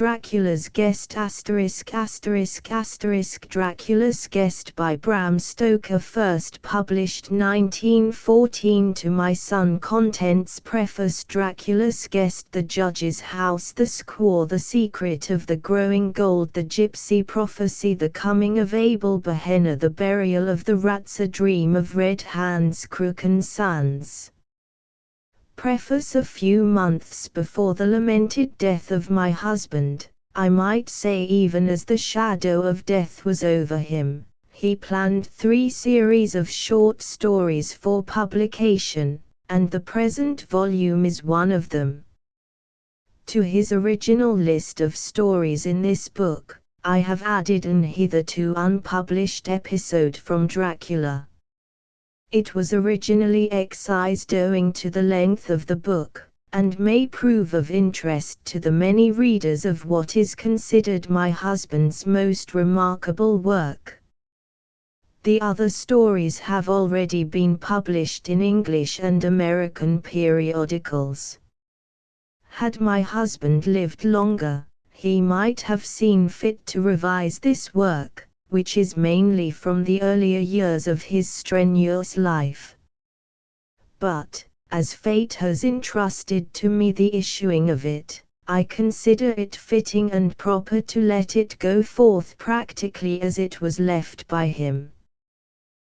Dracula's Guest ******* Dracula's Guest by Bram Stoker, first published 1914. To my son. Contents. Preface. Dracula's Guest, The Judge's House, The Squaw, The Secret of the Growing Gold, The Gypsy Prophecy, The Coming of Abel Behenna, The Burial of the Rats, A Dream of Red Hands, Crooked Sons. Preface. A few months before the lamented death of my husband, I might say even as the shadow of death was over him, he planned 3 series of short stories for publication, and the present volume is one of them. To his original list of stories in this book, I have added an hitherto unpublished episode from Dracula. It was originally excised owing to the length of the book, and may prove of interest to the many readers of what is considered my husband's most remarkable work. The other stories have already been published in English and American periodicals. Had my husband lived longer, he might have seen fit to revise this work, which is mainly from the earlier years of his strenuous life. But, as fate has entrusted to me the issuing of it, I consider it fitting and proper to let it go forth practically as it was left by him.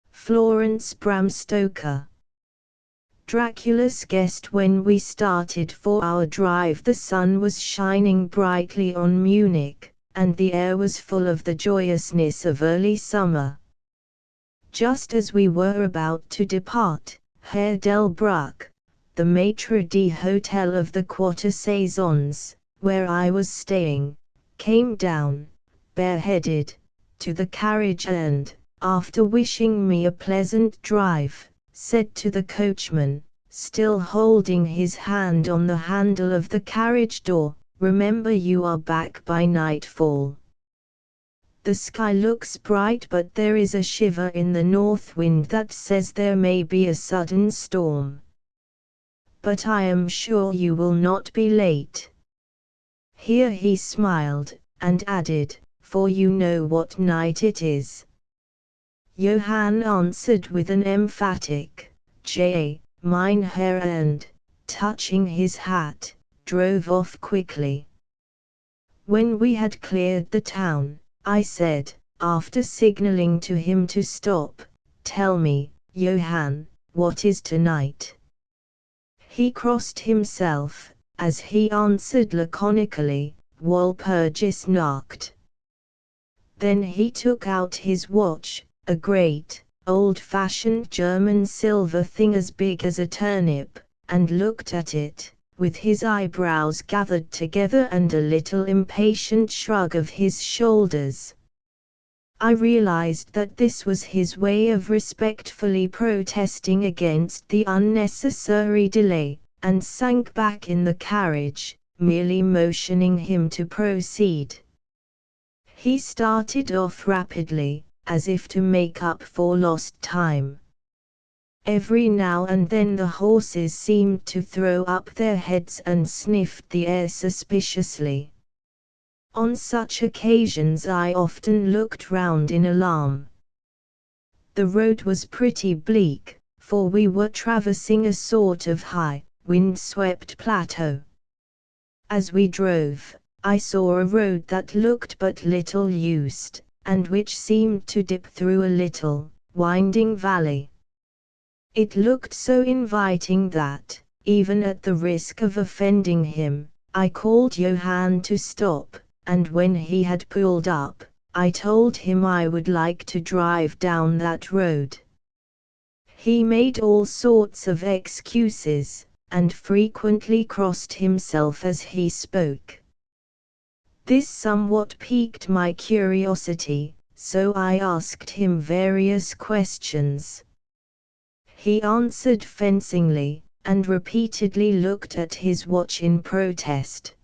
Florence Bram Stoker. Dracula's Guest. When we started for our drive, the sun was shining brightly on Munich, and the air was full of the joyousness of early summer. Just as we were about to depart, Herr Delbruck, the maitre d'hotel of the Quarter Saisons, where I was staying, came down, bareheaded, to the carriage and, after wishing me a pleasant drive, said to the coachman, still holding his hand on the handle of the carriage door, "Remember, you are back by nightfall. The sky looks bright, but there is a shiver in the north wind that says there may be a sudden storm. But I am sure you will not be late." Here he smiled, and added, "For you know what night it is." Johann answered with an emphatic, "Ja, mein Herr," and, touching his hat, drove off quickly. When we had cleared the town, I said, after signaling to him to stop, "Tell me, Johann, what is tonight?" He crossed himself, as he answered laconically, "Walpurgis Nacht." Then he took out his watch, a great, old-fashioned German silver thing as big as a turnip, and looked at it, with his eyebrows gathered together and a little impatient shrug of his shoulders. I realized that this was his way of respectfully protesting against the unnecessary delay, and sank back in the carriage, merely motioning him to proceed. He started off rapidly, as if to make up for lost time. Every now and then the horses seemed to throw up their heads and sniffed the air suspiciously. On such occasions I often looked round in alarm. The road was pretty bleak, for we were traversing a sort of high, wind-swept plateau. As we drove, I saw a road that looked but little used, and which seemed to dip through a little, winding valley. It looked so inviting that, even at the risk of offending him, I called Johann to stop, and when he had pulled up, I told him I would like to drive down that road. He made all sorts of excuses, and frequently crossed himself as he spoke. This somewhat piqued my curiosity, so I asked him various questions. He answered fencingly, and repeatedly looked at his watch in protest.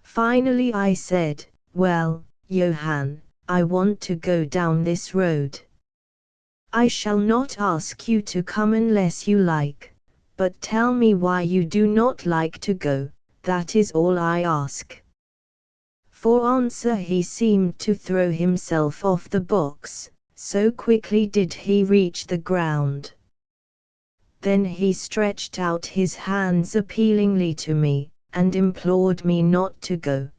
Finally I said, "Well, Johann, I want to go down this road. I shall not ask you to come unless you like, but tell me why you do not like to go, that is all I ask." For answer he seemed to throw himself off the box, so quickly did he reach the ground. Then he stretched out his hands appealingly to me, and implored me not to go.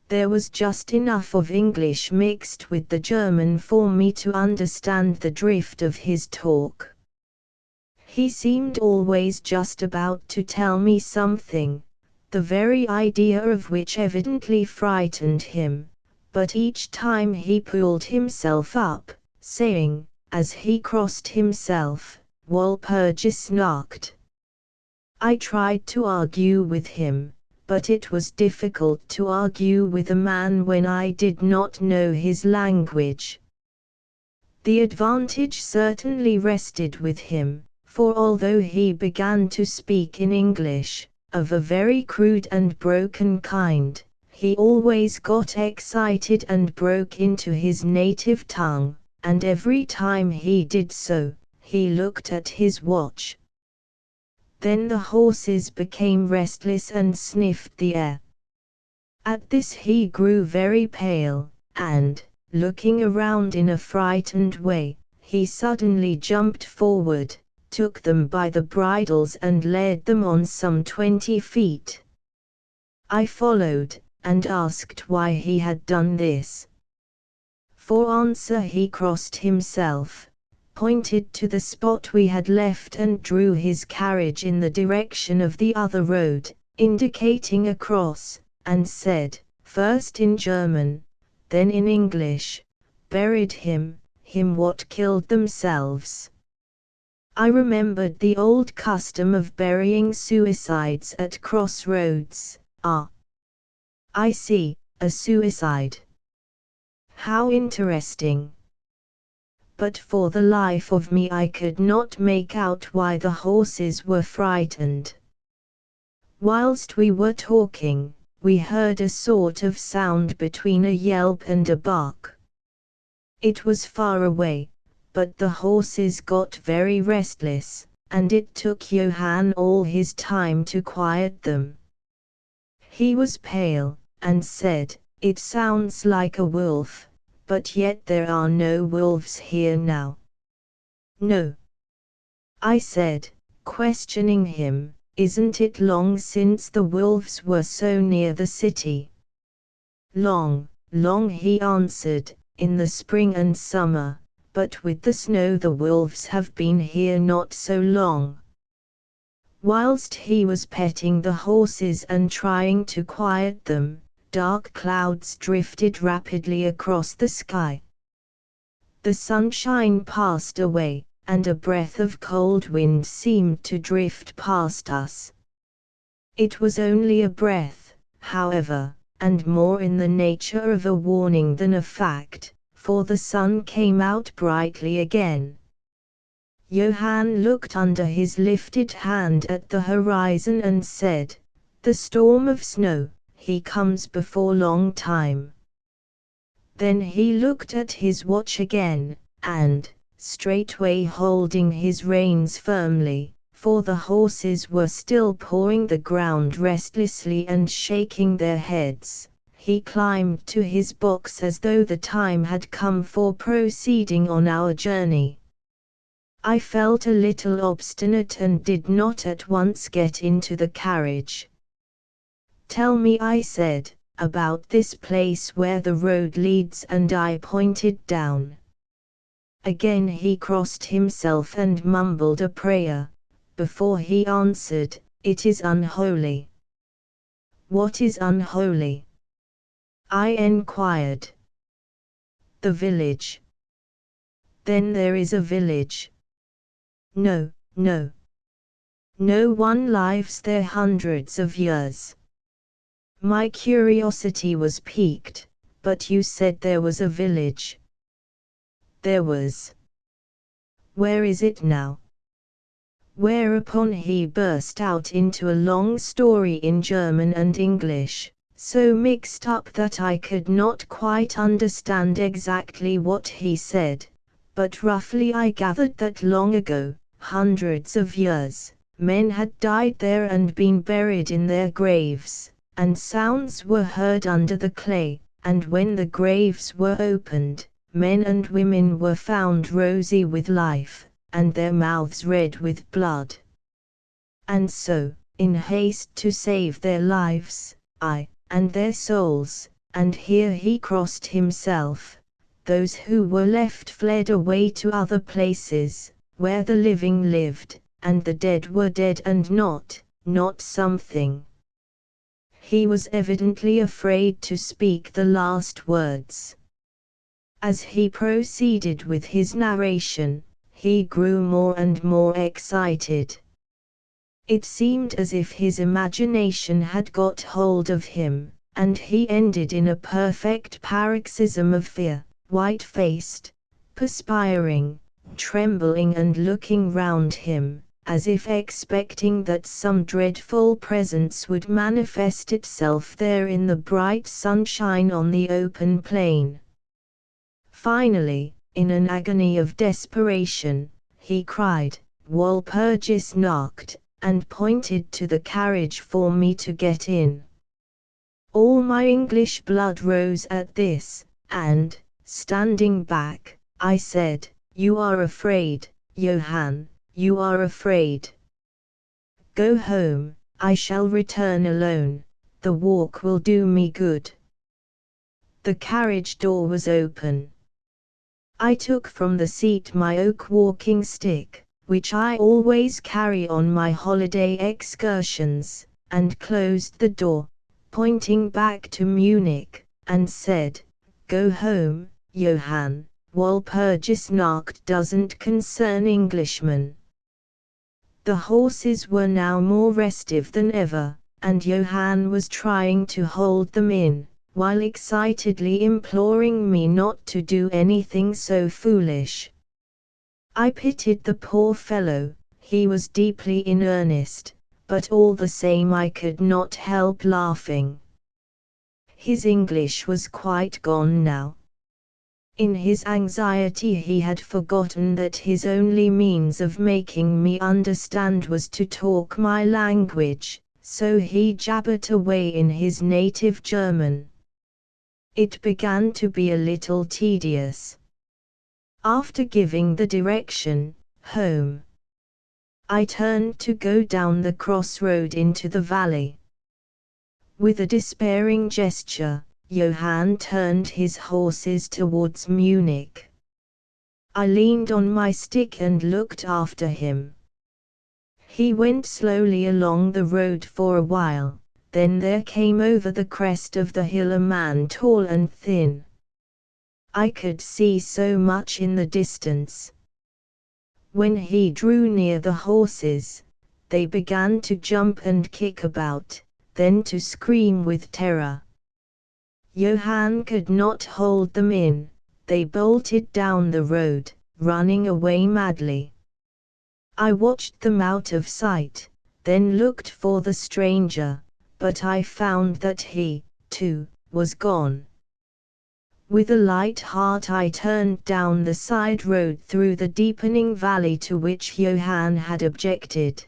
There was just enough of English mixed with the German for me to understand the drift of his talk. He seemed always just about to tell me something, the very idea of which evidently frightened him, but each time he pulled himself up, saying, as he crossed himself, "Walpurgis Nacht." I tried to argue with him, but it was difficult to argue with a man when I did not know his language. The advantage certainly rested with him, for although he began to speak in English, of a very crude and broken kind, he always got excited and broke into his native tongue, and every time he did so, he looked at his watch. Then the horses became restless and sniffed the air. At this he grew very pale, and, looking around in a frightened way, he suddenly jumped forward, took them by the bridles and led them on some 20 feet. I followed, and asked why he had done this. For answer he crossed himself, pointed to the spot we had left and drew his carriage in the direction of the other road, indicating across, and said, first in German, then in English, "Buried him what killed themselves." I remembered the old custom of burying suicides at crossroads. Ah, I see, a suicide. How interesting. But for the life of me I could not make out why the horses were frightened. Whilst we were talking, we heard a sort of sound between a yelp and a bark. It was far away, but the horses got very restless, and it took Johann all his time to quiet them. He was pale, and said, "It sounds like a wolf, but yet there are no wolves here now." "No," I said, questioning him, "isn't it long since the wolves were so near the city?" "Long, long," he answered, "in the spring and summer, but with the snow the wolves have been here not so long." Whilst he was petting the horses and trying to quiet them, dark clouds drifted rapidly across the sky. The sunshine passed away, and a breath of cold wind seemed to drift past us. It was only a breath, however, and more in the nature of a warning than a fact, for the sun came out brightly again. Johann looked under his lifted hand at the horizon and said, "The storm of snow, he comes before long time." Then he looked at his watch again, and, straightway holding his reins firmly, for the horses were still pawing the ground restlessly and shaking their heads, he climbed to his box as though the time had come for proceeding on our journey. I felt a little obstinate and did not at once get into the carriage. "Tell me," I said, "about this place where the road leads," and I pointed down. Again he crossed himself and mumbled a prayer, before he answered, "It is unholy." "What is unholy?" I enquired. "The village." "Then there is a village?" "No, no. No one lives there hundreds of years." My curiosity was piqued, "But you said there was a village." "There was." "Where is it now?" Whereupon he burst out into a long story in German and English, so mixed up that I could not quite understand exactly what he said, but roughly I gathered that long ago, hundreds of years, men had died there and been buried in their graves, and sounds were heard under the clay, and when the graves were opened, men and women were found rosy with life, and their mouths red with blood. And so, in haste to save their lives, and their souls, and here he crossed himself, those who were left fled away to other places, where the living lived, and the dead were dead and not something. He was evidently afraid to speak the last words. As he proceeded with his narration, he grew more and more excited. It seemed as if his imagination had got hold of him, and he ended in a perfect paroxysm of fear, white-faced, perspiring, trembling and looking round him, as if expecting that some dreadful presence would manifest itself there in the bright sunshine on the open plain. Finally, in an agony of desperation, he cried, "Walpurgis Nacht," and pointed to the carriage for me to get in. All my English blood rose at this, and, standing back, I said, "You are afraid, Johann, you are afraid. Go home, I shall return alone, the walk will do me good." The carriage door was open. I took from the seat my oak walking stick, which I always carry on my holiday excursions, and closed the door, pointing back to Munich, and said, "Go home, Johann, Walpurgis Nacht doesn't concern Englishmen." The horses were now more restive than ever, and Johann was trying to hold them in, while excitedly imploring me not to do anything so foolish. I pitied the poor fellow, he was deeply in earnest, but all the same I could not help laughing. His English was quite gone now. In his anxiety he had forgotten that his only means of making me understand was to talk my language, so he jabbered away in his native German. It began to be a little tedious. After giving the direction, "Home," I turned to go down the crossroad into the valley. With a despairing gesture, Johann turned his horses towards Munich. I leaned on my stick and looked after him. He went slowly along the road for a while, then there came over the crest of the hill a man tall and thin. I could see so much in the distance. When he drew near the horses, they began to jump and kick about, then to scream with terror. Johann could not hold them in, they bolted down the road, running away madly. I watched them out of sight, then looked for the stranger, but I found that he, too, was gone. With a light heart I turned down the side road through the deepening valley to which Johann had objected.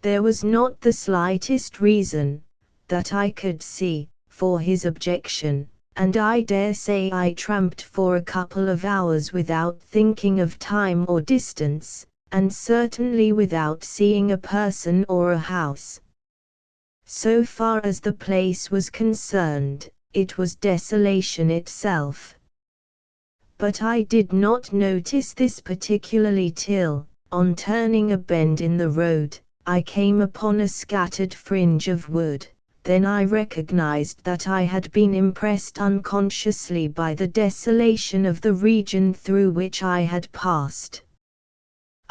There was not the slightest reason, that I could see, for his objection, and I dare say I tramped for a couple of hours without thinking of time or distance, and certainly without seeing a person or a house. So far as the place was concerned, it was desolation itself. But I did not notice this particularly till, on turning a bend in the road, I came upon a scattered fringe of wood. Then I recognized that I had been impressed unconsciously by the desolation of the region through which I had passed.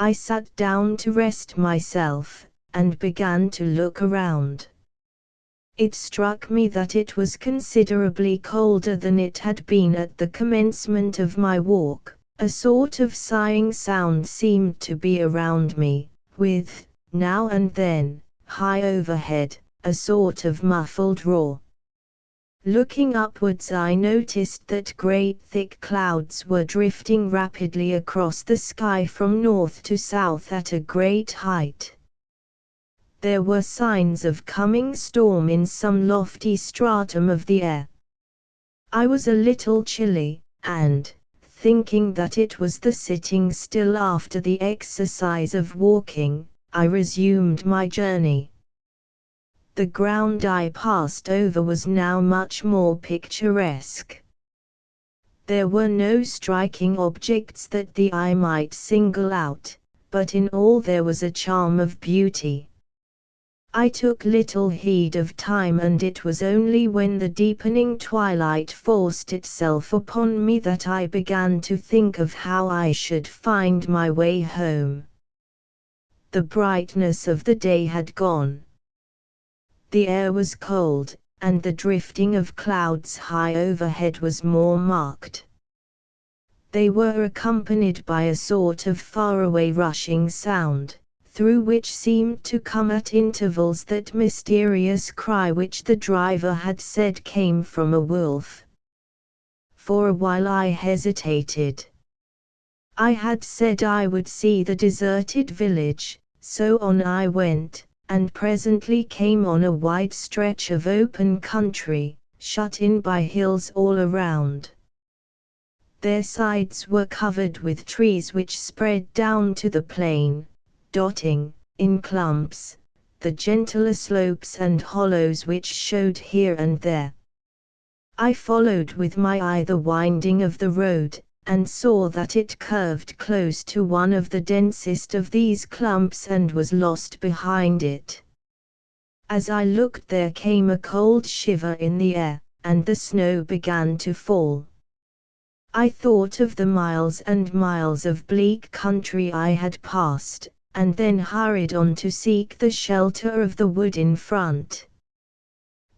I sat down to rest myself, and began to look around. It struck me that it was considerably colder than it had been at the commencement of my walk. A sort of sighing sound seemed to be around me, with, now and then, high overhead, a sort of muffled roar. Looking upwards I noticed that great thick clouds were drifting rapidly across the sky from north to south at a great height. There were signs of coming storm in some lofty stratum of the air. I was a little chilly, and, thinking that it was the sitting still after the exercise of walking, I resumed my journey. The ground I passed over was now much more picturesque. There were no striking objects that the eye might single out, but in all there was a charm of beauty. I took little heed of time, and it was only when the deepening twilight forced itself upon me that I began to think of how I should find my way home. The brightness of the day had gone. The air was cold, and the drifting of clouds high overhead was more marked. They were accompanied by a sort of faraway rushing sound, through which seemed to come at intervals that mysterious cry which the driver had said came from a wolf. For a while I hesitated. I had said I would see the deserted village, so on I went, and presently came on a wide stretch of open country, shut in by hills all around. Their sides were covered with trees which spread down to the plain, dotting, in clumps, the gentler slopes and hollows which showed here and there. I followed with my eye the winding of the road, and saw that it curved close to one of the densest of these clumps and was lost behind it. As I looked there came a cold shiver in the air, and the snow began to fall. I thought of the miles and miles of bleak country I had passed, and then hurried on to seek the shelter of the wood in front.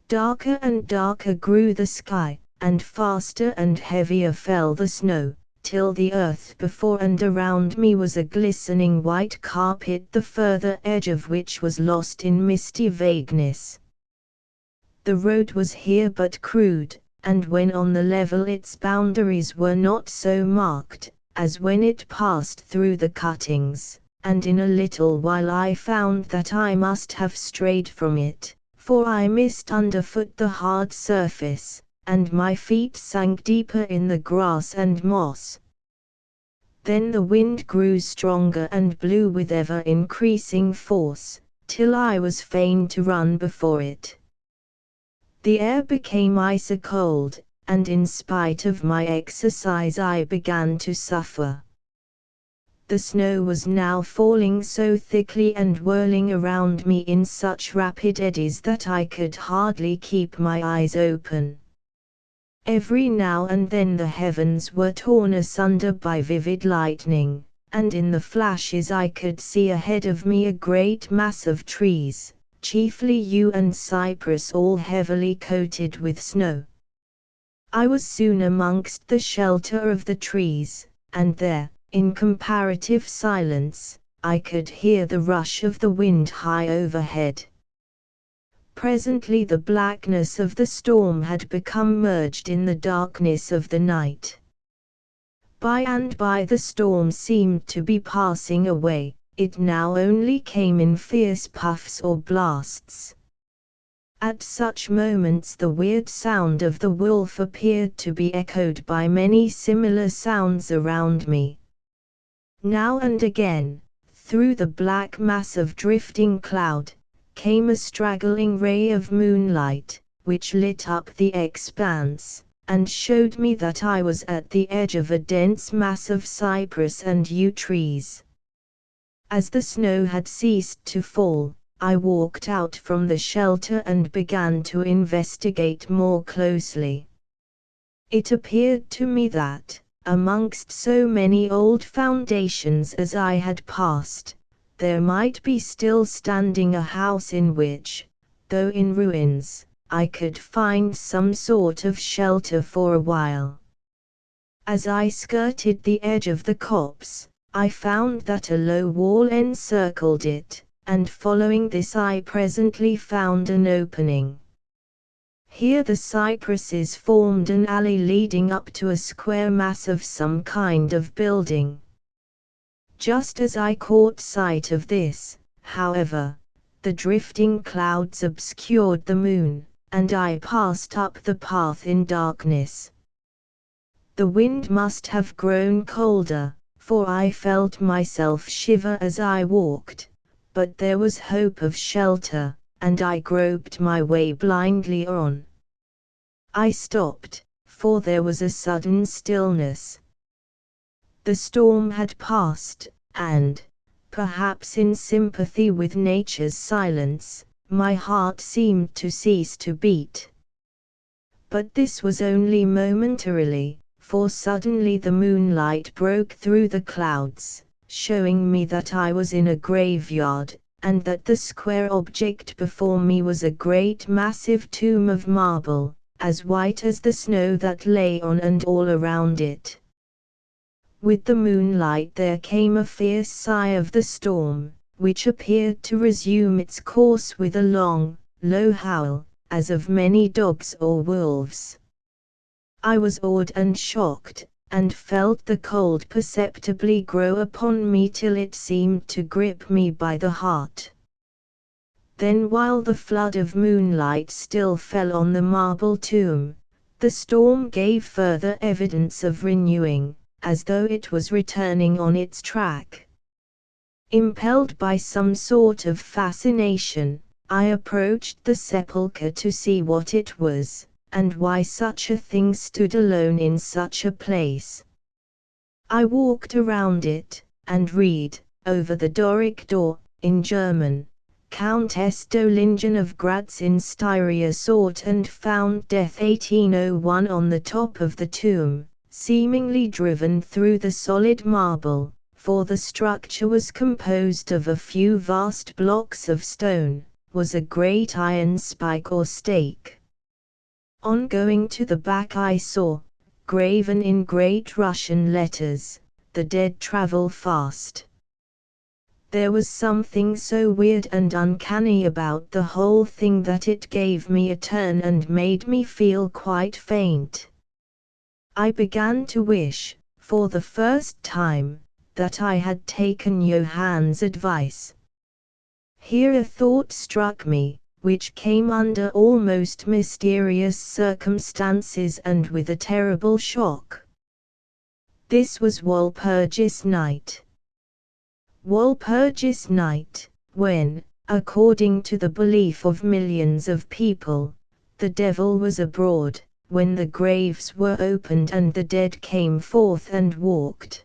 Darker and darker grew the sky, and faster and heavier fell the snow, till the earth before and around me was a glistening white carpet, the further edge of which was lost in misty vagueness. The road was here but crude, and when on the level its boundaries were not so marked, as when it passed through the cuttings. And in a little while I found that I must have strayed from it, for I missed underfoot the hard surface, and my feet sank deeper in the grass and moss. Then the wind grew stronger and blew with ever increasing force, till I was fain to run before it. The air became icy cold, and in spite of my exercise I began to suffer. The snow was now falling so thickly and whirling around me in such rapid eddies that I could hardly keep my eyes open. Every now and then the heavens were torn asunder by vivid lightning, and in the flashes I could see ahead of me a great mass of trees, chiefly yew and cypress, all heavily coated with snow. I was soon amongst the shelter of the trees, and there, in comparative silence, I could hear the rush of the wind high overhead. Presently the blackness of the storm had become merged in the darkness of the night. By and by the storm seemed to be passing away, it now only came in fierce puffs or blasts. At such moments the weird sound of the wolf appeared to be echoed by many similar sounds around me. Now and again, through the black mass of drifting cloud, came a straggling ray of moonlight, which lit up the expanse, and showed me that I was at the edge of a dense mass of cypress and yew trees. As the snow had ceased to fall, I walked out from the shelter and began to investigate more closely. It appeared to me that, amongst so many old foundations as I had passed, there might be still standing a house in which, though in ruins, I could find some sort of shelter for a while. As I skirted the edge of the copse, I found that a low wall encircled it, and following this I presently found an opening. Here the cypresses formed an alley leading up to a square mass of some kind of building. Just as I caught sight of this, however, the drifting clouds obscured the moon, and I passed up the path in darkness. The wind must have grown colder, for I felt myself shiver as I walked, but there was hope of shelter, and I groped my way blindly on. I stopped, for there was a sudden stillness. The storm had passed, and, perhaps in sympathy with nature's silence, my heart seemed to cease to beat. But this was only momentarily, for suddenly the moonlight broke through the clouds, showing me that I was in a graveyard, and that the square object before me was a great massive tomb of marble, as white as the snow that lay on and all around it. With the moonlight there came a fierce sigh of the storm, which appeared to resume its course with a long, low howl, as of many dogs or wolves. I was awed and shocked, and felt the cold perceptibly grow upon me till it seemed to grip me by the heart. Then while the flood of moonlight still fell on the marble tomb, the storm gave further evidence of renewing, as though it was returning on its track. Impelled by some sort of fascination, I approached the sepulchre to see what it was, and why such a thing stood alone in such a place. I walked around it, and read, over the Doric door, in German, Countess Dolingen of Graz in Styria sought and found death 1801 on the top of the tomb, seemingly driven through the solid marble, for the structure was composed of a few vast blocks of stone, was a great iron spike or stake. On going to the back I saw, graven in great Russian letters, "The dead travel fast." There was something so weird and uncanny about the whole thing that it gave me a turn and made me feel quite faint. I began to wish, for the first time, that I had taken Johann's advice. Here a thought struck me, which came under almost mysterious circumstances and with a terrible shock. This was Walpurgis Night. Walpurgis Night, when, according to the belief of millions of people, the devil was abroad, when the graves were opened and the dead came forth and walked.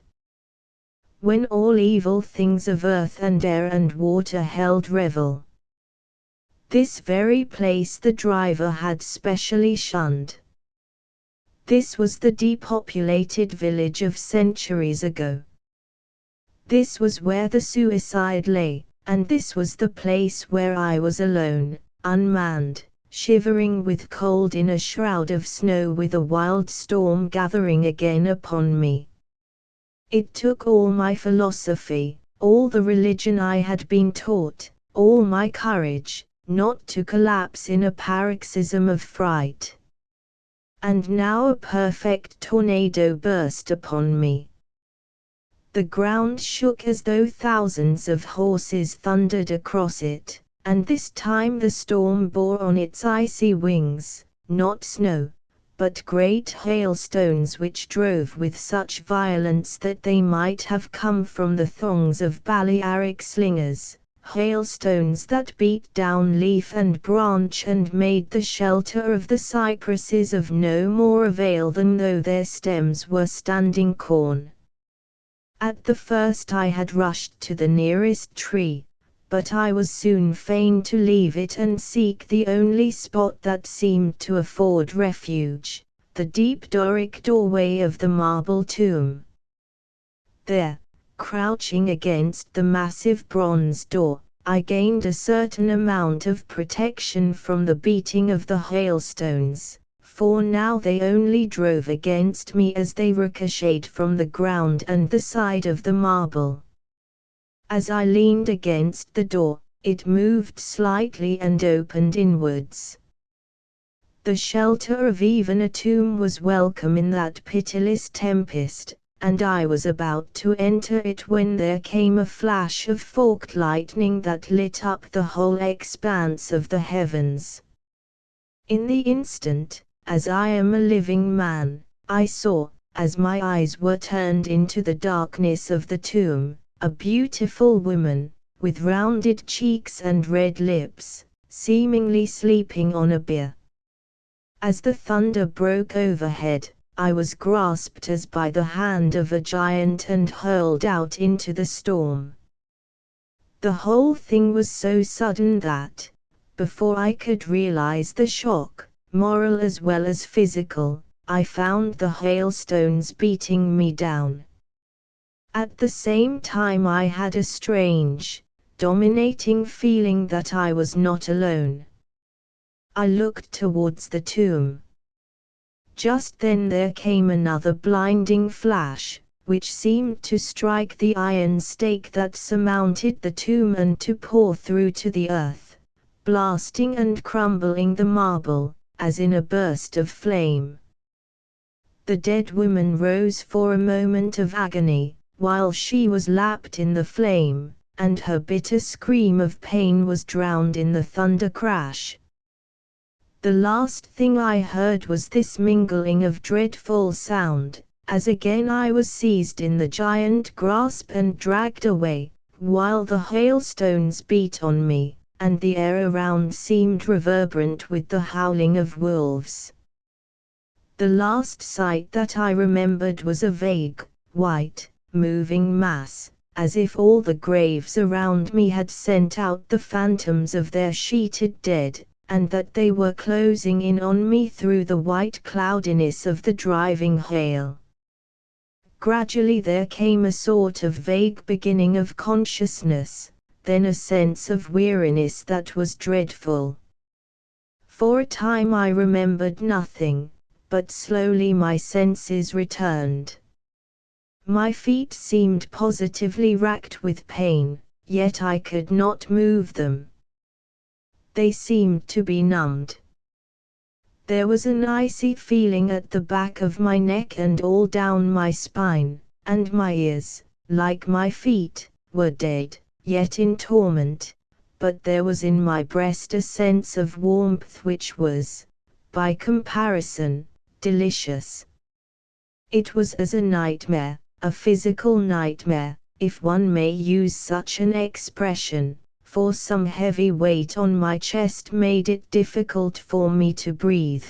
When all evil things of earth and air and water held revel. This very place the driver had specially shunned. This was the depopulated village of centuries ago. This was where the suicide lay, and this was the place where I was alone, unmanned, shivering with cold in a shroud of snow with a wild storm gathering again upon me. It took all my philosophy, all the religion I had been taught, all my courage, not to collapse in a paroxysm of fright. And now a perfect tornado burst upon me. The ground shook as though thousands of horses thundered across it, and this time the storm bore on its icy wings, not snow, but great hailstones which drove with such violence that they might have come from the thongs of Balearic slingers, hailstones that beat down leaf and branch and made the shelter of the cypresses of no more avail than though their stems were standing corn. At the first I had rushed to the nearest tree, but I was soon fain to leave it and seek the only spot that seemed to afford refuge, the deep Doric doorway of the marble tomb. There, crouching against the massive bronze door, I gained a certain amount of protection from the beating of the hailstones, for now they only drove against me as they ricocheted from the ground and the side of the marble. As I leaned against the door, it moved slightly and opened inwards. The shelter of even a tomb was welcome in that pitiless tempest, and I was about to enter it when there came a flash of forked lightning that lit up the whole expanse of the heavens. In the instant, as I am a living man, I saw, as my eyes were turned into the darkness of the tomb, a beautiful woman, with rounded cheeks and red lips, seemingly sleeping on a bier. As the thunder broke overhead, I was grasped as by the hand of a giant and hurled out into the storm. The whole thing was so sudden that, before I could realize the shock, moral as well as physical, I found the hailstones beating me down. At the same time I had a strange, dominating feeling that I was not alone. I looked towards the tomb. Just then there came another blinding flash, which seemed to strike the iron stake that surmounted the tomb and to pour through to the earth, blasting and crumbling the marble, as in a burst of flame. The dead woman rose for a moment of agony, while she was lapped in the flame, and her bitter scream of pain was drowned in the thunder crash. The last thing I heard was this mingling of dreadful sound, as again I was seized in the giant grasp and dragged away, while the hailstones beat on me, and the air around seemed reverberant with the howling of wolves. The last sight that I remembered was a vague, white, moving mass, as if all the graves around me had sent out the phantoms of their sheeted dead, and that they were closing in on me through the white cloudiness of the driving hail. Gradually there came a sort of vague beginning of consciousness, then a sense of weariness that was dreadful. For a time I remembered nothing, but slowly my senses returned. My feet seemed positively racked with pain, yet I could not move them. They seemed to be numbed. There was an icy feeling at the back of my neck and all down my spine, and my ears, like my feet, were dead, yet in torment, but there was in my breast a sense of warmth which was, by comparison, delicious. It was as a nightmare, a physical nightmare, if one may use such an expression, for some heavy weight on my chest made it difficult for me to breathe.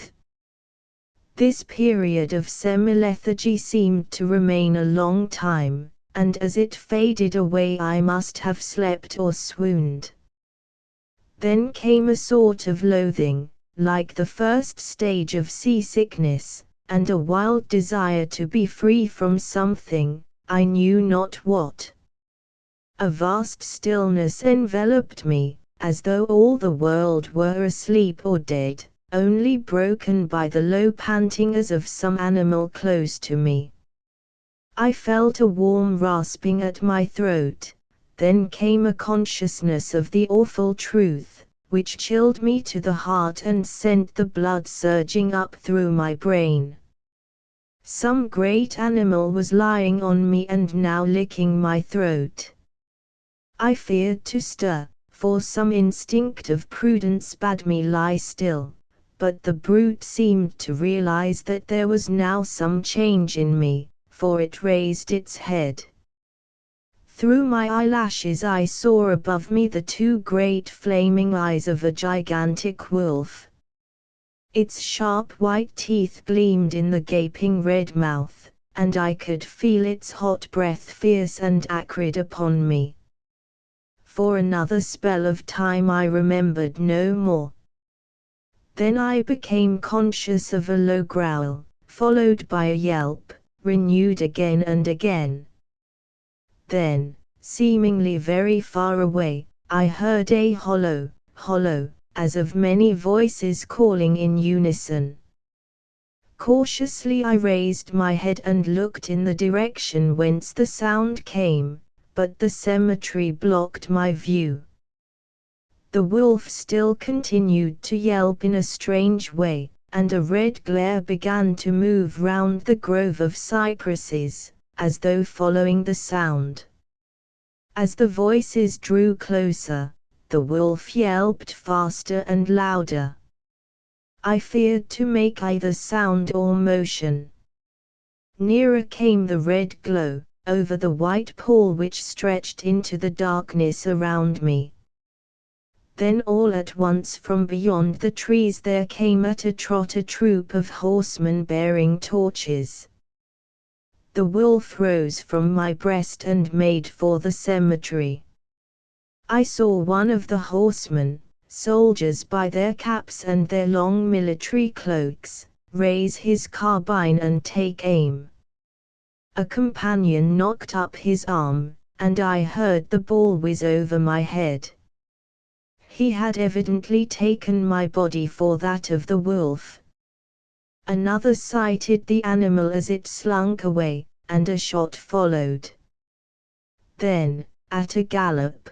This period of semi-lethargy seemed to remain a long time, and as it faded away I must have slept or swooned. Then came a sort of loathing, like the first stage of seasickness, and a wild desire to be free from something, I knew not what. A vast stillness enveloped me, as though all the world were asleep or dead, only broken by the low panting as of some animal close to me. I felt a warm rasping at my throat, then came a consciousness of the awful truth, which chilled me to the heart and sent the blood surging up through my brain. Some great animal was lying on me and now licking my throat. I feared to stir, for some instinct of prudence bade me lie still, but the brute seemed to realize that there was now some change in me, for it raised its head. Through my eyelashes I saw above me the two great flaming eyes of a gigantic wolf. Its sharp white teeth gleamed in the gaping red mouth, and I could feel its hot breath fierce and acrid upon me. For another spell of time I remembered no more. Then I became conscious of a low growl, followed by a yelp, renewed again and again. Then, seemingly very far away, I heard a hollow, as of many voices calling in unison. Cautiously I raised my head and looked in the direction whence the sound came, but the cemetery blocked my view. The wolf still continued to yelp in a strange way, and a red glare began to move round the grove of cypresses, as though following the sound. As the voices drew closer, the wolf yelped faster and louder. I feared to make either sound or motion. Nearer came the red glow, over the white pall which stretched into the darkness around me. Then all at once from beyond the trees there came at a trot a troop of horsemen bearing torches. The wolf rose from my breast and made for the cemetery. I saw one of the horsemen, soldiers by their caps and their long military cloaks, raise his carbine and take aim. A companion knocked up his arm, and I heard the ball whiz over my head. He had evidently taken my body for that of the wolf. Another sighted the animal as it slunk away, and a shot followed. Then, at a gallop,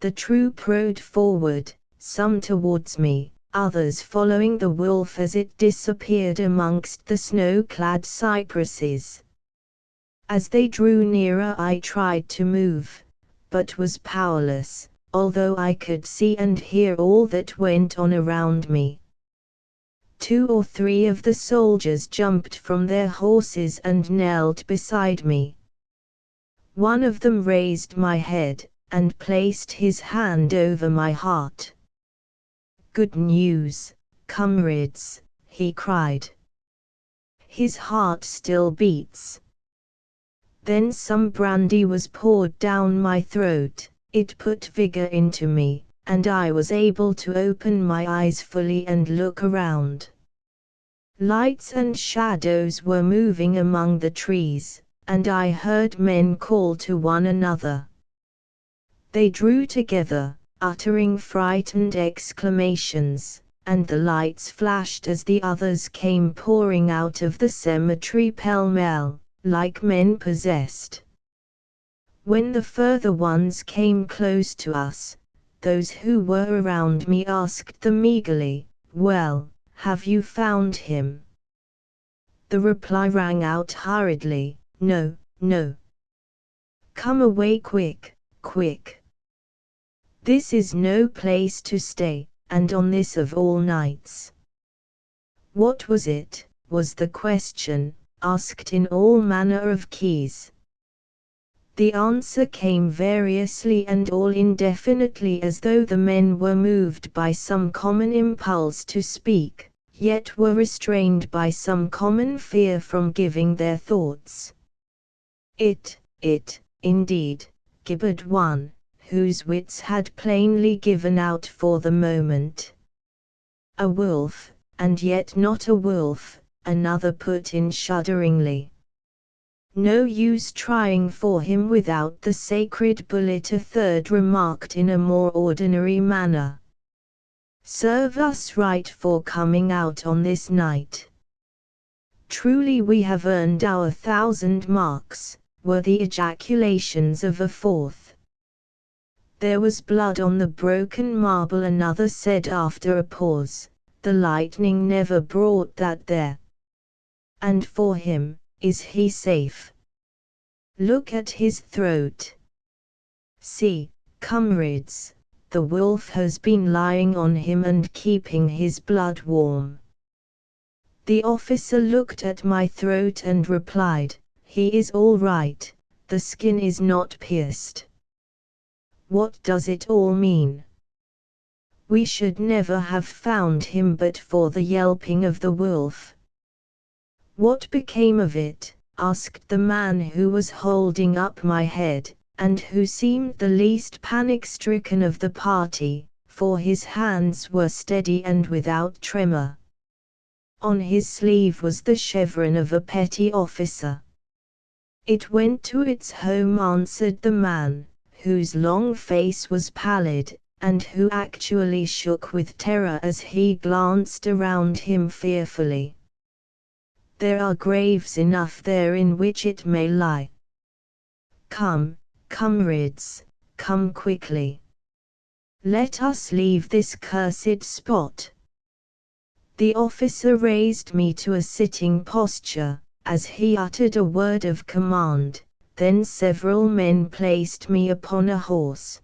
the troop rode forward, some towards me, others following the wolf as it disappeared amongst the snow-clad cypresses. As they drew nearer I tried to move, but was powerless, although I could see and hear all that went on around me. 2 or 3 of the soldiers jumped from their horses and knelt beside me. One of them raised my head, and placed his hand over my heart. "Good news, comrades," he cried. "His heart still beats." Then some brandy was poured down my throat, it put vigor into me, and I was able to open my eyes fully and look around. Lights and shadows were moving among the trees, and I heard men call to one another. They drew together, uttering frightened exclamations, and the lights flashed as the others came pouring out of the cemetery pell-mell, like men possessed. When the further ones came close to us, those who were around me asked them eagerly, "Well, have you found him?" The reply rang out hurriedly, "No, no. Come away quick, quick. This is no place to stay, and on this of all nights." What was it, was the question, asked in all manner of keys. The answer came variously and all indefinitely as though the men were moved by some common impulse to speak, yet were restrained by some common fear from giving their thoughts. It, indeed, gibbered one, whose wits had plainly given out for the moment. "A wolf, and yet not a wolf," another put in shudderingly. "No use trying for him without the sacred bullet," a third remarked in a more ordinary manner. "Serve us right for coming out on this night. Truly we have earned our 1,000 marks," were the ejaculations of a fourth. "There was blood on the broken marble," another said after a pause, "the lightning never brought that there. And for him, is he safe? Look at his throat. See, comrades, the wolf has been lying on him and keeping his blood warm." The officer looked at my throat and replied, "He is all right, the skin is not pierced." What does it all mean? We should never have found him but for the yelping of the wolf. "What became of it?" asked the man who was holding up my head, and who seemed the least panic-stricken of the party, for his hands were steady and without tremor. On his sleeve was the chevron of a petty officer. "It went to its home," answered the man, whose long face was pallid, and who actually shook with terror as he glanced around him fearfully. "There are graves enough there in which it may lie. Come, comrades, come quickly. Let us leave this cursed spot." The officer raised me to a sitting posture. As he uttered a word of command, Then several men placed me upon a horse.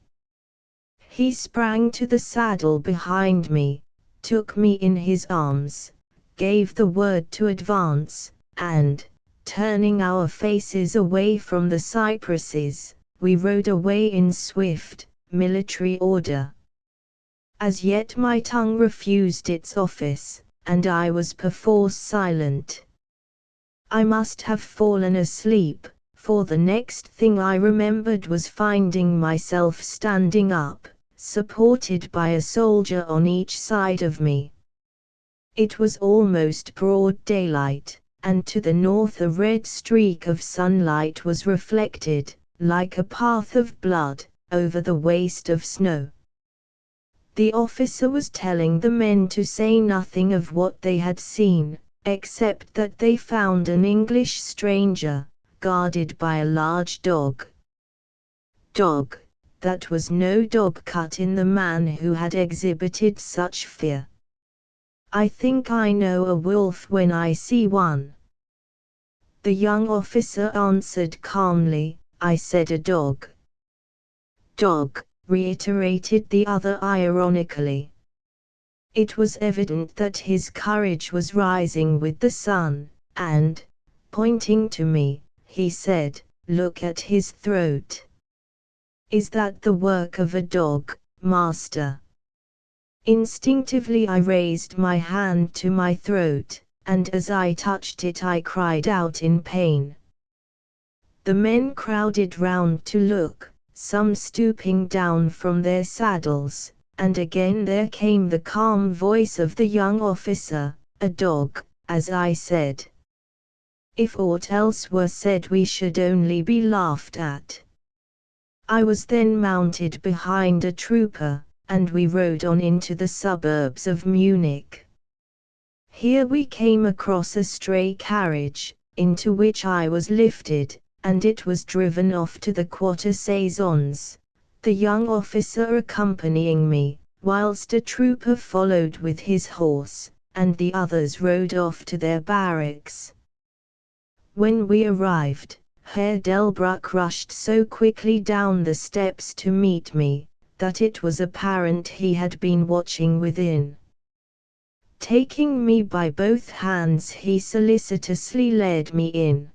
He sprang to the saddle behind me, took me in his arms, gave the word to advance, and, turning our faces away from the cypresses, we rode away in swift, military order. As yet my tongue refused its office, and I was perforce silent. I must have fallen asleep, for the next thing I remembered was finding myself standing up, supported by a soldier on each side of me. It was almost broad daylight, and to the north a red streak of sunlight was reflected, like a path of blood, over the waste of snow. The officer was telling the men to say nothing of what they had seen, except that they found an English stranger, guarded by a large dog. Dog, that was no dog cut in the man who had exhibited such fear. I think I know a wolf when I see one. The young officer answered calmly, I said a dog. Dog, reiterated the other ironically. It was evident that his courage was rising with the sun, and, pointing to me, he said, look at his throat. Is that the work of a dog, master? Instinctively I raised my hand to my throat, and as I touched it I cried out in pain. The men crowded round to look, some stooping down from their saddles, and again there came the calm voice of the young officer, a dog, as I said. If aught else were said we should only be laughed at. I was then mounted behind a trooper, and we rode on into the suburbs of Munich. Here we came across a stray carriage, into which I was lifted, and it was driven off to the quarter saisons, the young officer accompanying me, whilst a trooper followed with his horse, and the others rode off to their barracks. When we arrived, Herr Delbruck rushed so quickly down the steps to meet me, that it was apparent he had been watching within. Taking me by both hands he solicitously led me in.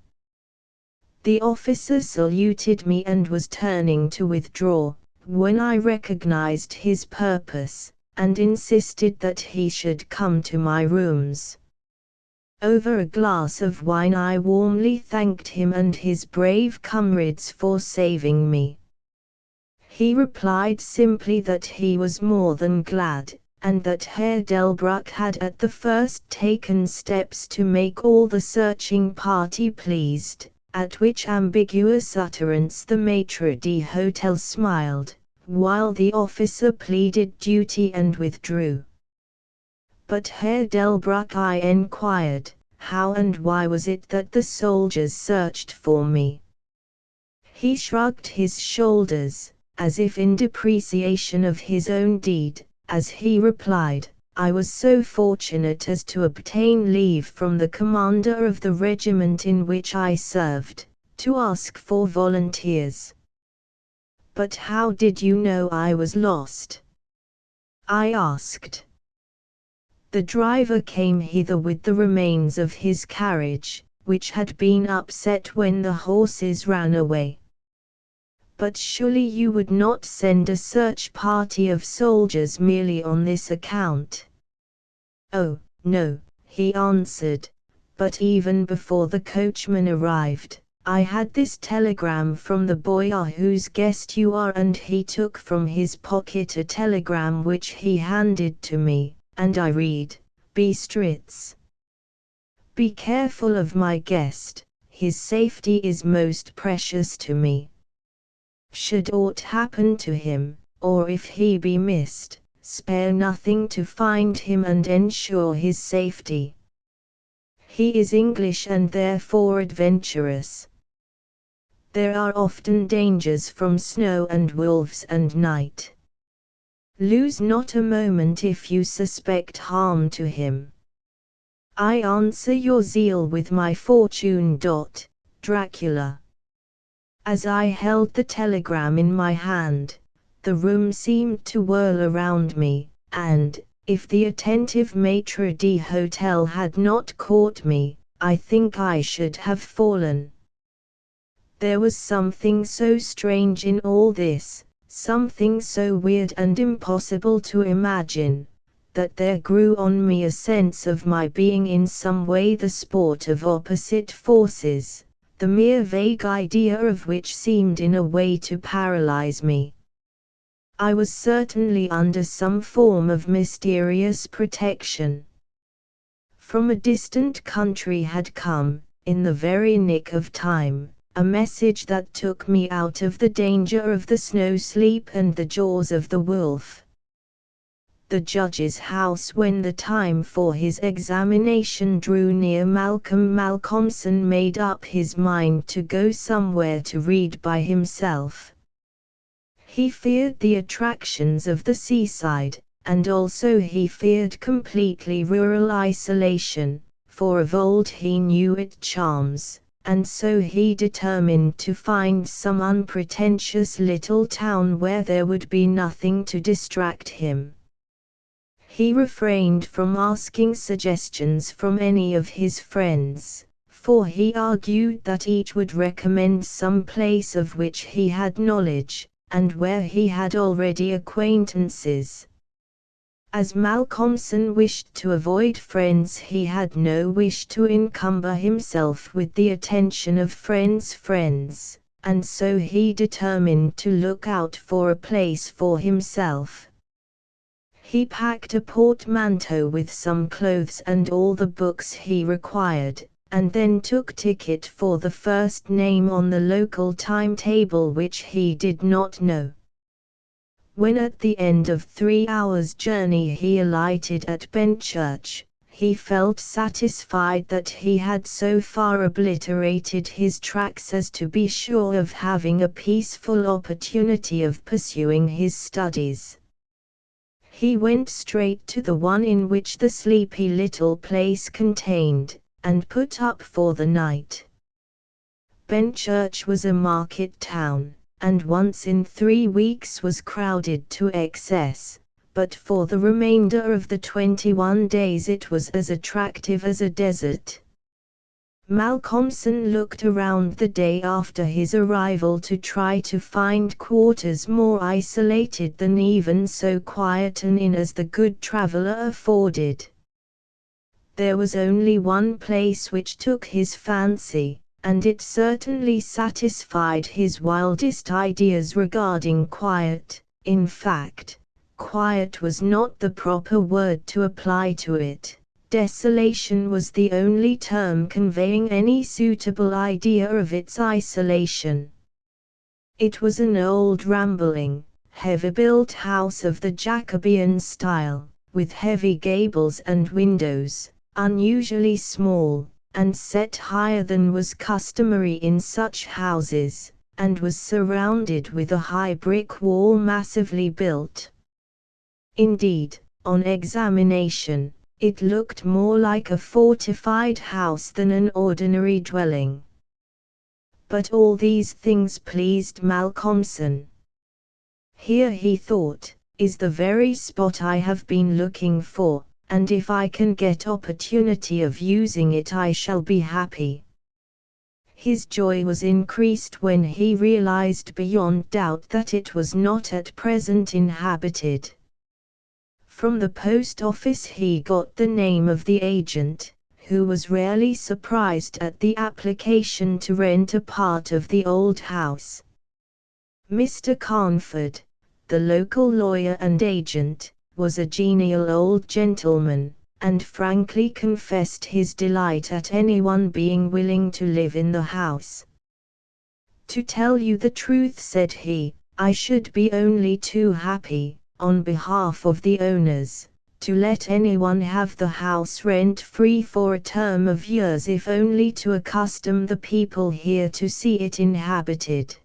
The officer saluted me and was turning to withdraw, when I recognized his purpose, and insisted that he should come to my rooms. Over a glass of wine I warmly thanked him and his brave comrades for saving me. He replied simply that he was more than glad, and that Herr Delbruck had at the first taken steps to make all the searching party pleased, at which ambiguous utterance the maitre d'hotel smiled, while the officer pleaded duty and withdrew. But Herr Delbruck, I enquired, how and why was it that the soldiers searched for me? He shrugged his shoulders, as if in depreciation of his own deed, as he replied, I was so fortunate as to obtain leave from the commander of the regiment in which I served, to ask for volunteers. But how did you know I was lost? I asked. The driver came hither with the remains of his carriage, which had been upset when the horses ran away. But surely you would not send a search party of soldiers merely on this account? Oh, no, he answered, but even before the coachman arrived, I had this telegram from the boyar whose guest you are, and he took from his pocket a telegram which he handed to me, and I read, Bistritz. Be careful of my guest, his safety is most precious to me. Should aught happen to him, or if he be missed, spare nothing to find him and ensure his safety. He is English and therefore adventurous. There are often dangers from snow and wolves and night. Lose not a moment if you suspect harm to him. I answer your zeal with my fortune. Dracula. As I held the telegram in my hand, the room seemed to whirl around me, and, if the attentive maitre d'hotel had not caught me, I think I should have fallen. There was something so strange in all this, something so weird and impossible to imagine, that there grew on me a sense of my being in some way the sport of opposite forces, the mere vague idea of which seemed in a way to paralyze me. I was certainly under some form of mysterious protection. From a distant country had come, in the very nick of time, a message that took me out of the danger of the snow sleep and the jaws of the wolf. The judge's house. When the time for his examination drew near, Malcolmson made up his mind to go somewhere to read by himself. He feared the attractions of the seaside, and also he feared completely rural isolation, for of old he knew its charms, and so he determined to find some unpretentious little town where there would be nothing to distract him. He refrained from asking suggestions from any of his friends, for he argued that each would recommend some place of which he had knowledge, and where he had already acquaintances. As Malcolmson wished to avoid friends, he had no wish to encumber himself with the attention of friends, and so he determined to look out for a place for himself. He packed a portmanteau with some clothes and all the books he required, and then took ticket for the first name on the local timetable which he did not know. When at the end of 3 hours' journey he alighted at Benchurch, he felt satisfied that he had so far obliterated his tracks as to be sure of having a peaceful opportunity of pursuing his studies. He went straight to the one in which the sleepy little place contained, and put up for the night. Benchurch was a market town, and once in 3 weeks was crowded to excess, but for the remainder of the 21 days it was as attractive as a desert. Malcolmson looked around the day after his arrival to try to find quarters more isolated than even so quiet an inn as the good traveller afforded. There was only one place which took his fancy, and it certainly satisfied his wildest ideas regarding quiet. In fact, quiet was not the proper word to apply to it. Desolation was the only term conveying any suitable idea of its isolation. It was an old rambling, heavy-built house of the Jacobean style, with heavy gables and windows, unusually small, and set higher than was customary in such houses, and was surrounded with a high brick wall massively built. Indeed, on examination, it looked more like a fortified house than an ordinary dwelling. But all these things pleased Malcolmson. Here, he thought, is the very spot I have been looking for, and if I can get opportunity of using it I shall be happy. His joy was increased when he realized beyond doubt that it was not at present inhabited. From the post office he got the name of the agent, who was rarely surprised at the application to rent a part of the old house. Mr. Carnford, the local lawyer and agent, was a genial old gentleman, and frankly confessed his delight at anyone being willing to live in the house. "To tell you the truth," said he, "I should be only too happy, on behalf of the owners, to let anyone have the house rent-free for a term of years, if only to accustom the people here to see it inhabited.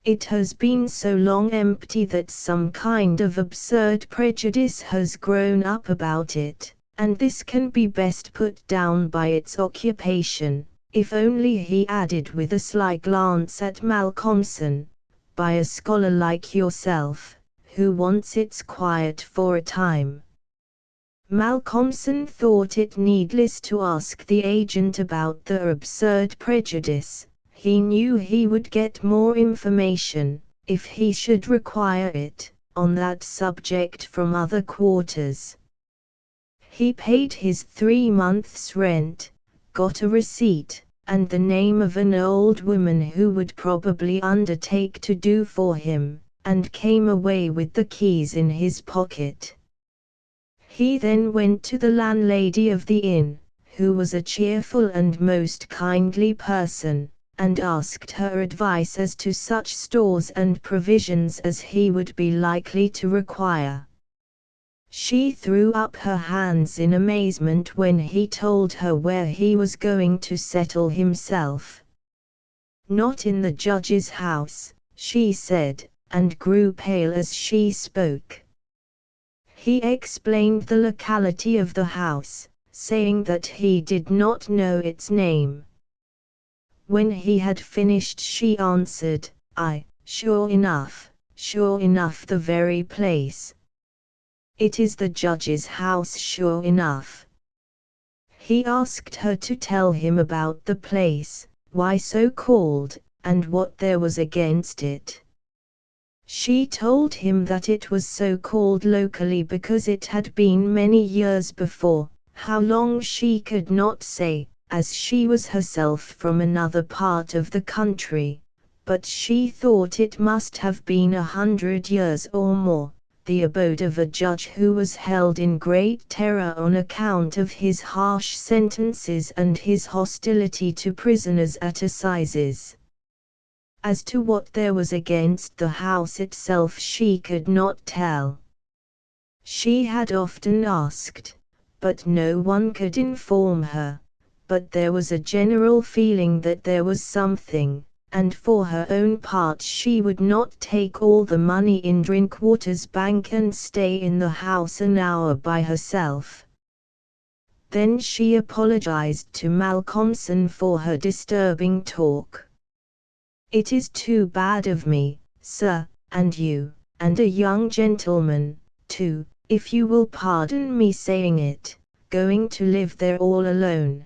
It has been so long empty that some kind of absurd prejudice has grown up about it, and this can be best put down by its occupation, If only, he added with a sly glance at Malcolmson, by a scholar like yourself, who wants its quiet for a time. Malcolmson thought it needless to ask the agent about the absurd prejudice. He knew he would get more information, if he should require it, on that subject from other quarters. He paid his 3 months' rent, got a receipt, and the name of an old woman who would probably undertake to do for him, and came away with the keys in his pocket. He then went to the landlady of the inn, who was a cheerful and most kindly person, and asked her advice as to such stores and provisions as he would be likely to require. She threw up her hands in amazement when he told her where he was going to settle himself. "Not in the judge's house," she said, and grew pale as she spoke. He explained the locality of the house, saying that he did not know its name. When he had finished, she answered, sure enough, the very place. It is the judge's house, sure enough." He asked her to tell him about the place, why so called, and what there was against it. She told him that it was so called locally because it had been many years before, how long she could not say, as she was herself from another part of the country, but she thought it must have been 100 years or more, the abode of a judge who was held in great terror on account of his harsh sentences and his hostility to prisoners at assizes. As to what there was against the house itself, she could not tell. She had often asked, but no one could inform her, but there was a general feeling that there was something, and for her own part she would not take all the money in Drinkwater's bank and stay in the house an hour by herself. Then she apologized to Malcolmson for her disturbing talk. "It is too bad of me, sir, and you, and a young gentleman, too, if you will pardon me saying it, going to live there all alone.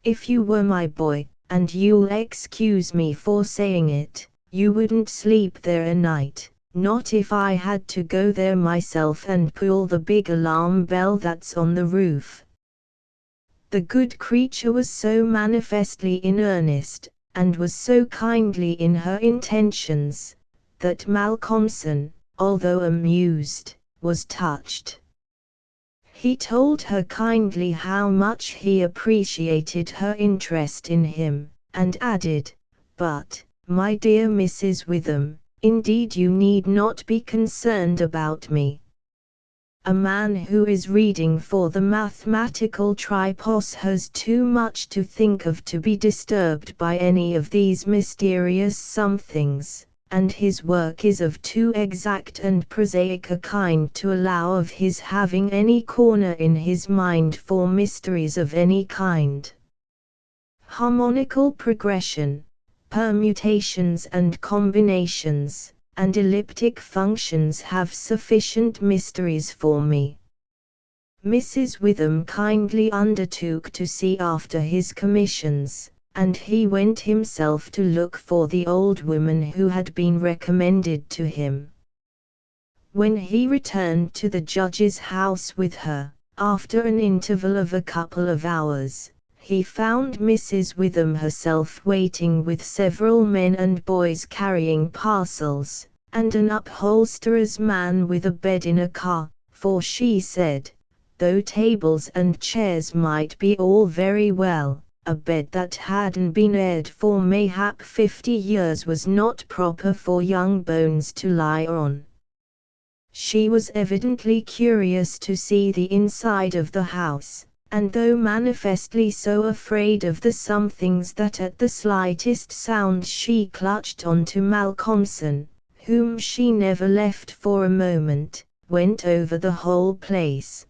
If you were my boy, and you'll excuse me for saying it, you wouldn't sleep there a night, not if I had to go there myself and pull the big alarm bell that's on the roof." The good creature was so manifestly in earnest, and was so kindly in her intentions, that Malcolmson, although amused, was touched. He told her kindly how much he appreciated her interest in him, and added, "But, my dear Mrs. Witham, indeed you need not be concerned about me. A man who is reading for the mathematical tripos has too much to think of to be disturbed by any of these mysterious somethings, and his work is of too exact and prosaic a kind to allow of his having any corner in his mind for mysteries of any kind. Harmonical progression, permutations and combinations, and elliptic functions have sufficient mysteries for me." Mrs. Witham kindly undertook to see after his commissions, and he went himself to look for the old woman who had been recommended to him. When he returned to the judge's house with her, after an interval of a couple of hours, he found Mrs. Witham herself waiting with several men and boys carrying parcels, and an upholsterer's man with a bed in a car, for she said, though tables and chairs might be all very well, a bed that hadn't been aired for mayhap 50 years was not proper for young bones to lie on. She was evidently curious to see the inside of the house, and though manifestly so afraid of the somethings that at the slightest sound she clutched on to Malcolmson, whom she never left for a moment, went over the whole place.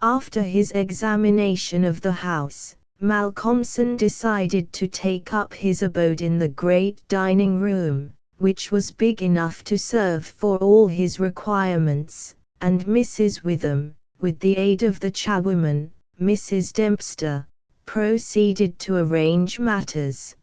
After his examination of the house, Malcolmson decided to take up his abode in the great dining room, which was big enough to serve for all his requirements, and Mrs. Witham, with the aid of the charwoman, Mrs. Dempster, proceeded to arrange matters.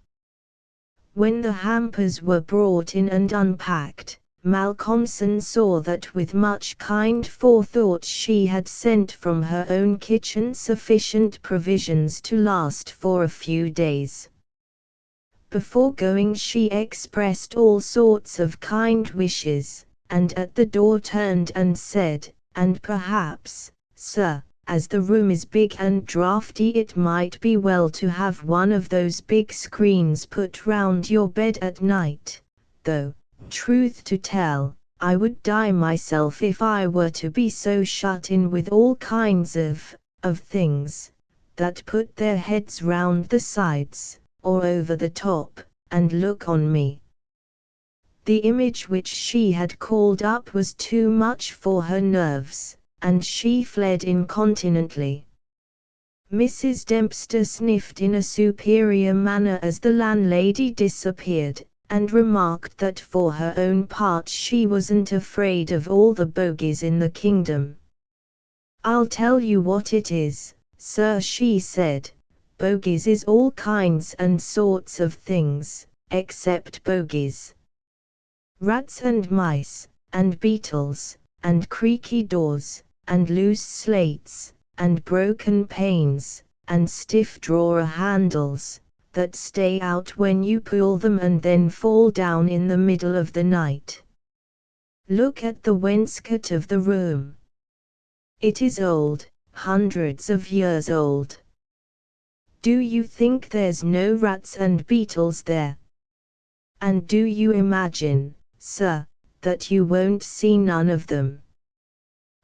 When the hampers were brought in and unpacked, Malcolmson saw that with much kind forethought she had sent from her own kitchen sufficient provisions to last for a few days. Before going she expressed all sorts of kind wishes, and at the door turned and said, "And perhaps, sir, as the room is big and draughty, it might be well to have one of those big screens put round your bed at night, though, truth to tell, I would die myself if I were to be so shut in with all kinds of things, that put their heads round the sides, or over the top, and look on me." The image which she had called up was too much for her nerves, and she fled incontinently. Mrs. Dempster sniffed in a superior manner as the landlady disappeared, and remarked that for her own part she wasn't afraid of all the bogies in the kingdom. "I'll tell you what it is, sir," she said, "bogies is all kinds and sorts of things, except bogies. Rats and mice, and beetles, and creaky doors, and loose slates, and broken panes, and stiff drawer handles, that stay out when you pull them and then fall down in the middle of the night. Look at the wainscot of the room. It is old, hundreds of years old. Do you think there's no rats and beetles there? And do you imagine, sir, that you won't see none of them?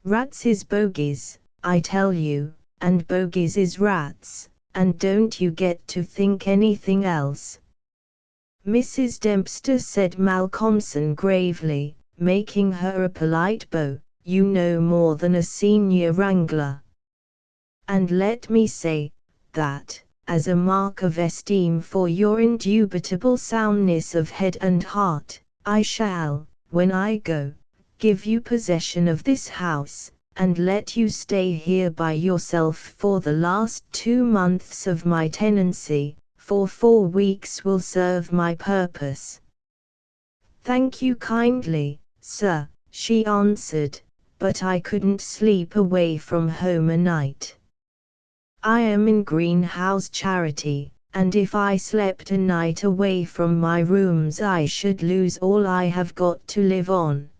Rats is bogies, I tell you, and bogies is rats, and don't you get to think anything else." "Mrs. Dempster," said Malcolmson gravely, making her a polite bow, "you know more than a senior wrangler. And let me say, that, as a mark of esteem for your indubitable soundness of head and heart, I shall, when I go, give you possession of this house, and let you stay here by yourself for the last 2 months of my tenancy, for 4 weeks will serve my purpose." "Thank you kindly, sir," she answered, "but I couldn't sleep away from home a night. I am in Greenhouse Charity, and if I slept a night away from my rooms I should lose all I have got to live on.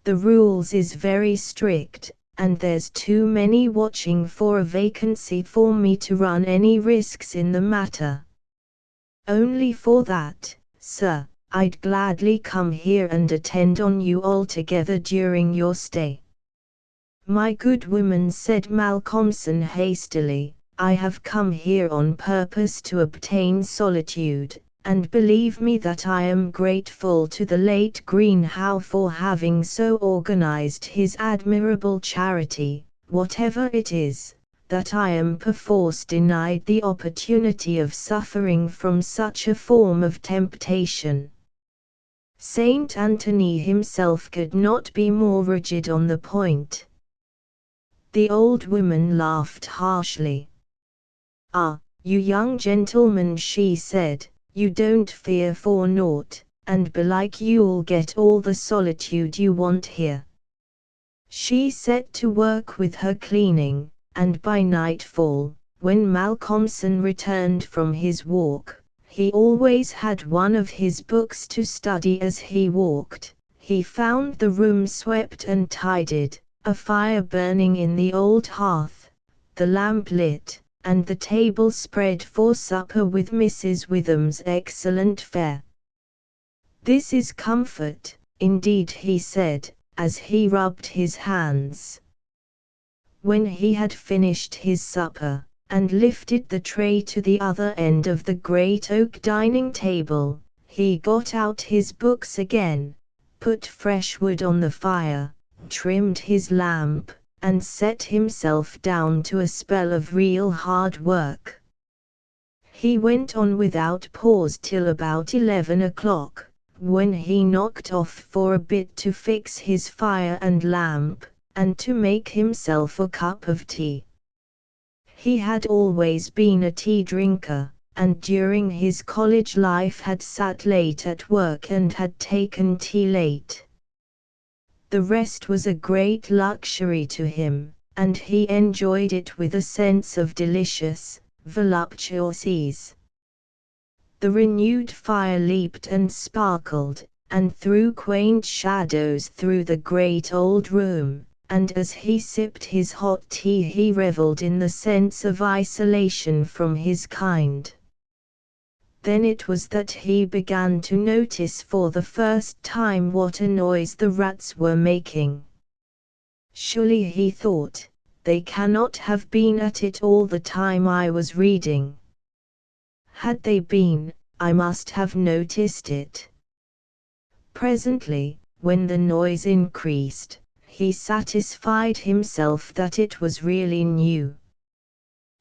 The rules is very strict, and there's too many watching for a vacancy for me to run any risks in the matter. Only for that, sir, I'd gladly come here and attend on you altogether during your stay." "My good woman," said Malcolmson hastily, "I have come here on purpose to obtain solitude, and believe me that I am grateful to the late Greenhow for having so organized his admirable charity, whatever it is, that I am perforce denied the opportunity of suffering from such a form of temptation. Saint Anthony himself could not be more rigid on the point." The old woman laughed harshly. "Ah, you young gentlemen," she said, "you don't fear for naught, and belike you'll get all the solitude you want here." She set to work with her cleaning, and by nightfall, when Malcolmson returned from his walk, he always had one of his books to study as he walked. He found the room swept and tidied, a fire burning in the old hearth, the lamp lit, and the table spread for supper with Mrs. Witham's excellent fare. "This is comfort, indeed," he said, as he rubbed his hands. When he had finished his supper, and lifted the tray to the other end of the great oak dining table, he got out his books again, put fresh wood on the fire, trimmed his lamp, and set himself down to a spell of real hard work. He went on without pause till about 11 o'clock, when he knocked off for a bit to fix his fire and lamp, and to make himself a cup of tea. He had always been a tea drinker, and during his college life had sat late at work and had taken tea late. The rest was a great luxury to him, and he enjoyed it with a sense of delicious, voluptuous ease. The renewed fire leaped and sparkled, and threw quaint shadows through the great old room, and as he sipped his hot tea he revelled in the sense of isolation from his kind. Then it was that he began to notice for the first time what a noise the rats were making. Surely, he thought, they cannot have been at it all the time I was reading. Had they been, I must have noticed it. Presently, when the noise increased, he satisfied himself that it was really new.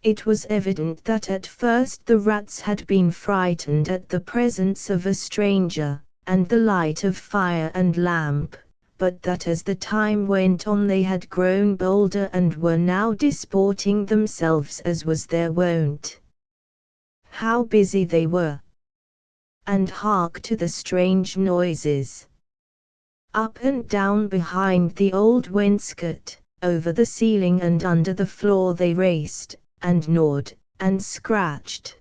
It was evident that at first the rats had been frightened at the presence of a stranger, and the light of fire and lamp, but that as the time went on they had grown bolder and were now disporting themselves as was their wont. How busy they were! And hark to the strange noises! Up and down behind the old wainscot, over the ceiling and under the floor they raced, and gnawed, and scratched.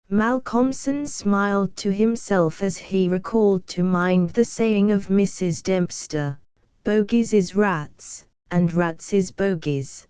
Malcolmson smiled to himself as he recalled to mind the saying of Mrs. Dempster, "Bogies is rats, and rats is bogies."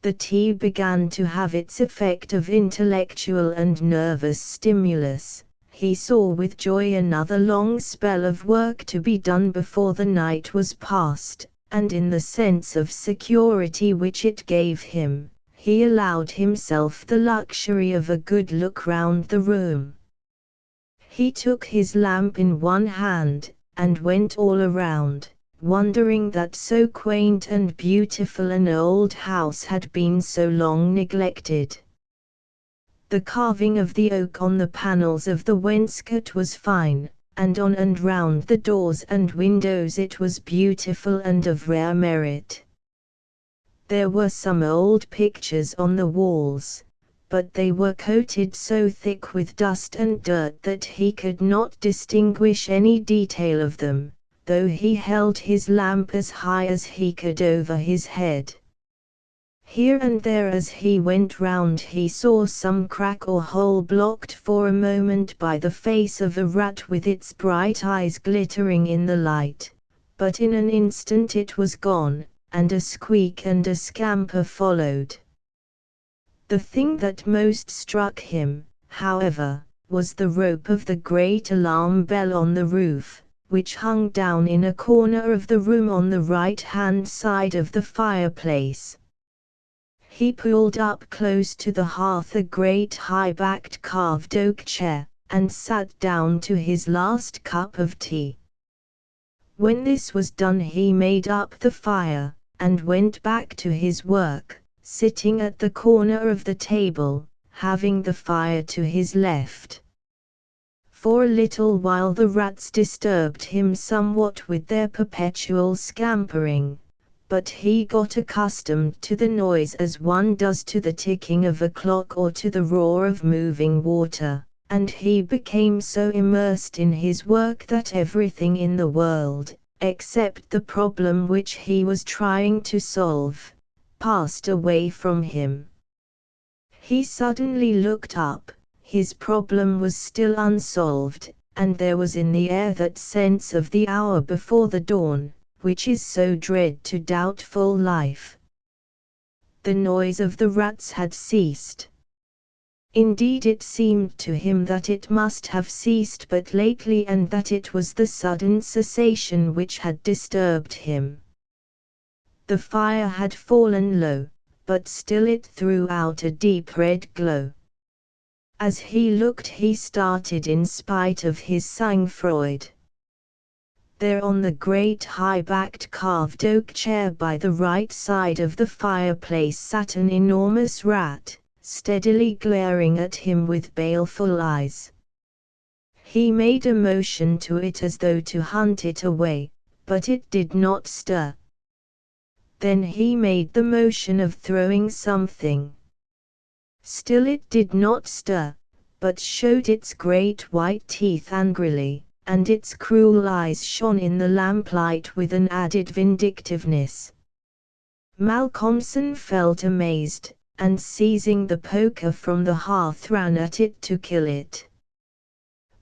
The tea began to have its effect of intellectual and nervous stimulus. He saw with joy another long spell of work to be done before the night was past, and in the sense of security which it gave him, he allowed himself the luxury of a good look round the room. He took his lamp in one hand, and went all around, wondering that so quaint and beautiful an old house had been so long neglected. The carving of the oak on the panels of the wainscot was fine, and on and round the doors and windows it was beautiful and of rare merit. There were some old pictures on the walls, but they were coated so thick with dust and dirt that he could not distinguish any detail of them, though he held his lamp as high as he could over his head. Here and there as he went round he saw some crack or hole blocked for a moment by the face of a rat with its bright eyes glittering in the light, but in an instant it was gone, and a squeak and a scamper followed. The thing that most struck him, however, was the rope of the great alarm bell on the roof, which hung down in a corner of the room on the right-hand side of the fireplace. He pulled up close to the hearth a great high-backed carved oak chair, and sat down to his last cup of tea. When this was done he made up the fire, and went back to his work, sitting at the corner of the table, having the fire to his left. For a little while the rats disturbed him somewhat with their perpetual scampering, but he got accustomed to the noise as one does to the ticking of a clock or to the roar of moving water, and he became so immersed in his work that everything in the world, except the problem which he was trying to solve, passed away from him. He suddenly looked up. His problem was still unsolved, and there was in the air that sense of the hour before the dawn, which is so dread to doubtful life. The noise of the rats had ceased. Indeed, it seemed to him that it must have ceased but lately, and that it was the sudden cessation which had disturbed him. The fire had fallen low, but still it threw out a deep red glow. As he looked he started in spite of his sang-froid. There on the great high-backed carved oak chair by the right side of the fireplace sat an enormous rat, steadily glaring at him with baleful eyes. He made a motion to it as though to hunt it away, but it did not stir. Then he made the motion of throwing something. Still it did not stir, but showed its great white teeth angrily, and its cruel eyes shone in the lamplight with an added vindictiveness. Malcolmson felt amazed, and seizing the poker from the hearth ran at it to kill it.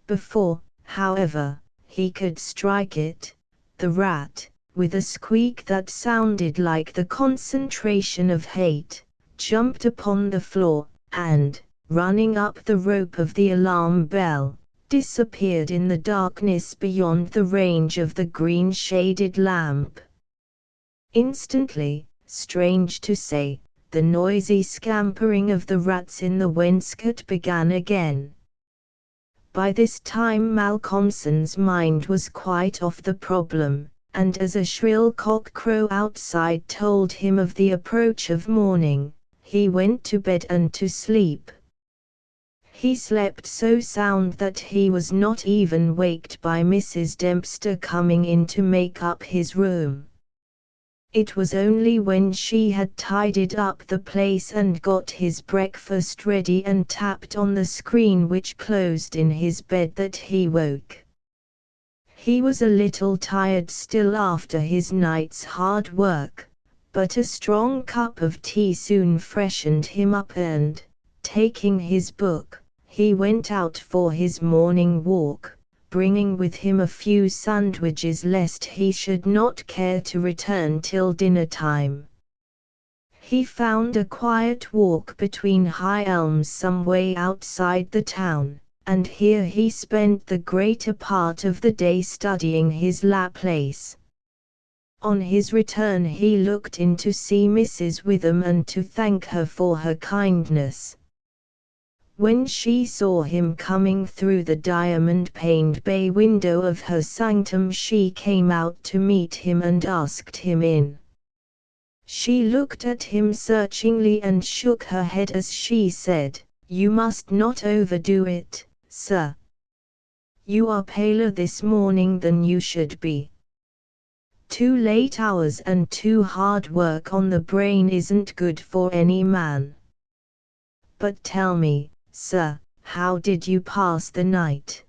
Before, however, he could strike it, the rat, with a squeak that sounded like the concentration of hate, jumped upon the floor, and, running up the rope of the alarm bell, disappeared in the darkness beyond the range of the green-shaded lamp. Instantly, strange to say, the noisy scampering of the rats in the wainscot began again. By this time Malcolmson's mind was quite off the problem, and as a shrill cock-crow outside told him of the approach of morning, he went to bed and to sleep. He slept so sound that he was not even waked by Mrs. Dempster coming in to make up his room. It was only when she had tidied up the place and got his breakfast ready and tapped on the screen which closed in his bed that he woke. He was a little tired still after his night's hard work, but a strong cup of tea soon freshened him up and, taking his book, he went out for his morning walk, bringing with him a few sandwiches lest he should not care to return till dinner time. He found a quiet walk between high elms some way outside the town, and here he spent the greater part of the day studying his Laplace. On his return he looked in to see Mrs. Witham and to thank her for her kindness. When she saw him coming through the diamond-paned bay window of her sanctum she came out to meet him and asked him in. She looked at him searchingly and shook her head as she said, "You must not overdo it, sir. You are paler this morning than you should be. 2 late hours and 2 hard work on the brain isn't good for any man. But tell me, sir, how did you pass the night?"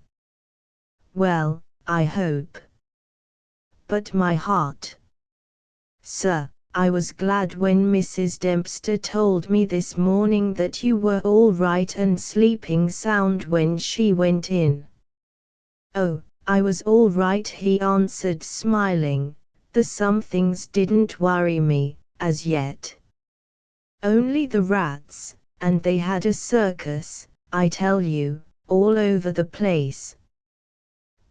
"Well, I hope. But my heart. Sir, I was glad when Mrs. Dempster told me this morning that you were all right and sleeping sound when she went in." "Oh, I was all right," he answered smiling. "The somethings didn't worry me, as yet. Only the rats, and they had a circus, I tell you, all over the place.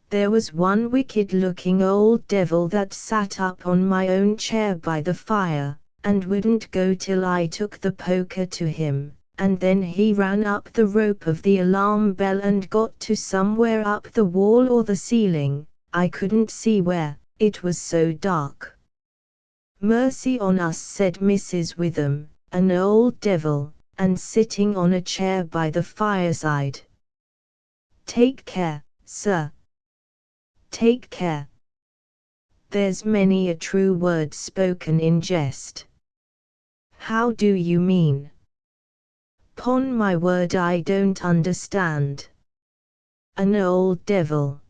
There was one wicked-looking old devil that sat up on my own chair by the fire, and wouldn't go till I took the poker to him, and then he ran up the rope of the alarm bell and got to somewhere up the wall or the ceiling, I couldn't see where, it was so dark." "Mercy on us," said Mrs. Witham, "an old devil, and sitting on a chair by the fireside. Take care, sir. Take care. There's many a true word spoken in jest." "How do you mean?" "'Pon my word I don't understand." "An old devil.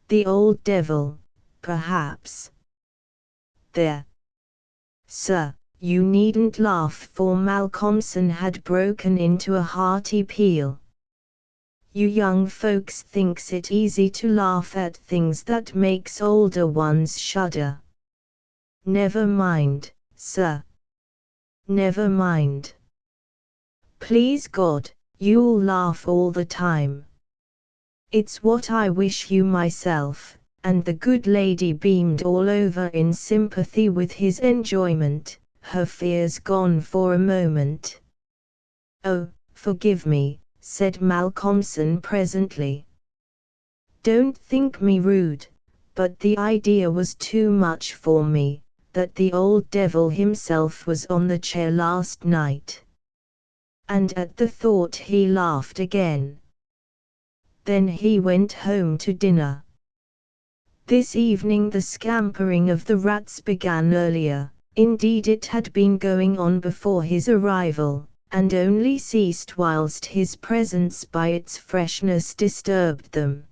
The old devil, perhaps. There. Sir, you needn't laugh," for Malcolmson had broken into a hearty peal. "You young folks thinks it easy to laugh at things that makes older ones shudder. Never mind, sir. Never mind. Please God, you'll laugh all the time. It's what I wish you myself," and the good lady beamed all over in sympathy with his enjoyment, her fears gone for a moment. "Oh, forgive me," said Malcolmson presently. "Don't think me rude, but the idea was too much for me, that the old devil himself was on the chair last night. And at the thought he laughed again. Then he went home to dinner. This evening the scampering of the rats began earlier. Indeed it had been going on before his arrival, and only ceased whilst his presence by its freshness disturbed them.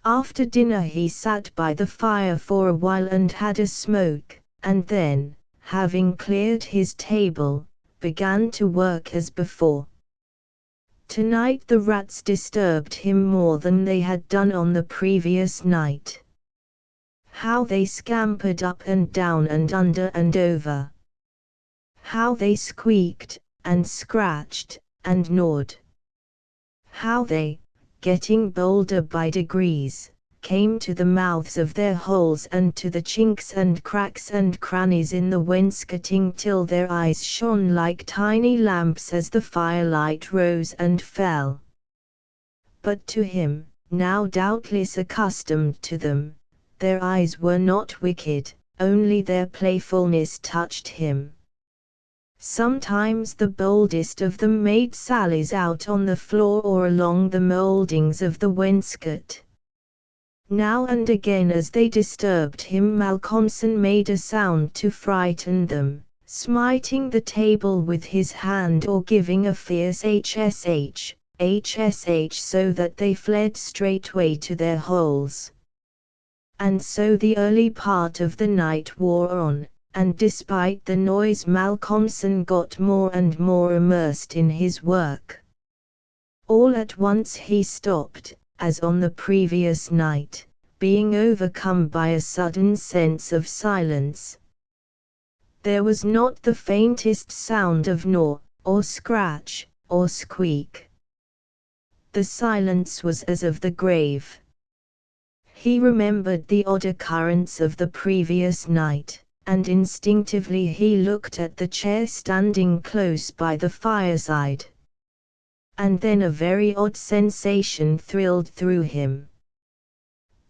After dinner he sat by the fire for a while and had a smoke, and then, having cleared his table, began to work as before. Tonight the rats disturbed him more than they had done on the previous night. How they scampered up and down and under and over. How they squeaked, and scratched, and gnawed. How they, getting bolder by degrees, came to the mouths of their holes and to the chinks and cracks and crannies in the wainscoting till their eyes shone like tiny lamps as the firelight rose and fell. But to him, now doubtless accustomed to them, their eyes were not wicked, only their playfulness touched him. Sometimes the boldest of them made sallies out on the floor or along the mouldings of the wainscot. Now and again as they disturbed him Malcolmson made a sound to frighten them, smiting the table with his hand or giving a fierce HSH, HSH so that they fled straightway to their holes. And so the early part of the night wore on, and despite the noise Malcolmson got more and more immersed in his work. All at once he stopped, as on the previous night, being overcome by a sudden sense of silence. There was not the faintest sound of gnaw, or scratch, or squeak. The silence was as of the grave. He remembered the odd occurrence of the previous night, and instinctively he looked at the chair standing close by the fireside. And then a very odd sensation thrilled through him.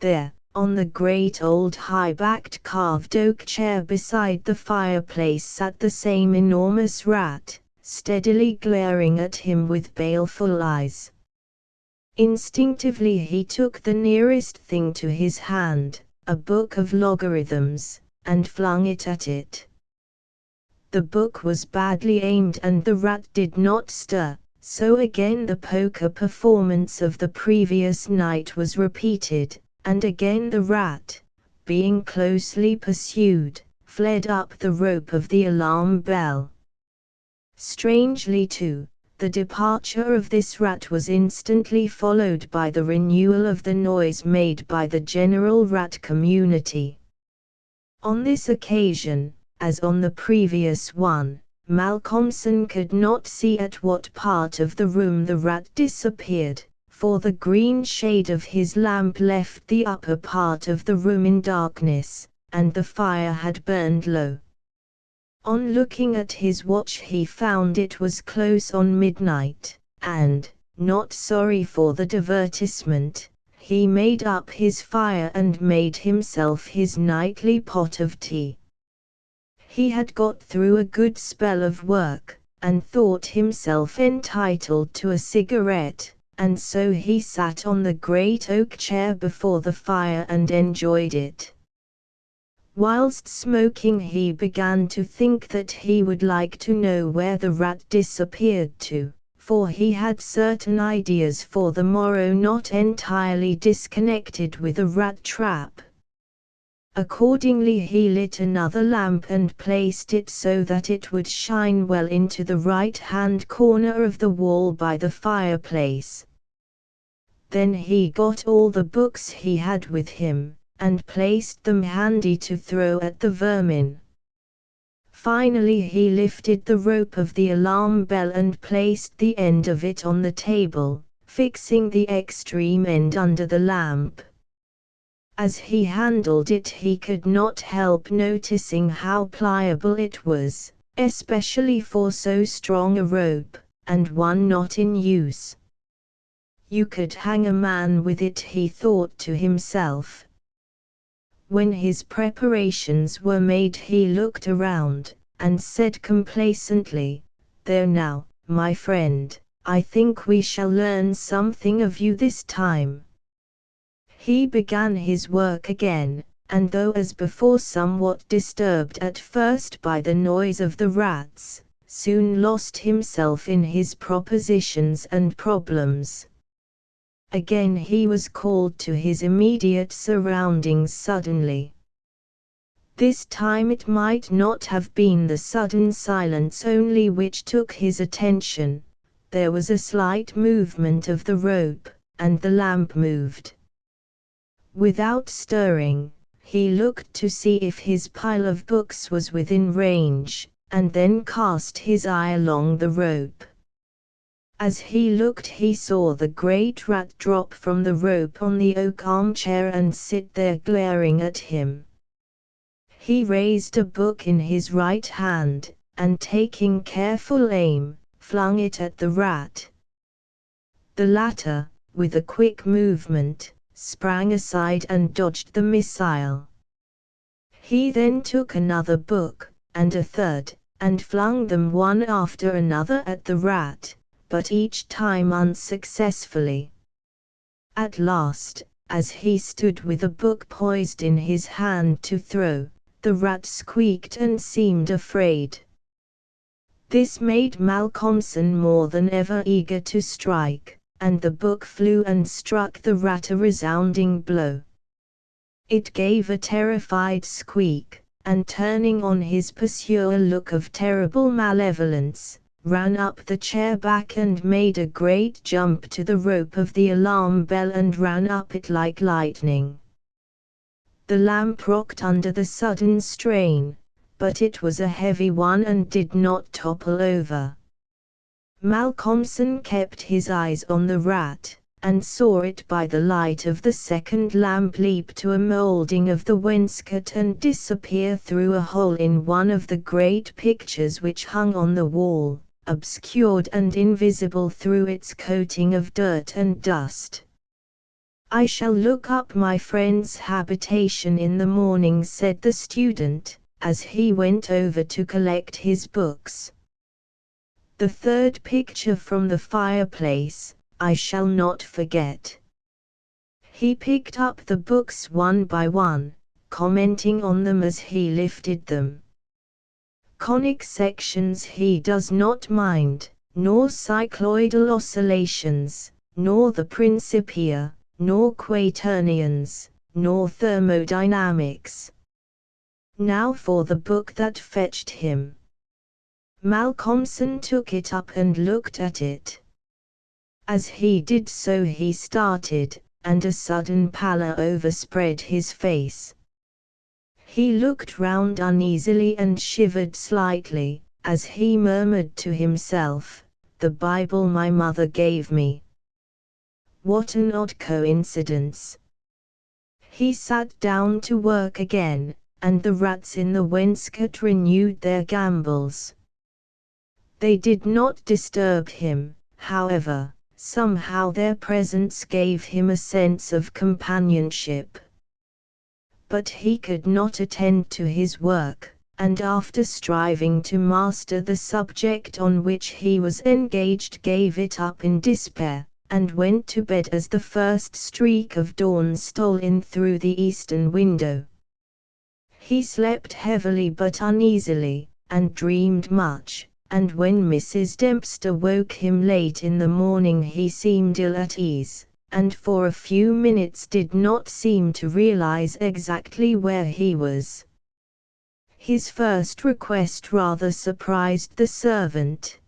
There, on the great old high-backed carved oak chair beside the fireplace sat the same enormous rat, steadily glaring at him with baleful eyes. Instinctively he took the nearest thing to his hand, a book of logarithms, and flung it at it. The book was badly aimed and the rat did not stir, so again the poker performance of the previous night was repeated, and again the rat, being closely pursued, fled up the rope of the alarm bell. Strangely too, the departure of this rat was instantly followed by the renewal of the noise made by the general rat community. On this occasion, as on the previous one, Malcolmson could not see at what part of the room the rat disappeared, for the green shade of his lamp left the upper part of the room in darkness, and the fire had burned low. On looking at his watch he found it was close on midnight, and, not sorry for the divertisement, he made up his fire and made himself his nightly pot of tea. He had got through a good spell of work, and thought himself entitled to a cigarette, and so he sat on the great oak chair before the fire and enjoyed it. Whilst smoking he began to think that he would like to know where the rat disappeared to, for he had certain ideas for the morrow not entirely disconnected with a rat trap. Accordingly he lit another lamp and placed it so that it would shine well into the right-hand corner of the wall by the fireplace. Then he got all the books he had with him, and placed them handy to throw at the vermin. Finally he lifted the rope of the alarm bell and placed the end of it on the table, fixing the extreme end under the lamp. As he handled it he could not help noticing how pliable it was, especially for so strong a rope, and one not in use. You could hang a man with it, he thought to himself. When his preparations were made, he looked around, and said complacently, "There now, my friend, I think we shall learn something of you this time." He began his work again, and though as before somewhat disturbed at first by the noise of the rats, soon lost himself in his propositions and problems. Again he was called to his immediate surroundings suddenly. This time it might not have been the sudden silence only which took his attention. There was a slight movement of the rope, and the lamp moved. Without stirring, he looked to see if his pile of books was within range, and then cast his eye along the rope. As he looked, he saw the great rat drop from the rope on the oak armchair and sit there glaring at him. He raised a book in his right hand, and taking careful aim, flung it at the rat. The latter, with a quick movement, sprang aside and dodged the missile. He then took another book, and a third, and flung them one after another at the rat, but each time unsuccessfully. At last, as he stood with a book poised in his hand to throw, the rat squeaked and seemed afraid. This made Malcolmson more than ever eager to strike, and the book flew and struck the rat a resounding blow. It gave a terrified squeak, and turning on his pursuer a look of terrible malevolence, ran up the chair back and made a great jump to the rope of the alarm bell and ran up it like lightning. The lamp rocked under the sudden strain, but it was a heavy one and did not topple over. Malcolmson kept his eyes on the rat, and saw it by the light of the second lamp leap to a moulding of the wainscot and disappear through a hole in one of the great pictures which hung on the wall, obscured and invisible through its coating of dirt and dust. "I shall look up my friend's habitation in the morning," said the student, as he went over to collect his books. "The third picture from the fireplace, I shall not forget." He picked up the books one by one, commenting on them as he lifted them. Conic sections he does not mind, nor cycloidal oscillations, nor the Principia, nor quaternions, nor thermodynamics. Now for the book that fetched him. Malcolmson took it up and looked at it. As he did so he started, and a sudden pallor overspread his face. He looked round uneasily and shivered slightly, as he murmured to himself, "The Bible my mother gave me. What an odd coincidence." He sat down to work again, and the rats in the wainscot renewed their gambols. They did not disturb him, however. Somehow their presence gave him a sense of companionship. But he could not attend to his work, and after striving to master the subject on which he was engaged, gave it up in despair, and went to bed as the first streak of dawn stole in through the eastern window. He slept heavily but uneasily, and dreamed much. And when Mrs. Dempster woke him late in the morning he seemed ill at ease, and for a few minutes did not seem to realize exactly where he was. His first request rather surprised the servant.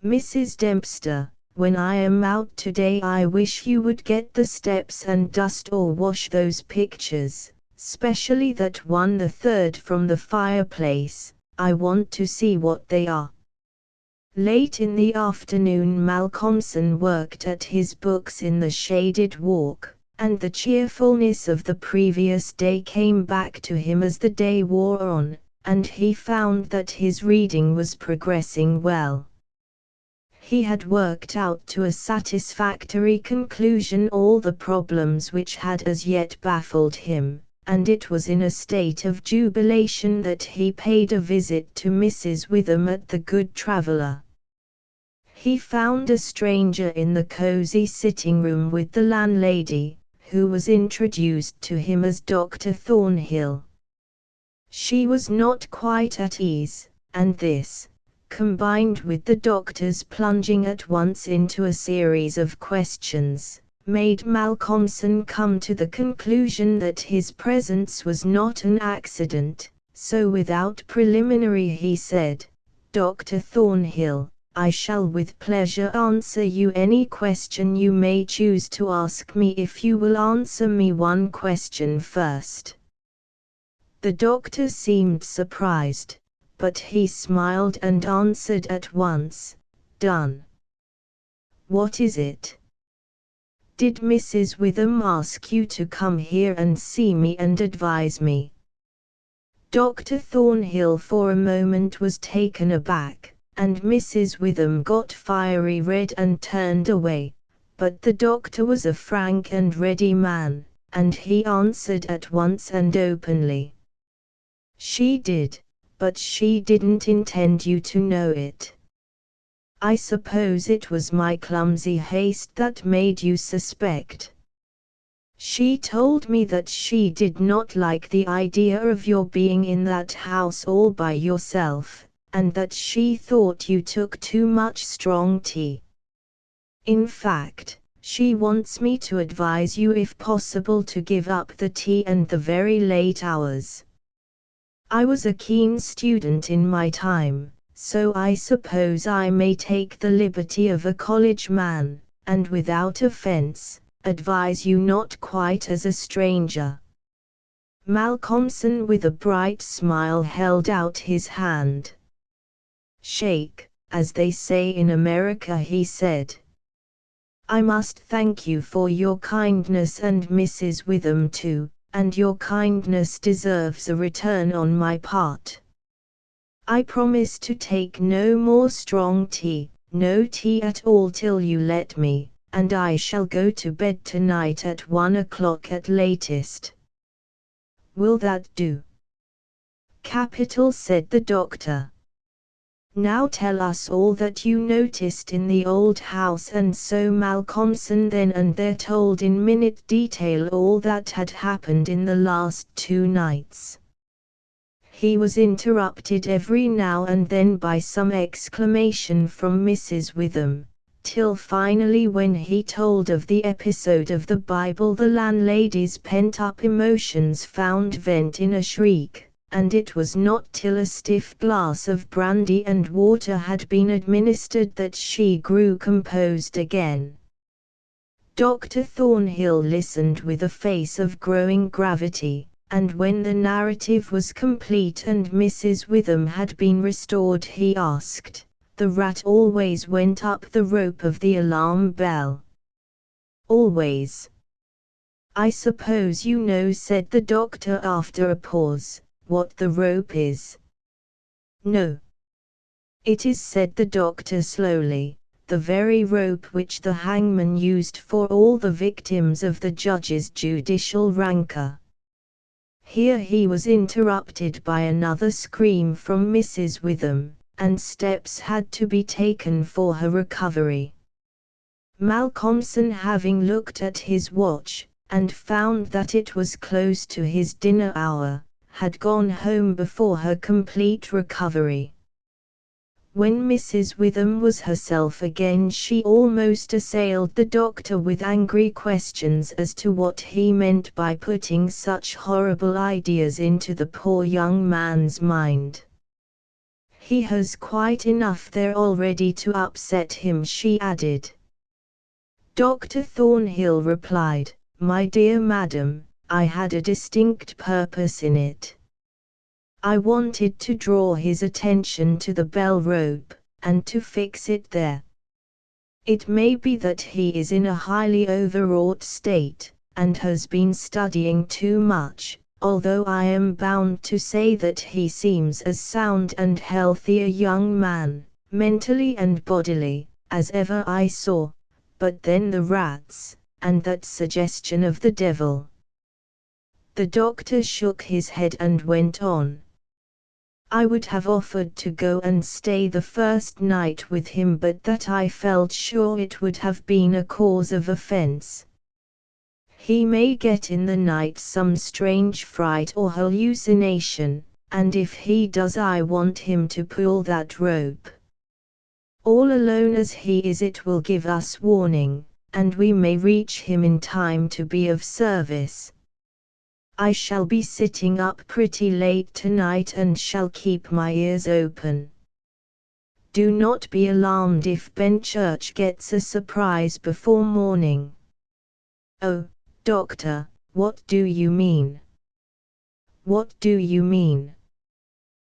"Mrs. Dempster, when I am out today I wish you would get the steps and dust or wash those pictures, specially that one, the third from the fireplace. I want to see what they are." Late in the afternoon Malcolmson worked at his books in the shaded walk, and the cheerfulness of the previous day came back to him as the day wore on, and he found that his reading was progressing well. He had worked out to a satisfactory conclusion all the problems which had as yet baffled him, and it was in a state of jubilation that he paid a visit to Mrs. Witham at the Good Traveller. He found a stranger in the cosy sitting-room with the landlady, who was introduced to him as Dr. Thornhill. She was not quite at ease, and this, combined with the doctor's plunging at once into a series of questions, made Malcolmson come to the conclusion that his presence was not an accident, so without preliminary he said, "Dr. Thornhill, I shall with pleasure answer you any question you may choose to ask me if you will answer me one question first." The doctor seemed surprised, but he smiled and answered at once, "Done." "What is it?" "Did Mrs. Witham ask you to come here and see me and advise me?" Dr. Thornhill for a moment was taken aback, and Mrs. Witham got fiery red and turned away, but the doctor was a frank and ready man, and he answered at once and openly. "She did, but she didn't intend you to know it. I suppose it was my clumsy haste that made you suspect. She told me that she did not like the idea of your being in that house all by yourself, and that she thought you took too much strong tea. In fact, she wants me to advise you if possible to give up the tea and the very late hours. I was a keen student in my time, so I suppose I may take the liberty of a college man, and without offense, advise you not quite as a stranger." Malcolmson with a bright smile held out his hand. "Shake, as they say in America," he said. "I must thank you for your kindness and Mrs. Witham too, and your kindness deserves a return on my part. I promise to take no more strong tea, no tea at all till you let me, and I shall go to bed tonight at 1 o'clock at latest. Will that do?" "Capital," said the doctor. "Now tell us all that you noticed in the old house." And so Malcolmson then and there told in minute detail all that had happened in the last 2 nights. He was interrupted every now and then by some exclamation from Mrs. Witham, till finally when he told of the episode of the Bible the landlady's pent-up emotions found vent in a shriek, and it was not till a stiff glass of brandy and water had been administered that she grew composed again. Dr. Thornhill listened with a face of growing gravity, and when the narrative was complete and Mrs. Witham had been restored he asked, "The rat always went up the rope of the alarm bell?" "Always." "I suppose you know," said the doctor after a pause, "what the rope is?" "No." "It is," said the doctor slowly, "the very rope which the hangman used for all the victims of the judge's judicial rancor." Here he was interrupted by another scream from Mrs. Witham, and steps had to be taken for her recovery. Malcolmson, having looked at his watch, and found that it was close to his dinner hour, had gone home before her complete recovery. When Mrs. Witham was herself again she almost assailed the doctor with angry questions as to what he meant by putting such horrible ideas into the poor young man's mind. "He has quite enough there already to upset him," she added. Dr. Thornhill replied, "My dear madam, I had a distinct purpose in it. I wanted to draw his attention to the bell rope, and to fix it there. It may be that he is in a highly overwrought state, and has been studying too much, although I am bound to say that he seems as sound and healthy a young man, mentally and bodily, as ever I saw, but then the rats, and that suggestion of the devil." The doctor shook his head and went on. I would have offered to go and stay the first night with him, but that I felt sure it would have been a cause of offense. He may get in the night some strange fright or hallucination, and if he does I want him to pull that rope. All alone as he is, it will give us warning, and we may reach him in time to be of service. I shall be sitting up pretty late tonight and shall keep my ears open. Do not be alarmed if Benchurch gets a surprise before morning. Oh, Doctor, what do you mean? What do you mean?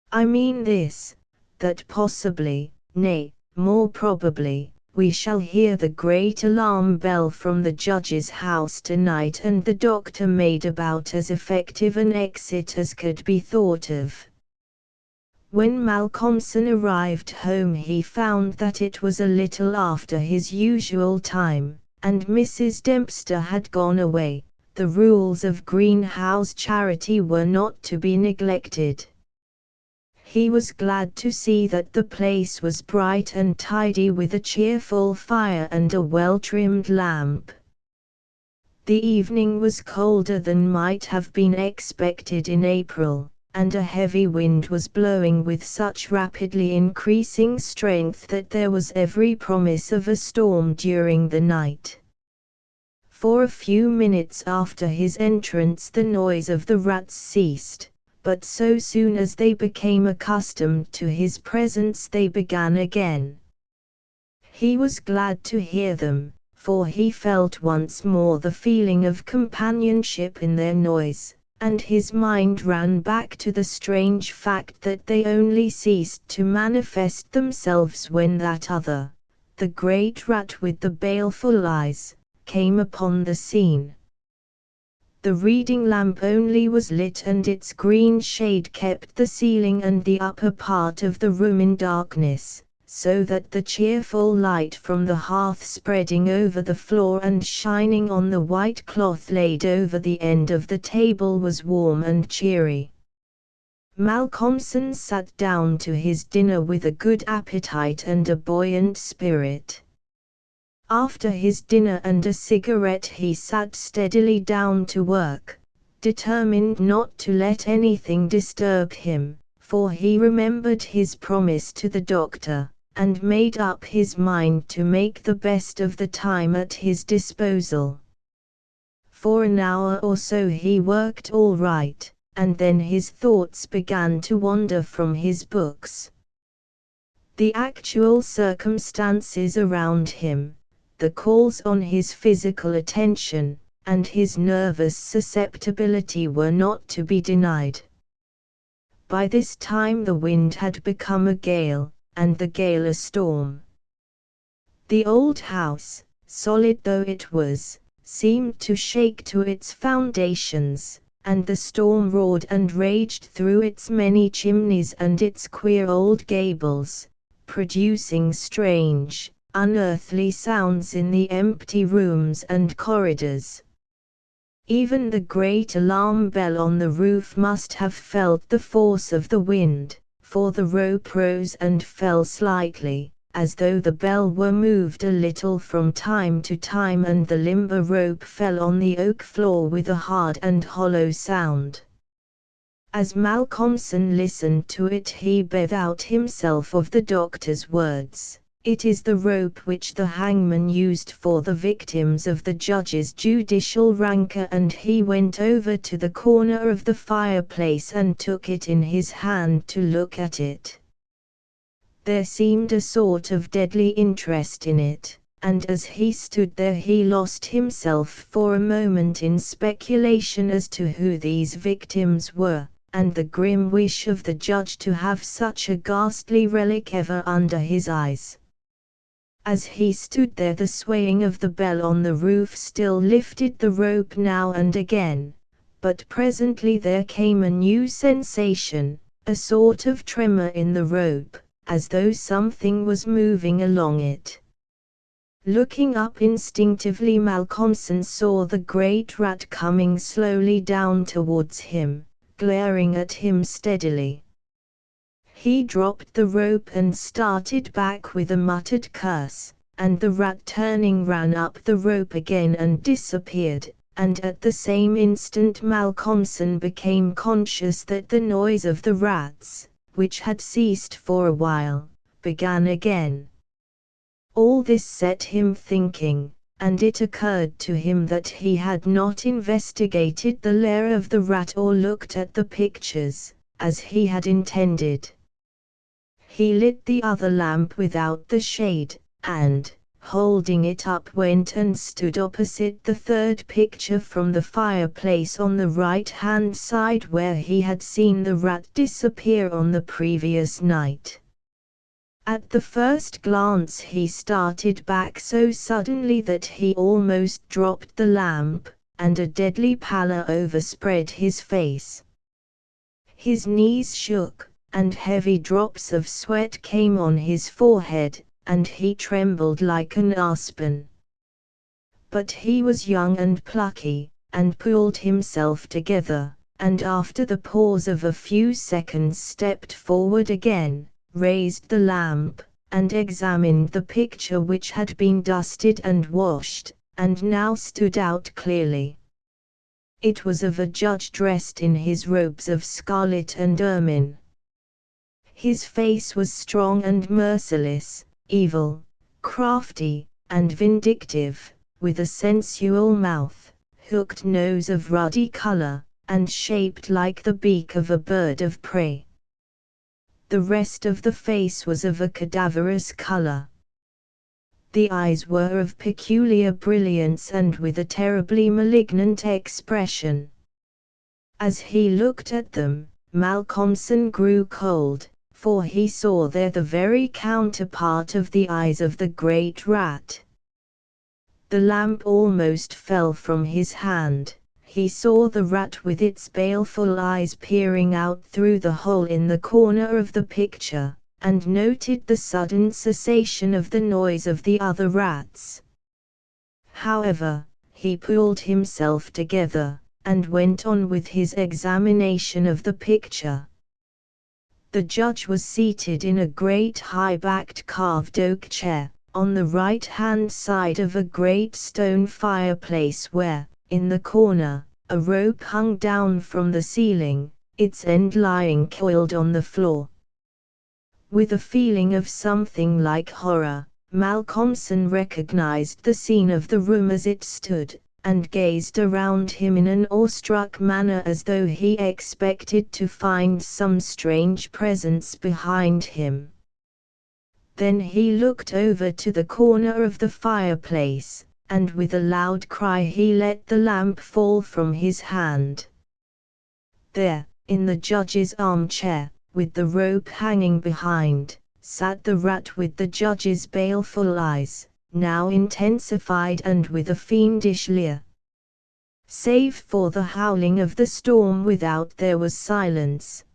I mean this, that possibly, nay, more probably, we shall hear the great alarm bell from the judge's house tonight, and the doctor made about as effective an exit as could be thought of. When Malcolmson arrived home he found that it was a little after his usual time, and Mrs. Dempster had gone away. The rules of greenhouse charity were not to be neglected. He was glad to see that the place was bright and tidy, with a cheerful fire and a well-trimmed lamp. The evening was colder than might have been expected in April, and a heavy wind was blowing with such rapidly increasing strength that there was every promise of a storm during the night. For a few minutes after his entrance the noise of the rats ceased, but so soon as they became accustomed to his presence they began again. He was glad to hear them, for he felt once more the feeling of companionship in their noise, and his mind ran back to the strange fact that they only ceased to manifest themselves when that other, the great rat with the baleful eyes, came upon the scene. The reading lamp only was lit, and its green shade kept the ceiling and the upper part of the room in darkness, so that the cheerful light from the hearth spreading over the floor and shining on the white cloth laid over the end of the table was warm and cheery. Malcolmson sat down to his dinner with a good appetite and a buoyant spirit. After his dinner and a cigarette he sat steadily down to work, determined not to let anything disturb him, for he remembered his promise to the doctor, and made up his mind to make the best of the time at his disposal. For an hour or so he worked all right, and then his thoughts began to wander from his books. The actual circumstances around him, the calls on his physical attention, and his nervous susceptibility were not to be denied. By this time the wind had become a gale, and the gale a storm. The old house, solid though it was, seemed to shake to its foundations, and the storm roared and raged through its many chimneys and its queer old gables, producing strange, unearthly sounds in the empty rooms and corridors. Even the great alarm bell on the roof must have felt the force of the wind, for the rope rose and fell slightly, as though the bell were moved a little from time to time, and the limber rope fell on the oak floor with a hard and hollow sound. As Malcolmson listened to it he bethought himself of the doctor's words. It is the rope which the hangman used for the victims of the judge's judicial rancor, and he went over to the corner of the fireplace and took it in his hand to look at it. There seemed a sort of deadly interest in it, and as he stood there he lost himself for a moment in speculation as to who these victims were, and the grim wish of the judge to have such a ghastly relic ever under his eyes. As he stood there the swaying of the bell on the roof still lifted the rope now and again, but presently there came a new sensation, a sort of tremor in the rope, as though something was moving along it. Looking up instinctively, Malcolmson saw the great rat coming slowly down towards him, glaring at him steadily. He dropped the rope and started back with a muttered curse, and the rat turning ran up the rope again and disappeared, and at the same instant Malcolmson became conscious that the noise of the rats, which had ceased for a while, began again. All this set him thinking, and it occurred to him that he had not investigated the lair of the rat or looked at the pictures, as he had intended. He lit the other lamp without the shade, and, holding it up, went and stood opposite the third picture from the fireplace on the right-hand side where he had seen the rat disappear on the previous night. At the first glance he started back so suddenly that he almost dropped the lamp, and a deadly pallor overspread his face. His knees shook, and heavy drops of sweat came on his forehead, and he trembled like an aspen. But he was young and plucky, and pulled himself together, and after the pause of a few seconds stepped forward again, raised the lamp, and examined the picture which had been dusted and washed, and now stood out clearly. It was of a judge dressed in his robes of scarlet and ermine. His face was strong and merciless, evil, crafty, and vindictive, with a sensual mouth, hooked nose of ruddy color, and shaped like the beak of a bird of prey. The rest of the face was of a cadaverous color. The eyes were of peculiar brilliance and with a terribly malignant expression. As he looked at them, Malcolmson grew cold, for he saw there the very counterpart of the eyes of the great rat. The lamp almost fell from his hand. He saw the rat with its baleful eyes peering out through the hole in the corner of the picture, and noted the sudden cessation of the noise of the other rats. However, he pulled himself together, and went on with his examination of the picture. The judge was seated in a great high-backed carved oak chair, on the right-hand side of a great stone fireplace where, in the corner, a rope hung down from the ceiling, its end lying coiled on the floor. With a feeling of something like horror, Malcolmson recognized the scene of the room as it stood, and gazed around him in an awestruck manner as though he expected to find some strange presence behind him. Then he looked over to the corner of the fireplace, and with a loud cry he let the lamp fall from his hand. There, in the judge's armchair, with the rope hanging behind, sat the rat with the judge's baleful eyes, now intensified and with a fiendish leer. Save for the howling of the storm without, there was silence.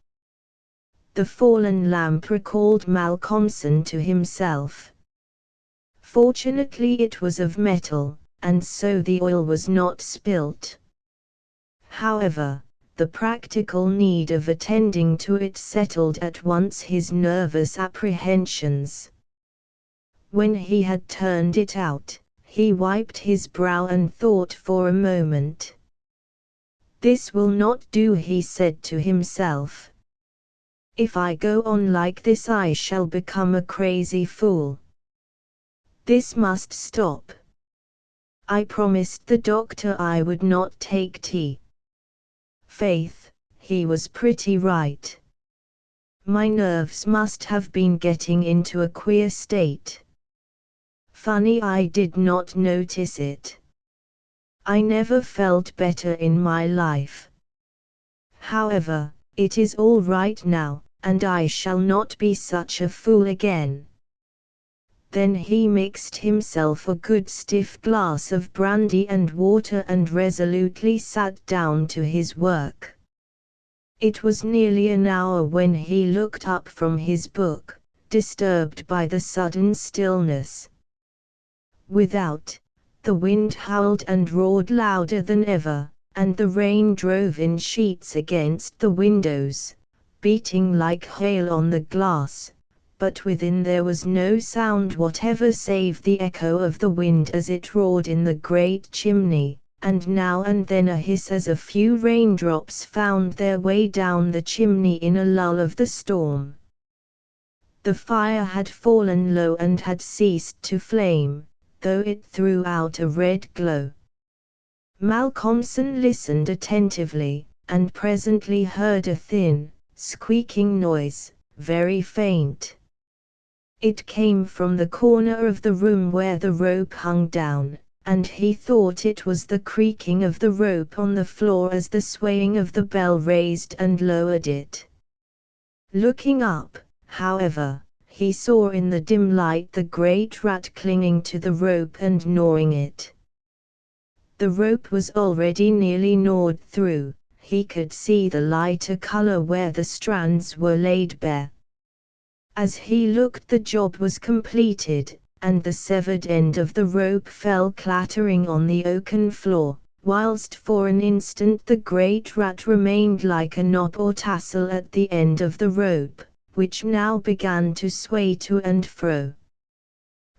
The fallen lamp recalled Malcolmson to himself. Fortunately it was of metal, and so the oil was not spilt. However, the practical need of attending to it settled at once his nervous apprehensions. When he had turned it out, he wiped his brow and thought for a moment. "This will not do," he said to himself. "If I go on like this I shall become a crazy fool. This must stop. I promised the doctor I would not take tea. Faith, he was pretty right. My nerves must have been getting into a queer state. Funny I did not notice it. I never felt better in my life. However, it is all right now, and I shall not be such a fool again." Then he mixed himself a good stiff glass of brandy and water and resolutely sat down to his work. It was nearly an hour when he looked up from his book, disturbed by the sudden stillness. Without, the wind howled and roared louder than ever, and the rain drove in sheets against the windows, beating like hail on the glass, but within there was no sound whatever save the echo of the wind as it roared in the great chimney, and now and then a hiss as a few raindrops found their way down the chimney in a lull of the storm. The fire had fallen low and had ceased to flame, though it threw out a red glow. Malcolmson listened attentively, and presently heard a thin, squeaking noise, very faint. It came from the corner of the room where the rope hung down, and he thought it was the creaking of the rope on the floor as the swaying of the bell raised and lowered it. Looking up, however, he saw in the dim light the great rat clinging to the rope and gnawing it. The rope was already nearly gnawed through, he could see the lighter color where the strands were laid bare. As he looked, the job was completed, and the severed end of the rope fell clattering on the oaken floor, whilst for an instant the great rat remained like a knot or tassel at the end of the rope, which now began to sway to and fro.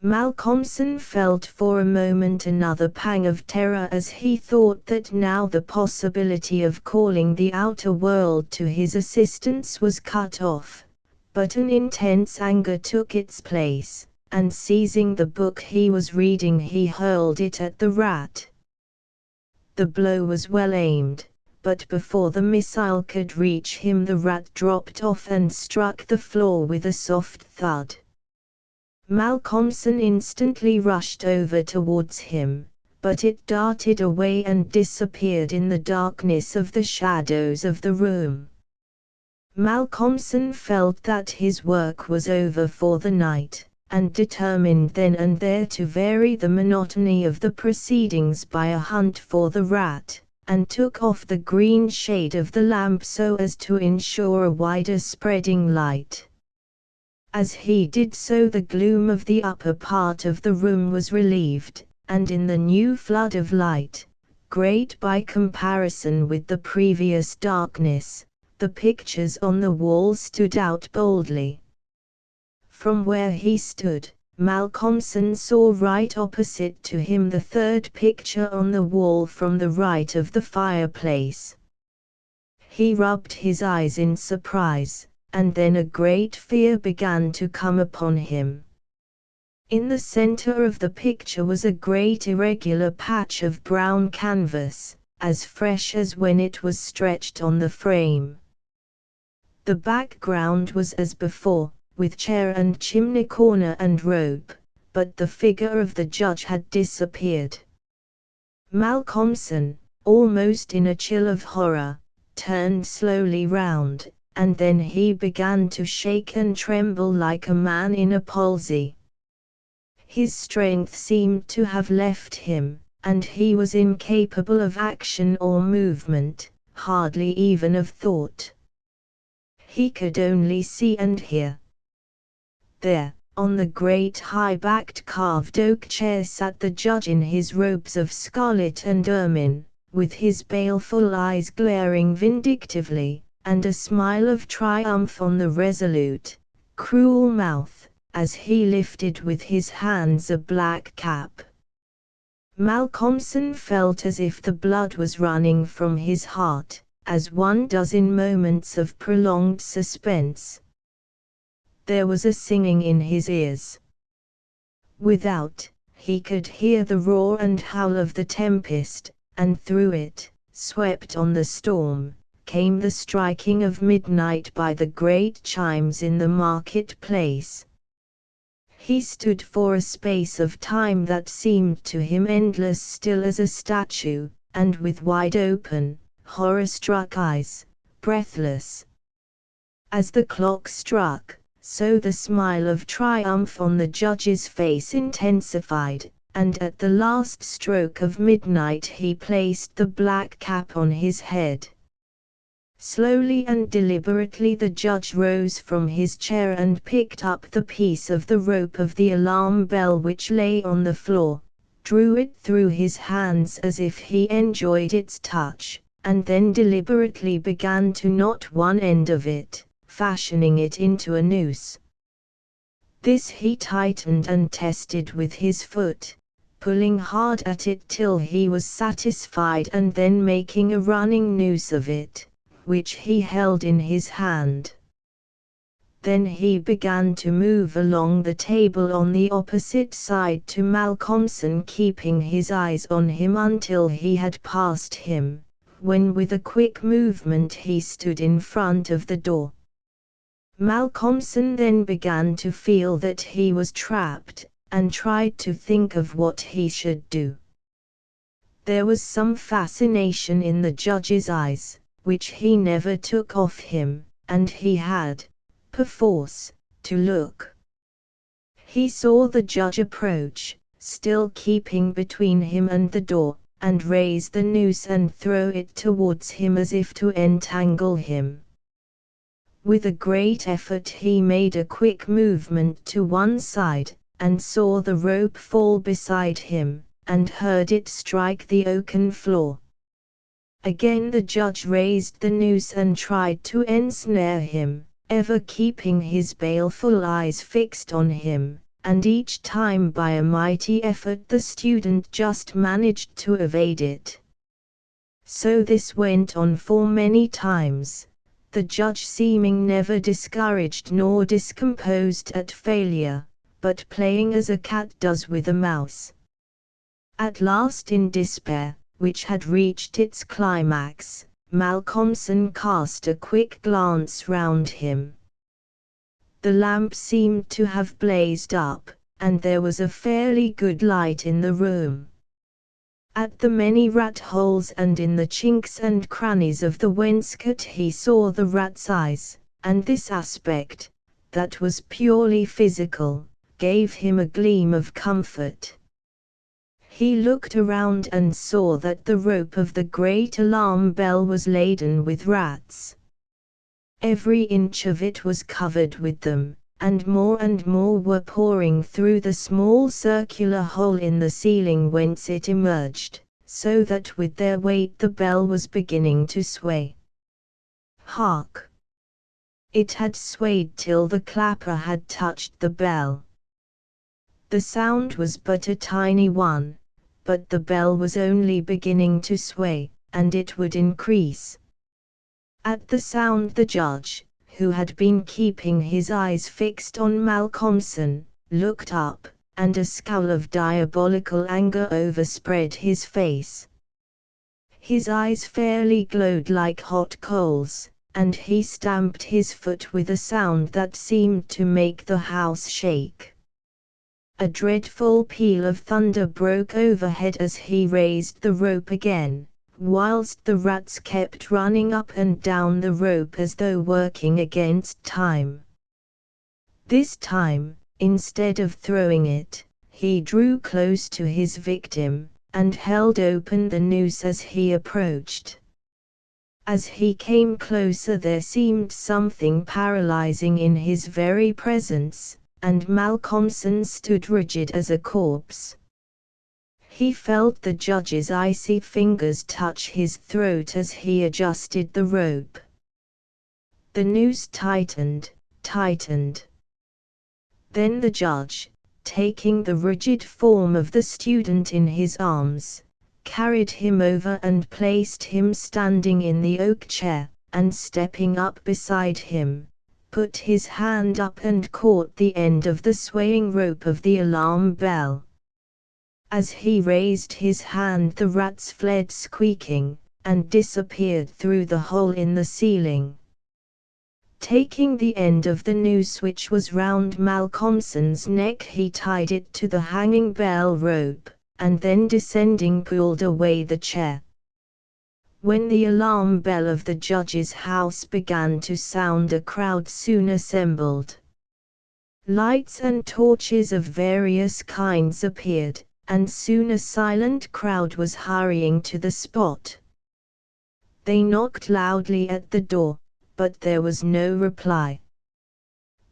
Malcolmson felt for a moment another pang of terror as he thought that now the possibility of calling the outer world to his assistance was cut off, but an intense anger took its place, and seizing the book he was reading he hurled it at the rat. The blow was well aimed, but before the missile could reach him the rat dropped off and struck the floor with a soft thud. Malcolmson instantly rushed over towards him, but it darted away and disappeared in the darkness of the shadows of the room. Malcolmson felt that his work was over for the night, and determined then and there to vary the monotony of the proceedings by a hunt for the rat, and took off the green shade of the lamp so as to ensure a wider spreading light. As he did so the gloom of the upper part of the room was relieved, and in the new flood of light, great by comparison with the previous darkness, the pictures on the walls stood out boldly. From where he stood, Malcolmson saw right opposite to him the third picture on the wall from the right of the fireplace. He rubbed his eyes in surprise, and then a great fear began to come upon him. In the center of the picture was a great irregular patch of brown canvas, as fresh as when it was stretched on the frame. The background was as before, with chair and chimney corner and rope, but the figure of the judge had disappeared. Malcolmson, almost in a chill of horror, turned slowly round, and then he began to shake and tremble like a man in a palsy. His strength seemed to have left him, and he was incapable of action or movement, hardly even of thought. He could only see and hear. There, on the great high-backed carved oak chair sat the judge in his robes of scarlet and ermine, with his baleful eyes glaring vindictively, and a smile of triumph on the resolute, cruel mouth, as he lifted with his hands a black cap. Malcolmson felt as if the blood was running from his heart, as one does in moments of prolonged suspense. There was a singing in his ears. Without, he could hear the roar and howl of the tempest, and through it, swept on the storm, came the striking of midnight by the great chimes in the market-place. He stood for a space of time that seemed to him endless still as a statue, and with wide-open, horror-struck eyes, breathless. As the clock struck, so the smile of triumph on the judge's face intensified, and at the last stroke of midnight he placed the black cap on his head. Slowly and deliberately the judge rose from his chair and picked up the piece of the rope of the alarm bell which lay on the floor, drew it through his hands as if he enjoyed its touch, and then deliberately began to knot one end of it, fashioning it into a noose. This he tightened and tested with his foot, pulling hard at it till he was satisfied and then making a running noose of it, which he held in his hand. Then he began to move along the table on the opposite side to Malcolmson, keeping his eyes on him until he had passed him, when with a quick movement he stood in front of the door. Malcolmson then began to feel that he was trapped, and tried to think of what he should do. There was some fascination in the judge's eyes, which he never took off him, and he had, perforce, to look. He saw the judge approach, still keeping between him and the door, and raise the noose and throw it towards him as if to entangle him. With a great effort he made a quick movement to one side, and saw the rope fall beside him, and heard it strike the oaken floor. Again the judge raised the noose and tried to ensnare him, ever keeping his baleful eyes fixed on him, and each time by a mighty effort the student just managed to evade it. So this went on for many times, the judge seeming never discouraged nor discomposed at failure, but playing as a cat does with a mouse. At last, in despair, which had reached its climax, Malcolmson cast a quick glance round him. The lamp seemed to have blazed up, and there was a fairly good light in the room. At the many rat holes and in the chinks and crannies of the wainscot he saw the rat's eyes, and this aspect, that was purely physical, gave him a gleam of comfort. He looked around and saw that the rope of the great alarm bell was laden with rats. Every inch of it was covered with them, and more were pouring through the small circular hole in the ceiling whence it emerged, so that with their weight the bell was beginning to sway. Hark! It had swayed till the clapper had touched the bell. The sound was but a tiny one, but the bell was only beginning to sway, and it would increase. At the sound the judge, who had been keeping his eyes fixed on Malcolmson, looked up, and a scowl of diabolical anger overspread his face. His eyes fairly glowed like hot coals, and he stamped his foot with a sound that seemed to make the house shake. A dreadful peal of thunder broke overhead as he raised the rope again, whilst the rats kept running up and down the rope as though working against time. This time, instead of throwing it, he drew close to his victim, and held open the noose as he approached. As he came closer there seemed something paralyzing in his very presence, and Malcolmson stood rigid as a corpse. He felt the judge's icy fingers touch his throat as he adjusted the rope. The noose tightened. Then the judge, taking the rigid form of the student in his arms, carried him over and placed him standing in the oak chair, and stepping up beside him, put his hand up and caught the end of the swaying rope of the alarm bell. As he raised his hand the rats fled squeaking, and disappeared through the hole in the ceiling. Taking the end of the noose which was round Malcolmson's neck he tied it to the hanging bell rope, and then descending pulled away the chair. When the alarm bell of the judge's house began to sound a crowd soon assembled. Lights and torches of various kinds appeared, and soon a silent crowd was hurrying to the spot. They knocked loudly at the door, but there was no reply.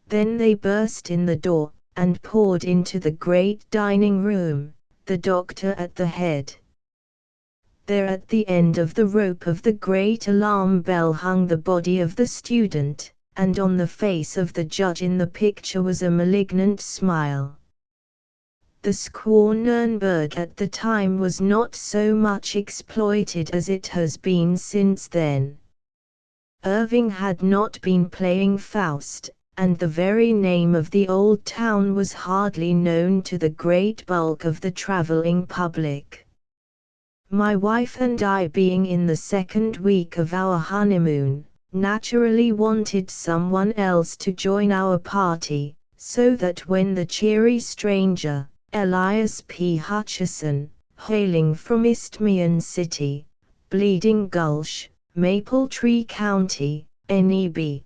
Then they burst in the door, and poured into the great dining room, the doctor at the head. There at the end of the rope of the great alarm bell hung the body of the student, and on the face of the judge in the picture was a malignant smile. The square Nuremberg at the time was not so much exploited as it has been since then. Irving had not been playing Faust, and the very name of the old town was hardly known to the great bulk of the traveling public. My wife and I, being in the second week of our honeymoon, naturally wanted someone else to join our party, so that when the cheery stranger, Elias P. Hutcheson, hailing from Isthmian City, Bleeding Gulch, Maple Tree County, NEB,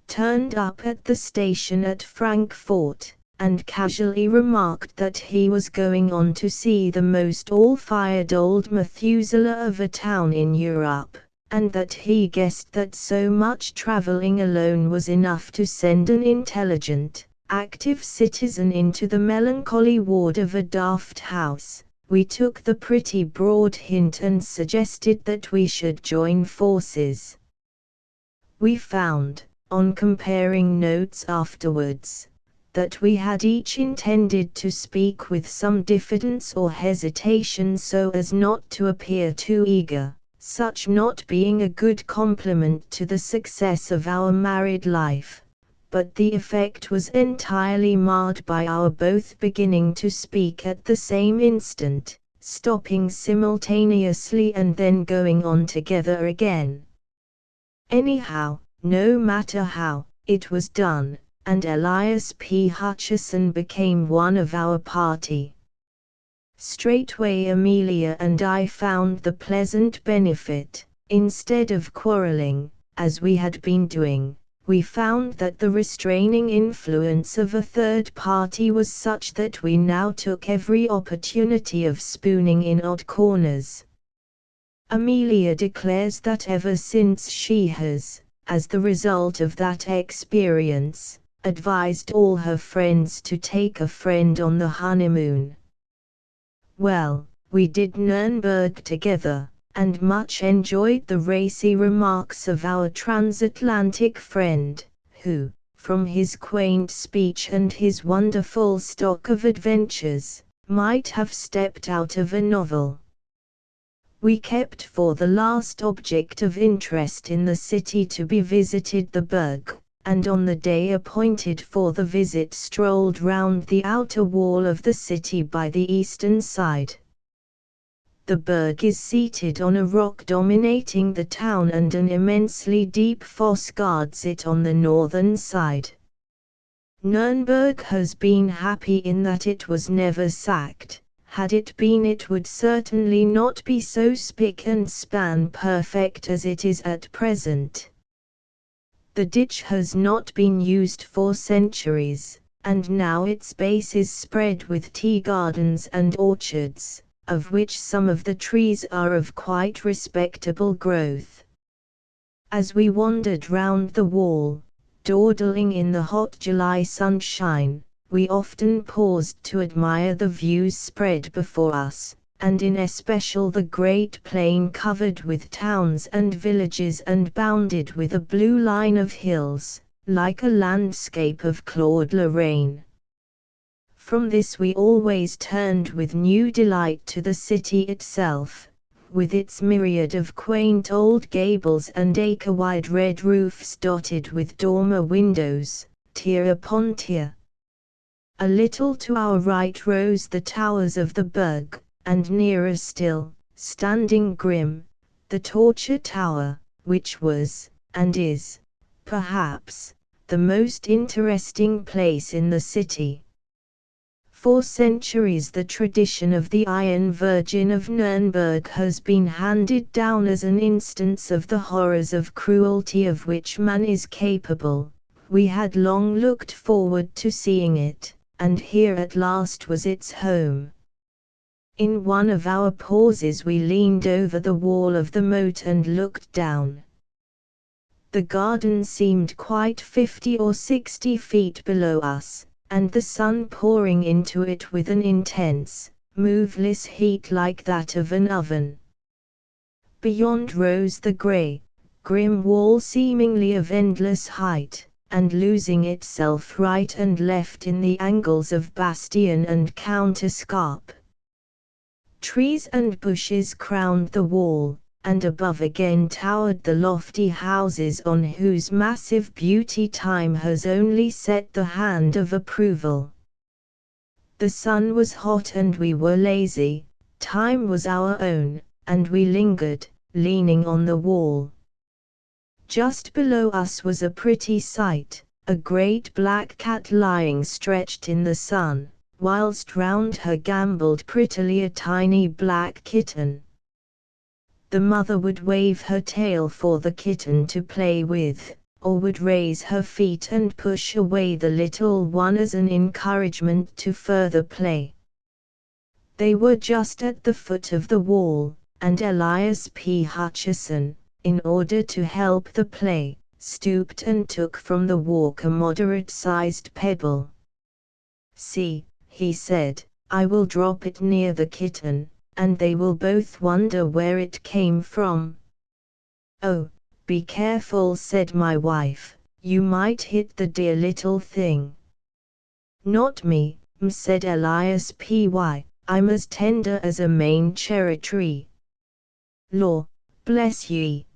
turned up at the station at Frankfort, and casually remarked that he was going on to see the most all-fired old Methuselah of a town in Europe, and that he guessed that so much traveling alone was enough to send an intelligent, active citizen into the melancholy ward of a daft house, we took the pretty broad hint and suggested that we should join forces. We found, on comparing notes afterwards, that we had each intended to speak with some diffidence or hesitation so as not to appear too eager, such not being a good compliment to the success of our married life, but the effect was entirely marred by our both beginning to speak at the same instant, stopping simultaneously and then going on together again. Anyhow, no matter how, it was done, and Elias P. Hutcheson became one of our party. Straightway Amelia and I found the pleasant benefit. Instead of quarreling, as we had been doing, we found that the restraining influence of a third party was such that we now took every opportunity of spooning in odd corners. Amelia declares that ever since she has, as the result of that experience, advised all her friends to take a friend on the honeymoon. Well, we did Nuremberg together, and much enjoyed the racy remarks of our transatlantic friend, who, from his quaint speech and his wonderful stock of adventures, might have stepped out of a novel. We kept for the last object of interest in the city to be visited the Burg, and on the day appointed for the visit strolled round the outer wall of the city by the eastern side. The Burg is seated on a rock dominating the town, and an immensely deep fosse guards it on the northern side. Nuremberg has been happy in that it was never sacked. Had it been, it would certainly not be so spick and span perfect as it is at present. The ditch has not been used for centuries, and now its base is spread with tea gardens and orchards, of which some of the trees are of quite respectable growth. As we wandered round the wall, dawdling in the hot July sunshine, we often paused to admire the views spread before us, and in especial the great plain covered with towns and villages and bounded with a blue line of hills, like a landscape of Claude Lorraine. From this we always turned with new delight to the city itself, with its myriad of quaint old gables and acre-wide red roofs dotted with dormer windows, tier upon tier. A little to our right rose the towers of the Burg, and nearer still, standing grim, the Torture Tower, which was, and is, perhaps, the most interesting place in the city. For centuries the tradition of the Iron Virgin of Nuremberg has been handed down as an instance of the horrors of cruelty of which man is capable. We had long looked forward to seeing it, and here at last was its home. In one of our pauses we leaned over the wall of the moat and looked down. The garden seemed quite 50 or 60 feet below us, and the sun pouring into it with an intense, moveless heat like that of an oven. Beyond rose the grey, grim wall seemingly of endless height, and losing itself right and left in the angles of bastion and counterscarp. Trees and bushes crowned the wall, and above again towered the lofty houses on whose massive beauty time has only set the hand of approval. The sun was hot and we were lazy, time was our own, and we lingered, leaning on the wall. Just below us was a pretty sight, a great black cat lying stretched in the sun, whilst round her gambolled prettily a tiny black kitten. The mother would wave her tail for the kitten to play with, or would raise her feet and push away the little one as an encouragement to further play. They were just at the foot of the wall, and Elias P. Hutcheson, in order to help the play, stooped and took from the walk a moderate-sized pebble. "See," he said, "I will drop it near the kitten, and they will both wonder where it came from." "Oh, be careful," said my wife, "you might hit the dear little thing." "Not me," said Elias P.Y., "I'm as tender as a Maine cherry tree. Law, bless ye!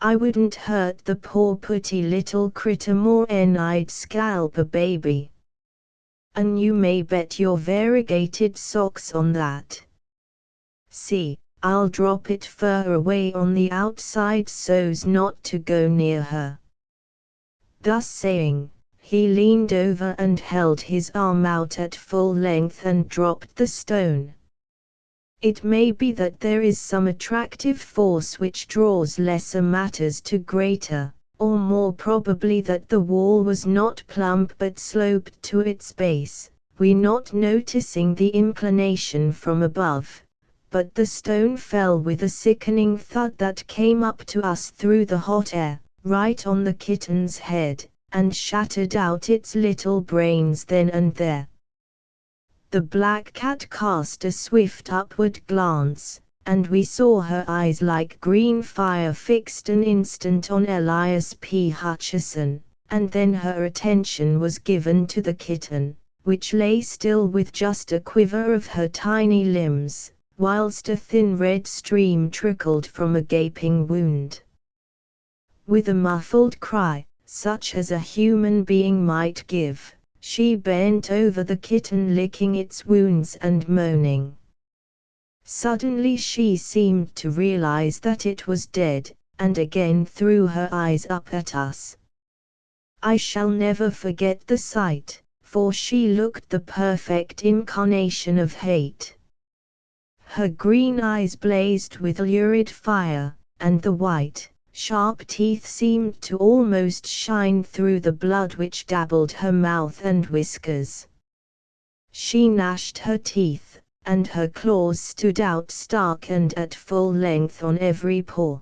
I wouldn't hurt the poor putty little critter more'n I'd scalp a baby. And you may bet your variegated socks on that. See, I'll drop it fur away on the outside so's not to go near her." Thus saying, he leaned over and held his arm out at full length and dropped the stone. It may be that there is some attractive force which draws lesser matters to greater, or more probably that the wall was not plump but sloped to its base, we not noticing the inclination from above, but the stone fell with a sickening thud that came up to us through the hot air, right on the kitten's head, and shattered out its little brains then and there. The black cat cast a swift upward glance, and we saw her eyes like green fire fixed an instant on Elias P. Hutcheson, and then her attention was given to the kitten, which lay still with just a quiver of her tiny limbs, whilst a thin red stream trickled from a gaping wound. With a muffled cry, such as a human being might give, she bent over the kitten licking its wounds and moaning. Suddenly she seemed to realize that it was dead, and again threw her eyes up at us. I shall never forget the sight, for she looked the perfect incarnation of hate. Her green eyes blazed with lurid fire, and the white, sharp teeth seemed to almost shine through the blood which dabbled her mouth and whiskers. She gnashed her teeth, and her claws stood out stark and at full length on every paw.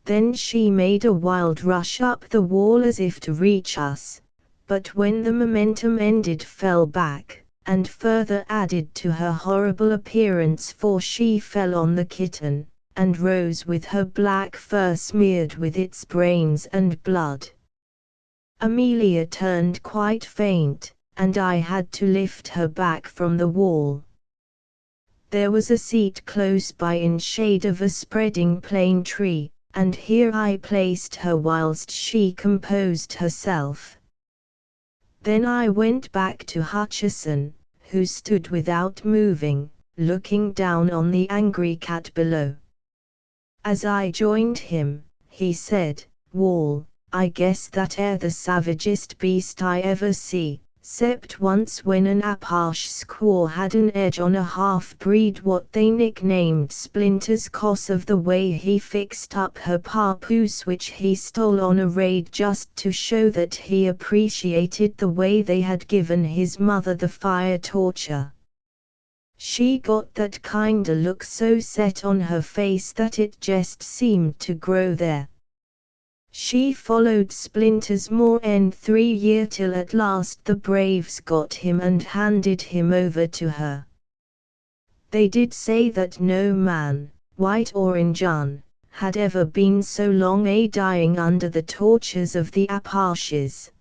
Then she made a wild rush up the wall as if to reach us, but when the momentum ended fell back, and further added to her horrible appearance, for she fell on the kitten, and rose with her black fur smeared with its brains and blood. Amelia turned quite faint, and I had to lift her back from the wall. There was a seat close by in shade of a spreading plane tree, and here I placed her whilst she composed herself. Then I went back to Hutcheson, who stood without moving, looking down on the angry cat below. As I joined him, he said, "Wall, I guess that air the savagest beast I ever see, 'cept once when an Apache squaw had an edge on a half-breed what they nicknamed Splinters 'cause of the way he fixed up her papoose which he stole on a raid just to show that he appreciated the way they had given his mother the fire torture. She got that kinda look so set on her face that it just seemed to grow there. She followed Splinters more 3 year till at last the braves got him and handed him over to her. They did say that no man, white or Injun, had ever been so long a dying under the tortures of the Apaches.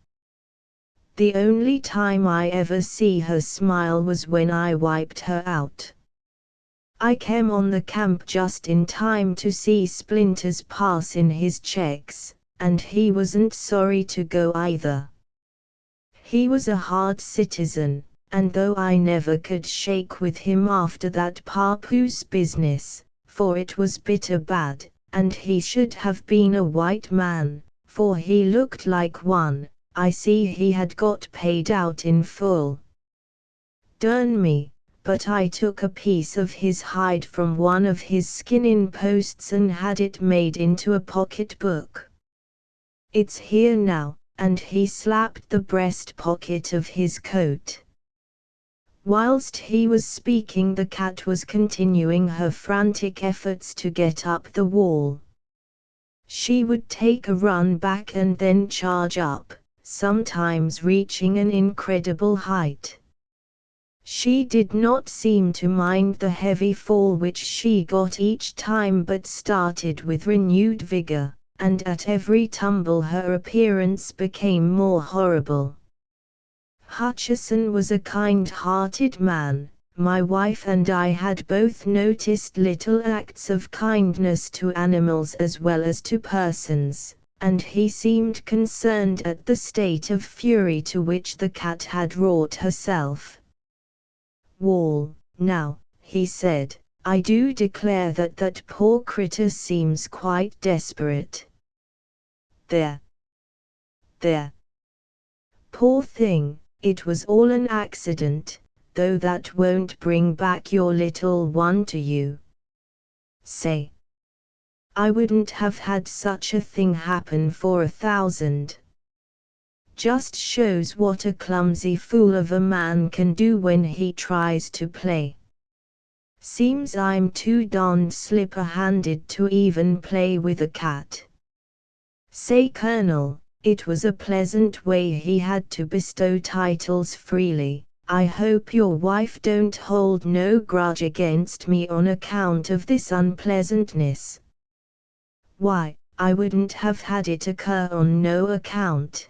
The only time I ever see her smile was when I wiped her out. I came on the camp just in time to see Splinters pass in his checks, and he wasn't sorry to go either. He was a hard citizen, and though I never could shake with him after that papoose business, for it was bitter bad, and he should have been a white man, for he looked like one, I see he had got paid out in full. Darn me, but I took a piece of his hide from one of his skinning posts and had it made into a pocketbook. It's here now, and he slapped the breast pocket of his coat. Whilst he was speaking, the cat was continuing her frantic efforts to get up the wall. She would take a run back and then charge up, sometimes reaching an incredible height. She did not seem to mind the heavy fall which she got each time, but started with renewed vigor, and at every tumble her appearance became more horrible. Hutcheson was a kind-hearted man. My wife and I had both noticed little acts of kindness to animals as well as to persons, and he seemed concerned at the state of fury to which the cat had wrought herself. "Wall, now," he said, "I do declare that poor critter seems quite desperate. There. Poor thing, it was all an accident, though that won't bring back your little one to you. Say, I wouldn't have had such a thing happen for 1,000. Just shows what a clumsy fool of a man can do when he tries to play. Seems I'm too darned slipper-handed to even play with a cat. Say, Colonel, it was a pleasant way he had to bestow titles freely. I hope your wife don't hold no grudge against me on account of this unpleasantness." "Why, I wouldn't have had it occur on no account."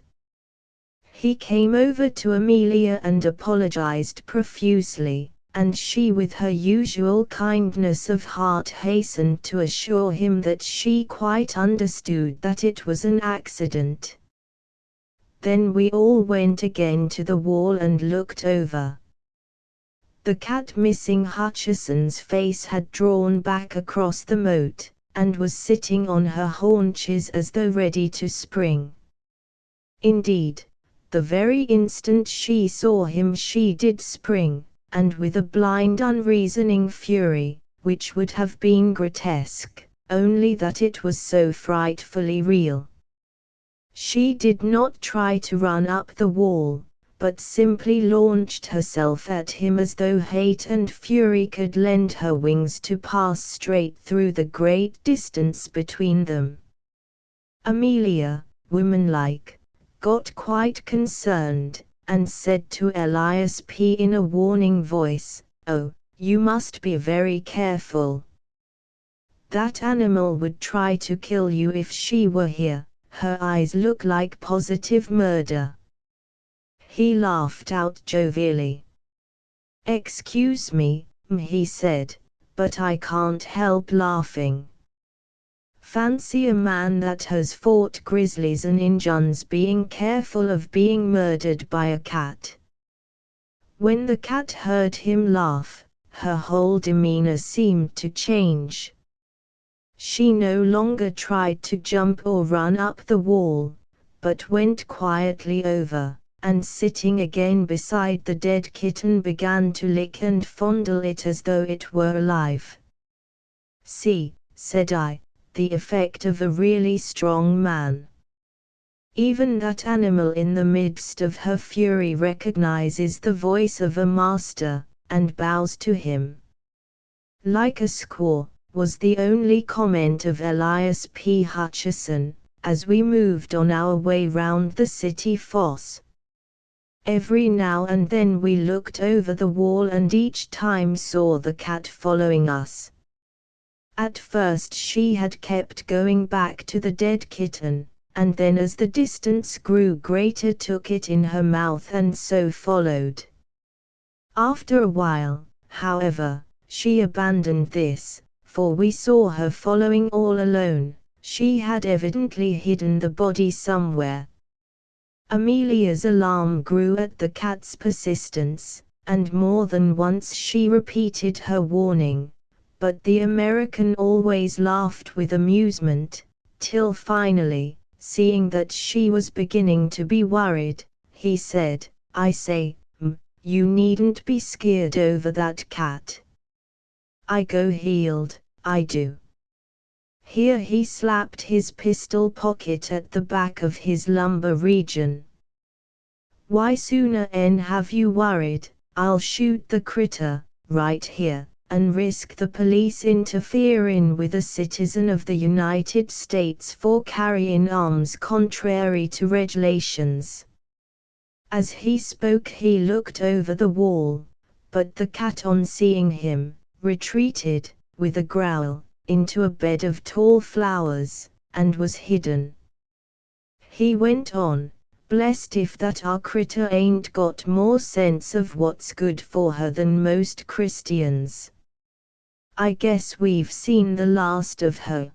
He came over to Amelia and apologized profusely, and she with her usual kindness of heart hastened to assure him that she quite understood that it was an accident. Then we all went again to the wall and looked over. The cat, missing Hutcheson's face, had drawn back across the moat, and was sitting on her haunches as though ready to spring. Indeed, the very instant she saw him she did spring, and with a blind unreasoning fury, which would have been grotesque, only that it was so frightfully real. She did not try to run up the wall, but simply launched herself at him as though hate and fury could lend her wings to pass straight through the great distance between them. Amelia, womanlike, got quite concerned, and said to Elias P. in a warning voice, "Oh, you must be very careful. That animal would try to kill you if she were here. Her eyes look like positive murder." He laughed out jovially. "Excuse me," he said, "but I can't help laughing. Fancy a man that has fought grizzlies and Injuns being careful of being murdered by a cat." When the cat heard him laugh, her whole demeanor seemed to change. She no longer tried to jump or run up the wall, but went quietly over, and sitting again beside the dead kitten began to lick and fondle it as though it were alive. "See," said I, "the effect of a really strong man. Even that animal in the midst of her fury recognizes the voice of a master, and bows to him. Like a squaw, was the only comment of Elias P. Hutcheson, as we moved on our way round the city fosse. Every now and then we looked over the wall and each time saw the cat following us. At first she had kept going back to the dead kitten, and then as the distance grew greater took it in her mouth and so followed. After a while, however, she abandoned this, for we saw her following all alone. She had evidently hidden the body somewhere. Amelia's alarm grew at the cat's persistence, and more than once she repeated her warning, but the American always laughed with amusement, till finally, seeing that she was beginning to be worried, he said, "I say, you needn't be scared over that cat. I go healed, I do." Here he slapped his pistol pocket at the back of his lumbar region. "Why sooner have you worried, I'll shoot the critter, right here, and risk the police interfering with a citizen of the United States for carrying arms contrary to regulations." As he spoke he looked over the wall, but the cat on seeing him, retreated, with a growl, into a bed of tall flowers, and was hidden. He went on, "Blessed if that our critter ain't got more sense of what's good for her than most Christians. I guess we've seen the last of her."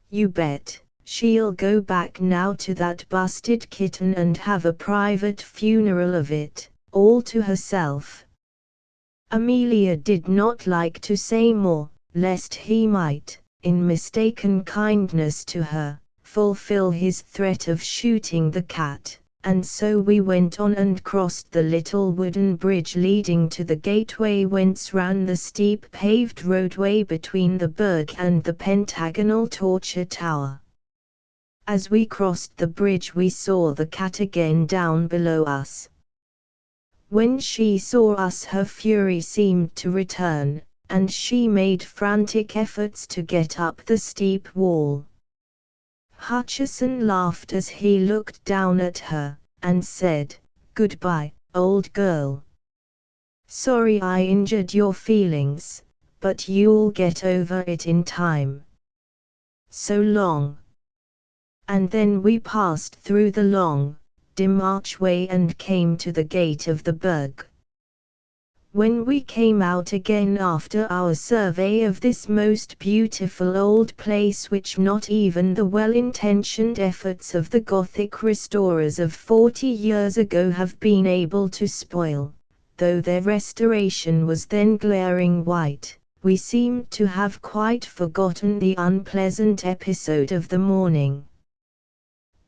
"You bet. She'll go back now to that busted kitten and have a private funeral of it, all to herself." Amelia did not like to say more, lest he might, in mistaken kindness to her, fulfill his threat of shooting the cat, and so we went on and crossed the little wooden bridge leading to the gateway whence ran the steep paved roadway between the burg and the pentagonal torture tower. As we crossed the bridge we saw the cat again down below us. When she saw us her fury seemed to return, and she made frantic efforts to get up the steep wall. Hutcheson laughed as he looked down at her, and said, "Goodbye, old girl. Sorry I injured your feelings, but you'll get over it in time. So long." And then we passed through the long, dim archway and came to the gate of the burg. When we came out again after our survey of this most beautiful old place which not even the well-intentioned efforts of the Gothic restorers of 40 years ago have been able to spoil, though their restoration was then glaring white, we seemed to have quite forgotten the unpleasant episode of the morning.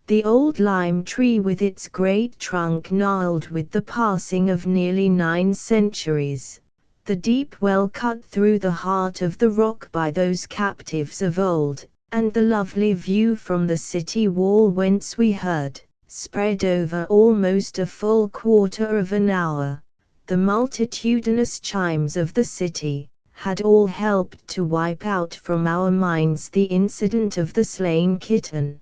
The old lime tree with its great trunk gnarled with the passing of nearly 9 centuries, the deep well cut through the heart of the rock by those captives of old, and the lovely view from the city wall whence we heard, spread over almost a full quarter of an hour, the multitudinous chimes of the city, had all helped to wipe out from our minds the incident of the slain kitten.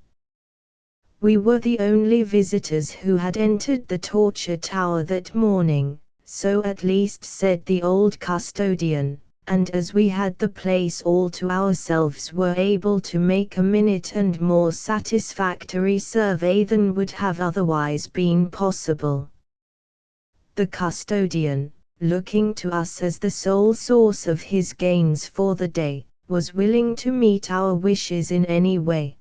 We were the only visitors who had entered the torture tower that morning, so at least said the old custodian, and as we had the place all to ourselves were able to make a minute and more satisfactory survey than would have otherwise been possible. The custodian, looking to us as the sole source of his gains for the day, was willing to meet our wishes in any way.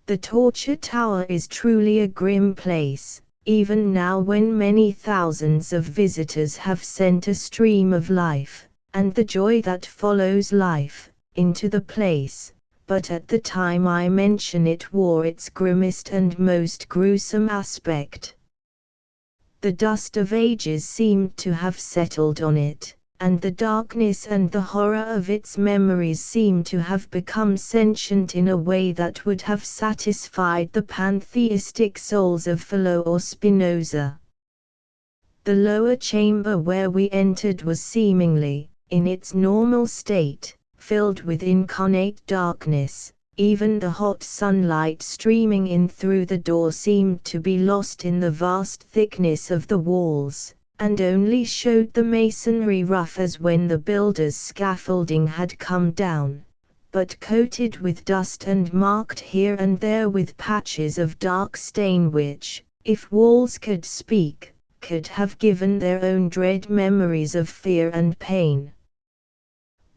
The torture tower is truly a grim place, even now when many thousands of visitors have sent a stream of life, and the joy that follows life, into the place, but at the time I mention it wore its grimmest and most gruesome aspect. The dust of ages seemed to have settled on it, and the darkness and the horror of its memories seemed to have become sentient in a way that would have satisfied the pantheistic souls of Philo or Spinoza. The lower chamber where we entered was seemingly, in its normal state, filled with incarnate darkness. Even the hot sunlight streaming in through the door seemed to be lost in the vast thickness of the walls, and only showed the masonry rough as when the builder's scaffolding had come down, but coated with dust and marked here and there with patches of dark stain which, if walls could speak, could have given their own dread memories of fear and pain.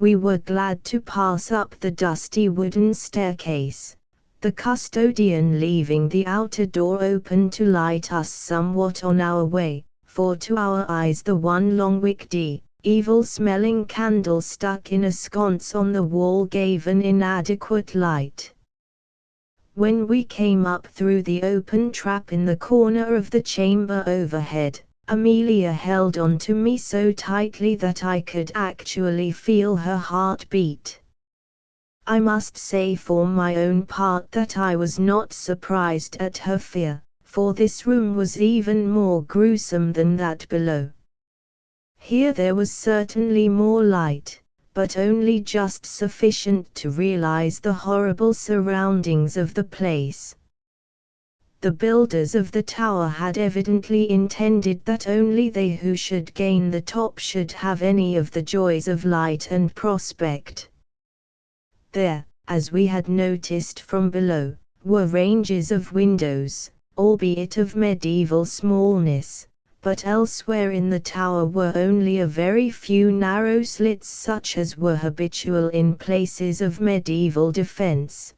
We were glad to pass up the dusty wooden staircase, the custodian leaving the outer door open to light us somewhat on our way, for to our eyes the one long wicked, evil-smelling candle stuck in a sconce on the wall gave an inadequate light. When we came up through the open trap in the corner of the chamber overhead, Amelia held on to me so tightly that I could actually feel her heart beat. I must say for my own part that I was not surprised at her fear, for this room was even more gruesome than that below. Here there was certainly more light, but only just sufficient to realize the horrible surroundings of the place. The builders of the tower had evidently intended that only they who should gain the top should have any of the joys of light and prospect. There, as we had noticed from below, were ranges of windows, albeit of medieval smallness, but elsewhere in the tower were only a very few narrow slits such as were habitual in places of medieval defense.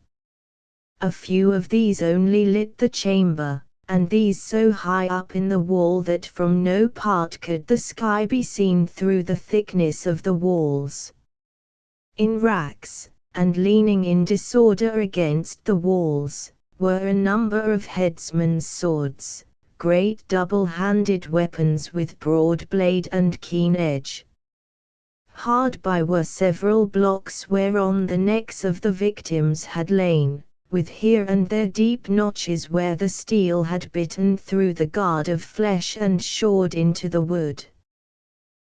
A few of these only lit the chamber, and these so high up in the wall that from no part could the sky be seen through the thickness of the walls. In racks, and leaning in disorder against the walls, were a number of headsmen's swords, great double-handed weapons with broad blade and keen edge. Hard by were several blocks whereon the necks of the victims had lain, with here and there deep notches where the steel had bitten through the guard of flesh and shored into the wood.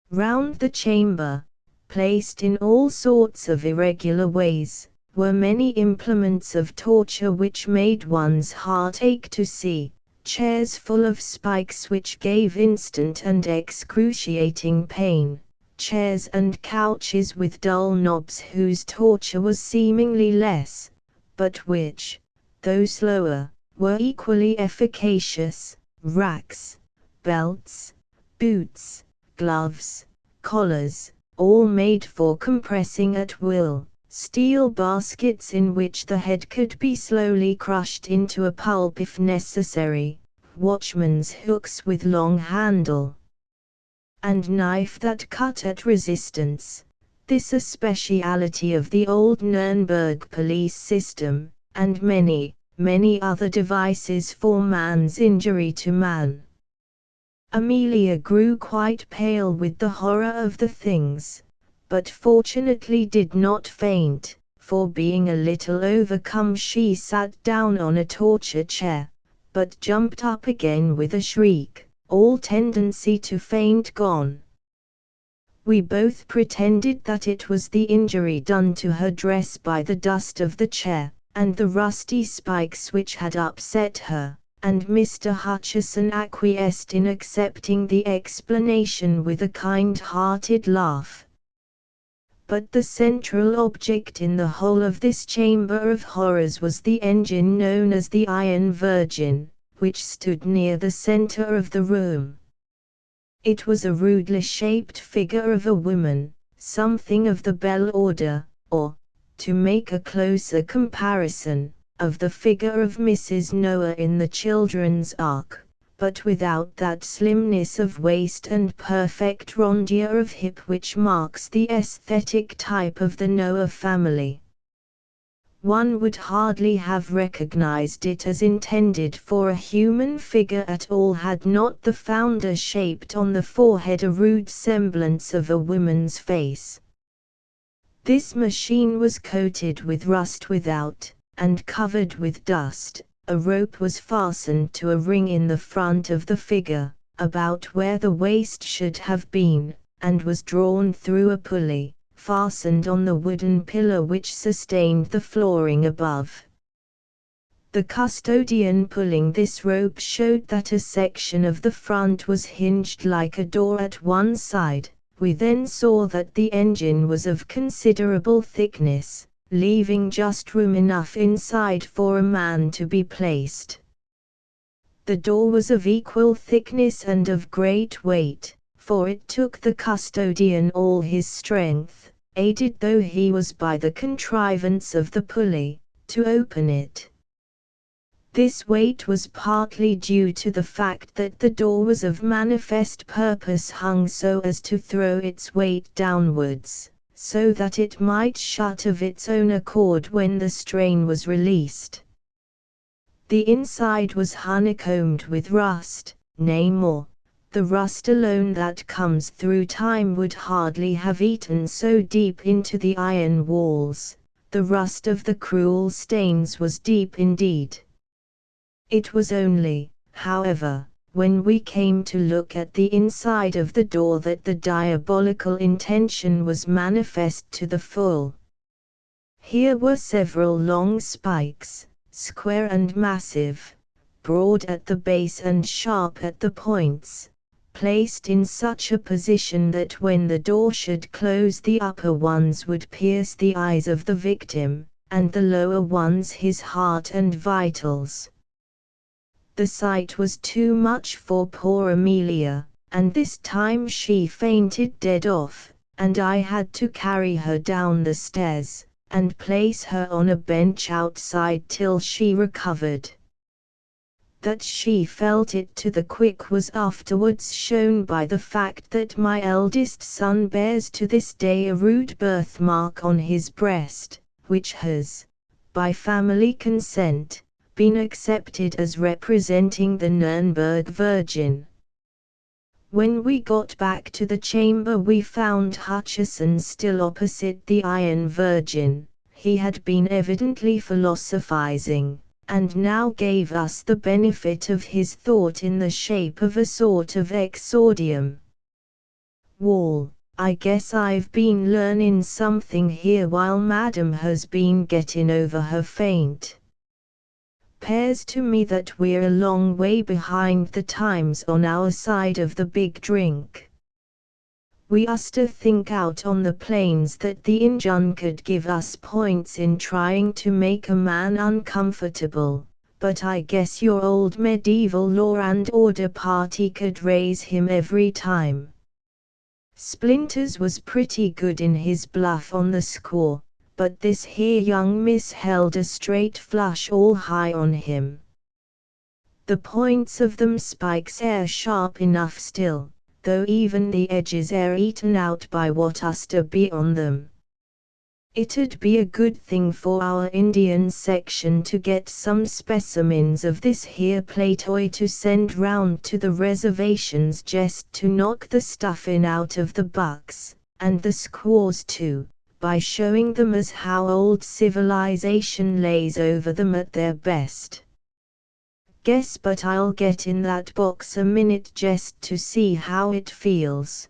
Round the chamber, placed in all sorts of irregular ways, were many implements of torture which made one's heart ache to see, chairs full of spikes which gave instant and excruciating pain, chairs and couches with dull knobs whose torture was seemingly less, but which, though slower, were equally efficacious, racks, belts, boots, gloves, collars, all made for compressing at will, steel baskets in which the head could be slowly crushed into a pulp if necessary, watchman's hooks with long handle, and knife that cut at resistance. This a speciality of the old Nuremberg police system, and many, many other devices for man's injury to man. Amelia grew quite pale with the horror of the things, but fortunately did not faint, for being a little overcome she sat down on a torture chair, but jumped up again with a shriek, all tendency to faint gone. We both pretended that it was the injury done to her dress by the dust of the chair, and the rusty spikes which had upset her, and Mr. Hutcheson acquiesced in accepting the explanation with a kind-hearted laugh. But the central object in the whole of this chamber of horrors was the engine known as the Iron Virgin, which stood near the center of the room. It was a rudely shaped figure of a woman, something of the bell order, or, to make a closer comparison, of the figure of Mrs. Noah in the Children's Ark, but without that slimness of waist and perfect rondeur of hip which marks the aesthetic type of the Noah family. One would hardly have recognized it as intended for a human figure at all had not the founder shaped on the forehead a rude semblance of a woman's face. This machine was coated with rust without, and covered with dust. A rope was fastened to a ring in the front of the figure, about where the waist should have been, and was drawn through a pulley, fastened on the wooden pillar which sustained the flooring above. The custodian pulling this rope showed that a section of the front was hinged like a door at one side. We then saw that the engine was of considerable thickness, leaving just room enough inside for a man to be placed. The door was of equal thickness and of great weight, for it took the custodian all his strength, aided though he was by the contrivance of the pulley, to open it. This weight was partly due to the fact that the door was of manifest purpose hung so as to throw its weight downwards, so that it might shut of its own accord when the strain was released. The inside was honeycombed with rust, nay more, the rust alone that comes through time would hardly have eaten so deep into the iron walls. The rust of the cruel stains was deep indeed. It was only, however, when we came to look at the inside of the door that the diabolical intention was manifest to the full. Here were several long spikes, square and massive, broad at the base and sharp at the points, placed in such a position that when the door should close the upper ones would pierce the eyes of the victim, and the lower ones his heart and vitals. The sight was too much for poor Amelia, and this time she fainted dead off, and I had to carry her down the stairs, and place her on a bench outside till she recovered. That she felt it to the quick was afterwards shown by the fact that my eldest son bears to this day a rude birthmark on his breast, which has, by family consent, been accepted as representing the Nuremberg Virgin. When we got back to the chamber we found Hutcheson still opposite the Iron Virgin. He had been evidently philosophizing, and now gave us the benefit of his thought in the shape of a sort of exordium. "Wall, I guess I've been learnin' something here while Madam has been gettin' over her faint. 'Pears to me that we're a long way behind the times on our side of the big drink. We used to think out on the plains that the Injun could give us points in trying to make a man uncomfortable, but I guess your old medieval law and order party could raise him every time. Splinters was pretty good in his bluff on the score, but this here young miss held a straight flush all high on him. The points of them spikes air sharp enough still, though even the edges air eaten out by what uster be on them. It'd be a good thing for our Indian section to get some specimens of this here platoy to send round to the reservations just to knock the stuffin' out of the bucks, and the squaws too, by showing them as how old civilization lays over them at their best. Guess but I'll get in that box a minute just to see how it feels."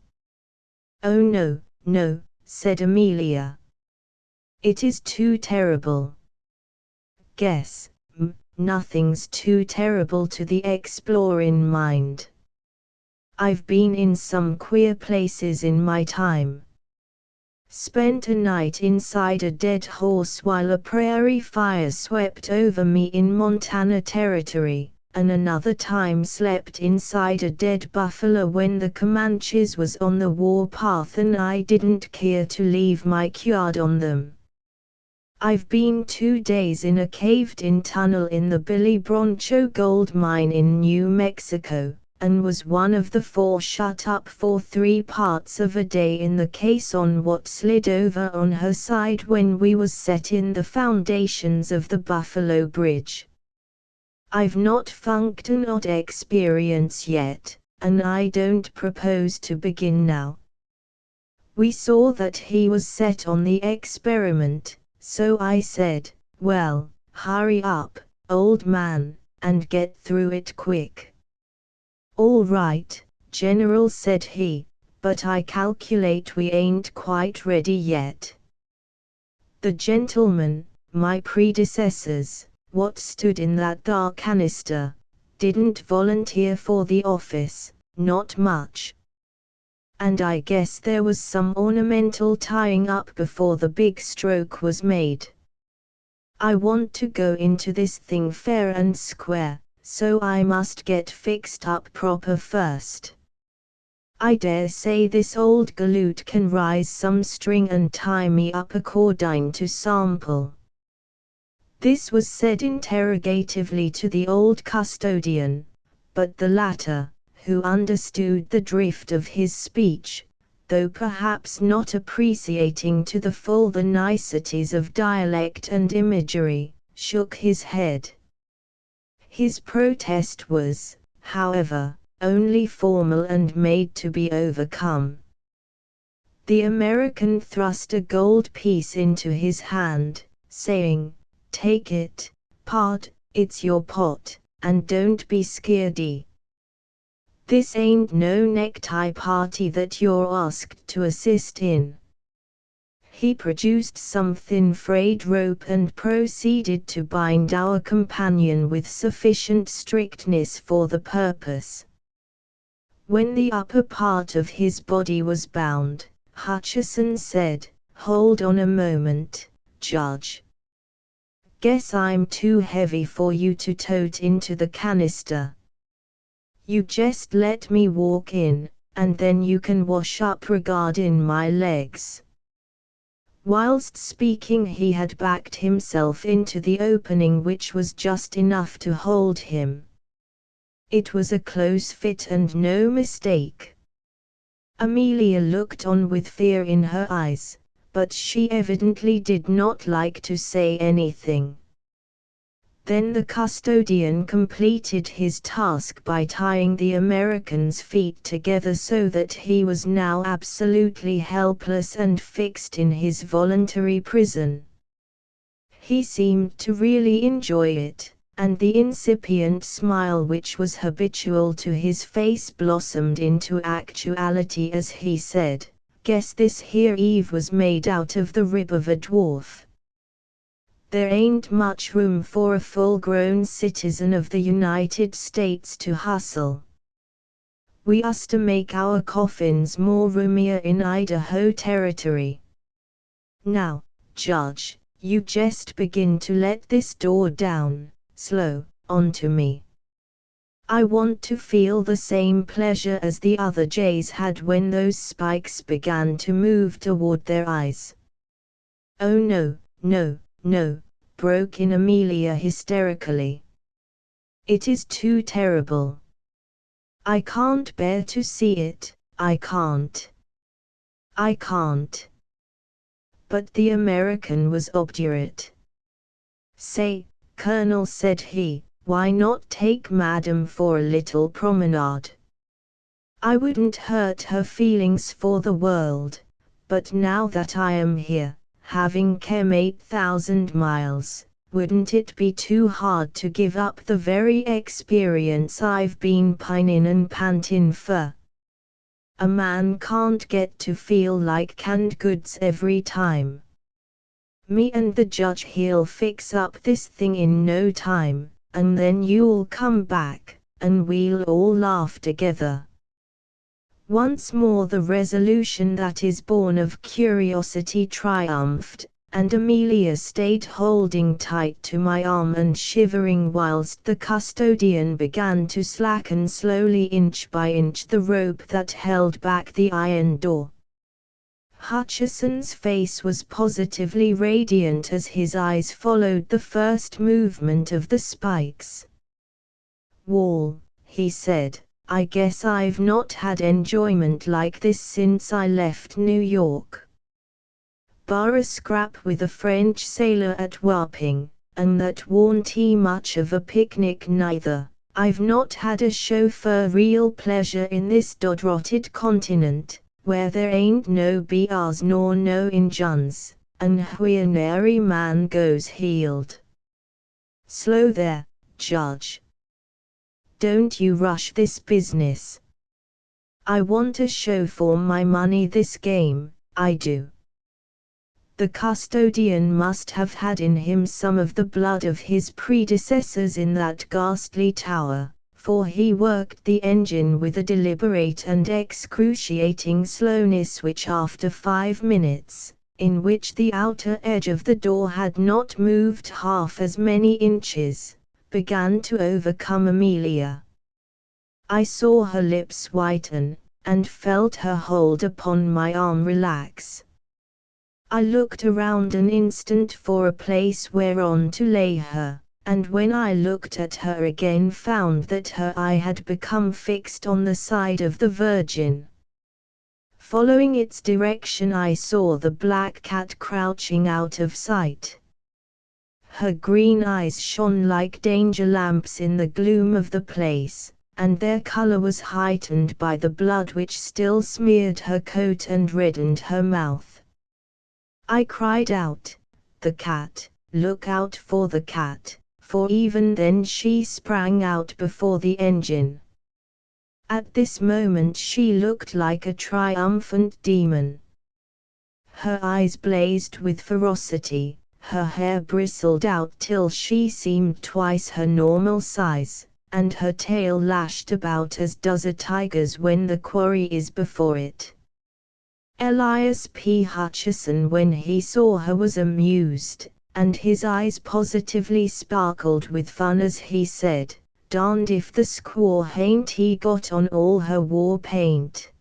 "Oh no, no," said Amelia. "It is too terrible." "Guess, nothing's too terrible to the explorin' mind. I've been in some queer places in my time. Spent a night inside a dead horse while a prairie fire swept over me in Montana Territory, and another time slept inside a dead buffalo when the Comanches was on the war path and I didn't care to leave my cord on them. I've been 2 days in a caved-in tunnel in the Billy Broncho gold mine in New Mexico, and was one of the 4 shut up for 3 parts of a day in the case on what slid over on her side when we was settin' the foundations of the Buffalo Bridge. I've not funked an odd experience yet, and I don't propose to begin now." We saw that he was set on the experiment, so I said, "Well, hurry up, old man, and get through it quick. "All right, General," said he, "but I calculate we ain't quite ready yet. The gentlemen, my predecessors, what stood in that there canister, didn't volunteer for the office, not much. And I guess there was some ornamental tying up before the big stroke was made. I want to go into this thing fair and square, so I must get fixed up proper first. I dare say this old galoot can rise some string and tie me up according to sample." This was said interrogatively to the old custodian, but the latter, who understood the drift of his speech, though perhaps not appreciating to the full the niceties of dialect and imagery, shook his head. His protest was, however, only formal and made to be overcome. The American thrust a gold piece into his hand, saying, "Take it, pard, it's your pot, and don't be skeerdy. This ain't no necktie party that you're asked to assist in." He produced some thin frayed rope and proceeded to bind our companion with sufficient strictness for the purpose. When the upper part of his body was bound, Hutcheson said, "Hold on a moment, Judge. Guess I'm too heavy for you to tote into the canister. You just let me walk in, and then you can wash up regarding my legs." Whilst speaking he had backed himself into the opening, which was just enough to hold him. It was a close fit and no mistake. Amelia looked on with fear in her eyes, but she evidently did not like to say anything. Then the custodian completed his task by tying the American's feet together so that he was now absolutely helpless and fixed in his voluntary prison. He seemed to really enjoy it, and the incipient smile which was habitual to his face blossomed into actuality as he said, "Guess this here Eve was made out of the rib of a dwarf. There ain't much room for a full-grown citizen of the United States to hustle. We us to make our coffins more roomier in Idaho territory. Now, Judge, you jest begin to let this door down, slow, onto me. I want to feel the same pleasure as the other jays had when those spikes began to move toward their eyes." "Oh no, no, no," broke in Amelia hysterically. "It is too terrible. I can't bear to see it, I can't. I can't." But the American was obdurate. "Say, Colonel," said he, "why not take Madam for a little promenade? I wouldn't hurt her feelings for the world, but now that I am here, having come 8,000 miles, wouldn't it be too hard to give up the very experience I've been pinin' and pantin' for? A man can't get to feel like canned goods every time. Me and the judge he'll fix up this thing in no time, and then you'll come back, and we'll all laugh together." Once more the resolution that is born of curiosity triumphed, and Amelia stayed holding tight to my arm and shivering whilst the custodian began to slacken slowly inch by inch the rope that held back the iron door. Hutcheson's face was positively radiant as his eyes followed the first movement of the spikes. "Wall," he said, "I guess I've not had enjoyment like this since I left New York. Bar a scrap with a French sailor at Wapping, and that warn't much of a picnic neither, I've not had a show for real pleasure in this dod-rotted continent, where there ain't no BRs nor no Injuns, and where nary man goes healed. Slow there, Judge. Don't you rush this business. I want a show for my money this game, I do. The custodian must have had in him some of the blood of his predecessors in that ghastly tower, for he worked the engine with a deliberate and excruciating slowness which after 5 minutes, in which the outer edge of the door had not moved half as many inches, began to overcome Amelia. I saw her lips whiten, and felt her hold upon my arm relax. I looked around an instant for a place whereon to lay her, and when I looked at her again found that her eye had become fixed on the side of the Virgin. Following its direction I saw the black cat crouching out of sight. Her green eyes shone like danger lamps in the gloom of the place, and their color was heightened by the blood which still smeared her coat and reddened her mouth. I cried out, "The cat, look out for the cat," for even then she sprang out before the engine. At this moment she looked like a triumphant demon. Her eyes blazed with ferocity, her hair bristled out till she seemed twice her normal size, and her tail lashed about as does a tiger's when the quarry is before it. Elias P. Hutcheson when he saw her was amused, and his eyes positively sparkled with fun as he said, "Darned if the squaw hain't he got on all her war paint.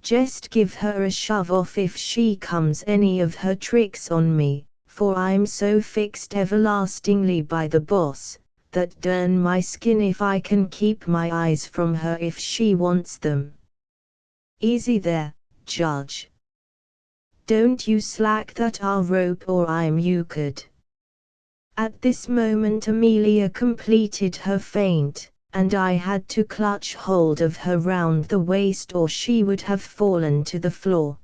Jest give her a shove off if she comes any of her tricks on me, for I'm so fixed everlastingly by the boss, that durn my skin if I can keep my eyes from her if she wants them. Easy there, Judge. Don't you slack that rope or I'm euchred." At this moment Amelia completed her feint, and I had to clutch hold of her round the waist or she would have fallen to the floor.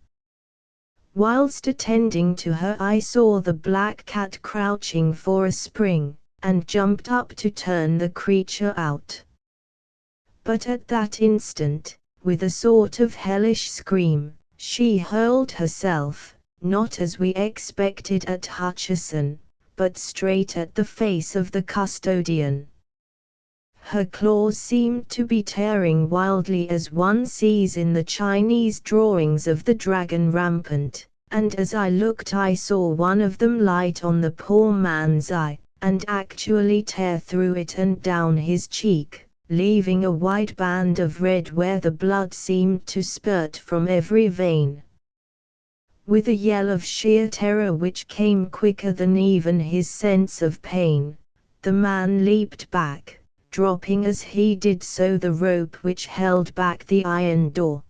Whilst attending to her I saw the black cat crouching for a spring, and jumped up to turn the creature out. But at that instant, with a sort of hellish scream, she hurled herself, not as we expected at Hutcheson, but straight at the face of the custodian. Her claws seemed to be tearing wildly as one sees in the Chinese drawings of the dragon rampant, and as I looked I saw one of them light on the poor man's eye, and actually tear through it and down his cheek, leaving a wide band of red where the blood seemed to spurt from every vein. With a yell of sheer terror which came quicker than even his sense of pain, the man leaped back, dropping as he did so the rope which held back the iron door.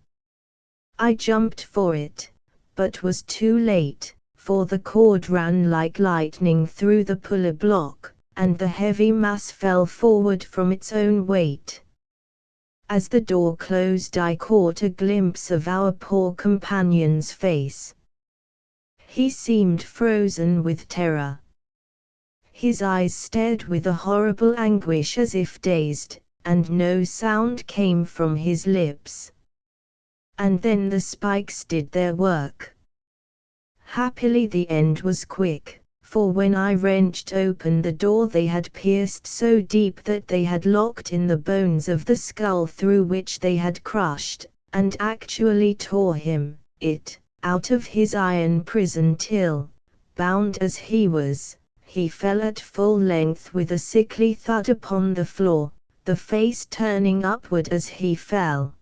I jumped for it, but was too late, for the cord ran like lightning through the puller block, and the heavy mass fell forward from its own weight. As the door closed I caught a glimpse of our poor companion's face. He seemed frozen with terror. His eyes stared with a horrible anguish as if dazed, and no sound came from his lips. And then the spikes did their work. Happily the end was quick, for when I wrenched open the door they had pierced so deep that they had locked in the bones of the skull through which they had crushed, and actually tore him, out of his iron prison till, bound as he was, he fell at full length with a sickly thud upon the floor, the face turning upward as he fell.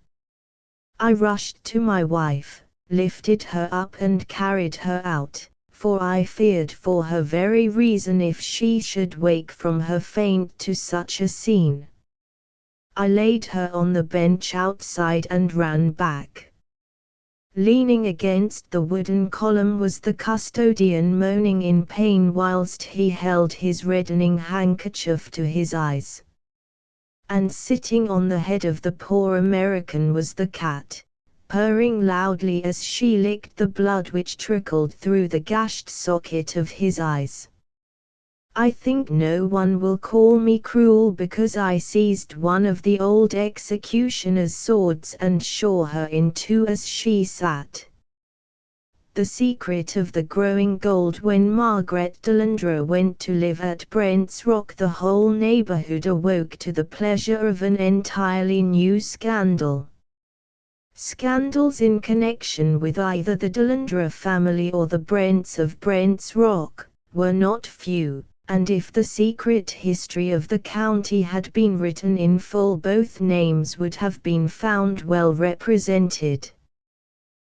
I rushed to my wife, lifted her up and carried her out, for I feared for her very reason if she should wake from her faint to such a scene. I laid her on the bench outside and ran back. Leaning against the wooden column was the custodian moaning in pain whilst he held his reddening handkerchief to his eyes. And sitting on the head of the poor American was the cat, purring loudly as she licked the blood which trickled through the gashed socket of his eyes. I think no one will call me cruel because I seized one of the old executioner's swords and shore her in two as she sat. The secret of the growing gold. When Margaret Delandre went to live at Brent's Rock, the whole neighborhood awoke to the pleasure of an entirely new scandal. Scandals in connection with either the Delandre family or the Brents of Brent's Rock were not few, and if the secret history of the county had been written in full, both names would have been found well represented.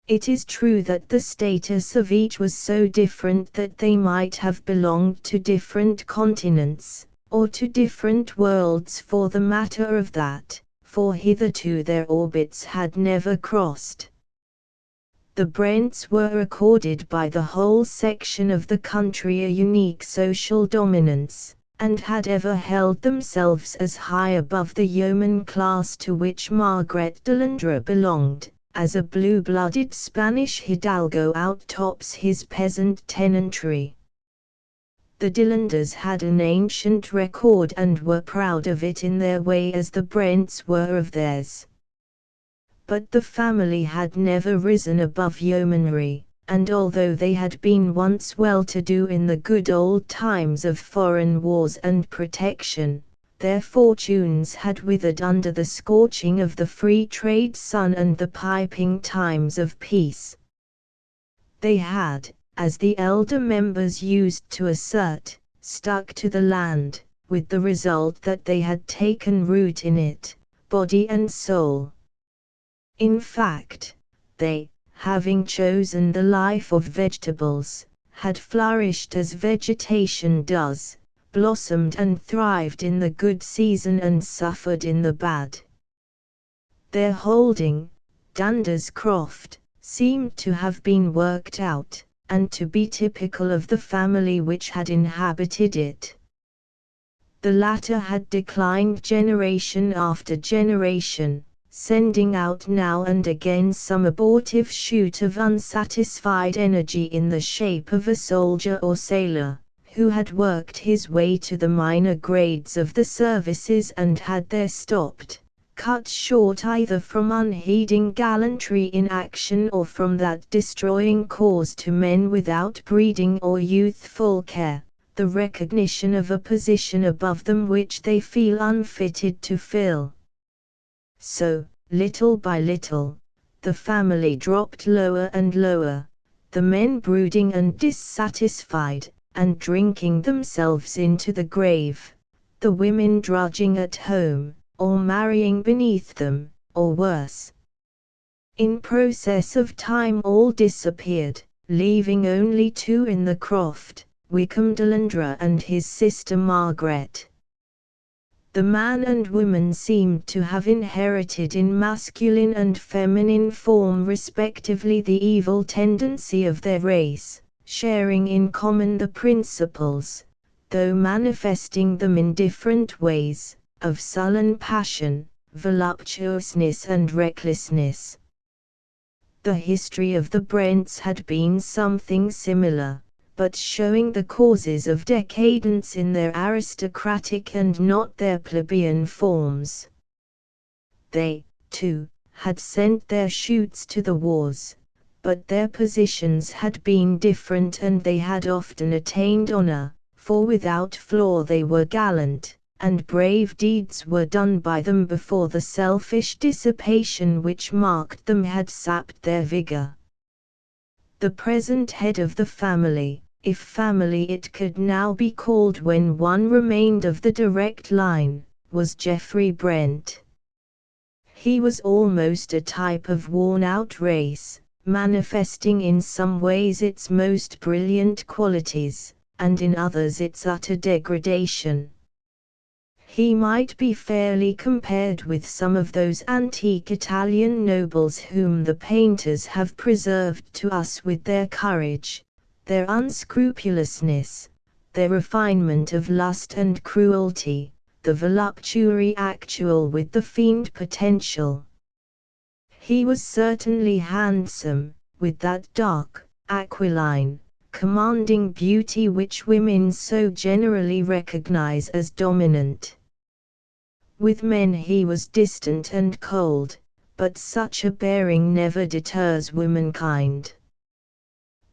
It is true that the status of each was so different that they might have belonged to different continents, or to different worlds for the matter of that, for hitherto their orbits had never crossed. The Brents were accorded by the whole section of the country a unique social dominance, and had ever held themselves as high above the yeoman class to which Margaret Delandre belonged, as a blue-blooded Spanish hidalgo outtops his peasant tenantry. The Delandres had an ancient record and were proud of it in their way as the Brents were of theirs. But the family had never risen above yeomanry, and although they had been once well-to-do in the good old times of foreign wars and protection, their fortunes had withered under the scorching of the free trade sun and the piping times of peace. They had, as the elder members used to assert, stuck to the land, with the result that they had taken root in it, body and soul. In fact, they, having chosen the life of vegetables, had flourished as vegetation does, blossomed and thrived in the good season and suffered in the bad. Their holding, Dunder's Croft, seemed to have been worked out, and to be typical of the family which had inhabited it. The latter had declined generation after generation, sending out now and again some abortive shoot of unsatisfied energy in the shape of a soldier or sailor, who had worked his way to the minor grades of the services and had there stopped, cut short either from unheeding gallantry in action or from that destroying cause to men without breeding or youthful care, the recognition of a position above them which they feel unfitted to fill. So, little by little, the family dropped lower and lower, the men brooding and dissatisfied, and drinking themselves into the grave, the women drudging at home, or marrying beneath them, or worse. In process of time all disappeared, leaving only two in the croft, Wykham Delandre and his sister Margaret. The man and woman seemed to have inherited in masculine and feminine form respectively the evil tendency of their race, sharing in common the principles, though manifesting them in different ways, of sullen passion, voluptuousness and recklessness. The history of the Brents had been something similar, but showing the causes of decadence in their aristocratic and not their plebeian forms. They, too, had sent their shoots to the wars, but their positions had been different and they had often attained honor, for without flaw they were gallant, and brave deeds were done by them before the selfish dissipation which marked them had sapped their vigor. The present head of the family, if family it could now be called when one remained of the direct line, was Geoffrey Brent. He was almost a type of worn-out race, manifesting in some ways its most brilliant qualities, and in others its utter degradation. He might be fairly compared with some of those antique Italian nobles whom the painters have preserved to us with their courage, their unscrupulousness, their refinement of lust and cruelty, the voluptuary actual with the fiend potential. He was certainly handsome, with that dark, aquiline, commanding beauty which women so generally recognize as dominant. With men he was distant and cold, but such a bearing never deters womankind.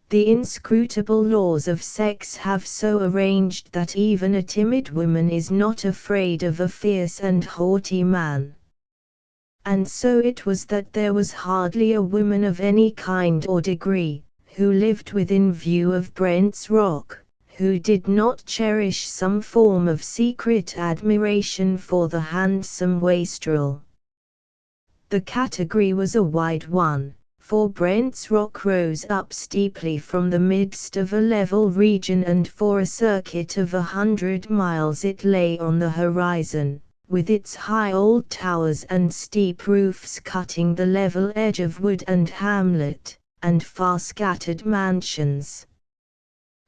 The inscrutable laws of sex have so arranged that even a timid woman is not afraid of a fierce and haughty man. And so it was that there was hardly a woman of any kind or degree, who lived within view of Brent's Rock, who did not cherish some form of secret admiration for the handsome wastrel. The category was a wide one, for Brent's Rock rose up steeply from the midst of a level region, and for a circuit of 100 miles it lay on the horizon, with its high old towers and steep roofs cutting the level edge of wood and hamlet, and far scattered mansions.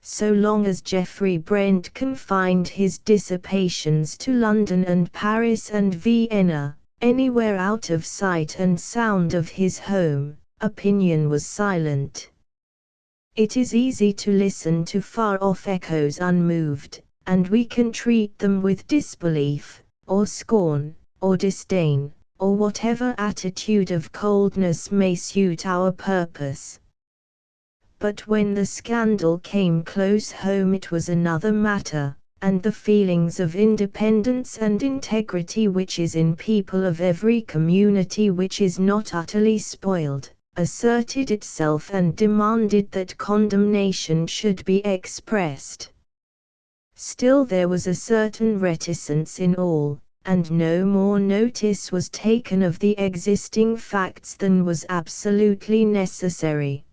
So long as Geoffrey Brent confined his dissipations to London and Paris and Vienna, anywhere out of sight and sound of his home, opinion was silent. It is easy to listen to far-off echoes unmoved, and we can treat them with disbelief, or scorn, or disdain, or whatever attitude of coldness may suit our purpose. But when the scandal came close home it was another matter, and the feelings of independence and integrity which is in people of every community which is not utterly spoiled, asserted itself and demanded that condemnation should be expressed. Still there was a certain reticence in all, and no more notice was taken of the existing facts than was absolutely necessary.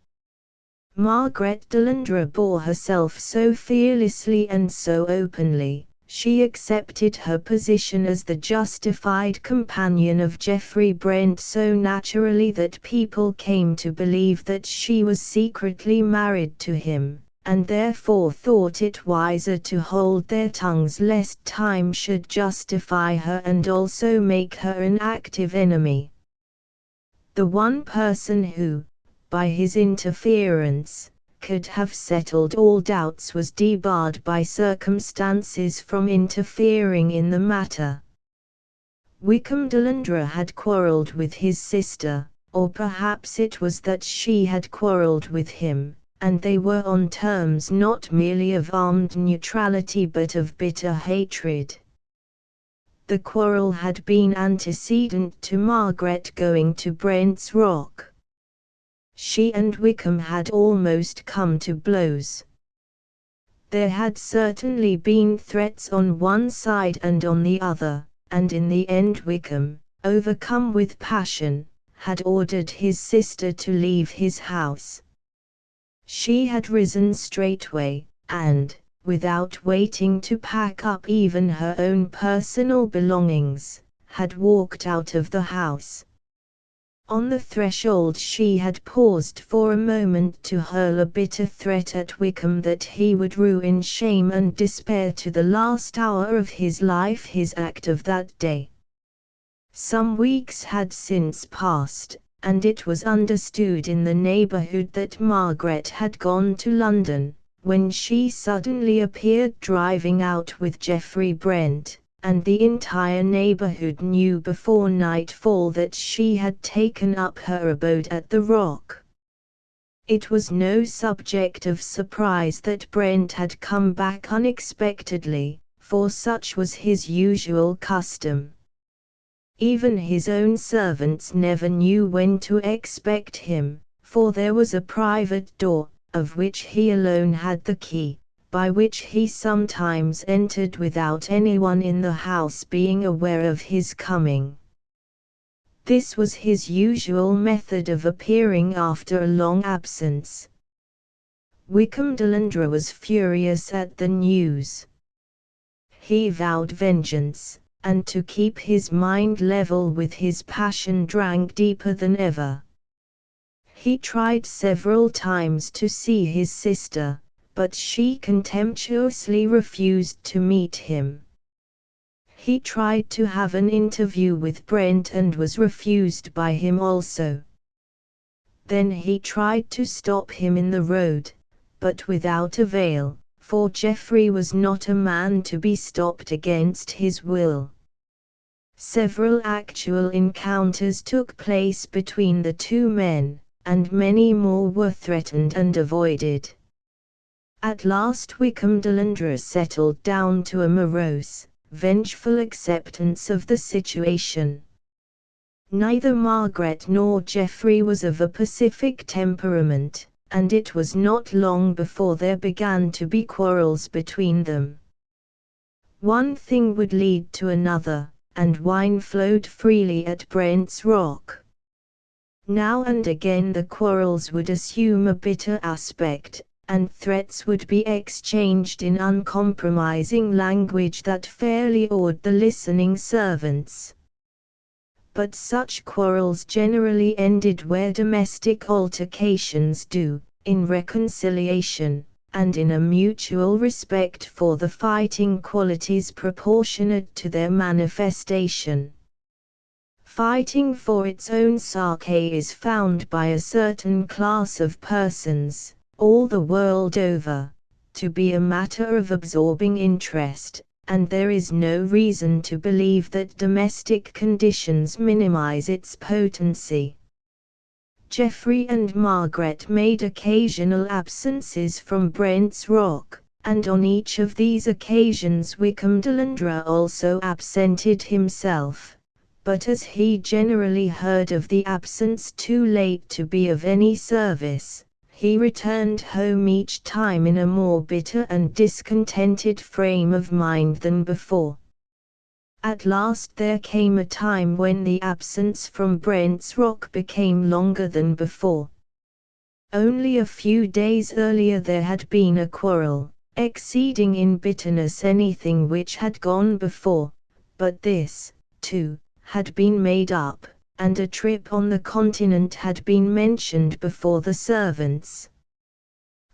Margaret Delandre bore herself so fearlessly and so openly, she accepted her position as the justified companion of Geoffrey Brent so naturally that people came to believe that she was secretly married to him, and therefore thought it wiser to hold their tongues lest time should justify her and also make her an active enemy. The one person who, by his interference, could have settled all doubts was debarred by circumstances from interfering in the matter. Wickham Delandre had quarrelled with his sister, or perhaps it was that she had quarrelled with him, and they were on terms not merely of armed neutrality but of bitter hatred. The quarrel had been antecedent to Margaret going to Brent's Rock. She and Wickham had almost come to blows. There had certainly been threats on one side and on the other, and in the end Wickham, overcome with passion, had ordered his sister to leave his house. She had risen straightway, and, without waiting to pack up even her own personal belongings, had walked out of the house. On the threshold she had paused for a moment to hurl a bitter threat at Wickham that he would rue in shame and despair to the last hour of his life his act of that day. Some weeks had since passed, and it was understood in the neighbourhood that Margaret had gone to London, when she suddenly appeared driving out with Geoffrey Brent, and the entire neighbourhood knew before nightfall that she had taken up her abode at the Rock. It was no subject of surprise that Brent had come back unexpectedly, for such was his usual custom. Even his own servants never knew when to expect him, for there was a private door, of which he alone had the key, by which he sometimes entered without anyone in the house being aware of his coming. This was his usual method of appearing after a long absence. Wickham Delandre was furious at the news. He vowed vengeance, and to keep his mind level with his passion drank deeper than ever. He tried several times to see his sister, but she contemptuously refused to meet him. He tried to have an interview with Brent and was refused by him also. Then he tried to stop him in the road, but without avail, for Geoffrey was not a man to be stopped against his will. Several actual encounters took place between the two men, and many more were threatened and avoided. At last Wykham Delandre settled down to a morose, vengeful acceptance of the situation. Neither Margaret nor Geoffrey was of a pacific temperament, and it was not long before there began to be quarrels between them. One thing would lead to another, and wine flowed freely at Brent's Rock. Now and again the quarrels would assume a bitter aspect, and threats would be exchanged in uncompromising language that fairly awed the listening servants. But such quarrels generally ended where domestic altercations do, in reconciliation, and in a mutual respect for the fighting qualities proportionate to their manifestation. Fighting for its own sake is found by a certain class of persons, all the world over, to be a matter of absorbing interest, and there is no reason to believe that domestic conditions minimize its potency. Geoffrey and Margaret made occasional absences from Brent's Rock, and on each of these occasions Wykham Delandre also absented himself, but as he generally heard of the absence too late to be of any service, he returned home each time in a more bitter and discontented frame of mind than before. At last there came a time when the absence from Brent's Rock became longer than before. Only a few days earlier there had been a quarrel, exceeding in bitterness anything which had gone before, but this, too, had been made up, and a trip on the continent had been mentioned before the servants.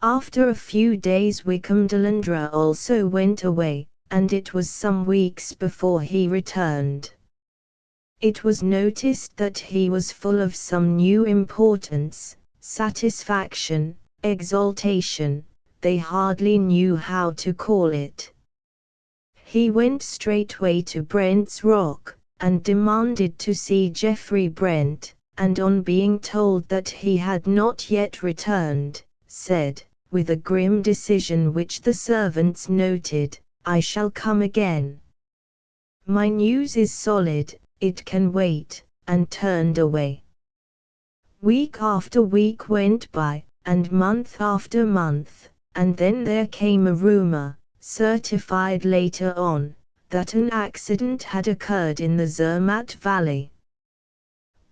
After a few days Wykham Delandre also went away, and it was some weeks before he returned. It was noticed that he was full of some new importance, satisfaction, exaltation, they hardly knew how to call it. He went straightway to Brent's Rock, and demanded to see Geoffrey Brent, and on being told that he had not yet returned, said, with a grim decision which the servants noted, "I shall come again. My news is solid, it can wait," and turned away. Week after week went by, and month after month, and then there came a rumor, certified later on, that an accident had occurred in the Zermatt Valley.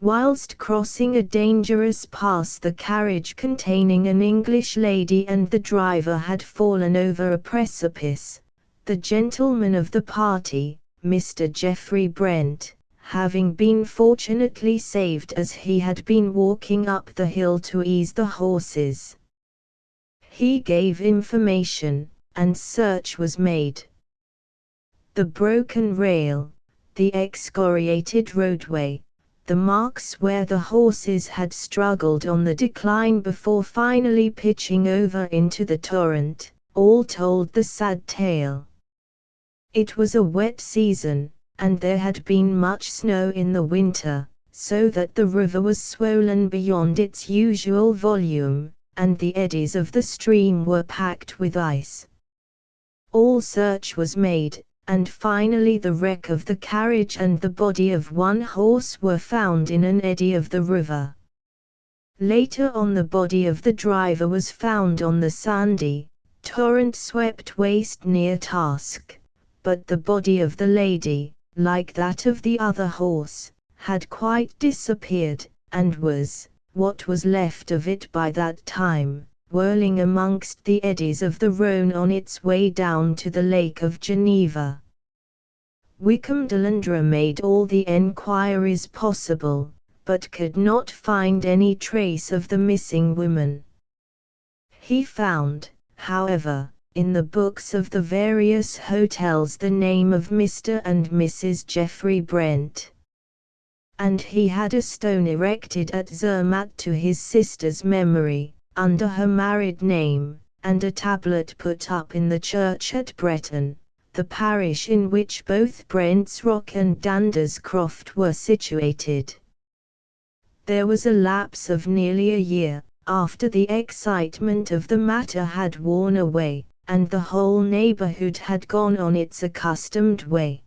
Whilst crossing a dangerous pass, the carriage containing an English lady and the driver had fallen over a precipice, the gentleman of the party, Mr. Geoffrey Brent, having been fortunately saved as he had been walking up the hill to ease the horses. He gave information, and search was made. The broken rail, the excoriated roadway, the marks where the horses had struggled on the decline before finally pitching over into the torrent, all told the sad tale. It was a wet season, and there had been much snow in the winter, so that the river was swollen beyond its usual volume, and the eddies of the stream were packed with ice. All search was made, and finally the wreck of the carriage and the body of one horse were found in an eddy of the river. Later on the body of the driver was found on the sandy, torrent-swept waste near Task, but the body of the lady, like that of the other horse, had quite disappeared, and was, what was left of it by that time, whirling amongst the eddies of the Rhône on its way down to the Lake of Geneva. Wykham Delandre made all the enquiries possible, but could not find any trace of the missing woman. He found, however, in the books of the various hotels the name of Mr. and Mrs. Geoffrey Brent. And he had a stone erected at Zermatt to his sister's memory, under her married name, and a tablet put up in the church at Breton, the parish in which both Brent's Rock and Dundas Croft were situated. There was a lapse of nearly a year, after the excitement of the matter had worn away, and the whole neighborhood had gone on its accustomed way.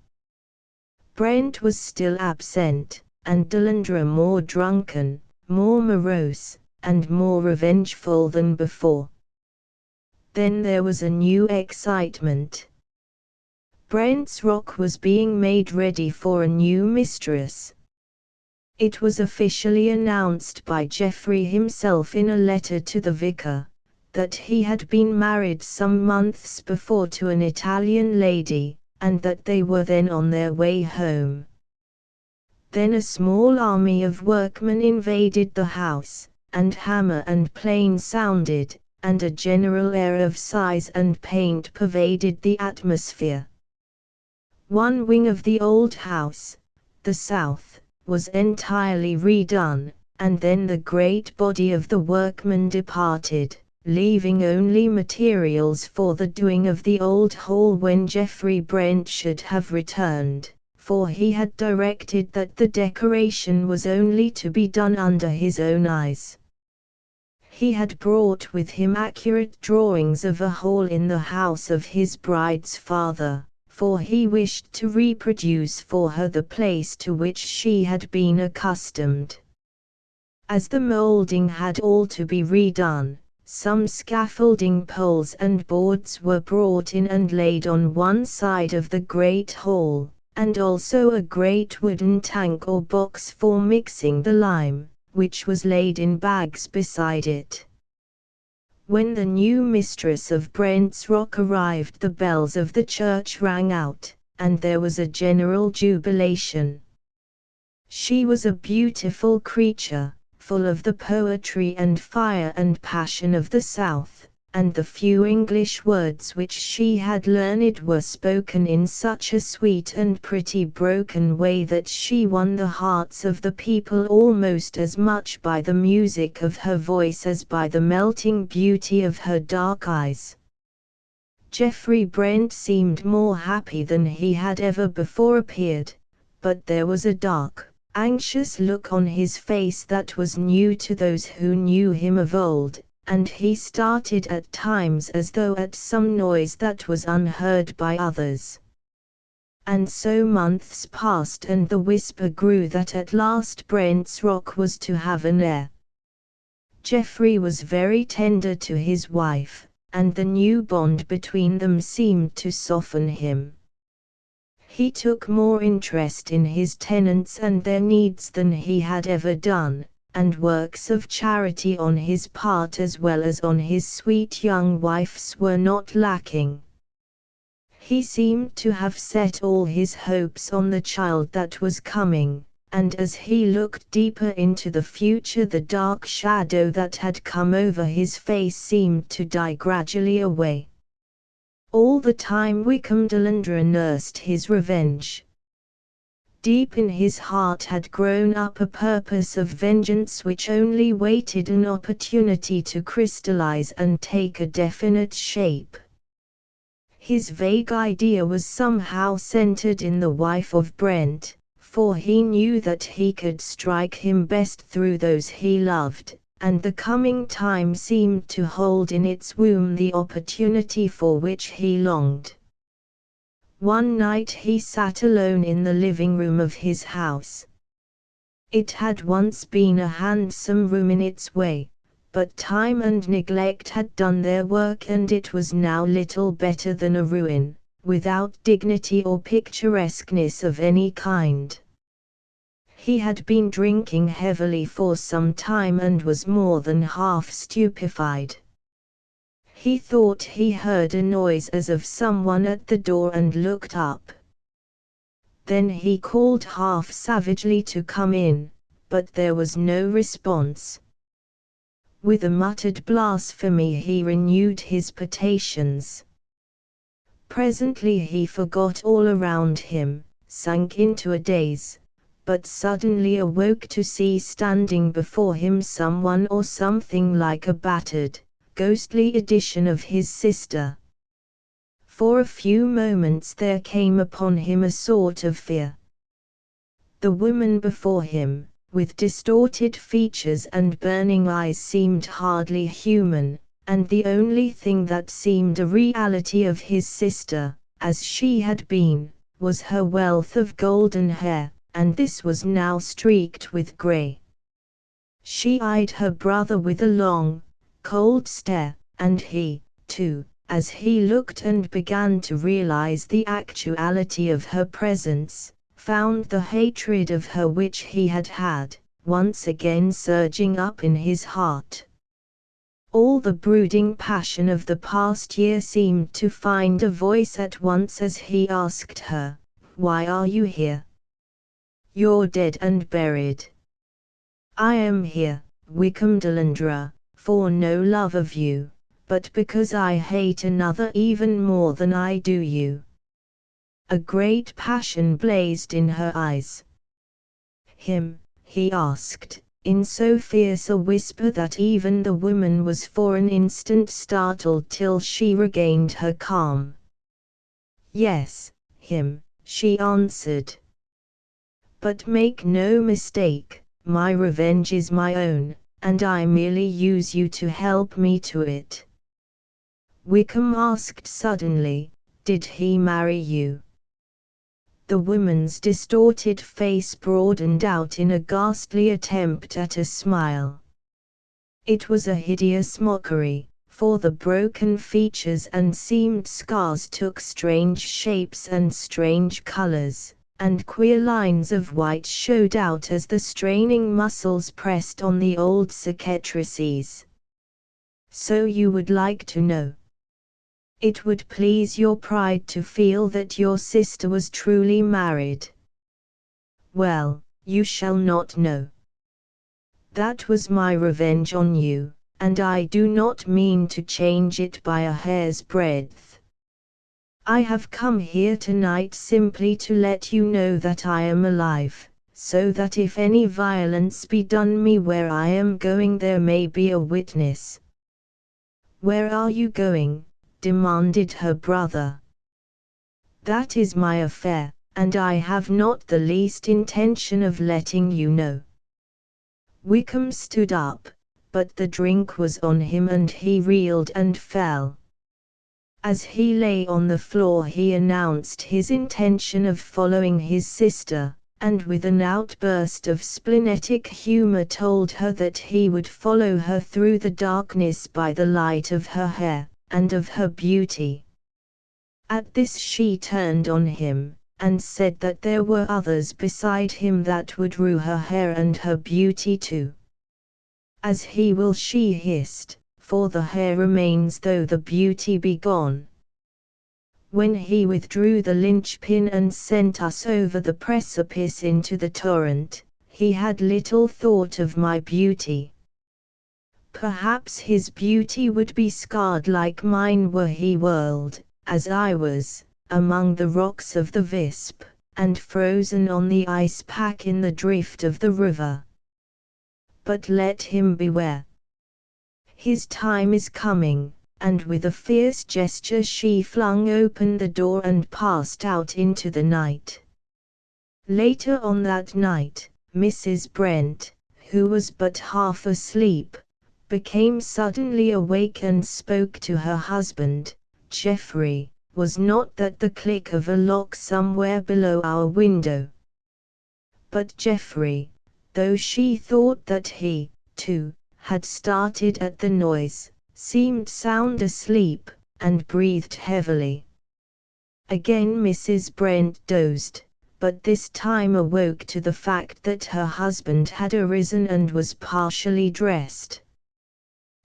Brent was still absent, and Delandre more drunken, more morose, and more revengeful than before. Then there was a new excitement. Brent's Rock was being made ready for a new mistress. It was officially announced by Geoffrey himself in a letter to the vicar, that he had been married some months before to an Italian lady, and that they were then on their way home. Then a small army of workmen invaded the house, and hammer and plane sounded, and a general air of size and paint pervaded the atmosphere. One wing of the old house, the south, was entirely redone, and then the great body of the workmen departed, leaving only materials for the doing of the old hall when Geoffrey Brent should have returned, for he had directed that the decoration was only to be done under his own eyes. He had brought with him accurate drawings of a hall in the house of his bride's father, for he wished to reproduce for her the place to which she had been accustomed. As the moulding had all to be redone, some scaffolding poles and boards were brought in and laid on one side of the great hall, and also a great wooden tank or box for mixing the lime, which was laid in bags beside it. When the new mistress of Brent's Rock arrived, the bells of the church rang out, and there was a general jubilation. She was a beautiful creature, full of the poetry and fire and passion of the South, and the few English words which she had learned were spoken in such a sweet and pretty broken way that she won the hearts of the people almost as much by the music of her voice as by the melting beauty of her dark eyes. Geoffrey Brent seemed more happy than he had ever before appeared, but there was a dark, anxious look on his face that was new to those who knew him of old, and he started at times as though at some noise that was unheard by others. And so months passed, and the whisper grew that at last Brent's Rock was to have an heir. Geoffrey was very tender to his wife, and the new bond between them seemed to soften him. He took more interest in his tenants and their needs than he had ever done, and works of charity on his part as well as on his sweet young wife's were not lacking. He seemed to have set all his hopes on the child that was coming, and as he looked deeper into the future the dark shadow that had come over his face seemed to die gradually away. All the time Wykham Delandre nursed his revenge. Deep in his heart had grown up a purpose of vengeance which only waited an opportunity to crystallize and take a definite shape. His vague idea was somehow centered in the wife of Brent, for he knew that he could strike him best through those he loved, and the coming time seemed to hold in its womb the opportunity for which he longed. One night he sat alone in the living room of his house. It had once been a handsome room in its way, but time and neglect had done their work and it was now little better than a ruin, without dignity or picturesqueness of any kind. He had been drinking heavily for some time and was more than half stupefied. He thought he heard a noise as of someone at the door and looked up. Then he called half savagely to come in, but there was no response. With a muttered blasphemy he renewed his potations. Presently he forgot all around him, sank into a daze, but suddenly awoke to see standing before him someone or something like a battered, ghostly edition of his sister. For a few moments there came upon him a sort of fear. The woman before him, with distorted features and burning eyes, seemed hardly human, and the only thing that seemed a reality of his sister, as she had been, was her wealth of golden hair, and this was now streaked with grey. She eyed her brother with a long, cold stare, and he, too, as he looked and began to realize the actuality of her presence, found the hatred of her which he had had, once again surging up in his heart. All the brooding passion of the past year seemed to find a voice at once as he asked her, "Why are you here? You're dead and buried." "I am here, Wickham Delandra, for no love of you, but because I hate another even more than I do you." A great passion blazed in her eyes. "Him?" he asked, in so fierce a whisper that even the woman was for an instant startled till she regained her calm. "Yes, him," she answered. "But make no mistake, my revenge is my own, and I merely use you to help me to it." Wickham asked suddenly, "Did he marry you?" The woman's distorted face broadened out in a ghastly attempt at a smile. It was a hideous mockery, for the broken features and seamed scars took strange shapes and strange colors, and queer lines of white showed out as the straining muscles pressed on the old cicatrices. "So you would like to know? It would please your pride to feel that your sister was truly married. Well, you shall not know. That was my revenge on you, and I do not mean to change it by a hair's breadth. I have come here tonight simply to let you know that I am alive, so that if any violence be done me where I am going there may be a witness." "Where are you going?" demanded her brother. "That is my affair, and I have not the least intention of letting you know." Wickham stood up, but the drink was on him and he reeled and fell. As he lay on the floor he announced his intention of following his sister, and with an outburst of splenetic humor told her that he would follow her through the darkness by the light of her hair, and of her beauty. At this she turned on him, and said that there were others beside him that would rue her hair and her beauty too. "As he will," she hissed, "for the hair remains though the beauty be gone." When he withdrew the linchpin and sent us over the precipice into the torrent, he had little thought of my beauty. Perhaps his beauty would be scarred like mine were he whirled, as I was, among the rocks of the Visp, and frozen on the ice pack in the drift of the river. But let him beware. His time is coming, and with a fierce gesture she flung open the door and passed out into the night. Later on that night, Mrs. Brent, who was but half asleep, became suddenly awake and spoke to her husband, Geoffrey. "Was not that the click of a lock somewhere below our window?" But Geoffrey, though she thought that he, too, had started at the noise, seemed sound asleep, and breathed heavily. Again Mrs. Brent dozed, but this time awoke to the fact that her husband had arisen and was partially dressed.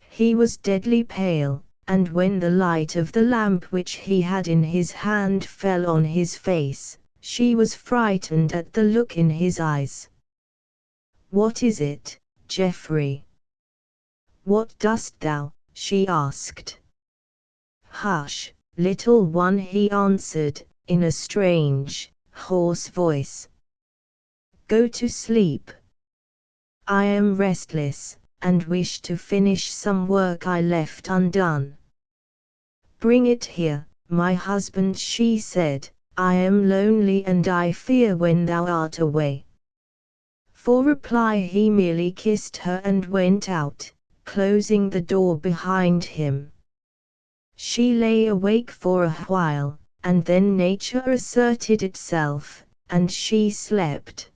He was deadly pale, and when the light of the lamp which he had in his hand fell on his face, she was frightened at the look in his eyes. "What is it, Geoffrey? What dost thou?" she asked. "Hush, little one," he answered, in a strange, hoarse voice. "Go to sleep. I am restless, and wish to finish some work I left undone." "Bring it here, my husband," she said. "I am lonely and I fear when thou art away." For reply he merely kissed her and went out, closing the door behind him. She lay awake for a while, and then nature asserted itself, and she slept.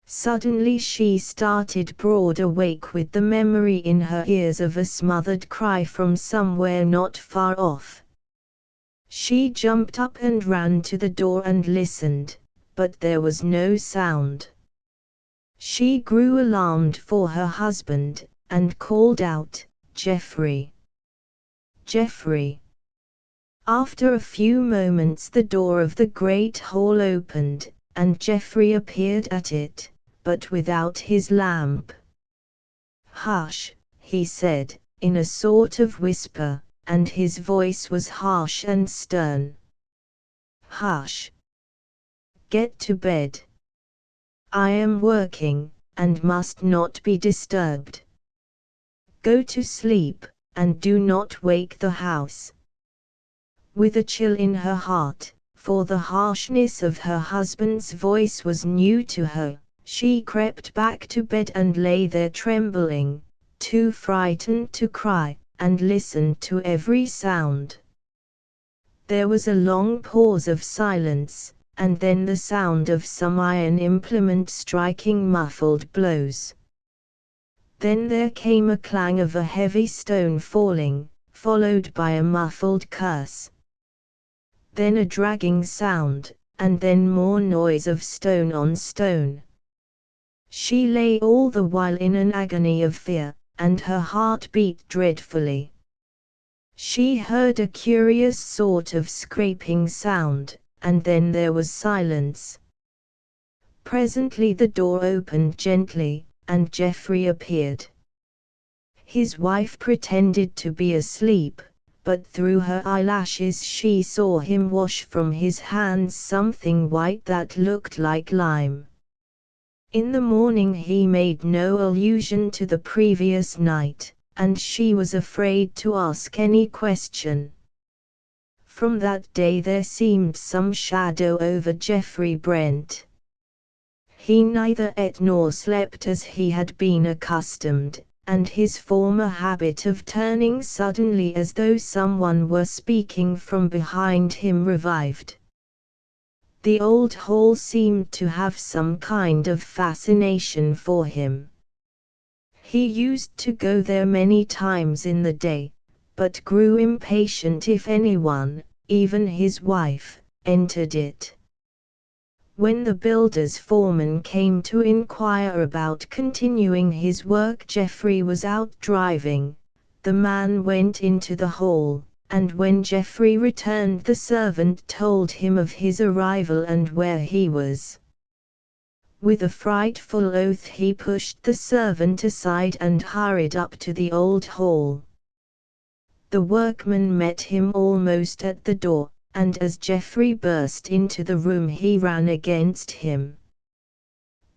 Suddenly she started broad awake with the memory in her ears of a smothered cry from somewhere not far off. She jumped up and ran to the door and listened, but there was no sound. She grew alarmed for her husband, and called out, "Geoffrey! Geoffrey!" After a few moments the door of the great hall opened, and Geoffrey appeared at it, but without his lamp. "Hush," he said, in a sort of whisper, and his voice was harsh and stern. "Hush! Get to bed. I am working, and must not be disturbed. Go to sleep, and do not wake the house." With a chill in her heart, for the harshness of her husband's voice was new to her, she crept back to bed and lay there trembling, too frightened to cry, and listened to every sound. There was a long pause of silence, and then the sound of some iron implement striking muffled blows. Then there came a clang of a heavy stone falling, followed by a muffled curse. Then a dragging sound, and then more noise of stone on stone. She lay all the while in an agony of fear, and her heart beat dreadfully. She heard a curious sort of scraping sound, and then there was silence. Presently the door opened gently, and Geoffrey appeared. His wife pretended to be asleep, but through her eyelashes she saw him wash from his hands something white that looked like lime. In the morning he made no allusion to the previous night, and she was afraid to ask any question. From that day there seemed some shadow over Geoffrey Brent. He neither ate nor slept as he had been accustomed, and his former habit of turning suddenly as though someone were speaking from behind him revived. The old hall seemed to have some kind of fascination for him. He used to go there many times in the day, but grew impatient if anyone, even his wife, entered it. When the builder's foreman came to inquire about continuing his work, Geoffrey was out driving. The man went into the hall, and when Geoffrey returned the servant told him of his arrival and where he was. With a frightful oath he pushed the servant aside and hurried up to the old hall. The workman met him almost at the door, and as Geoffrey burst into the room he ran against him.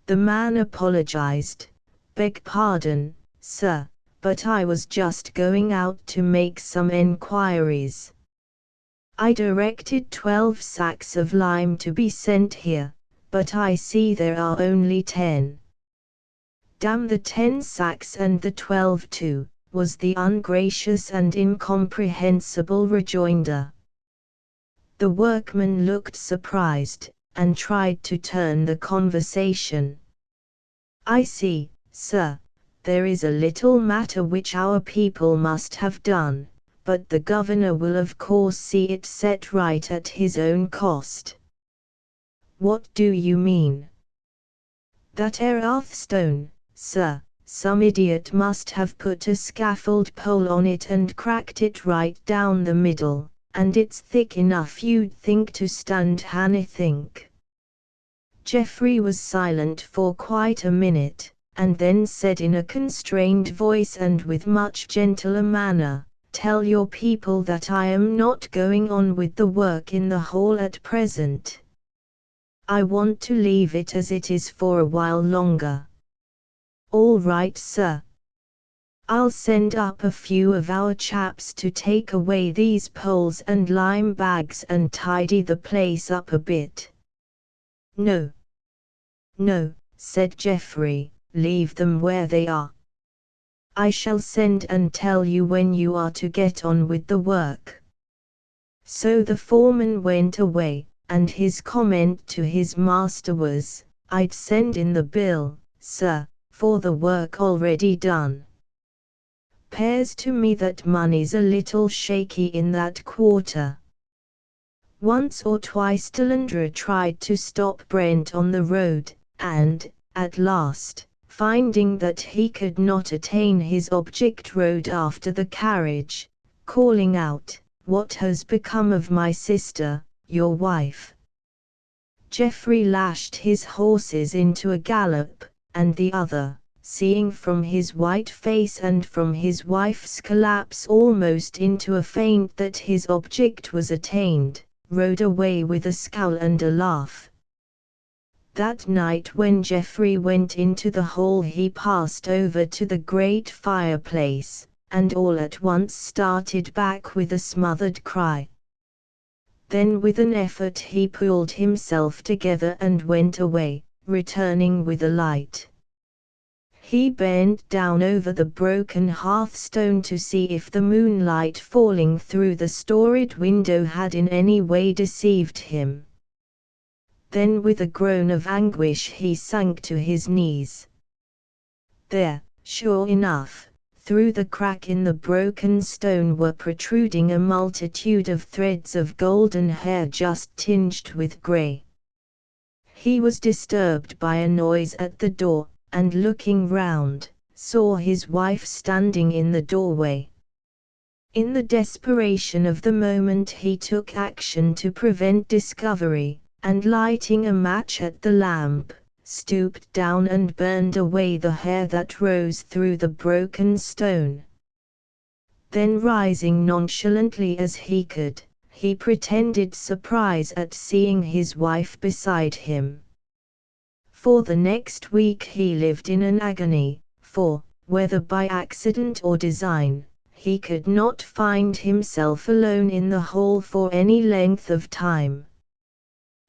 The man apologized. "Beg pardon, sir, but I was just going out to make some enquiries. I directed 12 sacks of lime to be sent here, but I see there are only 10. Damn the 10 sacks and the 12 too," was the ungracious and incomprehensible rejoinder. The workman looked surprised, and tried to turn the conversation. "I see, sir, there is a little matter which our people must have done, but the governor will of course see it set right at his own cost." "What do you mean?" "That hearthstone, sir, some idiot must have put a scaffold pole on it and cracked it right down the middle, and it's thick enough you'd think to stand anything." Geoffrey was silent for quite a minute, and then said in a constrained voice and with much gentler manner, "Tell your people that I am not going on with the work in the hall at present. I want to leave it as it is for a while longer." "All right, sir." I'll send up a few of our chaps to take away these poles and lime bags and tidy the place up a bit." "No. No," said Geoffrey, "leave them where they are. I shall send and tell you when you are to get on with the work." So the foreman went away, and his comment to his master was, "I'd send in the bill, sir, for the work already done. 'Pears to me that money's a little shaky in that quarter." Once or twice Delandra tried to stop Brent on the road, and, at last, finding that he could not attain his object, rode after the carriage, calling out, "What has become of my sister, your wife?" Geoffrey lashed his horses into a gallop, and the other, seeing from his white face and from his wife's collapse almost into a faint that his object was attained, rode away with a scowl and a laugh. That night when Geoffrey went into the hall he passed over to the great fireplace, and all at once started back with a smothered cry. Then with an effort he pulled himself together and went away, returning with a light. He bent down over the broken hearthstone to see if the moonlight falling through the storied window had in any way deceived him. Then with a groan of anguish he sank to his knees. There, sure enough, through the crack in the broken stone were protruding a multitude of threads of golden hair just tinged with grey. He was disturbed by a noise at the door, and looking round, saw his wife standing in the doorway. In the desperation of the moment he took action to prevent discovery, and lighting a match at the lamp, stooped down and burned away the hair that rose through the broken stone. Then rising nonchalantly as he could, he pretended surprise at seeing his wife beside him. For the next week he lived in an agony, for, whether by accident or design, he could not find himself alone in the hall for any length of time.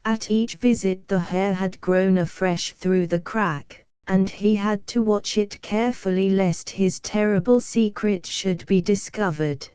At each visit the hair had grown afresh through the crack, and he had to watch it carefully lest his terrible secret should be discovered.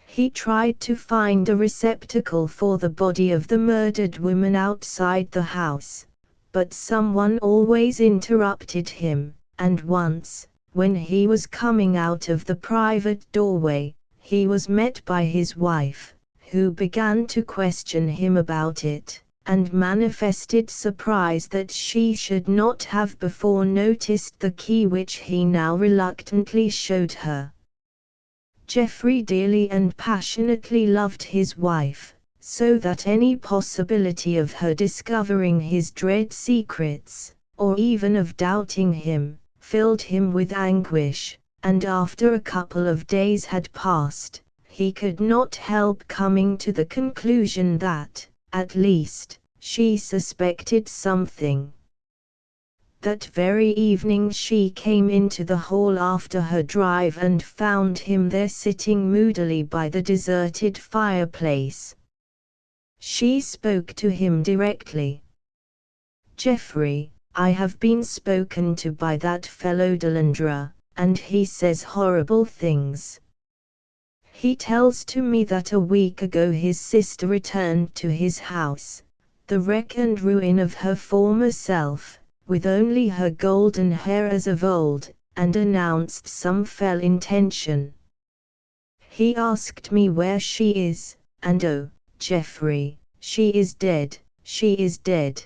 He tried to find a receptacle for the body of the murdered woman outside the house, but someone always interrupted him, and once, when he was coming out of the private doorway, he was met by his wife, who began to question him about it, and manifested surprise that she should not have before noticed the key which he now reluctantly showed her. Geoffrey dearly and passionately loved his wife, so that any possibility of her discovering his dread secrets, or even of doubting him, filled him with anguish, and after a couple of days had passed, he could not help coming to the conclusion that, at least, she suspected something. That very evening she came into the hall after her drive and found him there sitting moodily by the deserted fireplace. She spoke to him directly. "Geoffrey, I have been spoken to by that fellow Delandra, and he says horrible things. He tells to me that a week ago his sister returned to his house, the wreck and ruin of her former self, with only her golden hair as of old, and announced some fell intention. He asked me where she is, and oh, Geoffrey, she is dead, she is dead.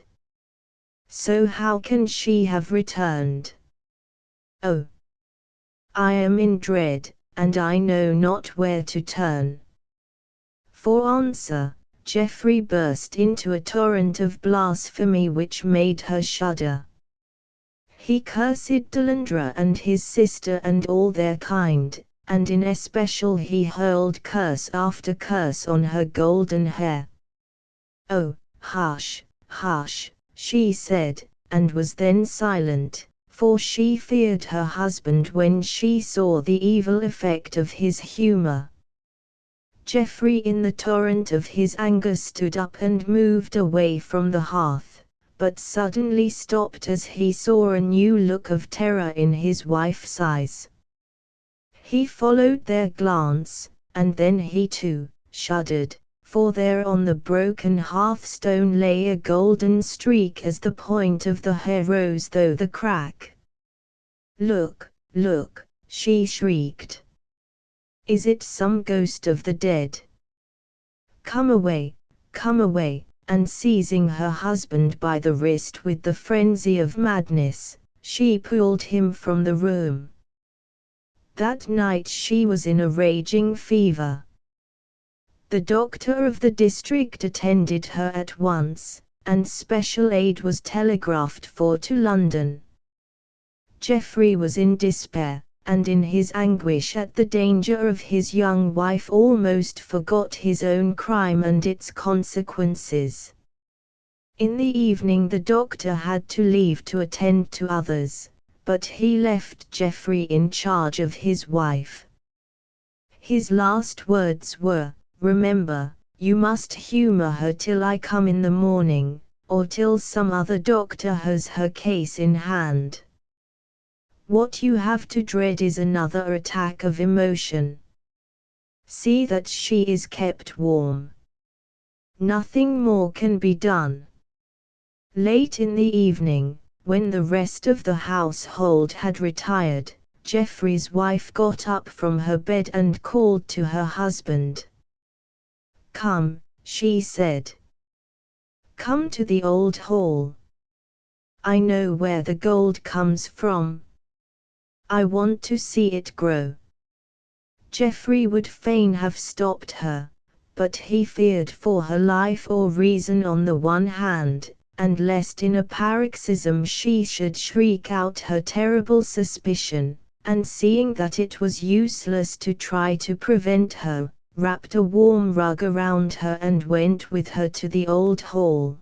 So how can she have returned? Oh, I am in dread, and I know not where to turn." For answer, Geoffrey burst into a torrent of blasphemy which made her shudder. He cursed Delandra and his sister and all their kind, and in especial he hurled curse after curse on her golden hair. "Oh, hush, hush," she said, and was then silent, for she feared her husband when she saw the evil effect of his humor. Geoffrey in the torrent of his anger stood up and moved away from the hearth, but suddenly stopped as he saw a new look of terror in his wife's eyes. He followed their glance, and then he too shuddered, for there on the broken hearthstone lay a golden streak as the point of the hair rose through the crack. "Look, look," she shrieked. "Is it some ghost of the dead? Come away, and seizing her husband by the wrist with the frenzy of madness, she pulled him from the room. That night she was in a raging fever. The doctor of the district attended her at once, and special aid was telegraphed for to London. Geoffrey was in despair, and in his anguish at the danger of his young wife almost forgot his own crime and its consequences. In the evening the doctor had to leave to attend to others, but he left Geoffrey in charge of his wife. His last words were, "Remember, you must humor her till I come in the morning, or till some other doctor has her case in hand. What you have to dread is another attack of emotion. See that she is kept warm. Nothing more can be done." Late in the evening, when the rest of the household had retired, Geoffrey's wife got up from her bed and called to her husband. "Come," she said. "Come to the old hall. I know where the gold comes from. I want to see it grow." Geoffrey would fain have stopped her, but he feared for her life or reason on the one hand, and lest in a paroxysm she should shriek out her terrible suspicion, and seeing that it was useless to try to prevent her, wrapped a warm rug around her and went with her to the old hall.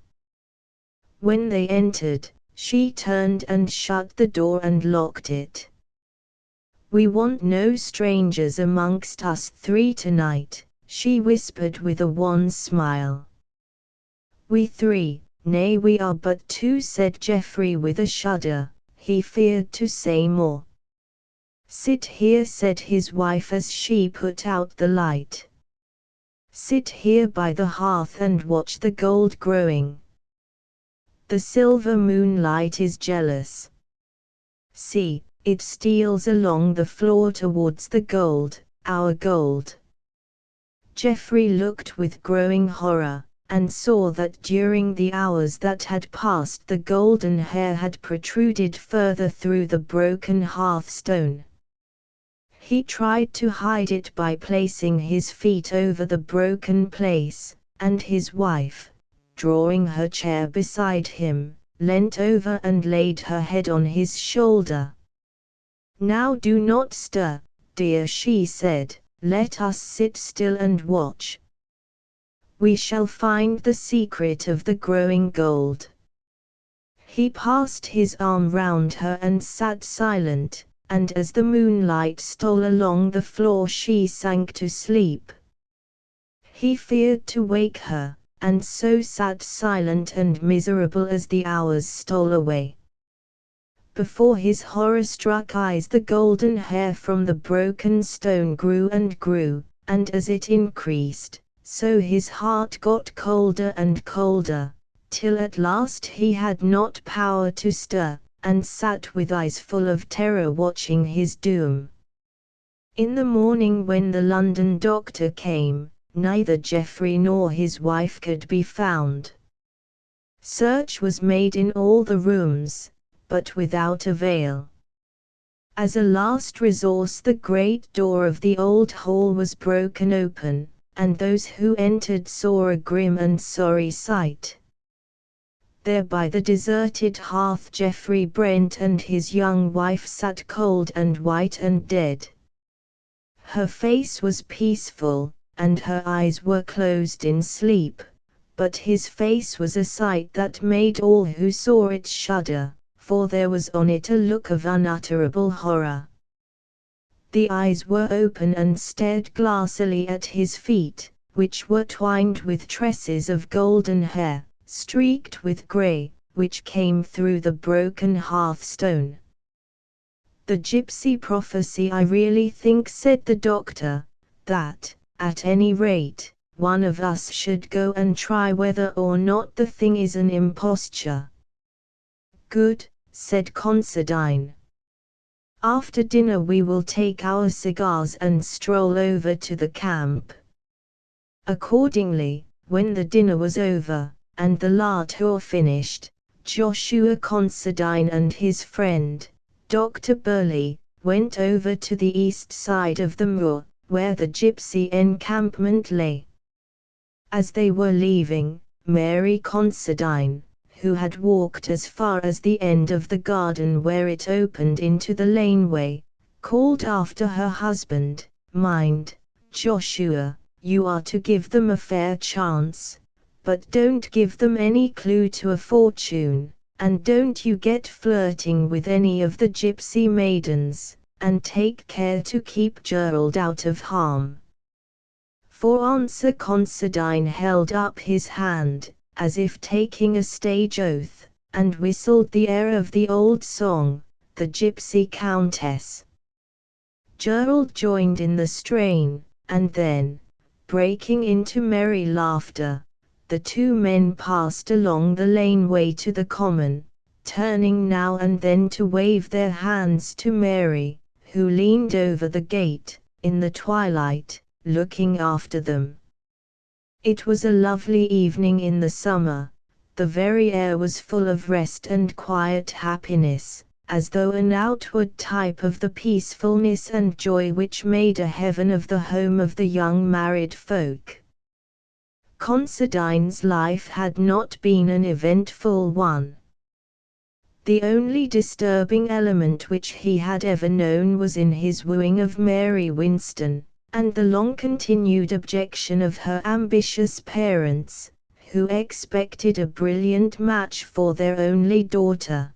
When they entered, she turned and shut the door and locked it. "We want no strangers amongst us three tonight," she whispered with a wan smile. "We three? Nay, we are but two," said Geoffrey with a shudder. He feared to say more. "Sit here," said his wife as she put out the light. "Sit here by the hearth and watch the gold growing. The silver moonlight is jealous. See, it steals along the floor towards the gold, our gold." Geoffrey looked with growing horror, and saw that during the hours that had passed the golden hair had protruded further through the broken hearthstone. He tried to hide it by placing his feet over the broken place, and his wife, drawing her chair beside him, leant over and laid her head on his shoulder. "Now do not stir, dear," she said, "let us sit still and watch. We shall find the secret of the growing gold." He passed his arm round her and sat silent, and as the moonlight stole along the floor she sank to sleep. He feared to wake her, and so sat silent and miserable as the hours stole away. Before his horror-struck eyes the golden hair from the broken stone grew and grew, and as it increased, so his heart got colder and colder, till at last he had not power to stir, and sat with eyes full of terror watching his doom. In the morning when the London doctor came, neither Geoffrey nor his wife could be found. Search was made in all the rooms, but without avail. As a last resource the great door of the old hall was broken open, and those who entered saw a grim and sorry sight. There by the deserted hearth Geoffrey Brent and his young wife sat cold and white and dead. Her face was peaceful, and her eyes were closed in sleep, but his face was a sight that made all who saw it shudder, for there was on it a look of unutterable horror. The eyes were open and stared glassily at his feet, which were twined with tresses of golden hair, streaked with grey, which came through the broken hearthstone. "The gypsy prophecy, I really think," said the doctor, "that, at any rate, one of us should go and try whether or not the thing is an imposture." "Good," said Considine. "After dinner we will take our cigars and stroll over to the camp." Accordingly, when the dinner was over, and the la tour finished, Joshua Considine and his friend, Dr. Burley, went over to the east side of the moor, where the gypsy encampment lay. As they were leaving, Mary Considine, who had walked as far as the end of the garden where it opened into the laneway, called after her husband, "Mind, Joshua, you are to give them a fair chance, but don't give them any clue to a fortune, and don't you get flirting with any of the gypsy maidens, and take care to keep Gerald out of harm." For answer Considine held up his hand, as if taking a stage oath, and whistled the air of the old song, "The Gypsy Countess." Gerald joined in the strain, and then, breaking into merry laughter, the two men passed along the laneway to the common, turning now and then to wave their hands to Mary, who leaned over the gate, in the twilight, looking after them. It was a lovely evening in the summer. The very air was full of rest and quiet happiness, as though an outward type of the peacefulness and joy which made a heaven of the home of the young married folk. Considine's life had not been an eventful one. The only disturbing element which he had ever known was in his wooing of Mary Winston, and the long-continued objection of her ambitious parents, who expected a brilliant match for their only daughter.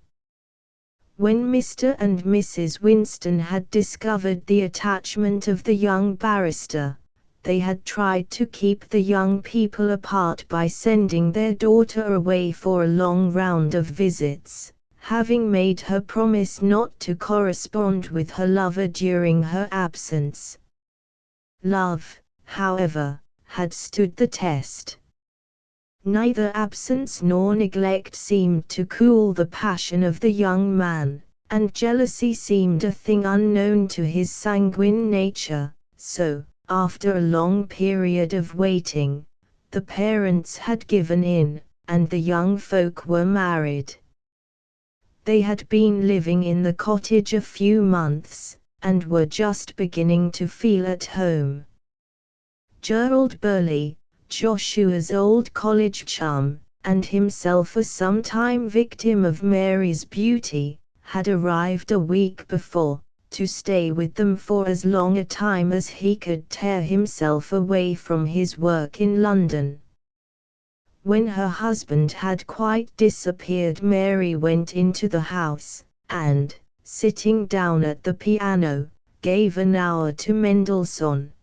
When Mr. and Mrs. Winston had discovered the attachment of the young barrister, they had tried to keep the young people apart by sending their daughter away for a long round of visits, having made her promise not to correspond with her lover during her absence. Love, however, had stood the test. Neither absence nor neglect seemed to cool the passion of the young man, and jealousy seemed a thing unknown to his sanguine nature, so, after a long period of waiting, the parents had given in, and the young folk were married. They had been living in the cottage a few months, and were just beginning to feel at home. Gerald Burley, Joshua's old college chum, and himself a sometime victim of Mary's beauty, had arrived a week before, to stay with them for as long a time as he could tear himself away from his work in London. When her husband had quite disappeared, Mary went into the house, and, sitting down at the piano, gave an hour to Mendelssohn.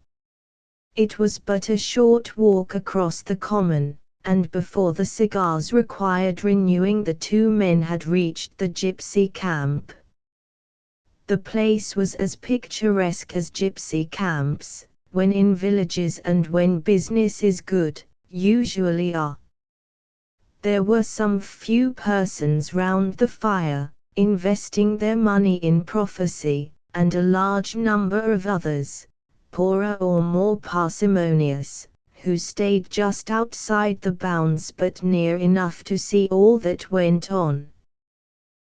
It was but a short walk across the common, and before the cigars required renewing the two men had reached the gypsy camp. The place was as picturesque as gypsy camps, when in villages and when business is good, usually are. There were some few persons round the fire, investing their money in prophecy, and a large number of others, poorer or more parsimonious, who stayed just outside the bounds but near enough to see all that went on.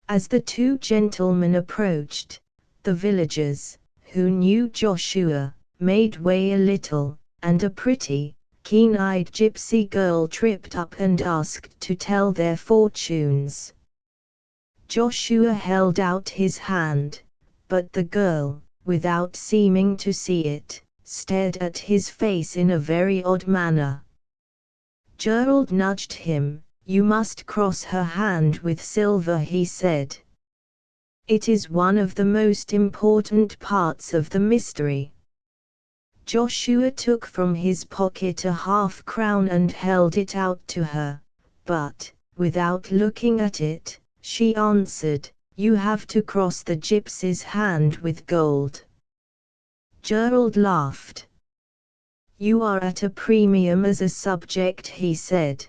As the two gentlemen approached, the villagers, who knew Joshua, made way a little, and a pretty, keen-eyed gypsy girl tripped up and asked to tell their fortunes. Joshua held out his hand, but the girl, without seeming to see it, stared at his face in a very odd manner. Gerald nudged him. "You must cross her hand with silver," he said, It is one of the most important parts of the mystery. Joshua took from his pocket a half-crown and held it out to her, but, without looking at it, she answered, "You have to cross the gypsy's hand with gold." Gerald laughed. "You are at a premium as a subject," he said.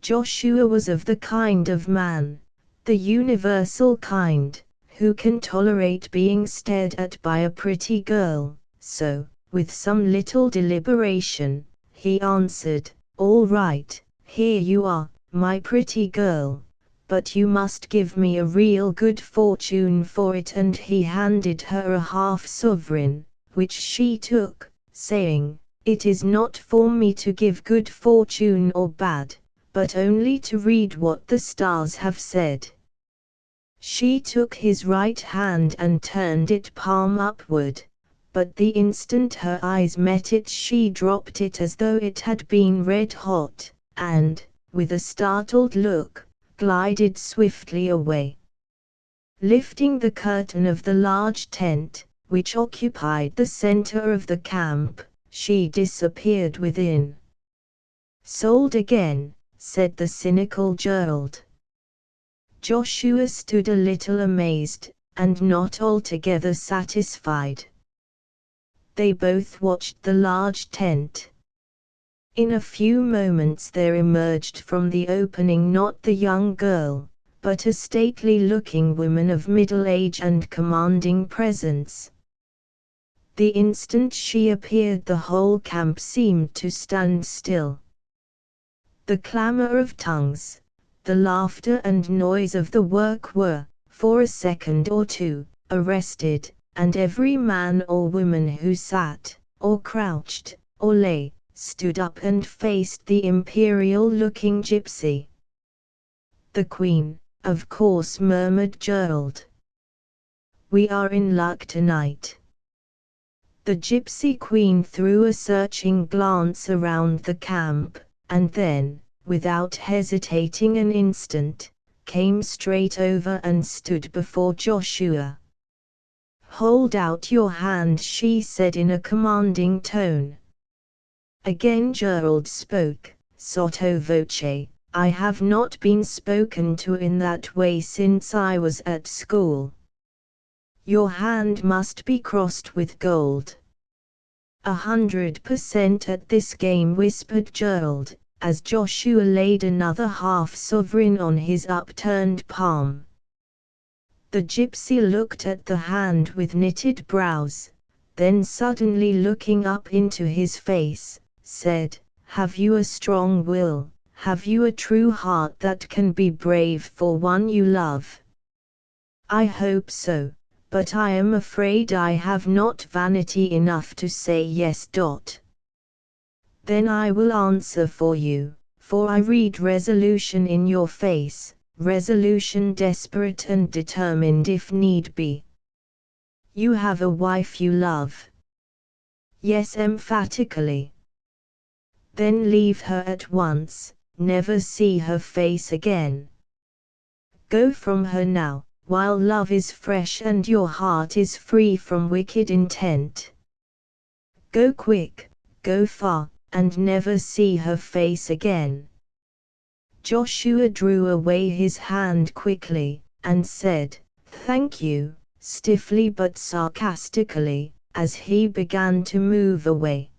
Joshua was of the kind of man, the universal kind, who can tolerate being stared at by a pretty girl, so, with some little deliberation, he answered, "All right, here you are, my pretty girl, but you must give me a real good fortune for it," and he handed her a half-sovereign, which she took, saying, "It is not for me to give good fortune or bad, but only to read what the stars have said." She took his right hand and turned it palm upward, but the instant her eyes met it she dropped it as though it had been red hot, and, with a startled look, glided swiftly away. Lifting the curtain of the large tent, which occupied the center of the camp, she disappeared within. "Sold again," said the cynical Gerald. Joshua stood a little amazed, and not altogether satisfied. They both watched the large tent. In a few moments there emerged from the opening not the young girl, but a stately-looking woman of middle age and commanding presence. The instant she appeared the whole camp seemed to stand still. The clamor of tongues, the laughter and noise of the work were, for a second or two, arrested, and every man or woman who sat, or crouched, or lay, stood up and faced the imperial-looking gypsy. "The Queen, of course," murmured Gerald. "We are in luck tonight." The gypsy queen threw a searching glance around the camp, and then, without hesitating an instant, came straight over and stood before Joshua. "Hold out your hand," she said in a commanding tone. Again Gerald spoke, sotto voce, "I have not been spoken to in that way since I was at school. Your hand must be crossed with gold." 100% at this game," whispered Gerald, as Joshua laid another half-sovereign on his upturned palm. The gypsy looked at the hand with knitted brows, then suddenly looking up into his face, said, "Have you a strong will, have you a true heart that can be brave for one you love?" "I hope so, but I am afraid I have not vanity enough to say yes." "Then I will answer for you, for I read resolution in your face, resolution desperate and determined if need be." "You have a wife you love?" "Yes," emphatically. "Then leave her at once, never see her face again. Go from her now, while love is fresh and your heart is free from wicked intent. Go quick, go far, and never see her face again." Joshua drew away his hand quickly, and said, "Thank you," stiffly but sarcastically, as he began to move away.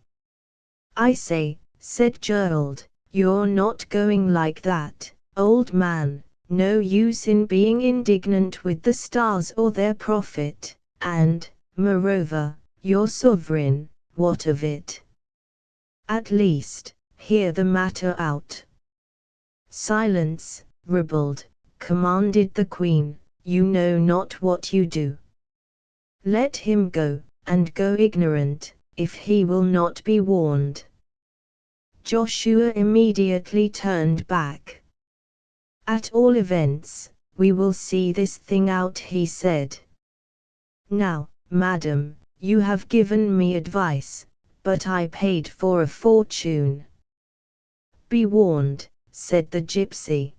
"I say," said Gerald, "you're not going like that, old man. No use in being indignant with the stars or their prophet, and, moreover, your sovereign, what of it? At least, hear the matter out." "Silence, ribald," commanded the queen, "you know not what you do. Let him go, and go ignorant, if he will not be warned." Joshua immediately turned back. "At all events, we will see this thing out," he said. "Now, madam, you have given me advice, but I paid for a fortune." "Be warned," said the gypsy.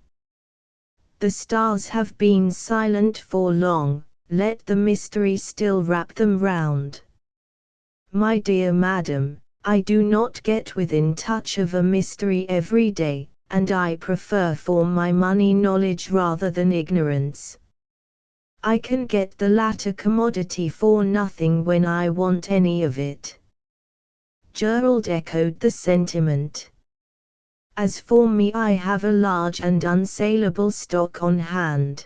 The stars have been silent for long, let the mystery still wrap them round. My dear madam, I do not get within touch of a mystery every day, and I prefer for my money knowledge rather than ignorance. I can get the latter commodity for nothing when I want any of it. Gerald echoed the sentiment. As for me, I have a large and unsaleable stock on hand.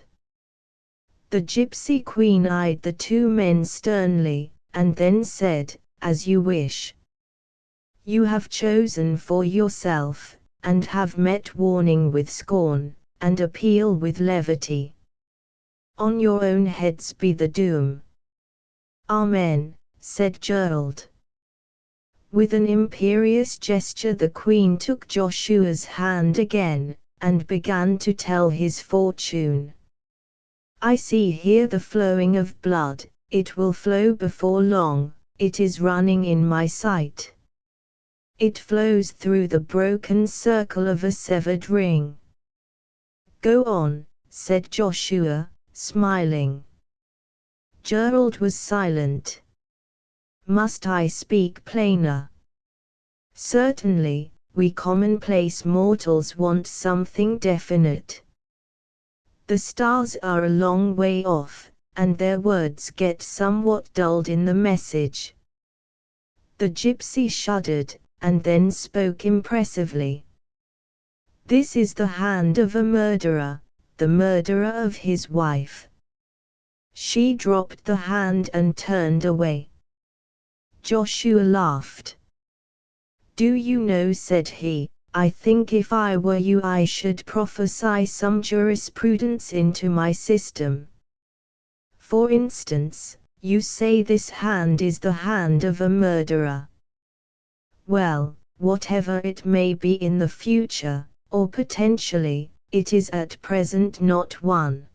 The gypsy queen eyed the two men sternly, and then said, As you wish. You have chosen for yourself, and have met warning with scorn, and appeal with levity. On your own heads be the doom. Amen, said Gerald. With an imperious gesture the Queen took Joshua's hand again, and began to tell his fortune. I see here the flowing of blood, it will flow before long, it is running in my sight. It flows through the broken circle of a severed ring. Go on, said Joshua, smiling. Gerald was silent. Must I speak plainer? Certainly, we commonplace mortals want something definite. The stars are a long way off, and their words get somewhat dulled in the message. The gypsy shuddered, and then spoke impressively. This is the hand of a murderer, the murderer of his wife. She dropped the hand and turned away. Joshua laughed. Do you know, said he, I think if I were you I should prophesy some jurisprudence into my system. For instance, you say this hand is the hand of a murderer. Well, whatever it may be in the future, or potentially, it is at present not one.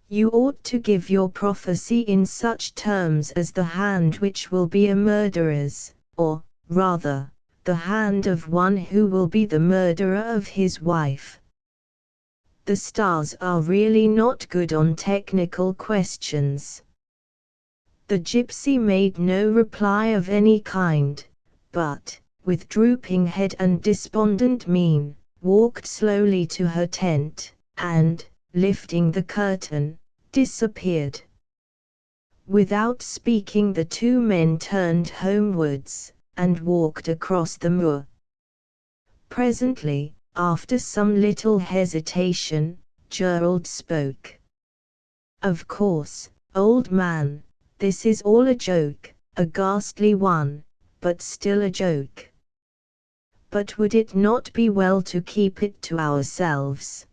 You ought to give your prophecy in such terms as the hand which will be a murderer's, or, rather, the hand of one who will be the murderer of his wife. The stars are really not good on technical questions. The gypsy made no reply of any kind, but, with drooping head and despondent mien, walked slowly to her tent, and, lifting the curtain, disappeared. Without speaking the two men turned homewards, and walked across the moor. Presently, after some little hesitation, Gerald spoke. Of course, old man, this is all a joke, a ghastly one, but still a joke. But would it not be well to keep it to ourselves?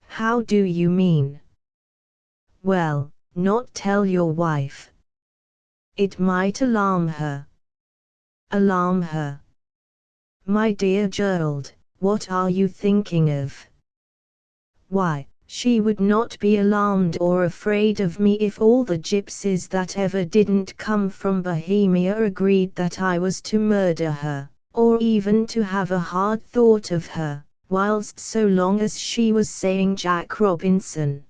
How do you mean? Well, not tell your wife. It might alarm her. Alarm her? My dear Gerald, what are you thinking of? Why, she would not be alarmed or afraid of me if all the gypsies that ever didn't come from Bohemia agreed that I was to murder her, or even to have a hard thought of her, whilst so long as she was saying Jack Robinson.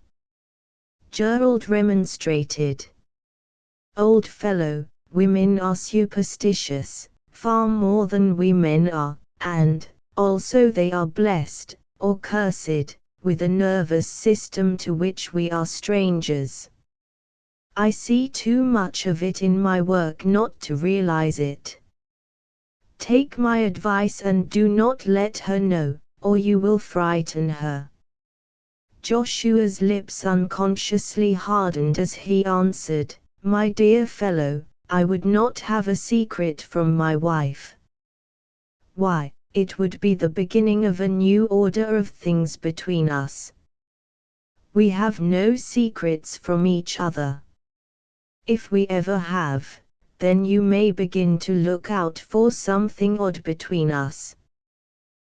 Gerald remonstrated. Old fellow, women are superstitious, far more than we men are, and, also they are blessed, or cursed, with a nervous system to which we are strangers. I see too much of it in my work not to realize it. Take my advice and do not let her know, or you will frighten her. Joshua's lips unconsciously hardened as he answered, My dear fellow, I would not have a secret from my wife. Why, it would be the beginning of a new order of things between us. We have no secrets from each other. If we ever have, then you may begin to look out for something odd between us.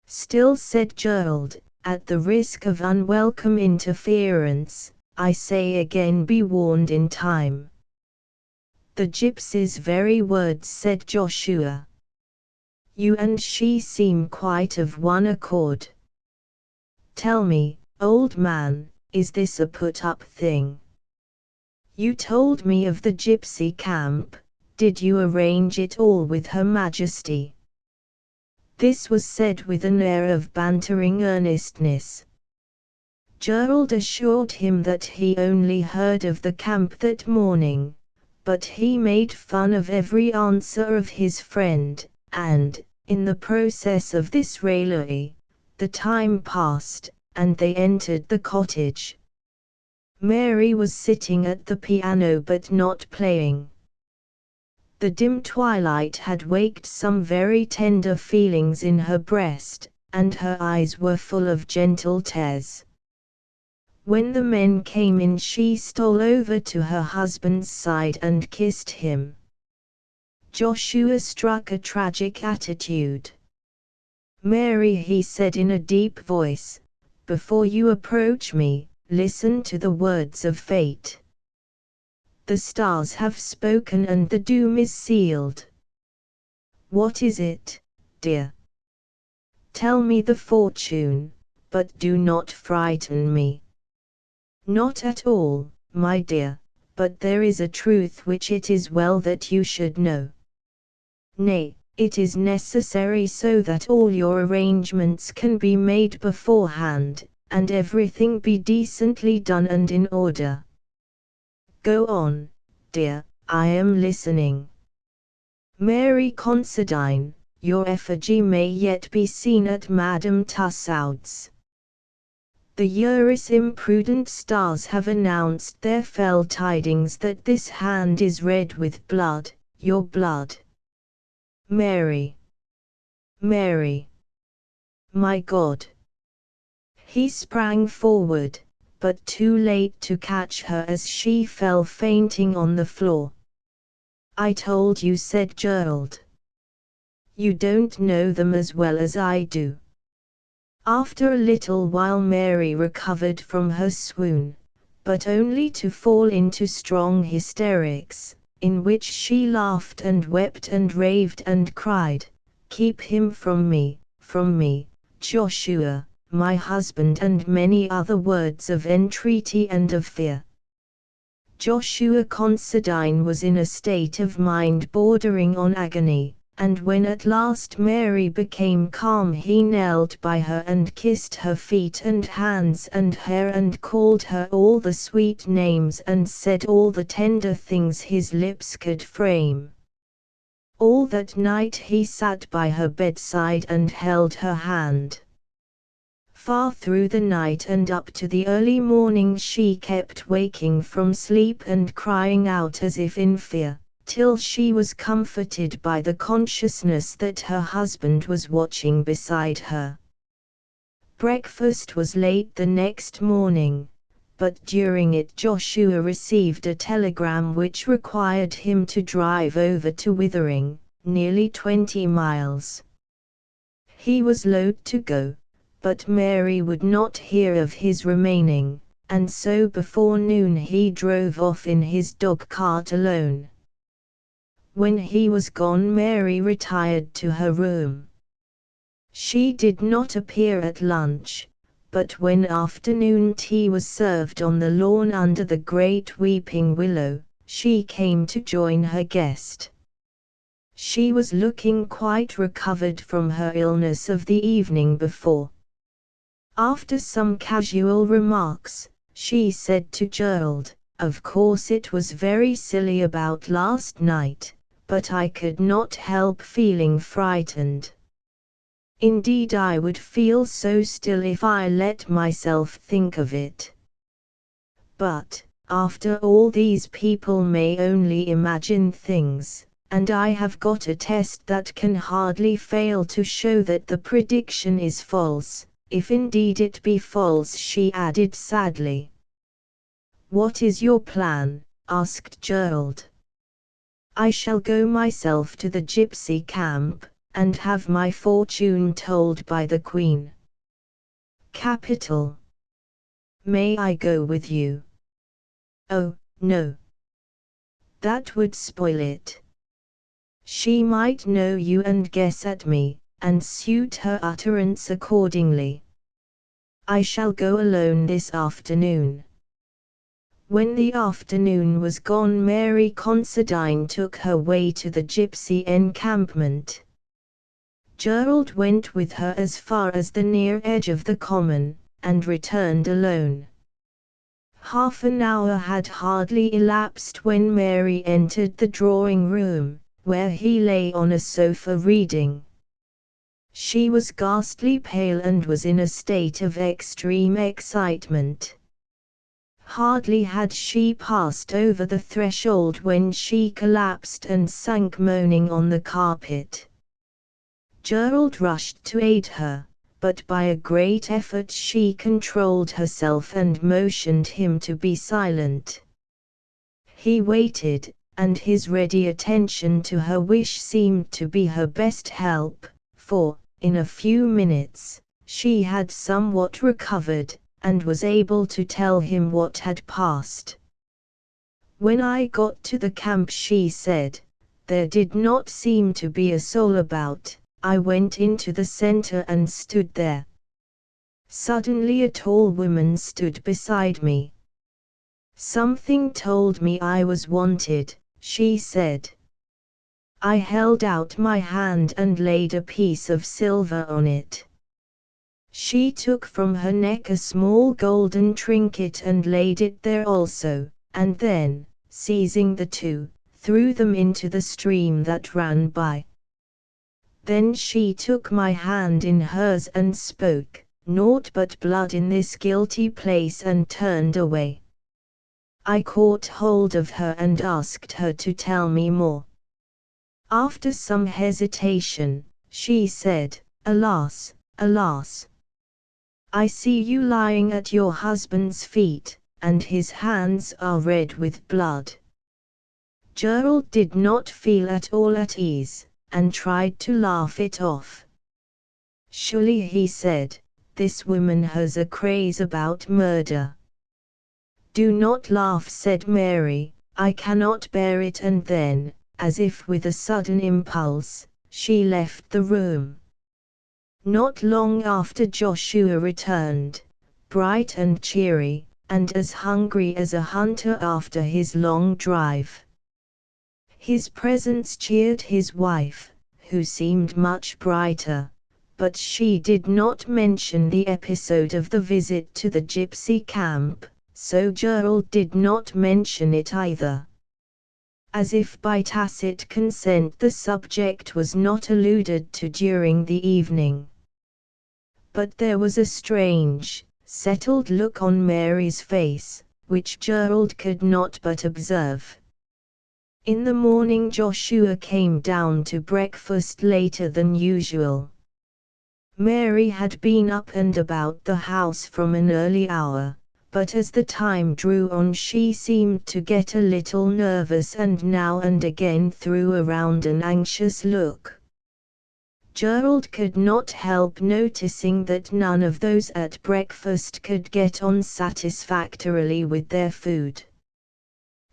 Still, said Gerald, at the risk of unwelcome interference, I say again, be warned in time. The gypsy's very words, said Joshua. You and she seem quite of one accord. Tell me, Old man, is this a put-up thing? You told me of the gypsy camp, did you arrange it all with Her Majesty? This was said with an air of bantering earnestness. Gerald assured him that he only heard of the camp that morning, but he made fun of every answer of his friend, and, in the process of this raillery, the time passed, and they entered the cottage. Mary was sitting at the piano but not playing. The dim twilight had waked some very tender feelings in her breast, and her eyes were full of gentle tears. When the men came in, she stole over to her husband's side and kissed him. Joshua struck a tragic attitude. "Mary," he said in a deep voice, "before you approach me, listen to the words of fate. The stars have spoken and the doom is sealed. What is it, dear? Tell me the fortune, but do not frighten me." "Not at all, my dear, but there is a truth which it is well that you should know. Nay, it is necessary so that all your arrangements can be made beforehand, and everything be decently done and in order. Go on, dear, I am listening." "Mary Considine, your effigy may yet be seen at Madame Tussaud's. The Eurus imprudent stars have announced their fell tidings that this hand is red with blood, your blood. Mary. Mary. My God." He sprang forward, but too late to catch her as she fell fainting on the floor. "I told you," said Gerald. "You don't know them as well as I do." After a little while Mary recovered from her swoon, but only to fall into strong hysterics, in which she laughed and wept and raved and cried, "Keep him from me, Joshua, my husband," and many other words of entreaty and of fear. Joshua Considine was in a state of mind bordering on agony, and when at last Mary became calm he knelt by her and kissed her feet and hands and hair and called her all the sweet names and said all the tender things his lips could frame. All that night he sat by her bedside and held her hand. Far through the night and up to the early morning she kept waking from sleep and crying out as if in fear, till she was comforted by the consciousness that her husband was watching beside her. Breakfast was late the next morning, but during it Joshua received a telegram which required him to drive over to Withering, nearly 20 miles. He was loath to go, but Mary would not hear of his remaining, and so before noon he drove off in his dog-cart alone. When he was gone Mary retired to her room. She did not appear at lunch, but when afternoon tea was served on the lawn under the great weeping willow, she came to join her guest. She was looking quite recovered from her illness of the evening before. After some casual remarks, she said to Gerald, "Of course it was very silly about last night, but I could not help feeling frightened. Indeed I would feel so still if I let myself think of it. But, after all, these people may only imagine things, and I have got a test that can hardly fail to show that the prediction is false, if indeed it be false," she added sadly. "What is your plan?" asked Gerald. "I shall go myself to the gypsy camp, and have my fortune told by the Queen." "Capital. May I go with you?" "Oh, no. That would spoil it. She might know you and guess at me, and suit her utterance accordingly. I shall go alone this afternoon." When the afternoon was gone, Mary Considine took her way to the gypsy encampment. Gerald went with her as far as the near edge of the common, and returned alone. Half an hour had hardly elapsed when Mary entered the drawing-room, where he lay on a sofa reading. She was ghastly pale and was in a state of extreme excitement. Hardly had she passed over the threshold when she collapsed and sank moaning on the carpet. Gerald rushed to aid her, but by a great effort she controlled herself and motioned him to be silent. He waited, and his ready attention to her wish seemed to be her best help, for, in a few minutes, she had somewhat recovered, and was able to tell him what had passed. "When I got to the camp," she said, "there did not seem to be a soul about. I went into the center and stood there. Suddenly a tall woman stood beside me. Something told me I was wanted," she said. "I held out my hand and laid a piece of silver on it. She took from her neck a small golden trinket and laid it there also, and then, seizing the two, threw them into the stream that ran by. Then she took my hand in hers and spoke, 'Naught but blood in this guilty place,' and turned away. I caught hold of her and asked her to tell me more. After some hesitation, she said, 'Alas, alas! I see you lying at your husband's feet, and his hands are red with blood.'" Gerald did not feel at all at ease, and tried to laugh it off. "Surely," he said, "this woman has a craze about murder." "Do not laugh," said Mary, "I cannot bear it," and then, as if with a sudden impulse, she left the room. Not long after Joshua returned, bright and cheery, and as hungry as a hunter after his long drive. His presence cheered his wife, who seemed much brighter, but she did not mention the episode of the visit to the gypsy camp, so Gerald did not mention it either. As if by tacit consent, the subject was not alluded to during the evening. But there was a strange, settled look on Mary's face, which Gerald could not but observe. In the morning Joshua came down to breakfast later than usual. Mary had been up and about the house from an early hour, but as the time drew on she seemed to get a little nervous and now and again threw around an anxious look. Gerald could not help noticing that none of those at breakfast could get on satisfactorily with their food.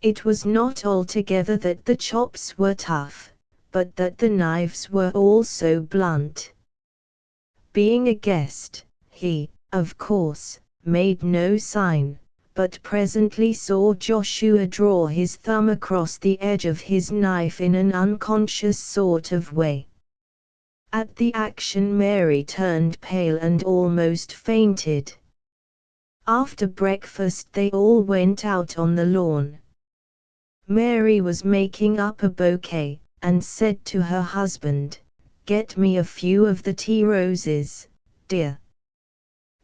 It was not altogether that the chops were tough, but that the knives were also blunt. Being a guest, he, of course, made no sign, but presently saw Joshua draw his thumb across the edge of his knife in an unconscious sort of way. At the action Mary turned pale and almost fainted. After breakfast they all went out on the lawn. Mary was making up a bouquet, and said to her husband, "Get me a few of the tea roses, dear."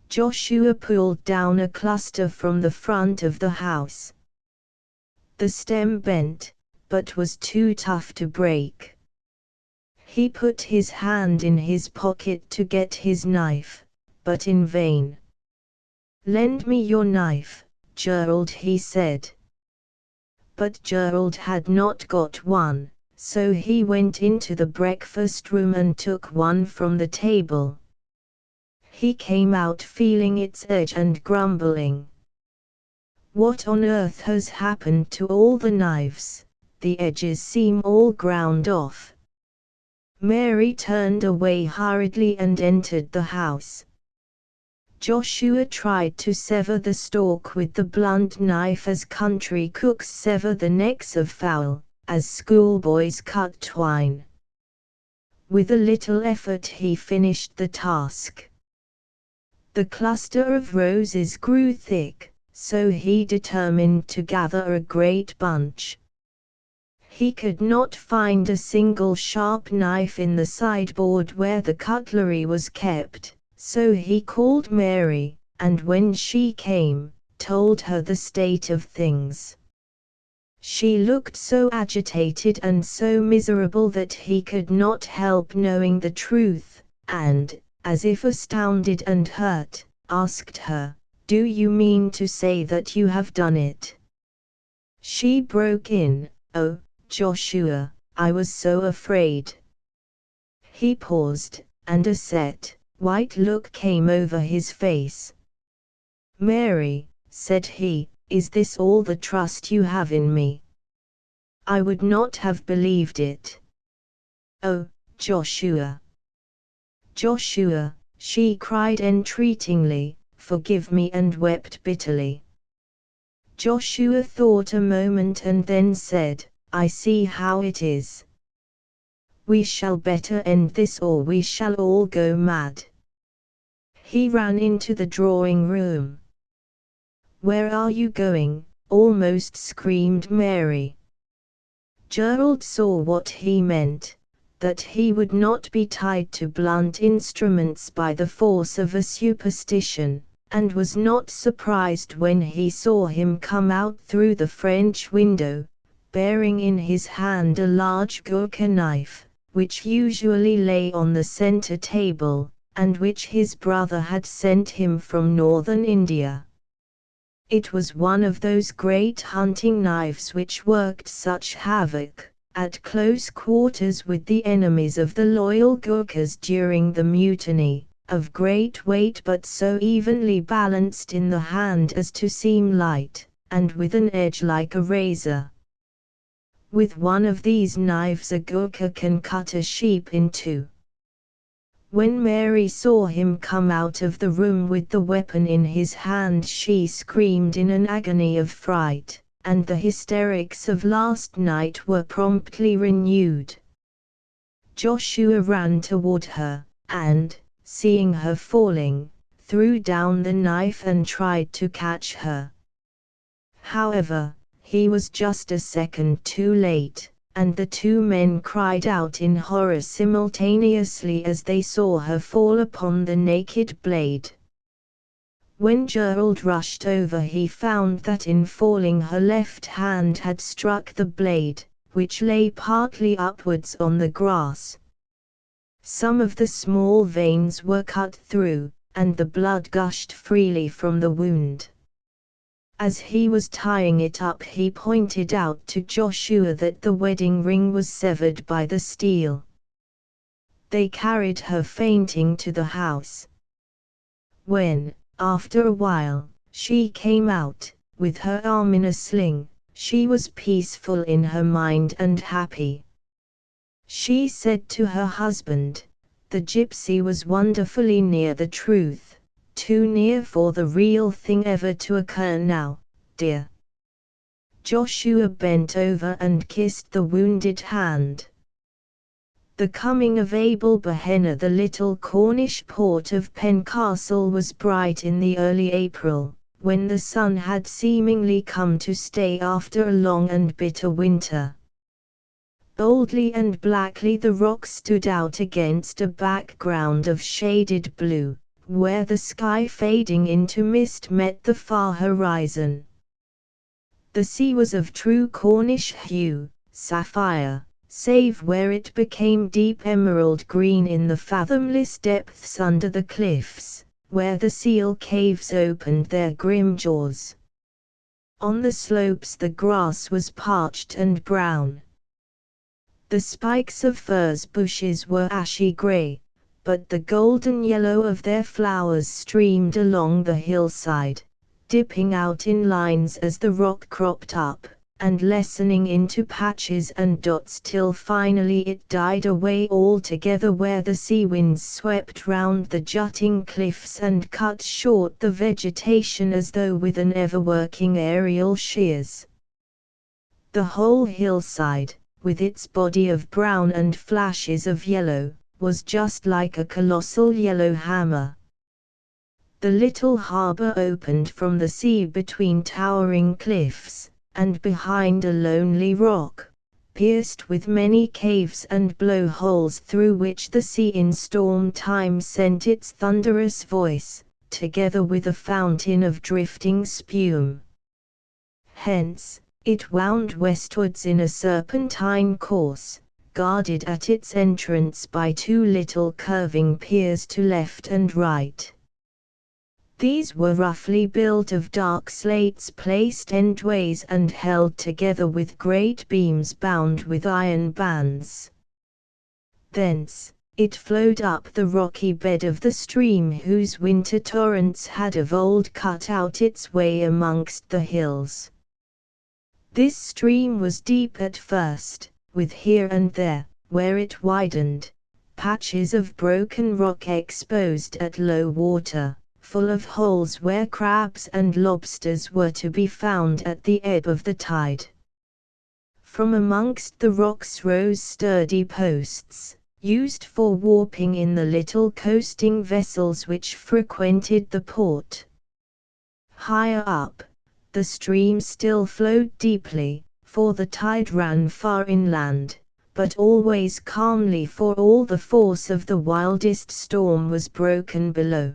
Joshua pulled down a cluster from the front of the house. The stem bent, but was too tough to break. He put his hand in his pocket to get his knife, but in vain. "Lend me your knife, Gerald," he said. But Gerald had not got one, so he went into the breakfast room and took one from the table. He came out feeling its edge and grumbling. "What on earth has happened to all the knives? The edges seem all ground off." Mary turned away hurriedly and entered the house. Joshua tried to sever the stalk with the blunt knife as country cooks sever the necks of fowl, as schoolboys cut twine. With a little effort he finished the task. The cluster of roses grew thick, so he determined to gather a great bunch. He could not find a single sharp knife in the sideboard where the cutlery was kept, so he called Mary, and when she came, told her the state of things. She looked so agitated and so miserable that he could not help knowing the truth, and, as if astounded and hurt, asked her, "Do you mean to say that you have done it?" She broke in, "Oh, Joshua, I was so afraid." He paused, and a set, white look came over his face. "Mary," said he, "is this all the trust you have in me? I would not have believed it." "Oh, Joshua! Joshua," she cried entreatingly, "forgive me," and wept bitterly. Joshua thought a moment and then said, "I see how it is. We shall better end this or we shall all go mad." He ran into the drawing room. "Where are you going?" almost screamed Mary. Gerald saw what he meant, that he would not be tied to blunt instruments by the force of a superstition, and was not surprised when he saw him come out through the French window, bearing in his hand a large gurkha knife, which usually lay on the center table, and which his brother had sent him from northern India. It was one of those great hunting knives which worked such havoc, at close quarters with the enemies of the loyal Gurkhas during the mutiny, of great weight but so evenly balanced in the hand as to seem light, and with an edge like a razor. With one of these knives a Gurkha can cut a sheep in two. When Mary saw him come out of the room with the weapon in his hand, she screamed in an agony of fright, and the hysterics of last night were promptly renewed. Joshua ran toward her, and, seeing her falling, threw down the knife and tried to catch her. However, he was just a second too late, and the two men cried out in horror simultaneously as they saw her fall upon the naked blade. When Gerald rushed over, he found that in falling her left hand had struck the blade, which lay partly upwards on the grass. Some of the small veins were cut through, and the blood gushed freely from the wound. As he was tying it up, he pointed out to Joshua that the wedding ring was severed by the steel. They carried her fainting to the house. When, after a while, she came out, with her arm in a sling, she was peaceful in her mind and happy. She said to her husband, "The gypsy was wonderfully near the truth. Too near for the real thing ever to occur now, dear." Joshua bent over and kissed the wounded hand. The coming of Abel Behenna, the little Cornish port of Pencastle, was bright in the early April, when the sun had seemingly come to stay after a long and bitter winter. Boldly and blackly the rock stood out against a background of shaded blue, where the sky fading into mist met the far horizon. The sea was of true Cornish hue, sapphire, save where it became deep emerald green in the fathomless depths under the cliffs, where the seal caves opened their grim jaws. On the slopes the grass was parched and brown. The spikes of furze bushes were ashy grey, but the golden yellow of their flowers streamed along the hillside, dipping out in lines as the rock cropped up, and lessening into patches and dots till finally it died away altogether where the sea winds swept round the jutting cliffs and cut short the vegetation as though with an ever-working aerial shears. The whole hillside, with its body of brown and flashes of yellow, was just like a colossal yellow hammer. The little harbour opened from the sea between towering cliffs, and behind a lonely rock, pierced with many caves and blow-holes through which the sea in storm time sent its thunderous voice, together with a fountain of drifting spume. Hence, it wound westwards in a serpentine course, guarded at its entrance by two little curving piers to left and right. These were roughly built of dark slates placed endways and held together with great beams bound with iron bands. Thence, it flowed up the rocky bed of the stream whose winter torrents had of old cut out its way amongst the hills. This stream was deep at first, with here and there, where it widened, patches of broken rock exposed at low water, full of holes where crabs and lobsters were to be found at the ebb of the tide. From amongst the rocks rose sturdy posts, used for warping in the little coasting vessels which frequented the port. Higher up, the stream still flowed deeply, for the tide ran far inland, but always calmly, for all the force of the wildest storm was broken below.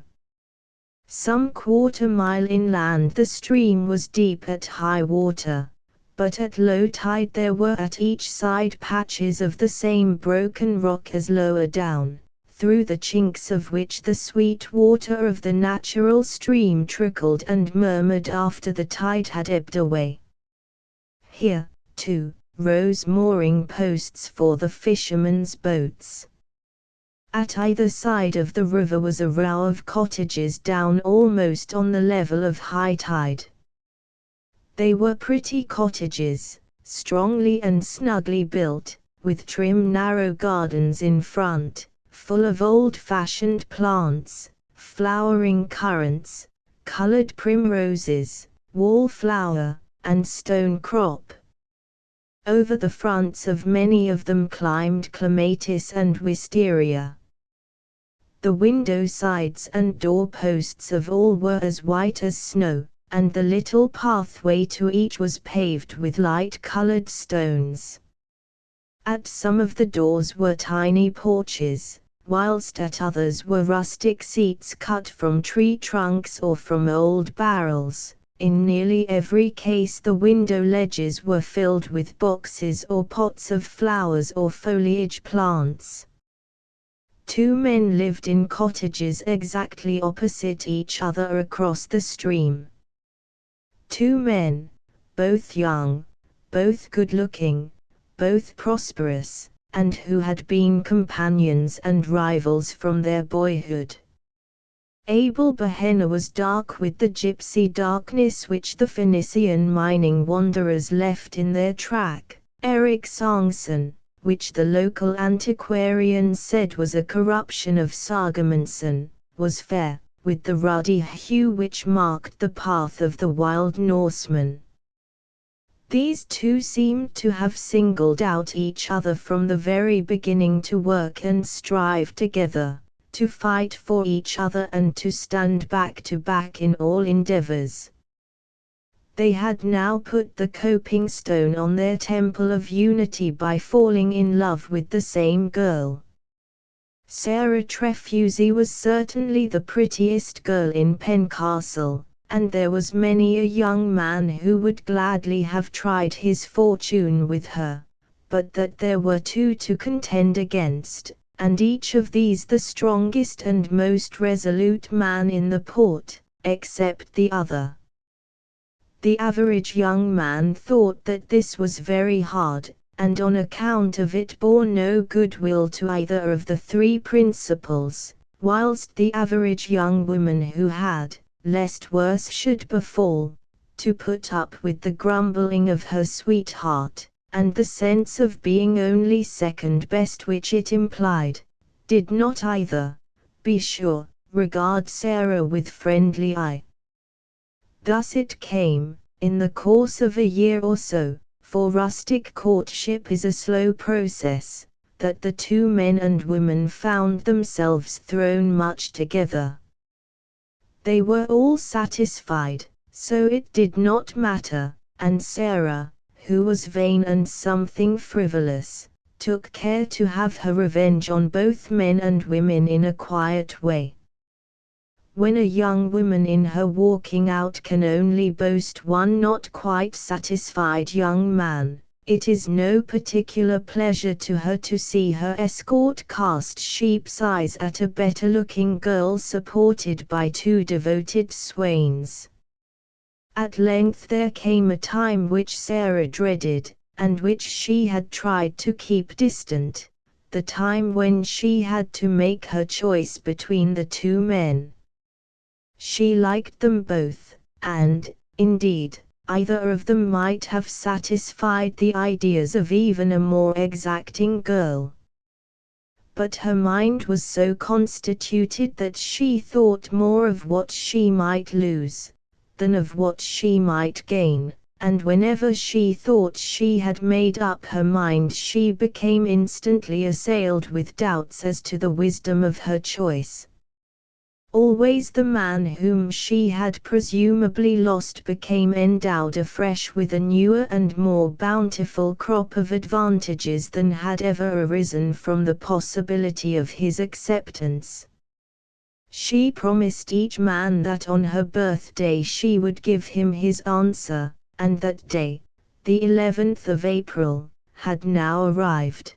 Some quarter-mile inland the stream was deep at high water, but at low tide there were at each side patches of the same broken rock as lower down, through the chinks of which the sweet water of the natural stream trickled and murmured after the tide had ebbed away. Here, too, rose mooring posts for the fishermen's boats. At either side of the river was a row of cottages down almost on the level of high tide. They were pretty cottages, strongly and snugly built, with trim narrow gardens in front, full of old-fashioned plants, flowering currants, coloured primroses, wallflower, and stone crop. Over the fronts of many of them climbed clematis and wisteria. The window sides and door-posts of all were as white as snow, and the little pathway to each was paved with light-coloured stones. At some of the doors were tiny porches, whilst at others were rustic seats cut from tree trunks or from old barrels. In nearly every case the window ledges were filled with boxes or pots of flowers or foliage plants. 2 men lived in cottages exactly opposite each other across the stream. 2 men, both young, both good-looking, both prosperous, and who had been companions and rivals from their boyhood. Abel Behenna was dark with the gypsy darkness which the Phoenician mining wanderers left in their track. Eric Songson, which the local antiquarian said was a corruption of Sargamonson, was fair, with the ruddy hue which marked the path of the wild Norseman. These two seemed to have singled out each other from the very beginning to work and strive together, to fight for each other and to stand back to back in all endeavors. They had now put the coping stone on their temple of unity by falling in love with the same girl. Sarah Trefusey was certainly the prettiest girl in Pencastle, and there was many a young man who would gladly have tried his fortune with her, but that there were 2 to contend against, and each of these the strongest and most resolute man in the port, except the other. The average young man thought that this was very hard, and on account of it bore no goodwill to either of the 3 principals, whilst the average young woman who had, lest worse should befall, to put up with the grumbling of her sweetheart, and the sense of being only second best which it implied, did not either, be sure, regard Sarah with friendly eye. Thus it came, in the course of a year or so, for rustic courtship is a slow process, that the two men and women found themselves thrown much together. They were all satisfied, so it did not matter, and Sarah, who was vain and something frivolous, took care to have her revenge on both men and women in a quiet way. When a young woman in her walking out can only boast one not quite satisfied young man, it is no particular pleasure to her to see her escort cast sheep's eyes at a better-looking girl supported by two devoted swains. At length there came a time which Sarah dreaded, and which she had tried to keep distant, the time when she had to make her choice between the two men. She liked them both, and, indeed, either of them might have satisfied the ideas of even a more exacting girl. But her mind was so constituted that she thought more of what she might lose, than of what she might gain, and whenever she thought she had made up her mind she became instantly assailed with doubts as to the wisdom of her choice. Always the man whom she had presumably lost became endowed afresh with a newer and more bountiful crop of advantages than had ever arisen from the possibility of his acceptance. She promised each man that on her birthday she would give him his answer, and that day, the 11th of April, had now arrived.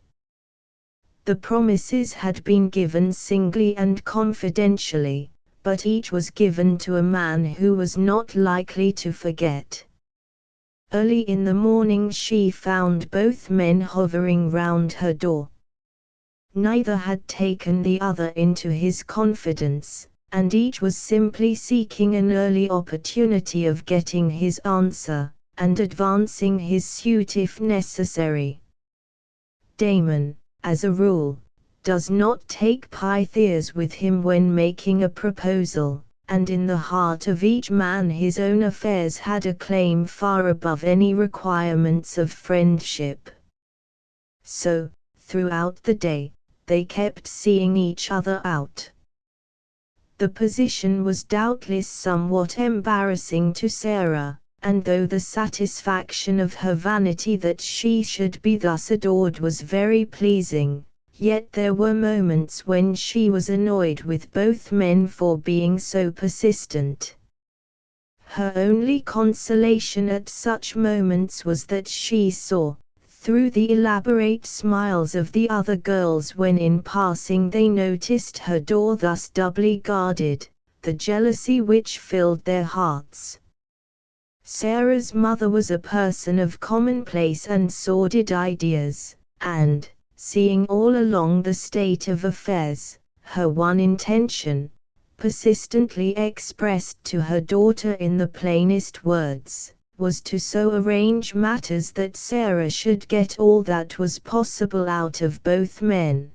The promises had been given singly and confidentially, but each was given to a man who was not likely to forget. Early in the morning she found both men hovering round her door. Neither had taken the other into his confidence, and each was simply seeking an early opportunity of getting his answer, and advancing his suit if necessary. Damon, as a rule, does not take Pythias with him when making a proposal, and in the heart of each man his own affairs had a claim far above any requirements of friendship. So, throughout the day, they kept seeing each other out. The position was doubtless somewhat embarrassing to Sarah, and though the satisfaction of her vanity that she should be thus adored was very pleasing, yet there were moments when she was annoyed with both men for being so persistent. Her only consolation at such moments was that she saw, through the elaborate smiles of the other girls when in passing they noticed her door thus doubly guarded, the jealousy which filled their hearts. Sarah's mother was a person of commonplace and sordid ideas, and, seeing all along the state of affairs, her one intention, persistently expressed to her daughter in the plainest words, was to so arrange matters that Sarah should get all that was possible out of both men.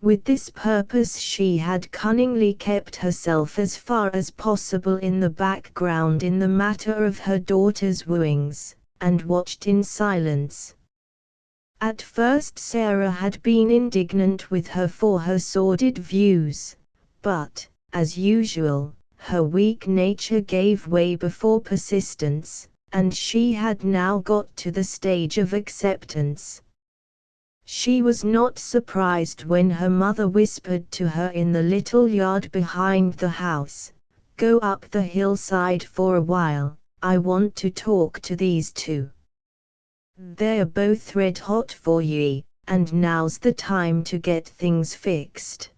With this purpose she had cunningly kept herself as far as possible in the background in the matter of her daughter's wooings, and watched in silence. At first Sarah had been indignant with her for her sordid views, but, as usual, her weak nature gave way before persistence, and she had now got to the stage of acceptance. She was not surprised when her mother whispered to her in the little yard behind the house, "Go up the hillside for a while, I want to talk to these two. They're both red hot for ye, and now's the time to get things fixed."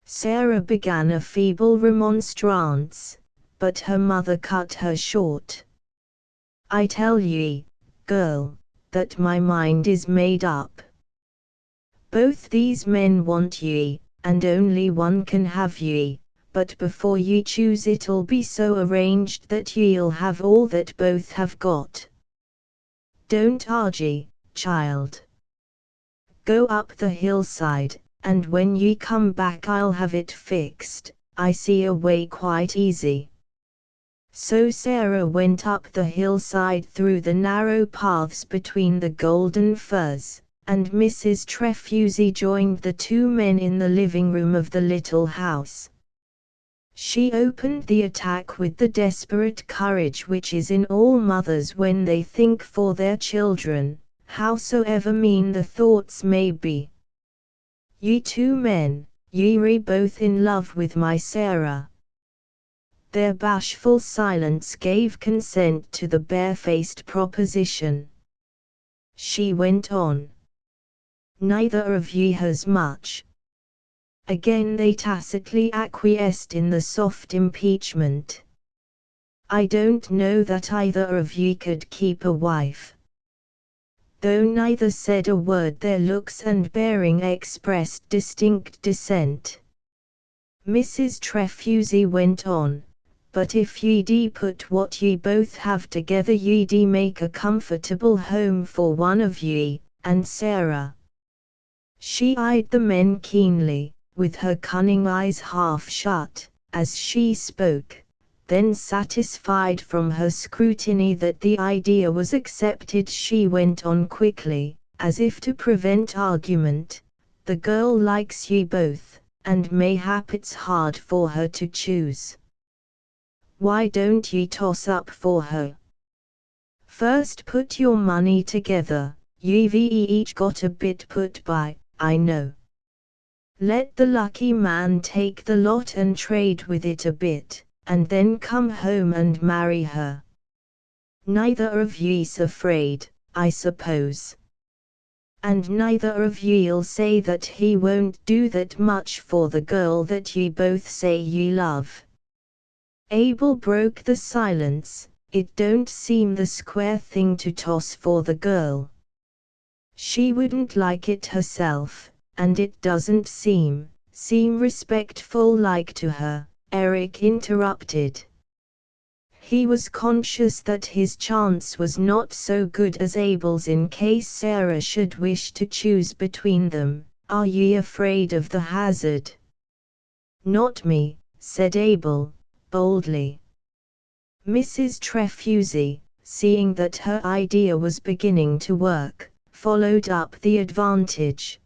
Sarah began a feeble remonstrance, but her mother cut her short. "I tell ye, girl, that my mind is made up. Both these men want ye, and only one can have ye, but before ye choose it'll be so arranged that ye'll have all that both have got. Don't argy, child. Go up the hillside, and when ye come back I'll have it fixed. I see a way quite easy. So Sarah went up the hillside through the narrow paths between the golden firs, and Mrs. Trefusis joined the two men in the living room of the little house. She opened the attack with the desperate courage which is in all mothers when they think for their children, howsoever mean the thoughts may be. Ye two men, ye re both in love with my Sarah. Their bashful silence gave consent to the barefaced proposition. She went on. Neither of ye has much. Again they tacitly acquiesced in the soft impeachment. I don't know that either of ye could keep a wife. Though neither said a word, their looks and bearing expressed distinct dissent. Mrs. Trefusis went on, but if ye de put what ye both have together ye de make a comfortable home for one of ye, and Sarah. She eyed the men keenly, with her cunning eyes half shut, as she spoke, then satisfied from her scrutiny that the idea was accepted she went on quickly, as if to prevent argument, the girl likes ye both, and mayhap it's hard for her to choose. Why don't ye toss up for her? First put your money together, ye've each got a bit put by, I know. Let the lucky man take the lot and trade with it a bit, and then come home and marry her. Neither of ye's afraid, I suppose. And neither of ye'll say that he won't do that much for the girl that ye both say ye love. Abel broke the silence. It don't seem the square thing to toss for the girl. She wouldn't like it herself, and it doesn't seem respectful like to her, Eric interrupted. He was conscious that his chance was not so good as Abel's in case Sarah should wish to choose between them. Are ye afraid of the hazard? Not me, said Abel, boldly. Mrs. Trefusis, seeing that her idea was beginning to work, followed up the advantage.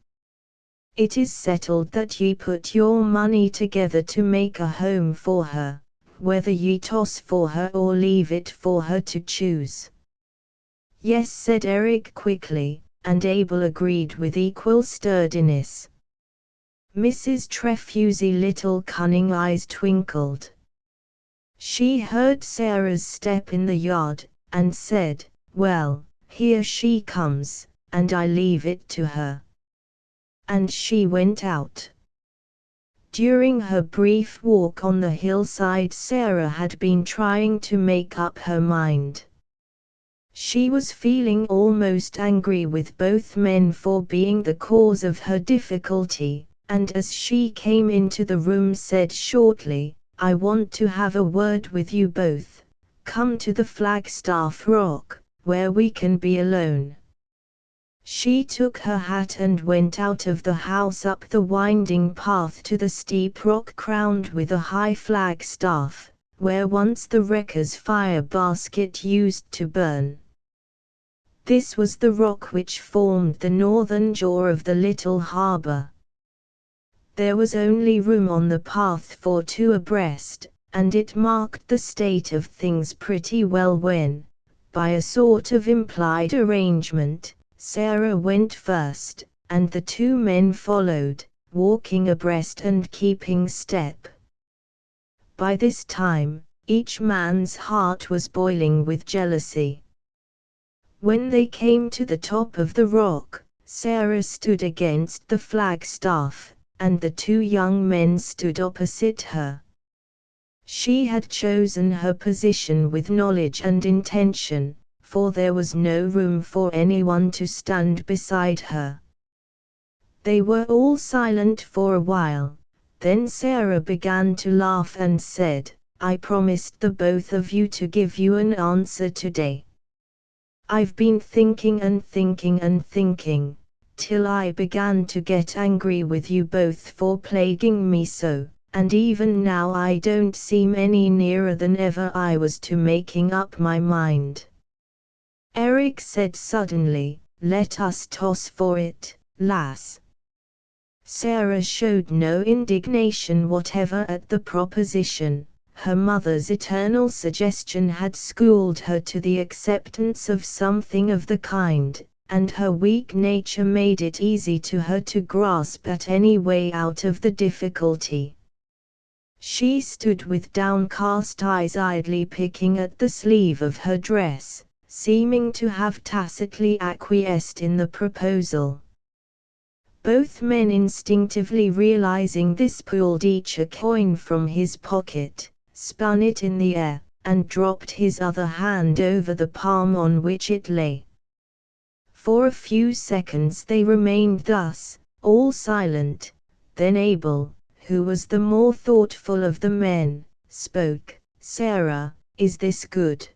It is settled that ye put your money together to make a home for her, whether ye toss for her or leave it for her to choose. Yes, said Eric quickly, and Abel agreed with equal sturdiness. Mrs. Trefusis' little cunning eyes twinkled. She heard Sarah's step in the yard, and said, well, here she comes, and I leave it to her. And she went out. During her brief walk on the hillside Sarah had been trying to make up her mind. She was feeling almost angry with both men for being the cause of her difficulty, and as she came into the room said shortly, I want to have a word with you both. Come to the Flagstaff Rock, where we can be alone. She took her hat and went out of the house up the winding path to the steep rock crowned with a high flagstaff, where once the wrecker's fire basket used to burn. This was the rock which formed the northern jaw of the little harbor. There was only room on the path for two abreast, and it marked the state of things pretty well when, by a sort of implied arrangement, Sarah went first, and the two men followed, walking abreast and keeping step. By this time, each man's heart was boiling with jealousy. When they came to the top of the rock, Sarah stood against the flagstaff, and the two young men stood opposite her. She had chosen her position with knowledge and intention, for there was no room for anyone to stand beside her. They were all silent for a while, Then Sarah began to laugh and said, I promised the both of you to give you an answer today. I've been thinking and thinking and thinking, till I began to get angry with you both for plaguing me so, and even now I don't seem any nearer than ever I was to making up my mind. Eric said suddenly, let us toss for it, lass. Sarah showed no indignation whatever at the proposition. Her mother's eternal suggestion had schooled her to the acceptance of something of the kind, and her weak nature made it easy to her to grasp at any way out of the difficulty. She stood with downcast eyes idly picking at the sleeve of her dress, seeming to have tacitly acquiesced in the proposal. Both men instinctively realizing this pulled each a coin from his pocket, spun it in the air, and dropped his other hand over the palm on which it lay. For a few seconds they remained thus, all silent. Then Abel, who was the more thoughtful of the men, spoke. Sarah, is this good?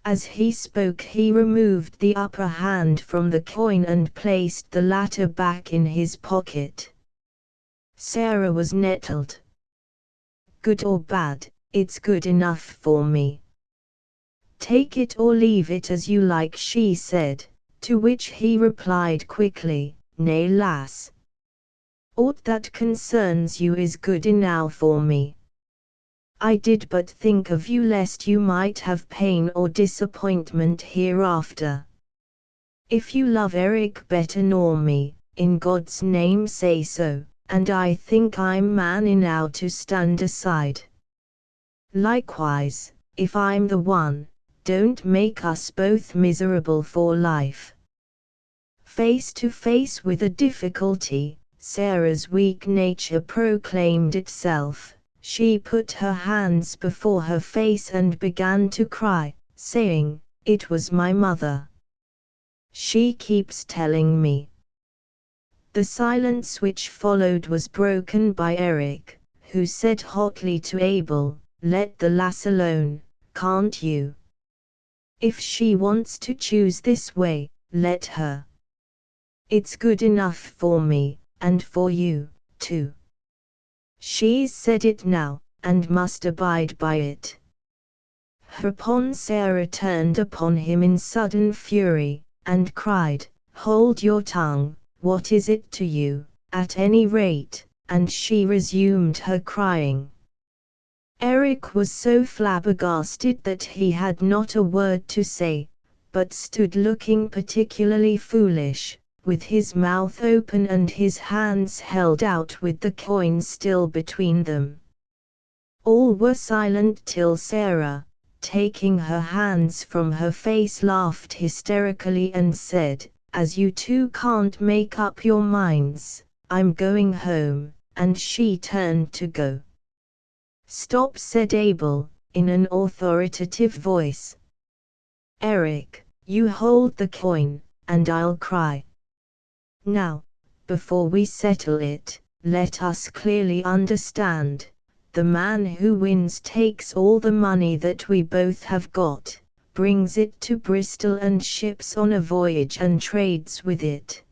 As he spoke he removed the upper hand from the coin and placed the latter back in his pocket. Sarah was nettled. Good or bad, it's good enough for me. Take it or leave it as you like, she said, to which he replied quickly, nay lass. Aught that concerns you is good enow for me. I did but think of you lest you might have pain or disappointment hereafter. If you love Eric better nor me, in God's name say so, and I think I'm man enow to stand aside. Likewise, if I'm the one, don't make us both miserable for life. Face to face with a difficulty, Sarah's weak nature proclaimed itself. She put her hands before her face and began to cry, saying, it was my mother. She keeps telling me. The silence which followed was broken by Eric, who said hotly to Abel, let the lass alone, can't you? If she wants to choose this way, let her. It's good enough for me, and for you, too. She's said it now, and must abide by it. Hereupon Sarah turned upon him in sudden fury, and cried, hold your tongue, what is it to you, at any rate, and she resumed her crying. Eric was so flabbergasted that he had not a word to say, but stood looking particularly foolish, with his mouth open and his hands held out with the coin still between them. All were silent till Sarah, taking her hands from her face, laughed hysterically and said, as you two can't make up your minds, I'm going home, and she turned to go. Stop, said Abel, in an authoritative voice. Eric, you hold the coin, and I'll cry. Now, before we settle it, let us clearly understand, the man who wins takes all the money that we both have got, brings it to Bristol and ships on a voyage and trades with it.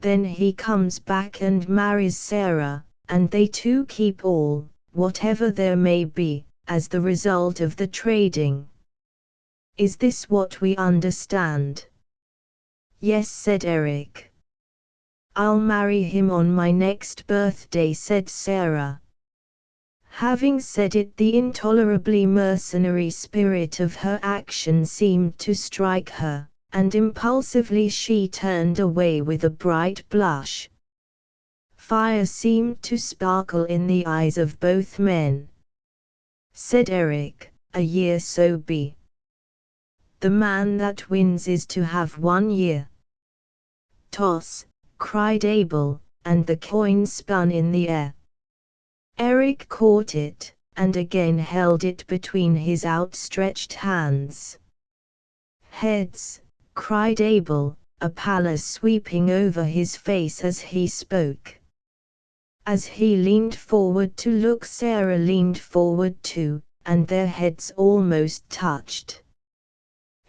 Then he comes back and marries Sarah, and they two keep all, whatever there may be, as the result of the trading. Is this what we understand? Yes, said Eric. I'll marry him on my next birthday, said Sarah. Having said it, the intolerably mercenary spirit of her action seemed to strike her, and impulsively she turned away with a bright blush. Fire seemed to sparkle in the eyes of both men. Said Eric, a year so be. The man that wins is to have 1 year. Toss, cried Abel, and the coin spun in the air. Eric caught it, and again held it between his outstretched hands. Heads, cried Abel, a pallor sweeping over his face as he spoke. As he leaned forward to look, Sarah leaned forward too, and their heads almost touched.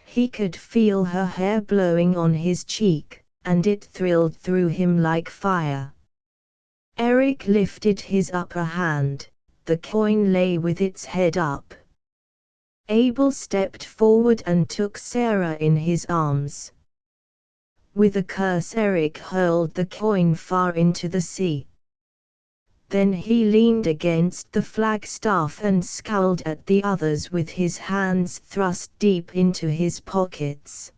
He could feel her hair blowing on his cheek, and it thrilled through him like fire. Eric lifted his upper hand. The coin lay with its head up. Abel stepped forward and took Sarah in his arms. With a curse, Eric hurled the coin far into the sea. Then he leaned against the flagstaff and scowled at the others with his hands thrust deep into his pockets.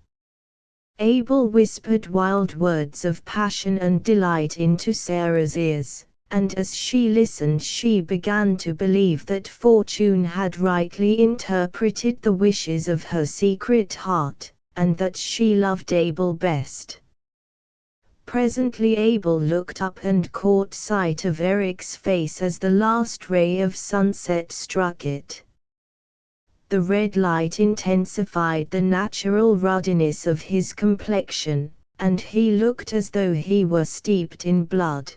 Abel whispered wild words of passion and delight into Sarah's ears, and as she listened she began to believe that Fortune had rightly interpreted the wishes of her secret heart, and that she loved Abel best. Presently Abel looked up and caught sight of Eric's face as the last ray of sunset struck it. The red light intensified the natural ruddiness of his complexion, and he looked as though he were steeped in blood.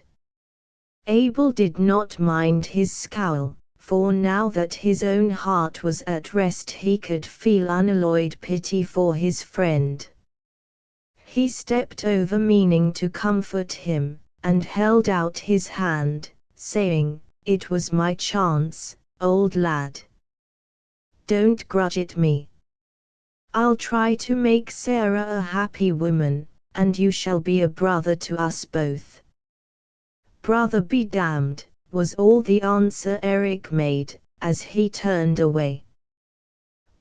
Abel did not mind his scowl, for now that his own heart was at rest he could feel unalloyed pity for his friend. He stepped over, meaning to comfort him, and held out his hand, saying, "It was my chance, old lad. Don't grudge it me. I'll try to make Sarah a happy woman, and you shall be a brother to us both." "Brother be damned," was all the answer Eric made, as he turned away.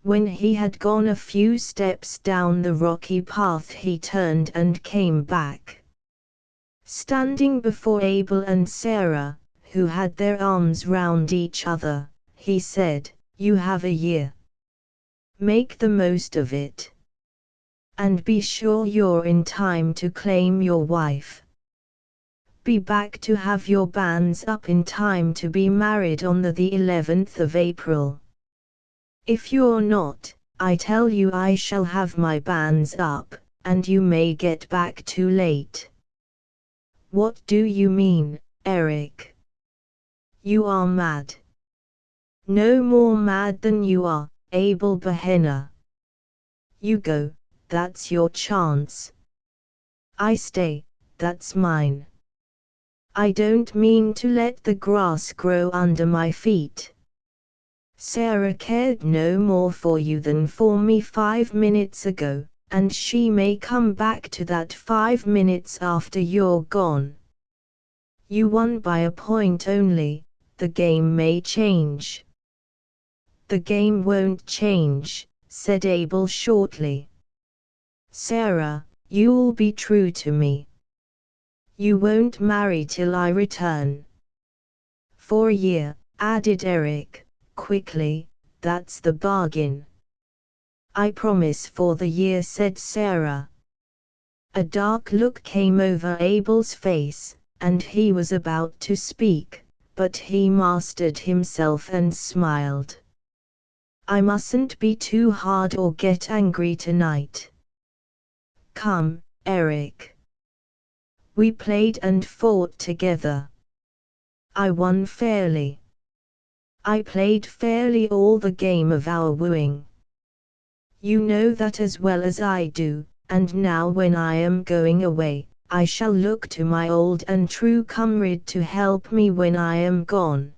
When he had gone a few steps down the rocky path he turned and came back. Standing before Abel and Sarah, who had their arms round each other, he said, "You have a year. Make the most of it. And be sure you're in time to claim your wife. Be back to have your banns up in time to be married on the 11th of April. If you're not, I tell you I shall have my banns up, and you may get back too late." "What do you mean, Eric? You are mad." "No more mad than you are, Abel Behenna. You go, that's your chance. I stay, that's mine. I don't mean to let the grass grow under my feet. Sarah cared no more for you than for me 5 minutes ago, and she may come back to that 5 minutes after you're gone. You won by a point only, the game may change." "The game won't change," said Abel shortly. "Sarah, you'll be true to me. You won't marry till I return." "For a year," added Eric quickly, "that's the bargain." "I promise for the year," said Sarah. A dark look came over Abel's face, and he was about to speak, but he mastered himself and smiled. "I mustn't be too hard or get angry tonight. Come, Eric. We played and fought together. I won fairly. I played fairly all the game of our wooing. You know that as well as I do, and now when I am going away, I shall look to my old and true comrade to help me when I am gone."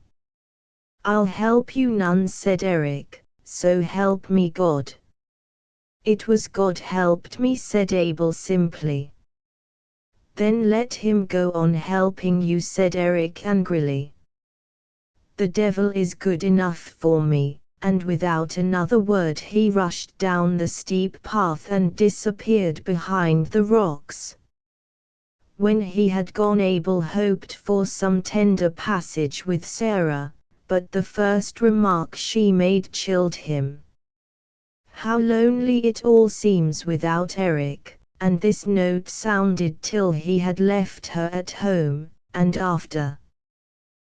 "I'll help you none," said Eric, "so help me God." "It was God helped me," said Abel simply. "Then let him go on helping you," said Eric angrily. "The devil is good enough for me," and without another word he rushed down the steep path and disappeared behind the rocks. When he had gone, Abel hoped for some tender passage with Sarah, but the first remark she made chilled him. "How lonely it all seems without Eric," and this note sounded till he had left her at home, and after.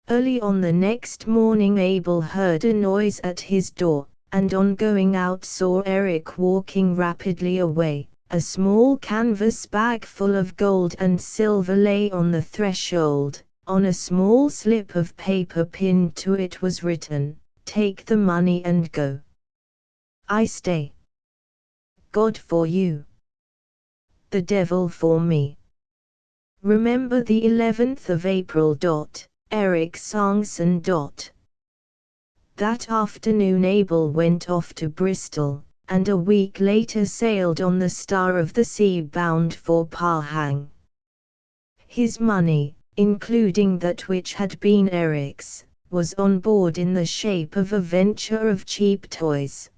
Early on the next morning Abel heard a noise at his door, and on going out saw Eric walking rapidly away. A small canvas bag full of gold and silver lay on the threshold, On a small slip of paper pinned to it was written, "Take the money and go. I stay. God for you. The devil for me. Remember the 11th of April. Eric Songson. That afternoon Abel went off to Bristol, and a week later sailed on the Star of the Sea bound for Pahang. His money, including that which had been Eric's, was on board in the shape of a venture of cheap toys.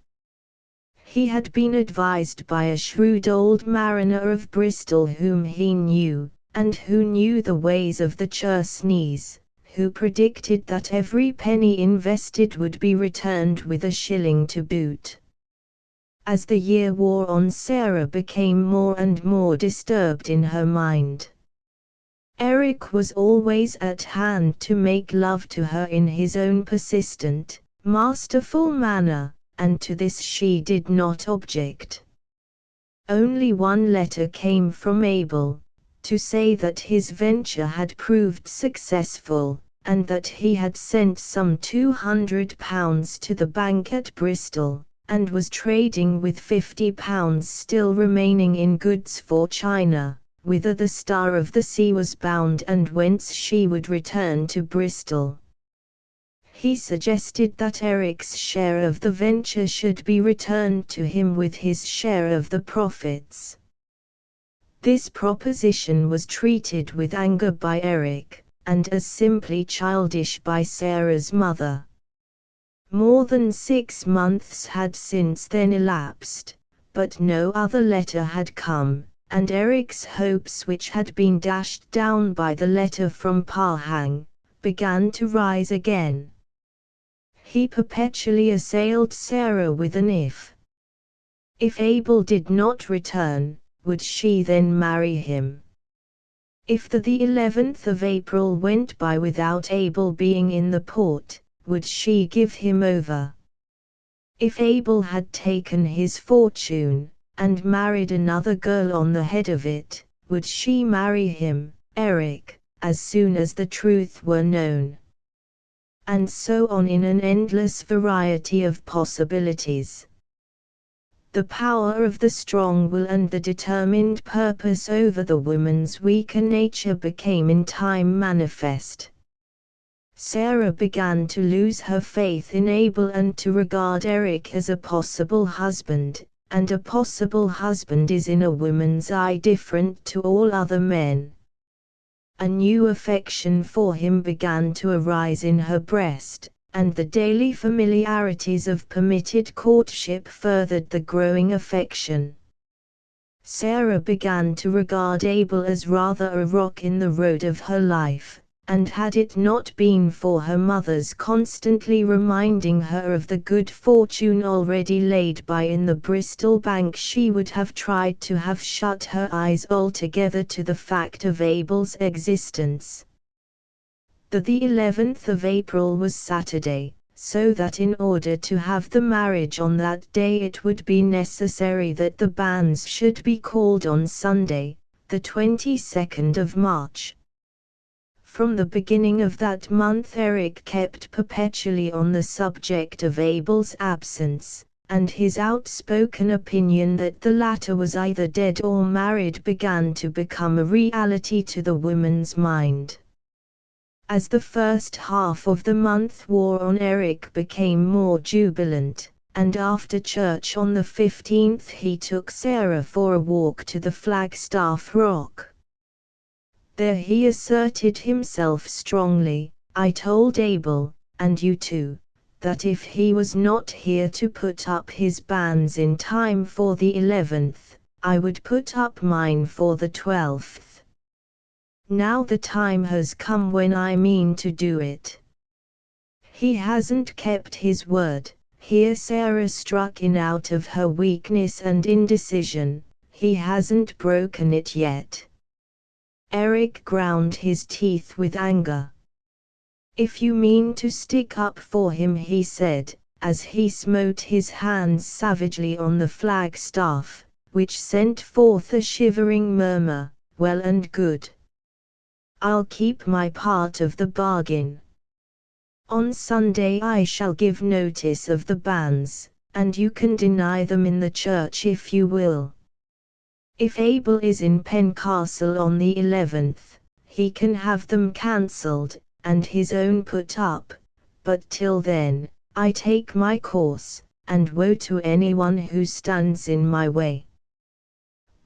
He had been advised by a shrewd old mariner of Bristol whom he knew, and who knew the ways of the Chersneys, who predicted that every penny invested would be returned with a shilling to boot. As the year wore on, Sarah became more and more disturbed in her mind. Eric was always at hand to make love to her in his own persistent, masterful manner, and to this she did not object. Only one letter came from Abel, to say that his venture had proved successful, and that he had sent some £200 to the bank at Bristol, and was trading with £50 still remaining in goods for China, whither the Star of the Sea was bound and whence she would return to Bristol. He suggested that Eric's share of the venture should be returned to him with his share of the profits. This proposition was treated with anger by Eric, and as simply childish by Sarah's mother. More than 6 months had since then elapsed, but no other letter had come, and Eric's hopes, which had been dashed down by the letter from Pahang, began to rise again. He perpetually assailed Sarah with an if. If Abel did not return, would she then marry him? If the 11th of April went by without Abel being in the port, would she give him over? If Abel had taken his fortune, and married another girl on the head of it, would she marry him, Eric, as soon as the truth were known? And so on in an endless variety of possibilities. The power of the strong will and the determined purpose over the woman's weaker nature became in time manifest. Sarah began to lose her faith in Abel and to regard Eric as a possible husband, and a possible husband is in a woman's eye different to all other men. A new affection for him began to arise in her breast, and the daily familiarities of permitted courtship furthered the growing affection. Sarah began to regard Abel as rather a rock in the road of her life, and had it not been for her mother's constantly reminding her of the good fortune already laid by in the Bristol bank, she would have tried to have shut her eyes altogether to the fact of Abel's existence. The 11th of April was Saturday, so that in order to have the marriage on that day it would be necessary that the banns should be called on Sunday, the 22nd of March. From the beginning of that month Eric kept perpetually on the subject of Abel's absence, and his outspoken opinion that the latter was either dead or married began to become a reality to the woman's mind. As the first half of the month wore on, Eric became more jubilant, and after church on the 15th he took Sarah for a walk to the Flagstaff Rock. There he asserted himself strongly. "I told Abel, and you too, that if he was not here to put up his banns in time for the 11th, I would put up mine for the 12th. Now the time has come when I mean to do it." He hasn't kept his word. Here Sarah struck in out of her weakness and indecision. He hasn't broken it yet. Eric ground his teeth with anger. "If you mean to stick up for him," he said, as he smote his hands savagely on the flagstaff, which sent forth a shivering murmur, "well and good. I'll keep my part of the bargain. On Sunday I shall give notice of the banns, and you can deny them in the church if you will. If Abel is in Pencastle on the 11th, he can have them cancelled, and his own put up, but till then, I take my course, and woe to anyone who stands in my way.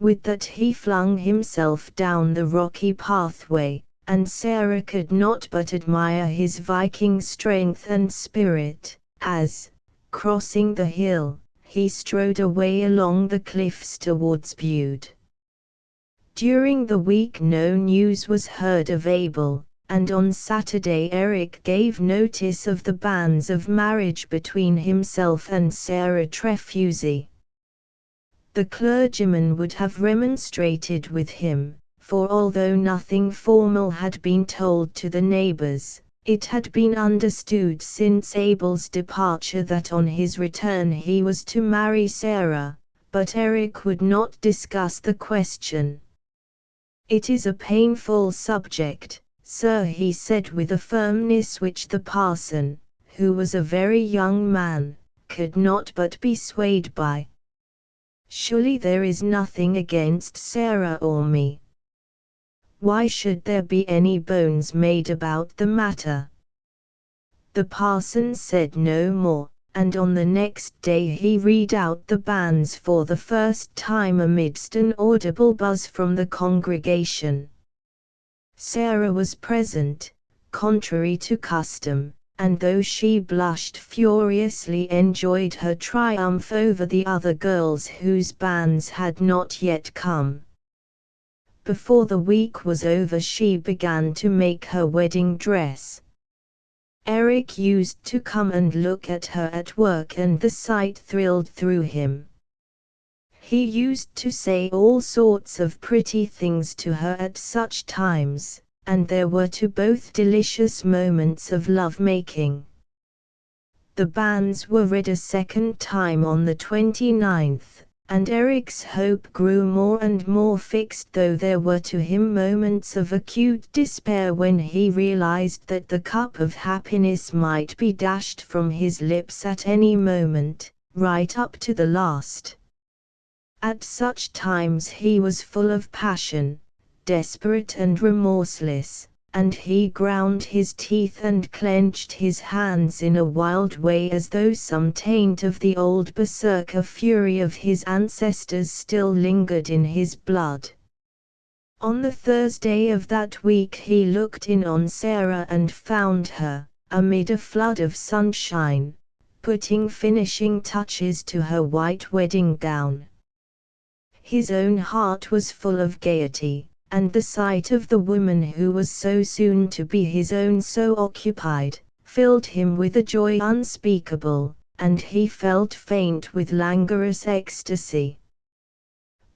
With that he flung himself down the rocky pathway, and Sarah could not but admire his Viking strength and spirit, as, crossing the hill, he strode away along the cliffs towards Bude. During the week no news was heard of Abel, and on Saturday Eric gave notice of the banns of marriage between himself and Sarah Trefusey. The clergyman would have remonstrated with him, for although nothing formal had been told to the neighbors, it had been understood since Abel's departure that on his return he was to marry Sarah, but Eric would not discuss the question. "It is a painful subject, sir," he said with a firmness which the parson, who was a very young man, could not but be swayed by. "Surely there is nothing against Sarah or me. Why should there be any bones made about the matter?" The parson said no more, and on the next day he read out the banns for the first time amidst an audible buzz from the congregation. Sarah was present, contrary to custom, and though she blushed furiously enjoyed her triumph over the other girls whose banns had not yet come. Before the week was over she began to make her wedding dress. Eric used to come and look at her at work and the sight thrilled through him. He used to say all sorts of pretty things to her at such times, and there were to both delicious moments of love-making. The banns were read a second time on the 29th, and Eric's hope grew more and more fixed, though there were to him moments of acute despair when he realized that the cup of happiness might be dashed from his lips at any moment, right up to the last. At such times he was full of passion, desperate and remorseless, and he ground his teeth and clenched his hands in a wild way as though some taint of the old berserker fury of his ancestors still lingered in his blood. On the Thursday of that week he looked in on Sarah and found her, amid a flood of sunshine, putting finishing touches to her white wedding gown. His own heart was full of gaiety, and the sight of the woman who was so soon to be his own so occupied, filled him with a joy unspeakable, and he felt faint with languorous ecstasy.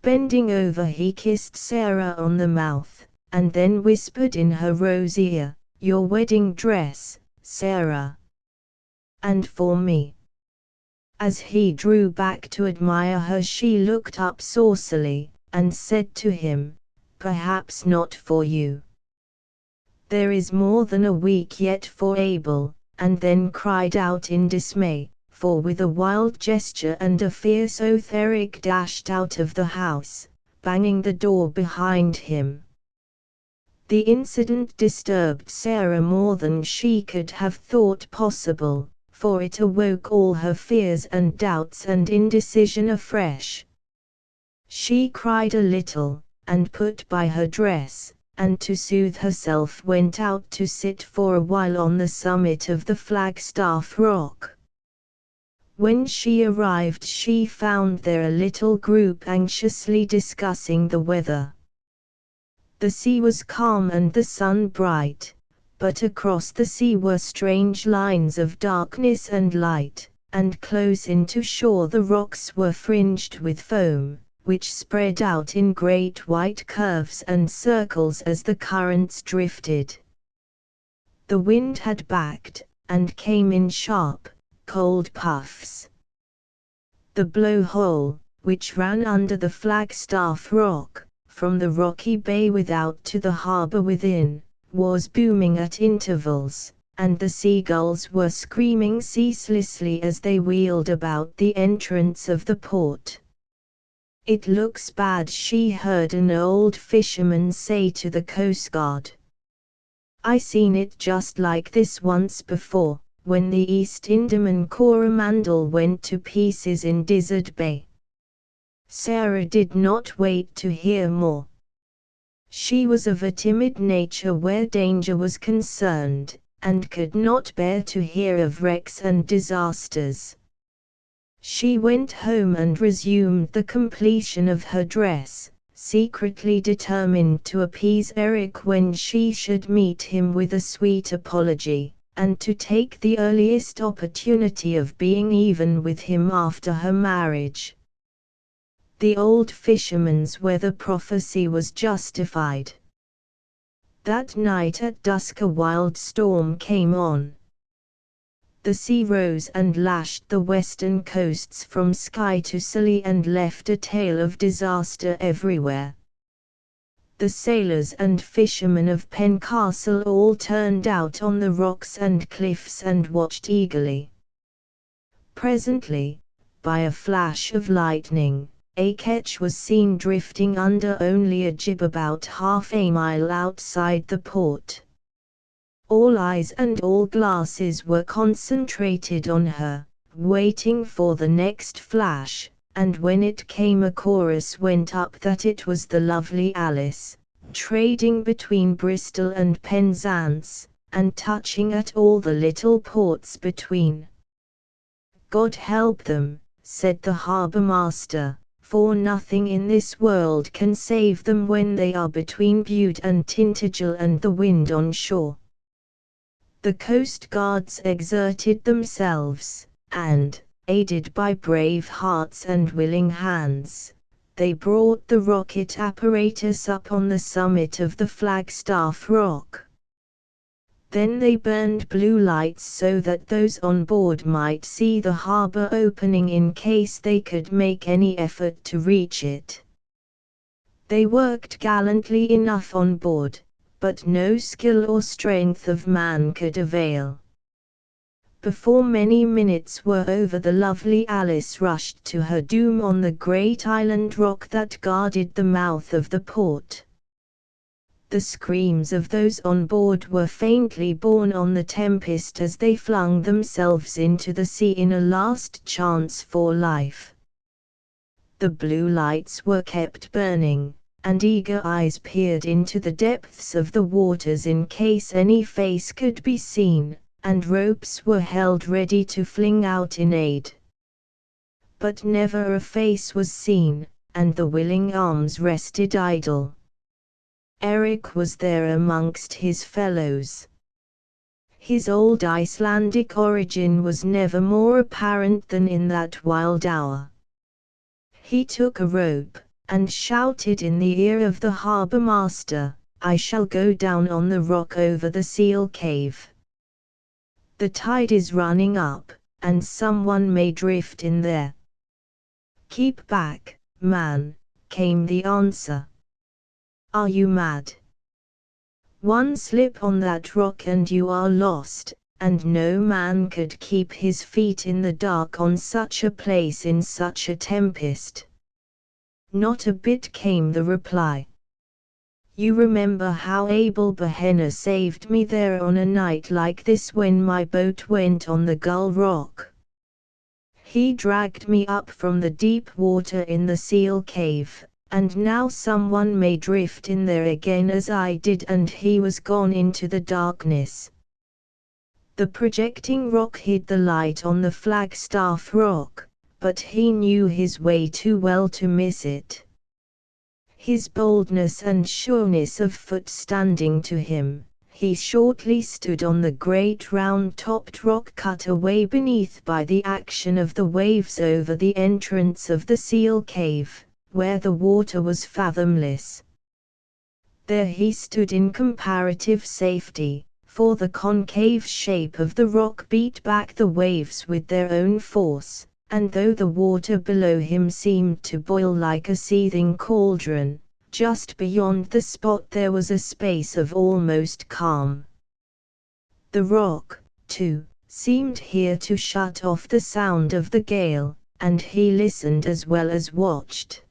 Bending over he kissed Sarah on the mouth, and then whispered in her rose ear, "Your wedding dress, Sarah. And for me." As he drew back to admire her she looked up saucily, and said to him, "Perhaps not for you. There is more than a week yet for Abel," and then cried out in dismay, for with a wild gesture and a fierce oath Eric dashed out of the house, banging the door behind him. The incident disturbed Sarah more than she could have thought possible, for it awoke all her fears and doubts and indecision afresh. She cried a little, and put by her dress, and to soothe herself went out to sit for a while on the summit of the Flagstaff Rock. When she arrived she found there a little group anxiously discussing the weather. The sea was calm and the sun bright, but across the sea were strange lines of darkness and light, and close in to shore the rocks were fringed with foam, which spread out in great white curves and circles as the currents drifted. The wind had backed, and came in sharp, cold puffs. The blow-hole, which ran under the Flagstaff Rock, from the rocky bay without to the harbor within, was booming at intervals, and the seagulls were screaming ceaselessly as they wheeled about the entrance of the port. "It looks bad," she heard an old fisherman say to the Coast Guard. "I seen it just like this once before, when the East Indiaman Coromandel went to pieces in Dizzard Bay." Sarah did not wait to hear more. She was of a timid nature where danger was concerned, and could not bear to hear of wrecks and disasters. She went home and resumed the completion of her dress, secretly determined to appease Eric when she should meet him with a sweet apology, and to take the earliest opportunity of being even with him after her marriage. The old fisherman's weather prophecy was justified. That night at dusk a wild storm came on. The sea rose and lashed the western coasts from Skye to Scilly and left a tale of disaster everywhere. The sailors and fishermen of Pencastle all turned out on the rocks and cliffs and watched eagerly. Presently, by a flash of lightning, a ketch was seen drifting under only a jib about half a mile outside the port. All eyes and all glasses were concentrated on her, waiting for the next flash, and when it came a chorus went up that it was the lovely Alice, trading between Bristol and Penzance, and touching at all the little ports between. "God help them," said the harbour master, "for nothing in this world can save them when they are between Bute and Tintagel and the wind on shore." The coast guards exerted themselves, and, aided by brave hearts and willing hands, they brought the rocket apparatus up on the summit of the Flagstaff Rock. Then they burned blue lights so that those on board might see the harbor opening in case they could make any effort to reach it. They worked gallantly enough on board, but no skill or strength of man could avail. Before many minutes were over the lovely Alice rushed to her doom on the great island rock that guarded the mouth of the port. The screams of those on board were faintly borne on the tempest as they flung themselves into the sea in a last chance for life. The blue lights were kept burning, and eager eyes peered into the depths of the waters in case any face could be seen, and ropes were held ready to fling out in aid. But never a face was seen, and the willing arms rested idle. Eric was there amongst his fellows. His old Icelandic origin was never more apparent than in that wild hour. He took a rope, and shouted in the ear of the harbour master, "I shall go down on the rock over the seal cave. The tide is running up, and someone may drift in there." "Keep back, man," came the answer. "Are you mad? One slip on that rock and you are lost, and no man could keep his feet in the dark on such a place in such a tempest." "Not a bit," came the reply. "You remember how Abel Behenna saved me there on a night like this when my boat went on the Gull Rock. He dragged me up from the deep water in the seal cave, and now someone may drift in there again as I did, and he was gone into the darkness." The projecting rock hid the light on the Flagstaff Rock, but he knew his way too well to miss it. His boldness and sureness of foot standing to him, he shortly stood on the great round-topped rock cut away beneath by the action of the waves over the entrance of the seal cave, where the water was fathomless. There he stood in comparative safety, for the concave shape of the rock beat back the waves with their own force, and though the water below him seemed to boil like a seething cauldron, Just beyond the spot there was a space of almost calm. The rock, too, seemed here to shut off the sound of the gale, and he listened as well as watched.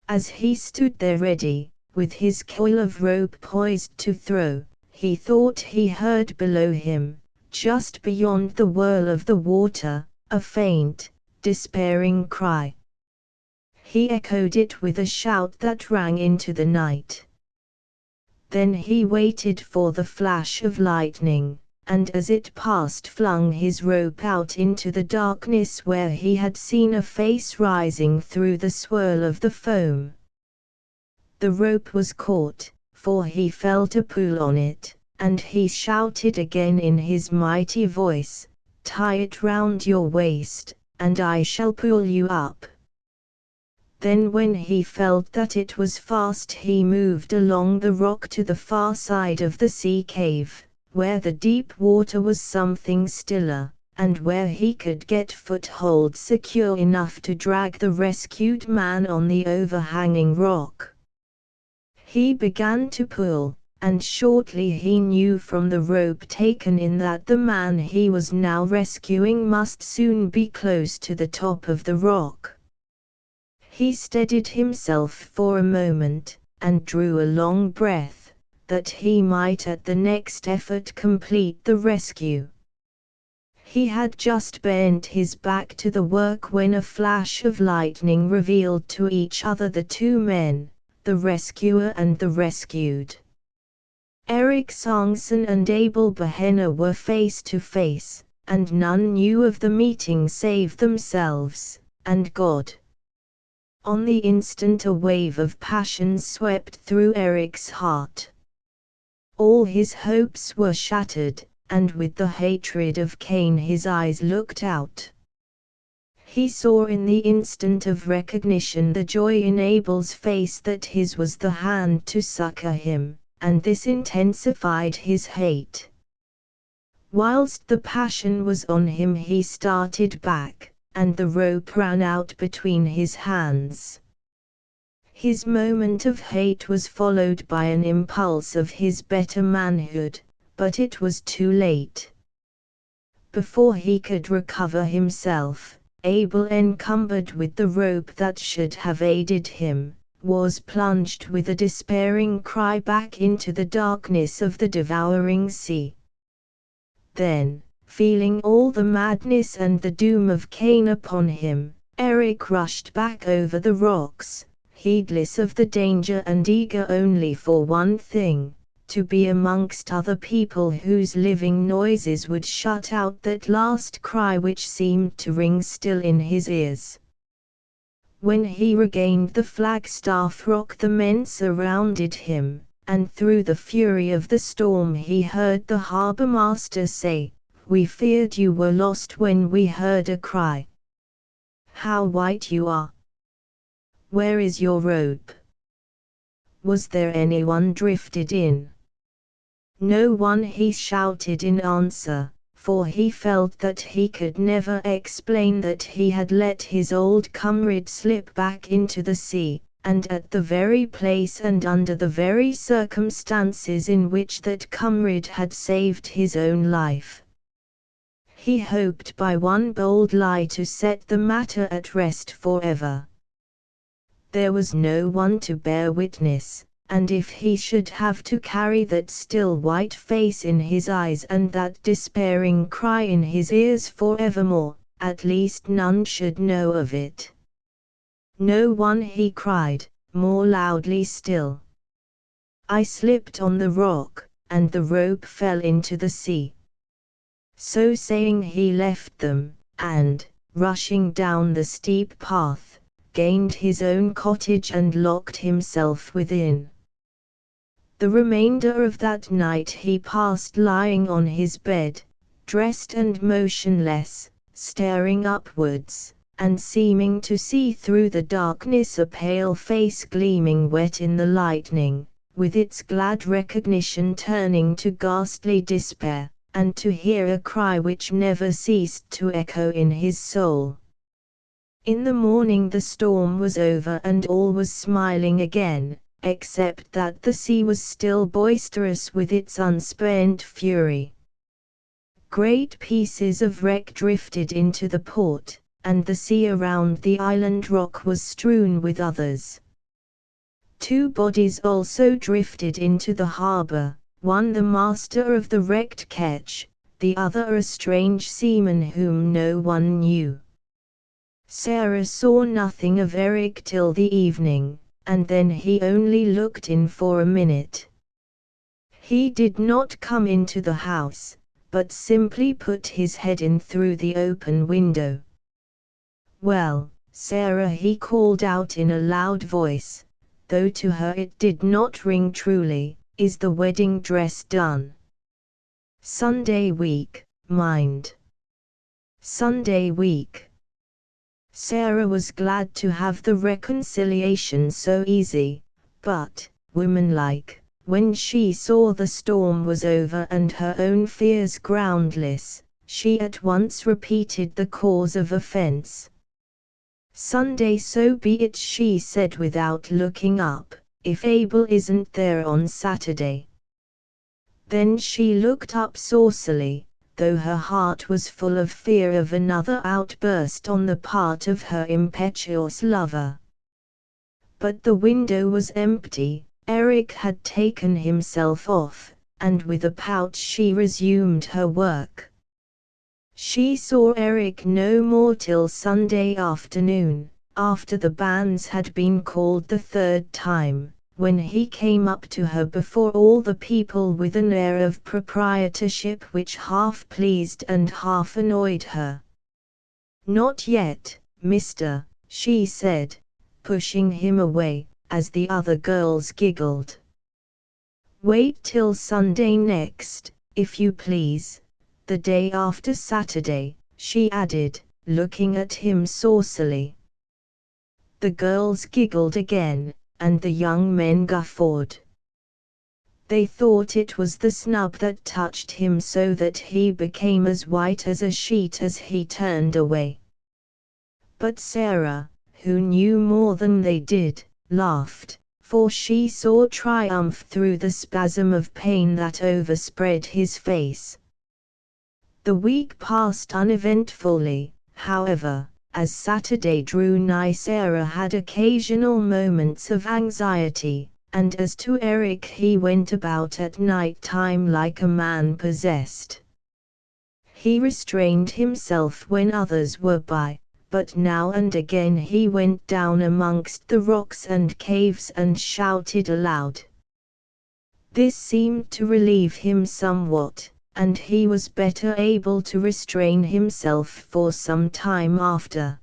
As he stood there ready, with his coil of rope poised to throw, he thought he heard below him, just beyond the whirl of the water, a faint, despairing cry. He echoed it with a shout that rang into the night. Then he waited for the flash of lightning, and as it passed flung his rope out into the darkness where he had seen a face rising through the swirl of the foam. The rope was caught, for he felt a pull on it, and he shouted again in his mighty voice, "Tie it round your waist, and I shall pull you up." Then when he felt that it was fast he moved along the rock to the far side of the sea cave, where the deep water was something stiller, and where he could get foothold secure enough to drag the rescued man on the overhanging rock. He began to pull, and shortly he knew from the rope taken in that the man he was now rescuing must soon be close to the top of the rock. He steadied himself for a moment, and drew a long breath, that he might at the next effort complete the rescue. He had just bent his back to the work when a flash of lightning revealed to each other the two men, the rescuer and the rescued. Eric Songson and Abel Behenna were face to face, and none knew of the meeting save themselves, and God. On the instant a wave of passion swept through Eric's heart. All his hopes were shattered, and with the hatred of Cain his eyes looked out. He saw in the instant of recognition the joy in Abel's face that his was the hand to succor him, and this intensified his hate. Whilst the passion was on him he started back, and the rope ran out between his hands. His moment of hate was followed by an impulse of his better manhood, but it was too late. Before he could recover himself, Abel, encumbered with the rope that should have aided him, was plunged with a despairing cry back into the darkness of the devouring sea. Then, feeling all the madness and the doom of Cain upon him, Eric rushed back over the rocks, heedless of the danger and eager only for one thing, to be amongst other people whose living noises would shut out that last cry which seemed to ring still in his ears. When he regained the Flagstaff Rock the men surrounded him, and through the fury of the storm he heard the harbour master say, "We feared you were lost when we heard a cry. How white you are! Where is your rope? Was there anyone drifted in?" "No one," he shouted in answer, for he felt that he could never explain that he had let his old comrade slip back into the sea, and at the very place and under the very circumstances in which that comrade had saved his own life. He hoped by one bold lie to set the matter at rest forever. There was no one to bear witness, and if he should have to carry that still white face in his eyes and that despairing cry in his ears forevermore, at least none should know of it. "No one," he cried, more loudly still. "I slipped on the rock, and the rope fell into the sea." So saying he left them, and, rushing down the steep path, gained his own cottage and locked himself within. The remainder of that night he passed lying on his bed, dressed and motionless, staring upwards, and seeming to see through the darkness a pale face gleaming wet in the lightning, with its glad recognition turning to ghastly despair, and to hear a cry which never ceased to echo in his soul. In the morning the storm was over and all was smiling again, except that the sea was still boisterous with its unspent fury. Great pieces of wreck drifted into the port, and the sea around the island rock was strewn with others. 2 bodies also drifted into the harbor, one the master of the wrecked ketch, the other a strange seaman whom no one knew. Sarah saw nothing of Eric till the evening, and then he only looked in for a minute. He did not come into the house, but simply put his head in through the open window. "Well, Sarah," he called out in a loud voice, though to her it did not ring truly, "is the wedding dress done? Sunday week, mind. Sunday week." Sarah was glad to have the reconciliation so easy, but, womanlike, when she saw the storm was over and her own fears groundless, she at once repeated the cause of offense. "Sunday, so be it," she said without looking up, "if Abel isn't there on Saturday." Then she looked up saucily, though her heart was full of fear of another outburst on the part of her impetuous lover. But the window was empty, Eric had taken himself off, and with a pout she resumed her work. She saw Eric no more till Sunday afternoon, after the banns had been called the 3rd time, when he came up to her before all the people with an air of proprietorship which half pleased and half annoyed her. "Not yet, mister," she said, pushing him away, as the other girls giggled. "Wait till Sunday next, if you please, the day after Saturday," she added, looking at him saucily. The girls giggled again, and the young men guffawed. They thought it was the snub that touched him so that he became as white as a sheet as he turned away. But Sarah, who knew more than they did, laughed, for she saw triumph through the spasm of pain that overspread his face. The week passed uneventfully, however. As Saturday drew nigh, Sarah had occasional moments of anxiety, and as to Eric, he went about at night time like a man possessed. He restrained himself when others were by, but now and again he went down amongst the rocks and caves and shouted aloud. This seemed to relieve him somewhat, and he was better able to restrain himself for some time after.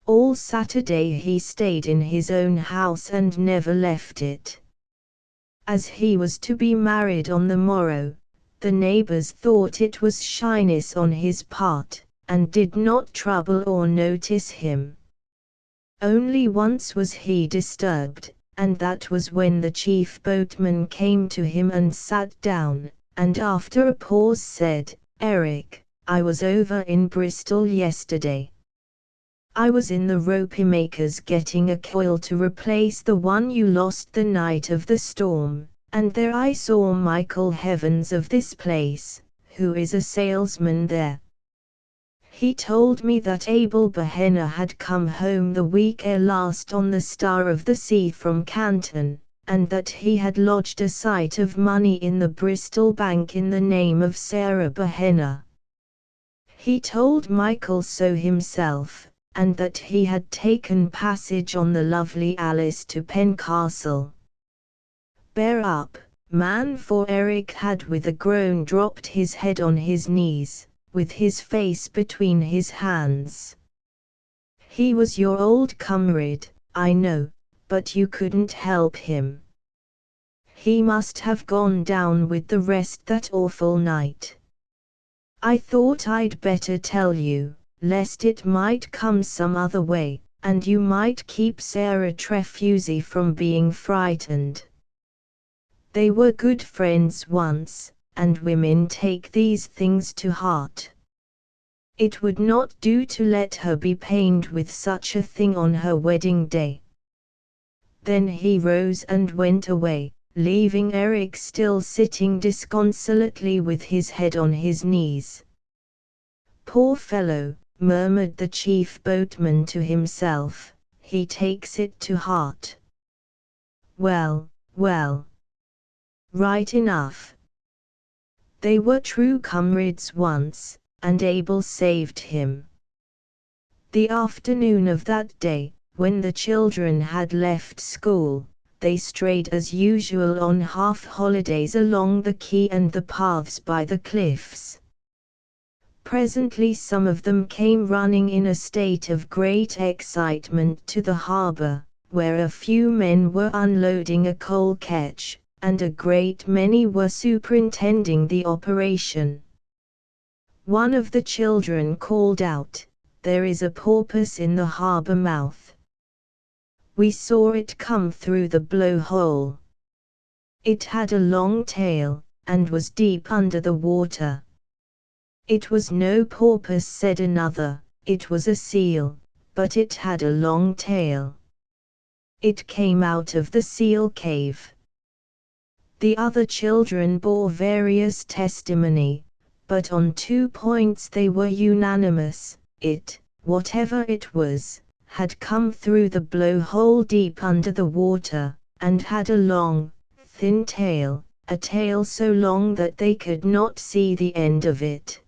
All Saturday he stayed in his own house and never left it. As he was to be married on the morrow, the neighbors thought it was shyness on his part, and did not trouble or notice him. Only once was he disturbed, and that was when the chief boatman came to him and sat down, and after a pause said, "Eric, I was over in Bristol yesterday. I was in the ropemaker's getting a coil to replace the one you lost the night of the storm, and there I saw Michael Heavens of this place, who is a salesman there. He told me that Abel Behenna had come home the week ere last on the Star of the Sea from Canton, and that he had lodged a sight of money in the Bristol Bank in the name of Sarah Behenna. He told Michael so himself, and that he had taken passage on the Lovely Alice to Pencastle. Bear up, man," for Eric had with a groan dropped his head on his knees, with his face between his hands. "He was your old comrade, I know, but you couldn't help him. He must have gone down with the rest that awful night. I thought I'd better tell you, lest it might come some other way, and you might keep Sarah Trefusi from being frightened. They were good friends once, and women take these things to heart. It would not do to let her be pained with such a thing on her wedding day. Then he rose and went away, leaving Eric still sitting disconsolately with his head on his knees. "Poor fellow," murmured the chief boatman to himself, "he takes it to heart. Well, well. Right enough. They were true comrades once, and Abel saved him." The afternoon of that day, when the children had left school, they strayed as usual on half-holidays along the quay and the paths by the cliffs. Presently some of them came running in a state of great excitement to the harbour, where a few men were unloading a coal ketch, and a great many were superintending the operation. One of the children called out, "There is a porpoise in the harbour mouth. We saw it come through the blow-hole. It had a long tail, and was deep under the water." "It was no porpoise," said another, "it was a seal, but it had a long tail. It came out of the seal cave." The other children bore various testimony, but on 2 points they were unanimous: it, whatever it was, had come through the blow-hole deep under the water, and had a long, thin tail, a tail so long that they could not see the end of it.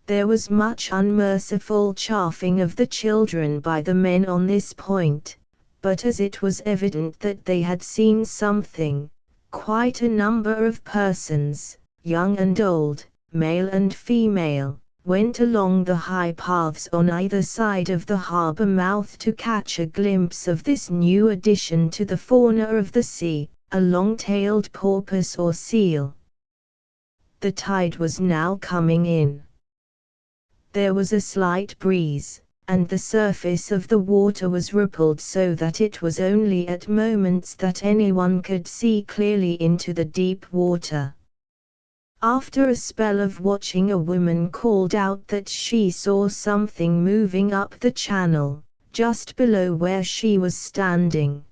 There was much unmerciful chaffing of the children by the men on this point, but as it was evident that they had seen something, quite a number of persons, young and old, male and female, went along the high paths on either side of the harbour mouth to catch a glimpse of this new addition to the fauna of the sea, a long-tailed porpoise or seal. The tide was now coming in. There was a slight breeze, and the surface of the water was rippled so that it was only at moments that anyone could see clearly into the deep water. After a spell of watching, a woman called out that she saw something moving up the channel, just below where she was standing.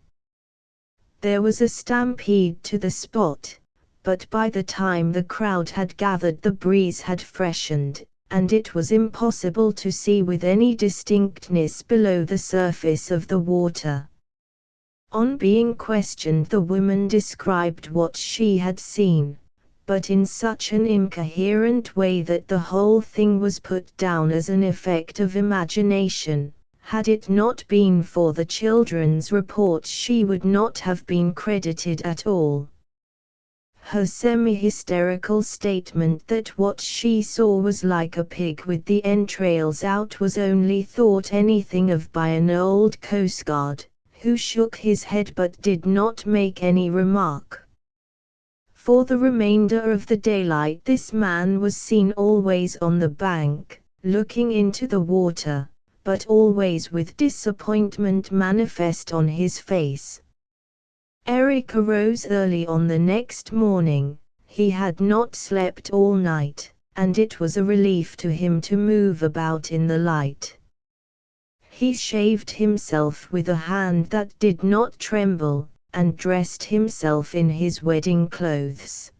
There was a stampede to the spot, but by the time the crowd had gathered the breeze had freshened, and it was impossible to see with any distinctness below the surface of the water. On being questioned, the woman described what she had seen, but in such an incoherent way that the whole thing was put down as an effect of imagination. Had it not been for the children's reports, she would not have been credited at all. Her semi-hysterical statement that what she saw was like a pig with the entrails out was only thought anything of by an old coastguard, who shook his head but did not make any remark. For the remainder of the daylight this man was seen always on the bank, looking into the water, but always with disappointment manifest on his face. Eric arose early on the next morning. He had not slept all night, and it was a relief to him to move about in the light. He shaved himself with a hand that did not tremble, and dressed himself in his wedding clothes.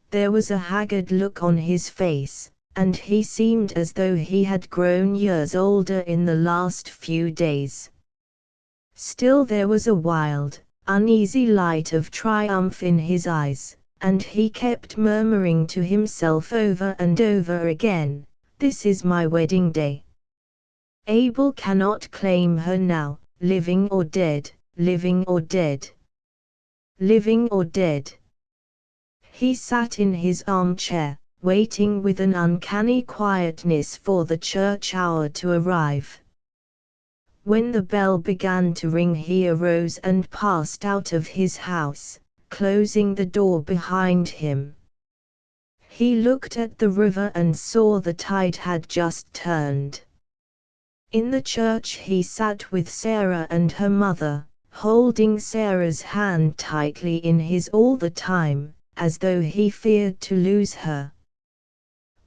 There was a haggard look on his face, and he seemed as though he had grown years older in the last few days. Still there was a wild, uneasy light of triumph in his eyes, and he kept murmuring to himself over and over again, "This is my wedding day. Abel cannot claim her now, living or dead, living or dead. Living or dead." He sat in his armchair, waiting with an uncanny quietness for the church hour to arrive. When the bell began to ring he arose and passed out of his house, closing the door behind him. He looked at the river and saw the tide had just turned. In the church he sat with Sarah and her mother, holding Sarah's hand tightly in his all the time, as though he feared to lose her.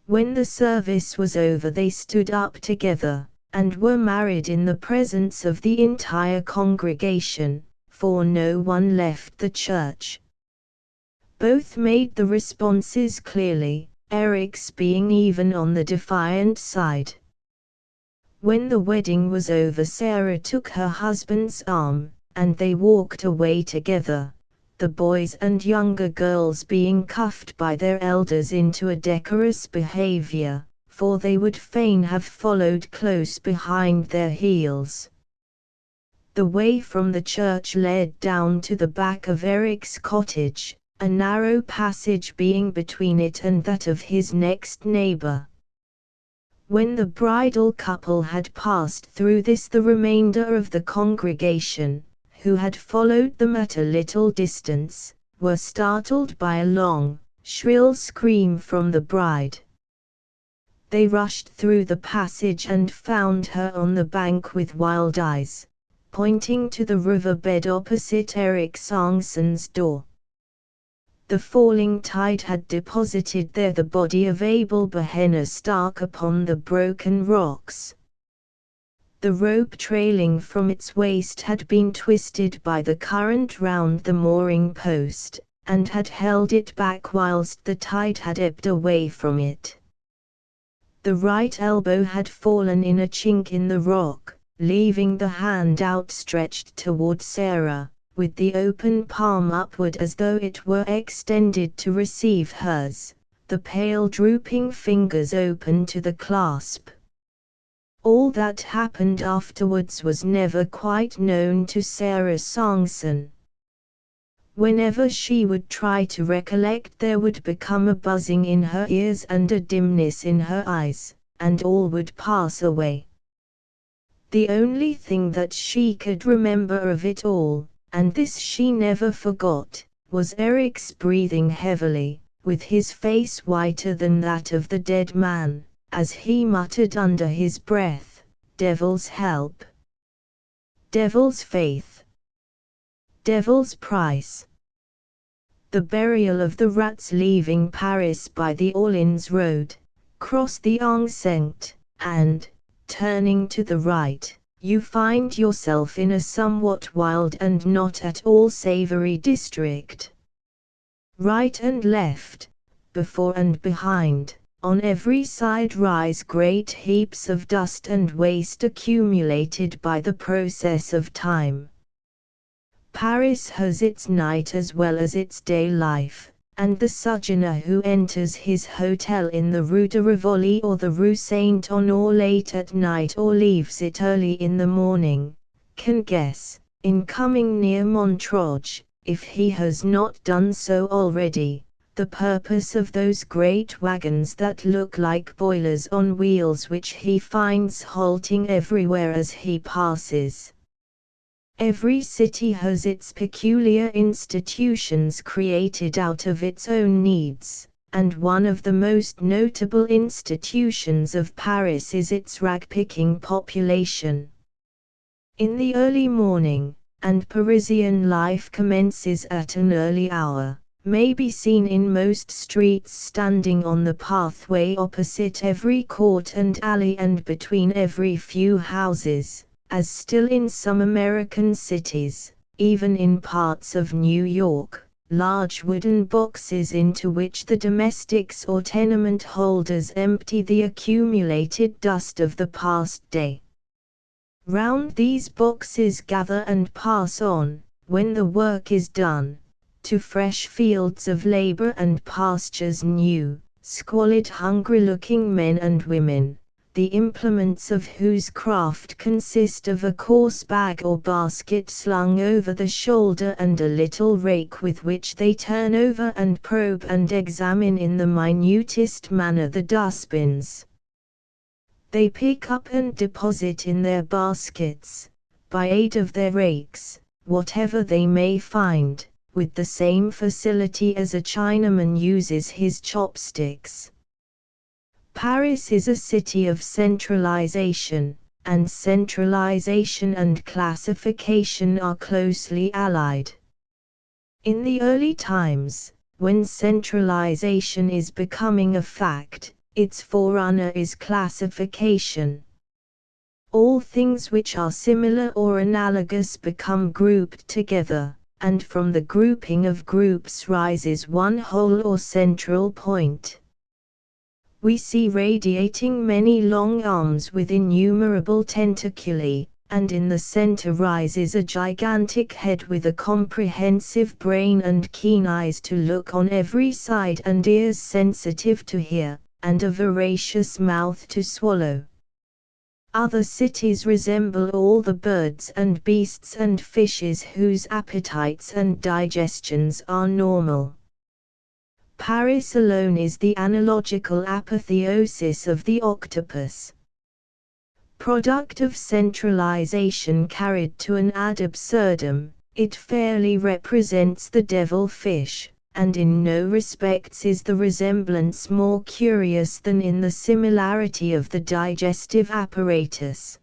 When the service was over, they stood up together, and were married in the presence of the entire congregation, for no one left the church. Both made the responses clearly, Eric's being even on the defiant side. When the wedding was over, Sarah took her husband's arm, and they walked away together, the boys and younger girls being cuffed by their elders into a decorous behavior, for they would fain have followed close behind their heels. The way from the church led down to the back of Eric's cottage, a narrow passage being between it and that of his next neighbor. When the bridal couple had passed through this, the remainder of the congregation, who had followed them at a little distance, were startled by a long, shrill scream from the bride. They rushed through the passage and found her on the bank with wild eyes, pointing to the riverbed opposite Eric Sangson's door. The falling tide had deposited there the body of Abel Behenna stark upon the broken rocks. The rope trailing from its waist had been twisted by the current round the mooring post, and had held it back whilst the tide had ebbed away from it. The right elbow had fallen in a chink in the rock, leaving the hand outstretched toward Sarah, with the open palm upward as though it were extended to receive hers, the pale drooping fingers open to the clasp. All that happened afterwards was never quite known to Sarah Sangson. Whenever she would try to recollect, there would become a buzzing in her ears and a dimness in her eyes, and all would pass away. The only thing that she could remember of it all, and this she never forgot, was Eric's breathing heavily, with his face whiter than that of the dead man, as he muttered under his breath, "Devil's help. Devil's faith. Devil's price." The burial of the rats, leaving Paris by the Orleans road, crossed the Enceinte, and, turning to the right, you find yourself in a somewhat wild and not at all savory district. Right and left, before and behind, on every side rise great heaps of dust and waste accumulated by the process of time. Paris has its night as well as its day life, and the sojourner who enters his hotel in the Rue de Rivoli or the Rue Saint-Honore late at night or leaves it early in the morning, can guess, in coming near Montrouge, if he has not done so already, the purpose of those great wagons that look like boilers on wheels which he finds halting everywhere as he passes. Every city has its peculiar institutions created out of its own needs, and one of the most notable institutions of Paris is its rag-picking population. In the early morning, and Parisian life commences at an early hour, may be seen in most streets standing on the pathway opposite every court and alley and between every few houses, as still in some American cities, even in parts of New York, large wooden boxes into which the domestics or tenement holders empty the accumulated dust of the past day. Round these boxes gather and pass on, when the work is done, to fresh fields of labor and pastures new, squalid hungry-looking men and women, the implements of whose craft consist of a coarse bag or basket slung over the shoulder and a little rake with which they turn over and probe and examine in the minutest manner the dustbins. They pick up and deposit in their baskets, by aid of their rakes, whatever they may find, with the same facility as a Chinaman uses his chopsticks. Paris is a city of centralization, and centralization and classification are closely allied. In the early times, when centralization is becoming a fact, its forerunner is classification. All things which are similar or analogous become grouped together, and from the grouping of groups rises one whole or central point. We see radiating many long arms with innumerable tentaculae, and in the center rises a gigantic head with a comprehensive brain and keen eyes to look on every side and ears sensitive to hear, and a voracious mouth to swallow. Other cities resemble all the birds and beasts and fishes whose appetites and digestions are normal. Paris alone is the analogical apotheosis of the octopus. Product of centralization carried to an ad absurdum, it fairly represents the devil fish, and in no respects is the resemblance more curious than in the similarity of the digestive apparatus.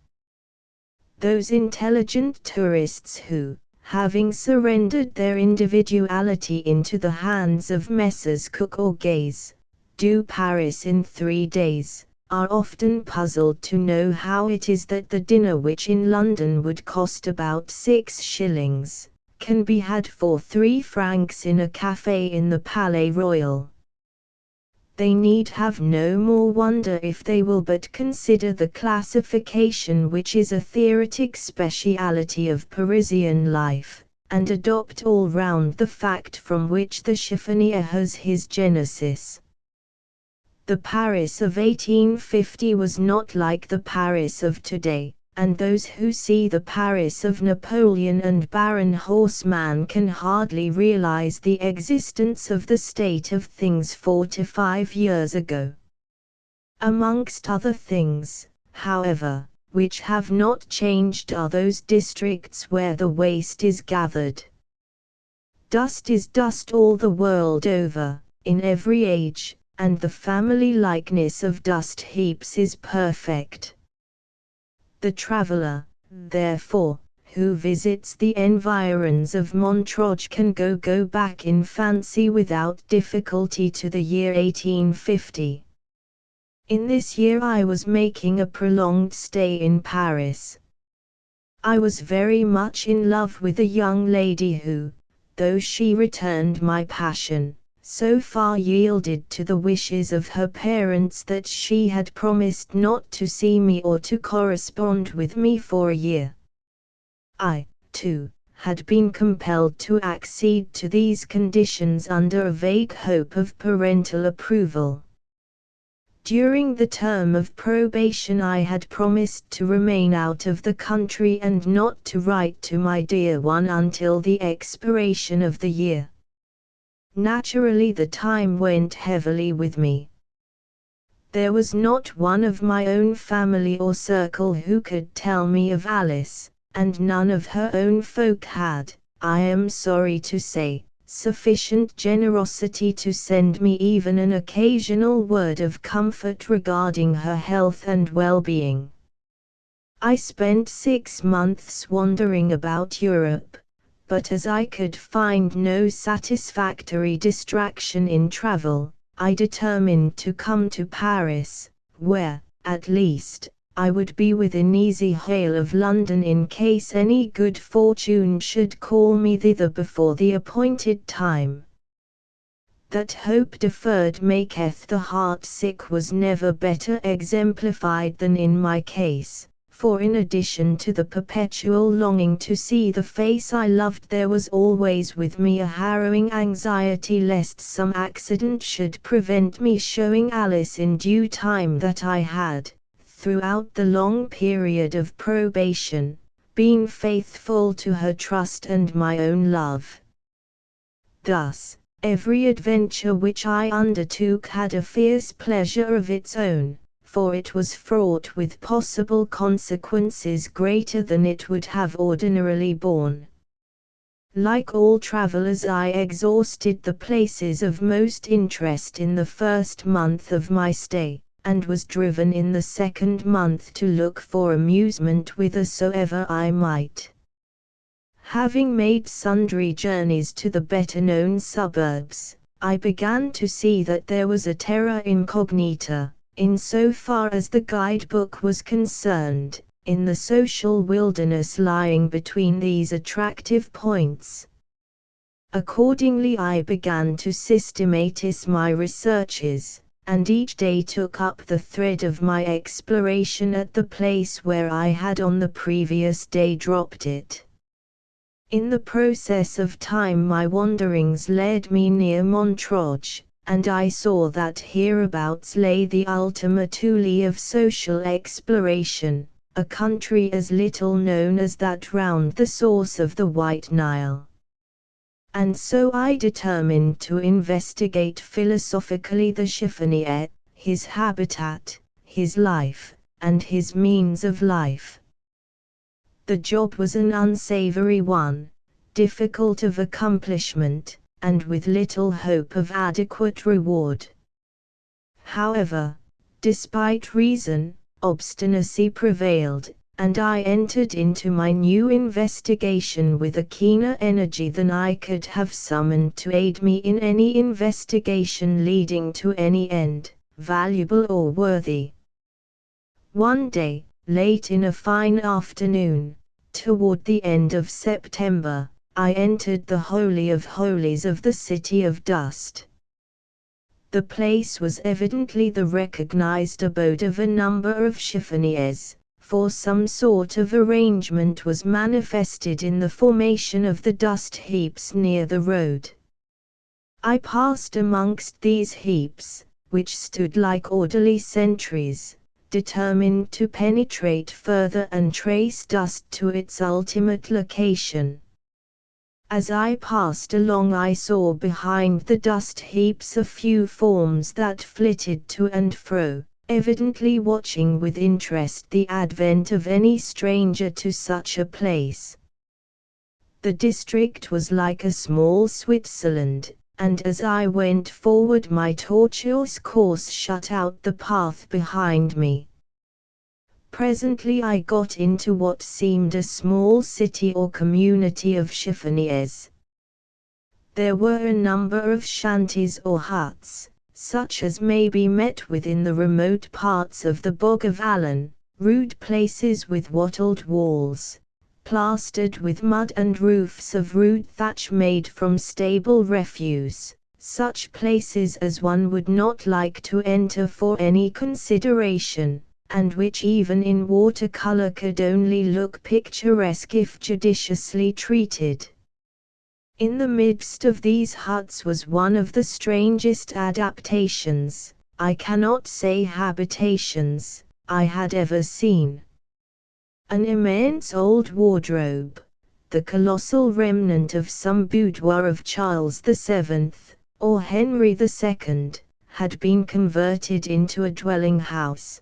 Those intelligent tourists who, having surrendered their individuality into the hands of Messrs. Cook or Gaze, do Paris in 3 days, are often puzzled to know how it is that the dinner which in London would cost about 6 shillings, can be had for 3 francs in a café in the Palais Royal. They need have no more wonder if they will but consider the classification which is a theoretic speciality of Parisian life, and adopt all round the fact from which the chiffonier has his genesis. The Paris of 1850 was not like the Paris of today, and those who see the Paris of Napoleon and Baron Haussmann can hardly realize the existence of the state of things 4 to 5 years ago. Amongst other things, however, which have not changed are those districts where the waste is gathered. Dust is dust all the world over, in every age, and the family likeness of dust heaps is perfect. The traveller, therefore, who visits the environs of Montrouge can go back in fancy without difficulty to the year 1850. In this year I was making a prolonged stay in Paris. I was very much in love with a young lady who, though she returned my passion, so far yielded to the wishes of her parents that she had promised not to see me or to correspond with me for a year. I, too, had been compelled to accede to these conditions under a vague hope of parental approval. During the term of probation I had promised to remain out of the country and not to write to my dear one until the expiration of the year. Naturally the time went heavily with me. There was not one of my own family or circle who could tell me of Alice, and none of her own folk had, I am sorry to say, sufficient generosity to send me even an occasional word of comfort regarding her health and well-being. I spent 6 months wandering about Europe, but as I could find no satisfactory distraction in travel, I determined to come to Paris, where, at least, I would be within easy hail of London in case any good fortune should call me thither before the appointed time. That hope deferred maketh the heart sick was never better exemplified than in my case. For in addition to the perpetual longing to see the face I loved there was always with me a harrowing anxiety lest some accident should prevent me showing Alice in due time that I had, throughout the long period of probation, been faithful to her trust and my own love. Thus, every adventure which I undertook had a fierce pleasure of its own, for it was fraught with possible consequences greater than it would have ordinarily borne. Like all travelers I exhausted the places of most interest in the first month of my stay, and was driven in the second month to look for amusement whithersoever I might. Having made sundry journeys to the better-known suburbs, I began to see that there was a terra incognita, insofar as the guidebook was concerned, in the social wilderness lying between these attractive points. Accordingly, I began to systematize my researches, and each day took up the thread of my exploration at the place where I had on the previous day dropped it. In the process of time my wanderings led me near Montreux, and I saw that hereabouts lay the Ultima Thule of social exploration, a country as little known as that round the source of the White Nile. And so I determined to investigate philosophically the chiffonier, his habitat, his life, and his means of life. The job was an unsavory one, difficult of accomplishment, and with little hope of adequate reward. However, despite reason, obstinacy prevailed, and I entered into my new investigation with a keener energy than I could have summoned to aid me in any investigation leading to any end, valuable or worthy. One day, late in a fine afternoon, toward the end of September, I entered the Holy of Holies of the City of Dust. The place was evidently the recognized abode of a number of chiffoniers, for some sort of arrangement was manifested in the formation of the dust heaps near the road. I passed amongst these heaps, which stood like orderly sentries, determined to penetrate further and trace dust to its ultimate location. As I passed along I saw behind the dust heaps a few forms that flitted to and fro, evidently watching with interest the advent of any stranger to such a place. The district was like a small Switzerland, and as I went forward my tortuous course shut out the path behind me. Presently I got into what seemed a small city or community of chiffoniers. There were a number of shanties or huts, such as may be met with in the remote parts of the Bog of Allen, rude places with wattled walls, plastered with mud and roofs of rude thatch made from stable refuse, such places as one would not like to enter for any consideration, and which even in watercolor could only look picturesque if judiciously treated. In the midst of these huts was one of the strangest adaptations, I cannot say habitations, I had ever seen. An immense old wardrobe, the colossal remnant of some boudoir of Charles VII, or Henry II, had been converted into a dwelling house.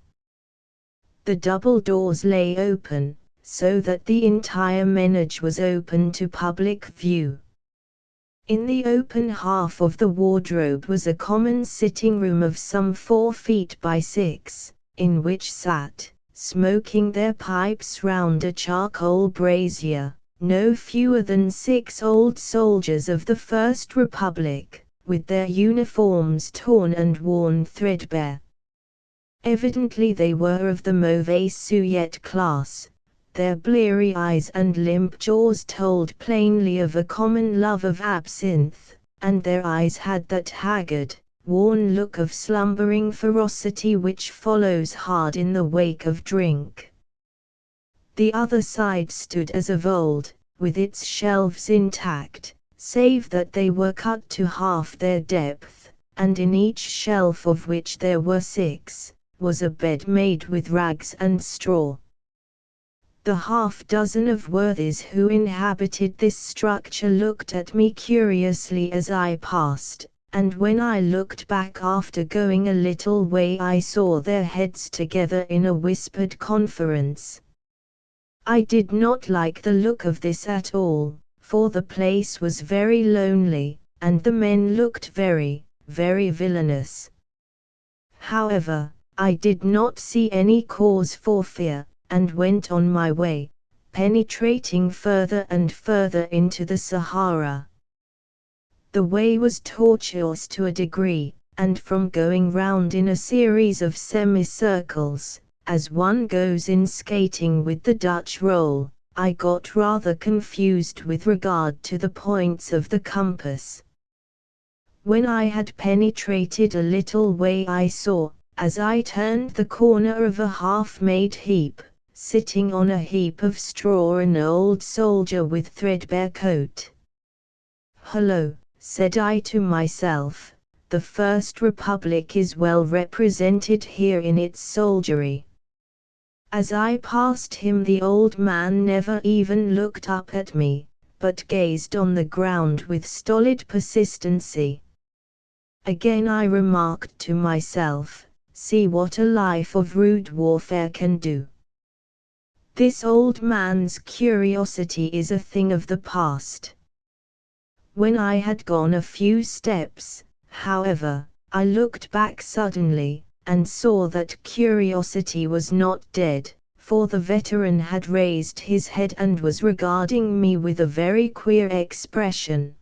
The double doors lay open, so that the entire menage was open to public view. In the open half of the wardrobe was a common sitting room of some 4 feet by 6, in which sat, smoking their pipes round a charcoal brazier, no fewer than 6 old soldiers of the First Republic, with their uniforms torn and worn threadbare. Evidently they were of the mauvaise sujet class. Their bleary eyes and limp jaws told plainly of a common love of absinthe, and their eyes had that haggard, worn look of slumbering ferocity which follows hard in the wake of drink. The other side stood as of old, with its shelves intact, save that they were cut to half their depth, and in each shelf, of which there were 6, was a bed made with rags and straw. The half-dozen of worthies who inhabited this structure looked at me curiously as I passed, and when I looked back after going a little way I saw their heads together in a whispered conference. I did not like the look of this at all, for the place was very lonely, and the men looked very, very villainous. However, I did not see any cause for fear, and went on my way, penetrating further and further into the Sahara. The way was tortuous to a degree, and from going round in a series of semicircles, as one goes in skating with the Dutch roll, I got rather confused with regard to the points of the compass. When I had penetrated a little way, I saw, as I turned the corner of a half-made heap, sitting on a heap of straw, an old soldier with threadbare coat. "Hullo," said I to myself, "the First Republic is well represented here in its soldiery." As I passed him, the old man never even looked up at me, but gazed on the ground with stolid persistency. Again I remarked to myself, "See what a life of rude warfare can do." This old man's curiosity is a thing of the past. When I had gone a few steps, however, I looked back suddenly, and saw that curiosity was not dead, for the veteran had raised his head and was regarding me with a very queer expression.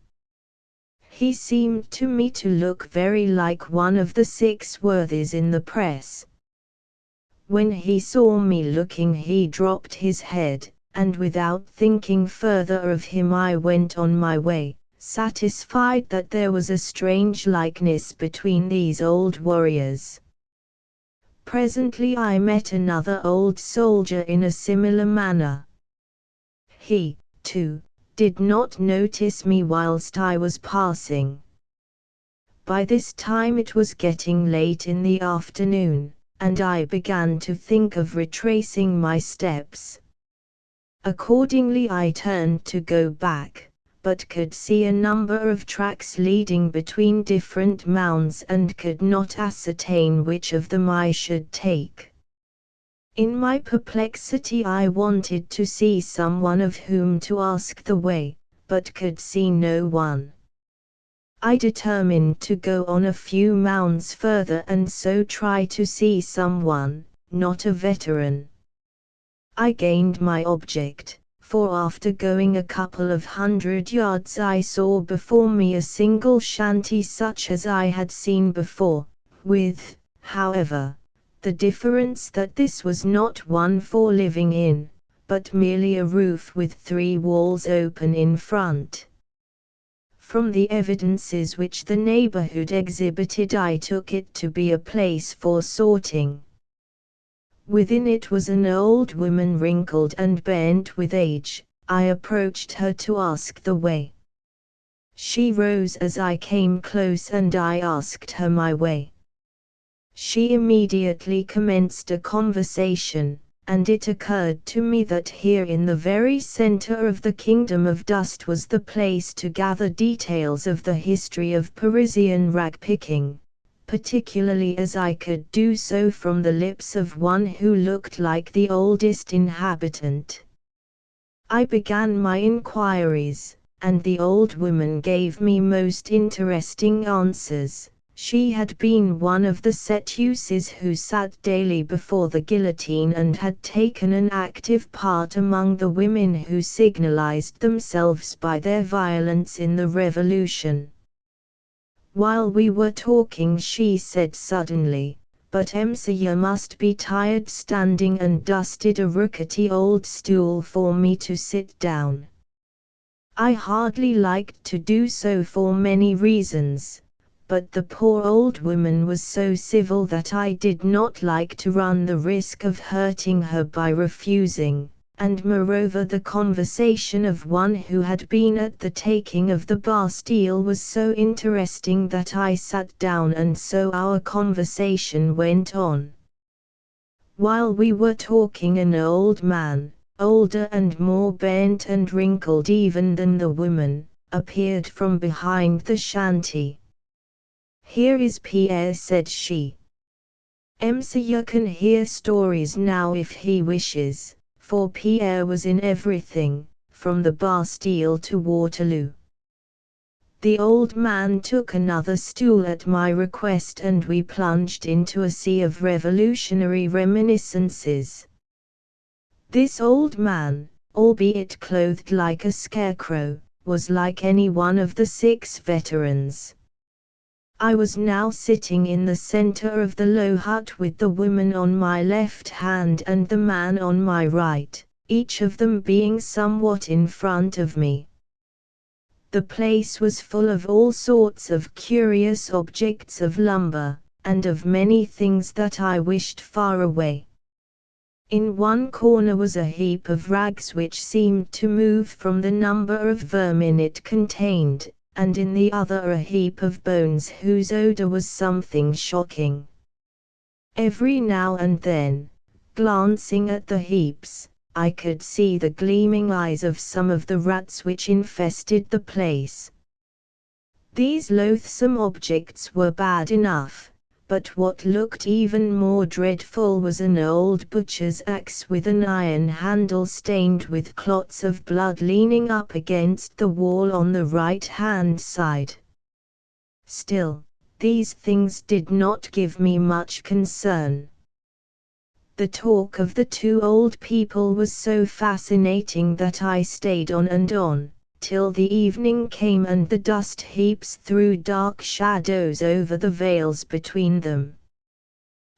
He seemed to me to look very like one of the 6 worthies in the press. When he saw me looking, he dropped his head, and without thinking further of him I went on my way, satisfied that there was a strange likeness between these old warriors. Presently I met another old soldier in a similar manner. He, too, did not notice me whilst I was passing. By this time it was getting late in the afternoon, and I began to think of retracing my steps. Accordingly I turned to go back, but could see a number of tracks leading between different mounds and could not ascertain which of them I should take. In my perplexity I wanted to see someone of whom to ask the way, but could see no one. I determined to go on a few mounds further and so try to see someone, not a veteran. I gained my object, for after going a couple of 100 yards I saw before me a single shanty such as I had seen before, with, however, the difference that this was not one for living in, but merely a roof with 3 walls open in front. From the evidences which the neighborhood exhibited I took it to be a place for sorting. Within it was an old woman wrinkled and bent with age. I approached her to ask the way. She rose as I came close and I asked her my way. She immediately commenced a conversation, and it occurred to me that here in the very center of the kingdom of dust was the place to gather details of the history of Parisian rag-picking, particularly as I could do so from the lips of one who looked like the oldest inhabitant. I began my inquiries, and the old woman gave me most interesting answers. She had been one of the setteuses who sat daily before the guillotine and had taken an active part among the women who signalized themselves by their violence in the Revolution. While we were talking she said suddenly, "But Msir must be tired standing," and dusted a rickety old stool for me to sit down. I hardly liked to do so for many reasons, but the poor old woman was so civil that I did not like to run the risk of hurting her by refusing, and moreover the conversation of one who had been at the taking of the Bastille was so interesting that I sat down, and so our conversation went on. While we were talking an old man, older and more bent and wrinkled even than the woman, appeared from behind the shanty. "Here is Pierre," said she. "Msir can hear stories now if he wishes," for Pierre was in everything, from the Bastille to Waterloo. The old man took another stool at my request and we plunged into a sea of revolutionary reminiscences. This old man, albeit clothed like a scarecrow, was like any one of the 6 veterans. I was now sitting in the center of the low hut with the woman on my left hand and the man on my right, each of them being somewhat in front of me. The place was full of all sorts of curious objects of lumber, and of many things that I wished far away. In one corner was a heap of rags which seemed to move from the number of vermin it contained, and in the other a heap of bones whose odor was something shocking. Every now and then, glancing at the heaps, I could see the gleaming eyes of some of the rats which infested the place. These loathsome objects were bad enough, but what looked even more dreadful was an old butcher's axe with an iron handle stained with clots of blood leaning up against the wall on the right-hand side. Still, these things did not give me much concern. The talk of the two old people was so fascinating that I stayed on and on, till the evening came and the dust heaps threw dark shadows over the vales between them.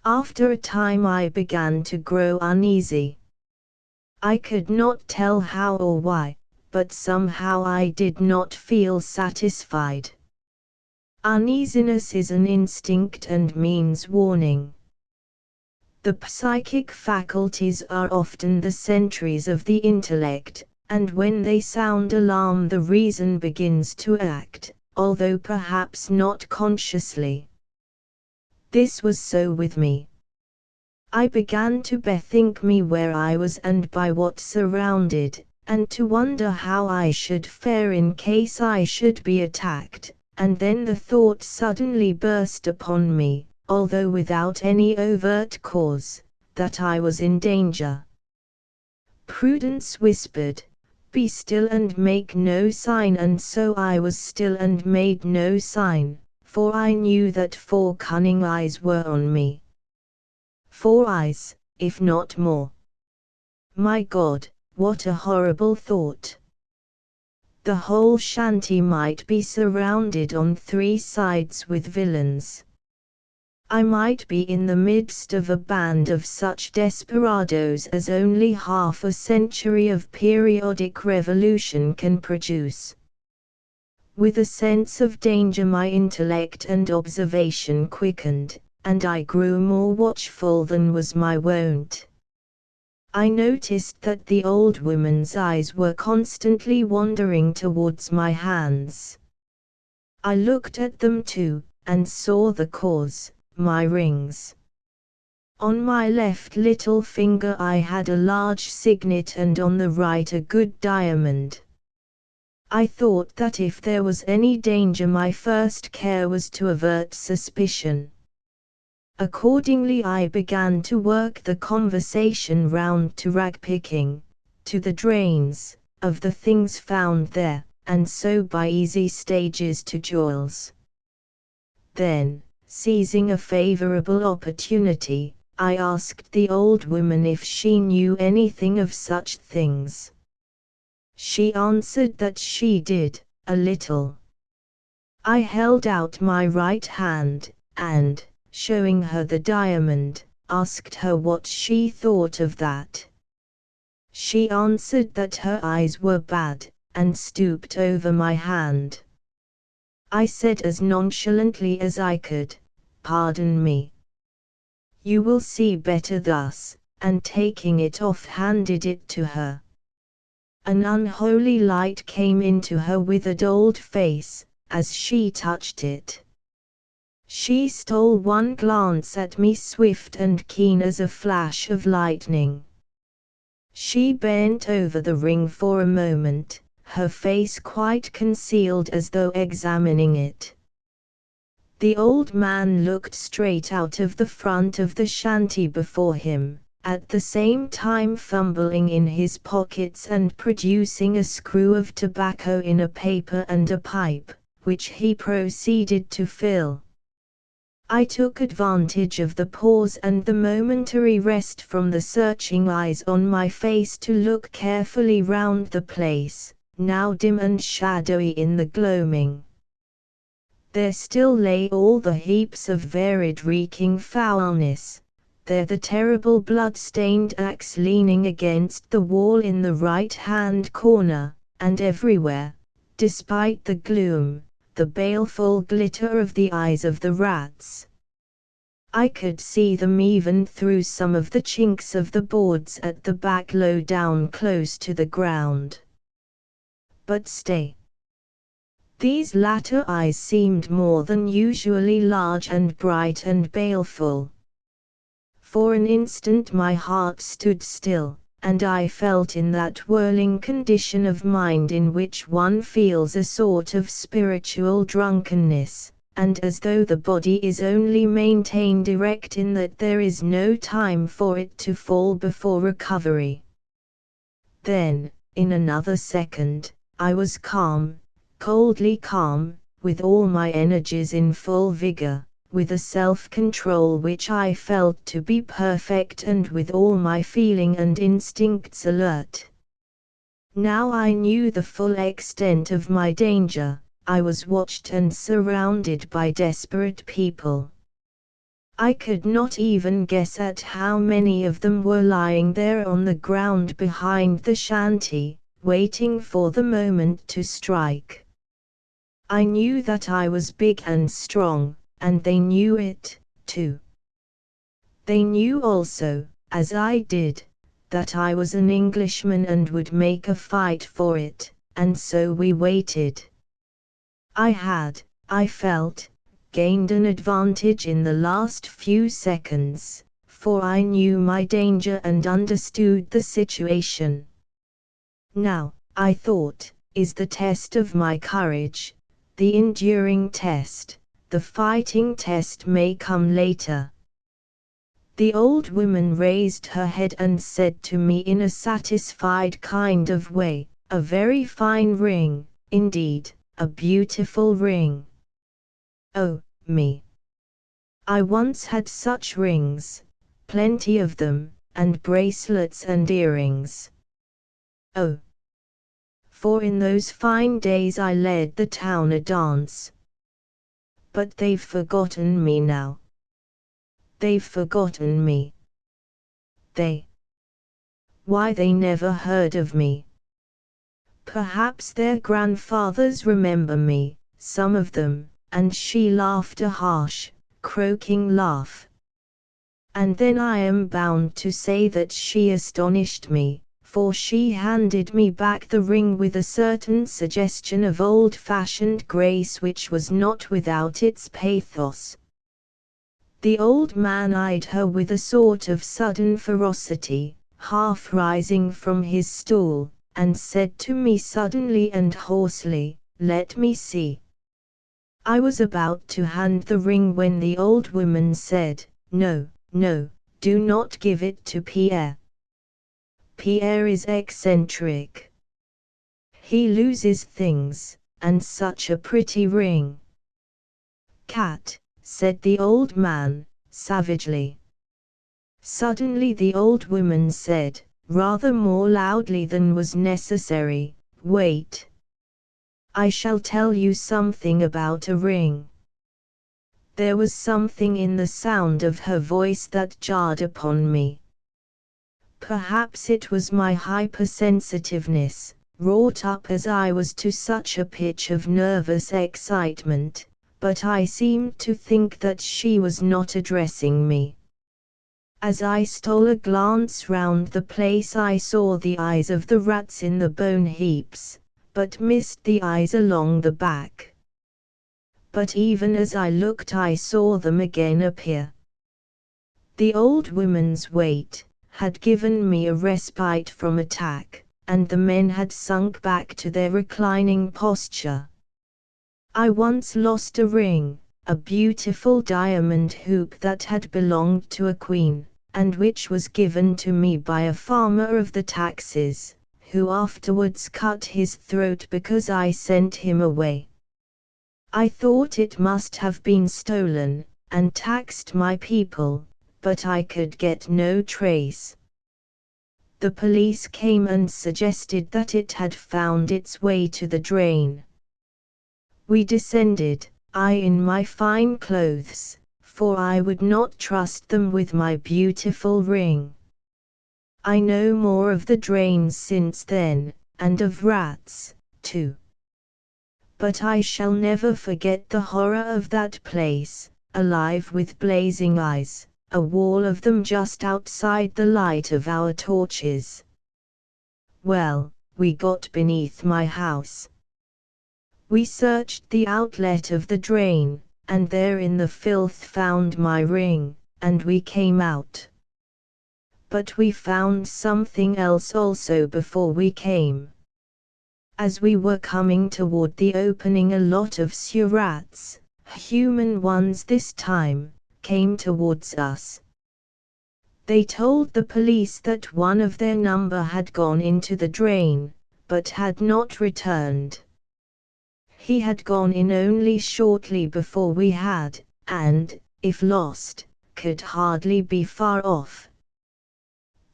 After a time I began to grow uneasy. I could not tell how or why, but somehow I did not feel satisfied. Uneasiness is an instinct and means warning. The psychic faculties are often the sentries of the intellect, and when they sound alarm the reason begins to act, although perhaps not consciously. This was so with me. I began to bethink me where I was and by what surrounded, and to wonder how I should fare in case I should be attacked, and then the thought suddenly burst upon me, although without any overt cause, that I was in danger. Prudence whispered, "Be still and make no sign," and so I was still and made no sign, for I knew that 4 cunning eyes were on me. 4 eyes, if not more. My God, what a horrible thought! The whole shanty might be surrounded on 3 sides with villains. I might be in the midst of a band of such desperadoes as only half a century of periodic revolution can produce. With a sense of danger my intellect and observation quickened, and I grew more watchful than was my wont. I noticed that the old woman's eyes were constantly wandering towards my hands. I looked at them too, and saw the cause, my rings. On my left little finger I had a large signet and on the right a good diamond. I thought that if there was any danger my first care was to avert suspicion. Accordingly I began to work the conversation round to rag-picking, to the drains, of the things found there, and so by easy stages to jewels. Then, seizing a favorable opportunity, I asked the old woman if she knew anything of such things. She answered that she did, a little. I held out my right hand, and, showing her the diamond, asked her what she thought of that. She answered that her eyes were bad, and stooped over my hand. I said as nonchalantly as I could, "Pardon me. You will see better thus," and taking it off handed it to her. An unholy light came into her withered old face, as she touched it. She stole one glance at me swift and keen as a flash of lightning. She bent over the ring for a moment, her face quite concealed as though examining it. The old man looked straight out of the front of the shanty before him, at the same time fumbling in his pockets and producing a screw of tobacco in a paper and a pipe, which he proceeded to fill. I took advantage of the pause and the momentary rest from the searching eyes on my face to look carefully round the place, now dim and shadowy in the gloaming. There still lay all the heaps of varied reeking foulness, there the terrible blood-stained axe leaning against the wall in the right-hand corner, and everywhere, despite the gloom, the baleful glitter of the eyes of the rats. I could see them even through some of the chinks of the boards at the back low down close to the ground. But stay. These latter eyes seemed more than usually large and bright and baleful. For an instant my heart stood still, and I felt in that whirling condition of mind in which one feels a sort of spiritual drunkenness, and as though the body is only maintained erect in that there is no time for it to fall before recovery. Then, in another second, I was calm, coldly calm, with all my energies in full vigor, with a self-control which I felt to be perfect and with all my feeling and instincts alert. Now I knew the full extent of my danger. I was watched and surrounded by desperate people. I could not even guess at how many of them were lying there on the ground behind the shanty, waiting for the moment to strike. I knew that I was big and strong, and they knew it, too. They knew also, as I did, that I was an Englishman and would make a fight for it, and so we waited. I had, I felt, gained an advantage in the last few seconds, for I knew my danger and understood the situation. Now, I thought, is the test of my courage, the enduring test. The fighting test may come later. The old woman raised her head and said to me in a satisfied kind of way, "A very fine ring, indeed, a beautiful ring." Oh, me! I once had such rings, plenty of them, and bracelets and earrings. Oh! For in those fine days I led the town a dance. But they've forgotten me now. They've forgotten me. Why they never heard of me. Perhaps their grandfathers remember me, some of them, and she laughed a harsh, croaking laugh. And then I am bound to say that she astonished me, for she handed me back the ring with a certain suggestion of old-fashioned grace which was not without its pathos. The old man eyed her with a sort of sudden ferocity, half rising from his stool, and said to me suddenly and hoarsely, "Let me see." I was about to hand the ring when the old woman said, "No, no, do not give it to Pierre. Pierre is eccentric. He loses things, and such a pretty ring." "Cat," said the old man, savagely. Suddenly the old woman said, rather more loudly than was necessary, "Wait. I shall tell you something about a ring." There was something in the sound of her voice that jarred upon me. Perhaps it was my hypersensitiveness, wrought up as I was to such a pitch of nervous excitement, but I seemed to think that she was not addressing me. As I stole a glance round the place I saw the eyes of the rats in the bone heaps, but missed the eyes along the back. But even as I looked I saw them again appear. The old woman's weight had given me a respite from attack, and the men had sunk back to their reclining posture. I once lost a ring, a beautiful diamond hoop that had belonged to a queen, and which was given to me by a farmer of the taxes, who afterwards cut his throat because I sent him away. I thought it must have been stolen, and taxed my people, but I could get no trace. The police came and suggested that it had found its way to the drain. We descended, I in my fine clothes, for I would not trust them with my beautiful ring. I know more of the drains since then, and of rats, too. But I shall never forget the horror of that place, alive with blazing eyes, a wall of them just outside the light of our torches. Well, we got beneath my house. We searched the outlet of the drain, and there in the filth found my ring, and we came out. But we found something else also before we came. As we were coming toward the opening, a lot of rats, human ones this time, came towards us. They told the police that one of their number had gone into the drain, but had not returned. He had gone in only shortly before we had, and, if lost, could hardly be far off.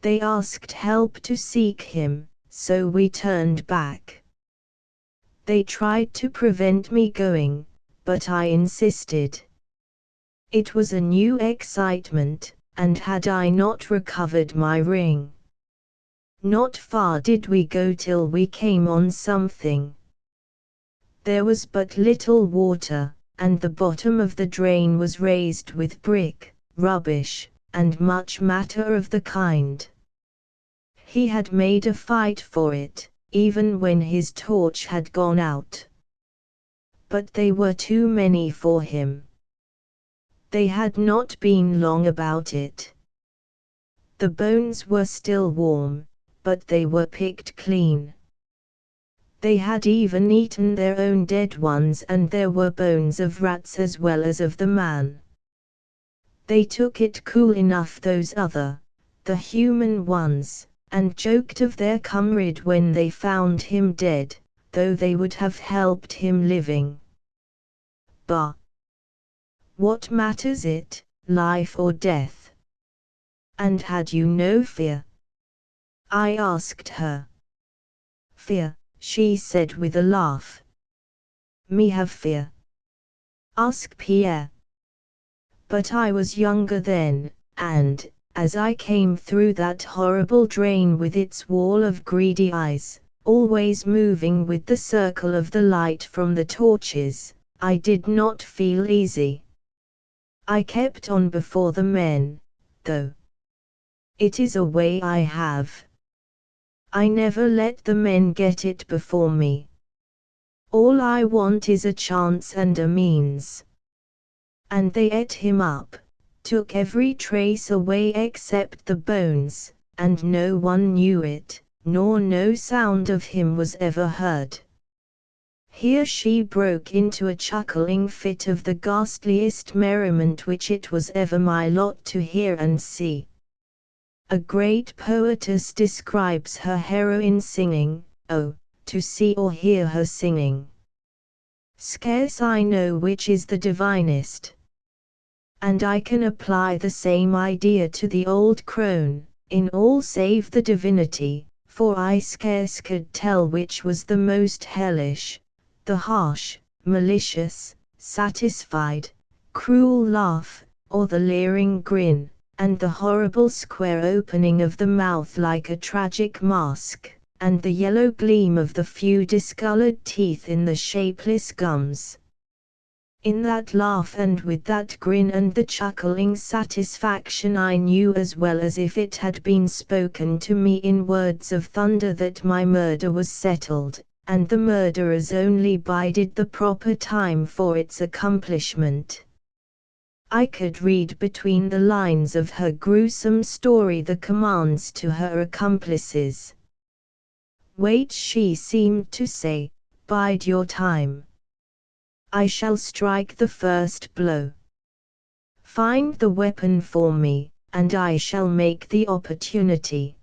They asked help to seek him, so we turned back. They tried to prevent me going, but I insisted. It was a new excitement, and had I not recovered my ring? Not far did we go till we came on something. There was but little water, and the bottom of the drain was raised with brick, rubbish, and much matter of the kind. He had made a fight for it, even when his torch had gone out. But they were too many for him. They had not been long about it. The bones were still warm, but they were picked clean. They had even eaten their own dead ones, and there were bones of rats as well as of the man. They took it cool enough, those the human ones, and joked of their comrade when they found him dead, though they would have helped him living. Bah! What matters it, life or death? And had you no fear? I asked her. Fear, she said with a laugh. Me have fear? Ask Pierre. But I was younger then, and, as I came through that horrible drain with its wall of greedy eyes, always moving with the circle of the light from the torches, I did not feel easy. I kept on before the men, though. It is a way I have. I never let the men get it before me. All I want is a chance and a means. And they ate him up, took every trace away except the bones, and no one knew it, nor no sound of him was ever heard. Here she broke into a chuckling fit of the ghastliest merriment which it was ever my lot to hear and see. A great poetess describes her heroine singing, oh, to see or hear her singing. Scarce I know which is the divinest. And I can apply the same idea to the old crone, in all save the divinity, for I scarce could tell which was the most hellish, the harsh, malicious, satisfied, cruel laugh, or the leering grin, and the horrible square opening of the mouth like a tragic mask, and the yellow gleam of the few discolored teeth in the shapeless gums. In that laugh and with that grin and the chuckling satisfaction I knew as well as if it had been spoken to me in words of thunder that my murder was settled, and the murderers only bided the proper time for its accomplishment. I could read between the lines of her gruesome story the commands to her accomplices. Wait, she seemed to say, bide your time. I shall strike the first blow. Find the weapon for me, and I shall make the opportunity.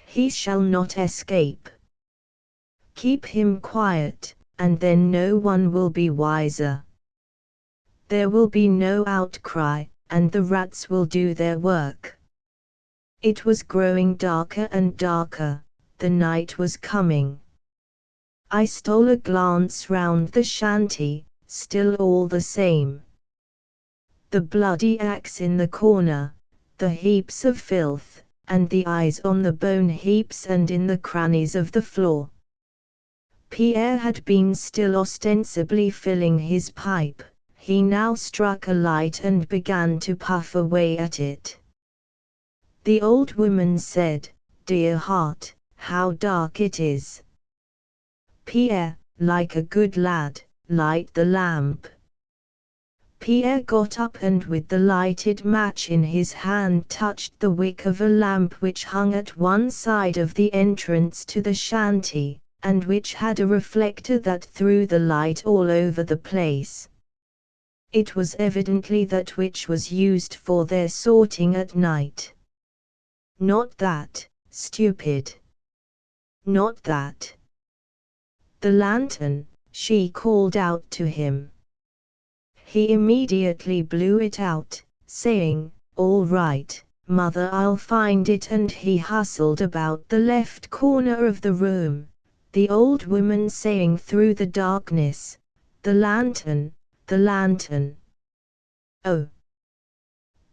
He shall not escape. Keep him quiet, and then no one will be wiser. There will be no outcry, and the rats will do their work. It was growing darker and darker, the night was coming. I stole a glance round the shanty, still all the same. The bloody axe in the corner, the heaps of filth, and the eyes on the bone heaps and in the crannies of the floor. Pierre had been still ostensibly filling his pipe. He now struck a light and began to puff away at it. The old woman said, "Dear heart, how dark it is." Pierre, like a good lad, light the lamp. Pierre got up and with the lighted match in his hand touched the wick of a lamp which hung at one side of the entrance to the shanty, and which had a reflector that threw the light all over the place. It was evidently that which was used for their sorting at night. "Not that, stupid. Not that. The lantern," she called out to him. He immediately blew it out, saying, "All right, mother, I'll find it," and he hustled about the left corner of the room, the old woman saying through the darkness, "The lantern, the lantern. Oh,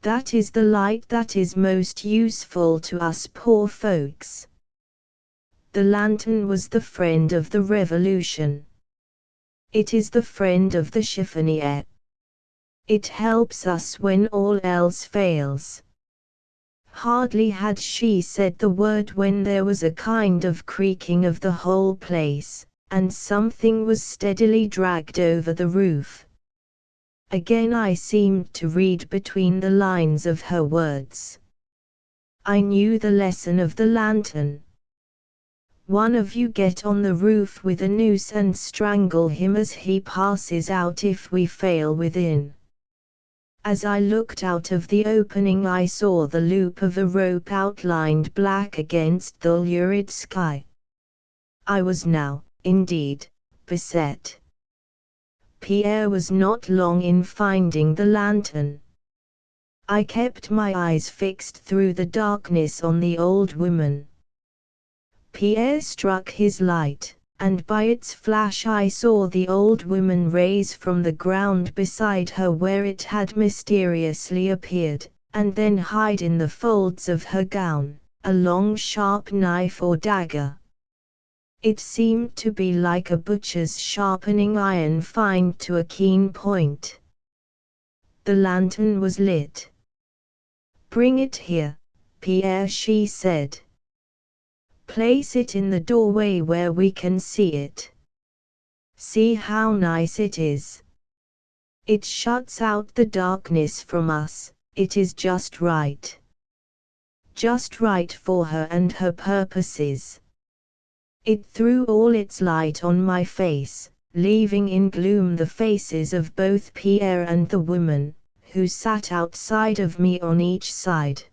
that is the light that is most useful to us poor folks." The lantern was the friend of the revolution. It is the friend of the chiffonnier. It helps us when all else fails. Hardly had she said the word when there was a kind of creaking of the whole place, and something was steadily dragged over the roof. Again I seemed to read between the lines of her words. I knew the lesson of the lantern. "One of you get on the roof with a noose and strangle him as he passes out if we fail within." As I looked out of the opening I saw the loop of a rope outlined black against the lurid sky. I was now, indeed, beset. Pierre was not long in finding the lantern. I kept my eyes fixed through the darkness on the old woman. Pierre struck his light, and by its flash I saw the old woman raise from the ground beside her where it had mysteriously appeared, and then hide in the folds of her gown, a long sharp knife or dagger. It seemed to be like a butcher's sharpening iron fine to a keen point. The lantern was lit. "Bring it here, Pierre," she said. "Place it in the doorway where we can see it. See how nice it is. It shuts out the darkness from us, it is just right. Just right for her and her purposes." It threw all its light on my face, leaving in gloom the faces of both Pierre and the woman, who sat outside of me on each side.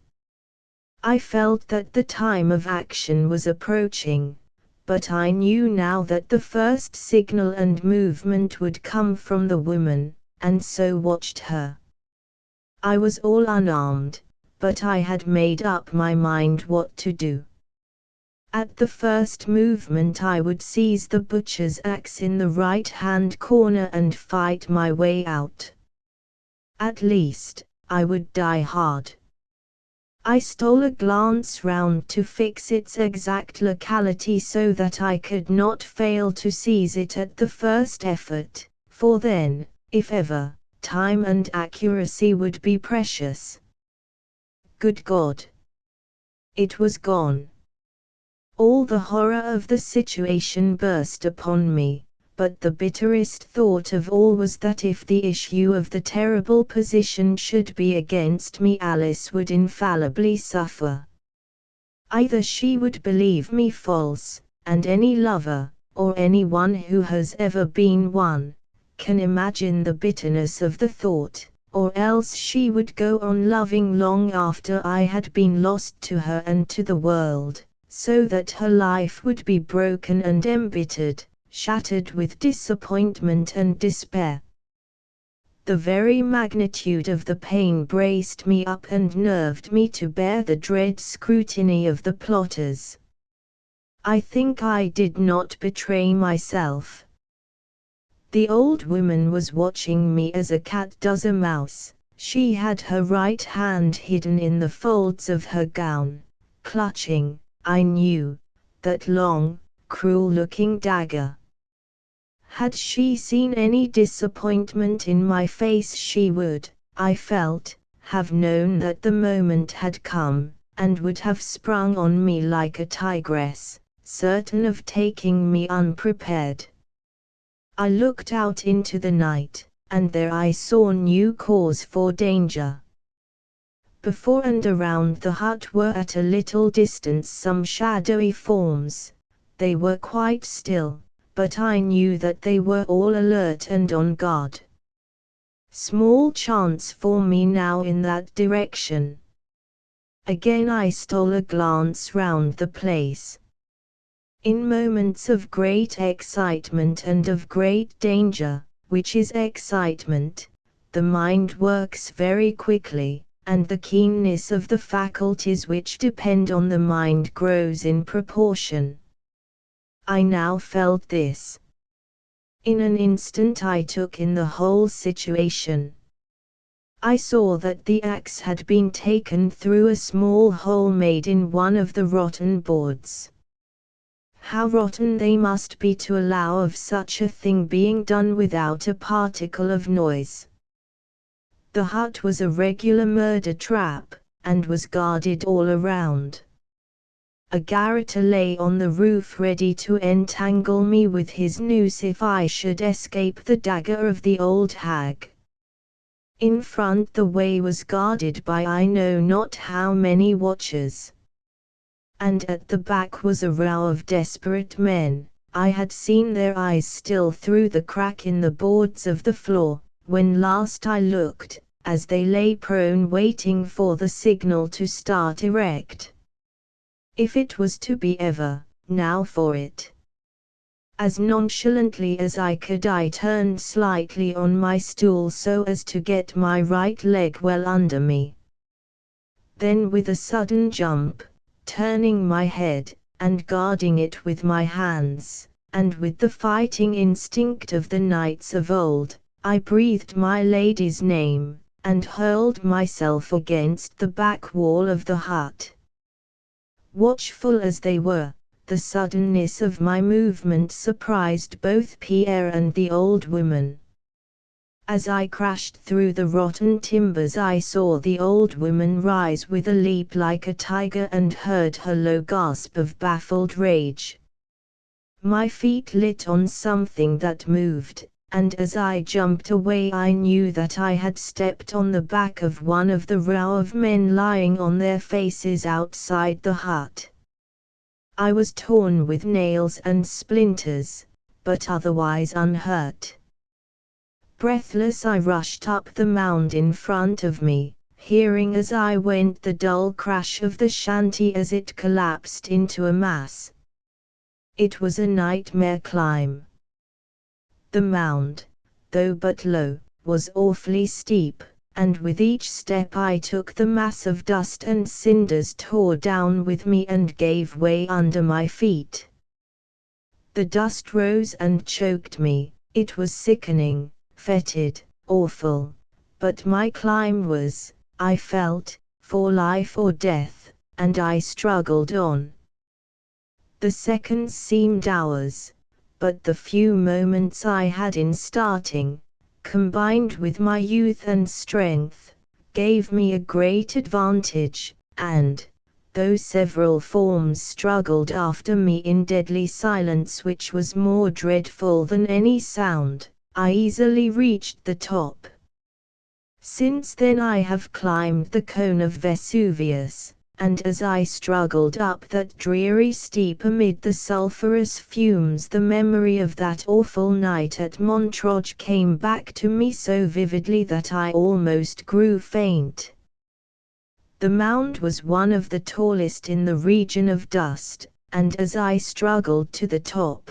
I felt that the time of action was approaching, but I knew now that the first signal and movement would come from the woman, and so watched her. I was all unarmed, but I had made up my mind what to do. At the first movement I would seize the butcher's axe in the right-hand corner and fight my way out. At least, I would die hard. I stole a glance round to fix its exact locality so that I could not fail to seize it at the first effort, for then, if ever, time and accuracy would be precious. Good God! It was gone. All the horror of the situation burst upon me, but the bitterest thought of all was that if the issue of the terrible position should be against me, Alice would infallibly suffer. Either she would believe me false, and any lover, or anyone who has ever been one, can imagine the bitterness of the thought, or else she would go on loving long after I had been lost to her and to the world, so that her life would be broken and embittered, shattered with disappointment and despair. The very magnitude of the pain braced me up and nerved me to bear the dread scrutiny of the plotters. I think I did not betray myself. The old woman was watching me as a cat does a mouse. She had her right hand hidden in the folds of her gown, clutching, I knew, that long, cruel-looking dagger. Had she seen any disappointment in my face she would, I felt, have known that the moment had come, and would have sprung on me like a tigress, certain of taking me unprepared. I looked out into the night, and there I saw new cause for danger. Before and around the hut were at a little distance some shadowy forms. They were quite still, but I knew that they were all alert and on guard. Small chance for me now in that direction. Again I stole a glance round the place. In moments of great excitement and of great danger, which is excitement, the mind works very quickly, and the keenness of the faculties which depend on the mind grows in proportion. I now felt this. In an instant I took in the whole situation. I saw that the axe had been taken through a small hole made in one of the rotten boards. How rotten they must be to allow of such a thing being done without a particle of noise. The hut was a regular murder trap, and was guarded all around. A garroter lay on the roof ready to entangle me with his noose if I should escape the dagger of the old hag. In front the way was guarded by I know not how many watchers. And at the back was a row of desperate men. I had seen their eyes still through the crack in the boards of the floor, when last I looked, as they lay prone waiting for the signal to start erect. If it was to be ever, now for it. As nonchalantly as I could I turned slightly on my stool so as to get my right leg well under me. Then with a sudden jump, turning my head, and guarding it with my hands, and with the fighting instinct of the knights of old, I breathed my lady's name, and hurled myself against the back wall of the hut. Watchful as they were, the suddenness of my movement surprised both Pierre and the old woman. As I crashed through the rotten timbers I saw the old woman rise with a leap like a tiger and heard her low gasp of baffled rage. My feet lit on something that moved, and as I jumped away I knew that I had stepped on the back of one of the row of men lying on their faces outside the hut. I was torn with nails and splinters, but otherwise unhurt. Breathless I rushed up the mound in front of me, hearing as I went the dull crash of the shanty as it collapsed into a mass. It was a nightmare climb. The mound, though but low, was awfully steep, and with each step I took the mass of dust and cinders tore down with me and gave way under my feet. The dust rose and choked me, it was sickening, fetid, awful, but my climb was, I felt, for life or death, and I struggled on. The seconds seemed hours, but the few moments I had in starting, combined with my youth and strength, gave me a great advantage, and, though several forms struggled after me in deadly silence which was more dreadful than any sound, I easily reached the top. Since then I have climbed the cone of Vesuvius, and as I struggled up that dreary steep amid the sulphurous fumes the memory of that awful night at Montreuil came back to me so vividly that I almost grew faint. The mound was one of the tallest in the region of dust, and as I struggled to the top,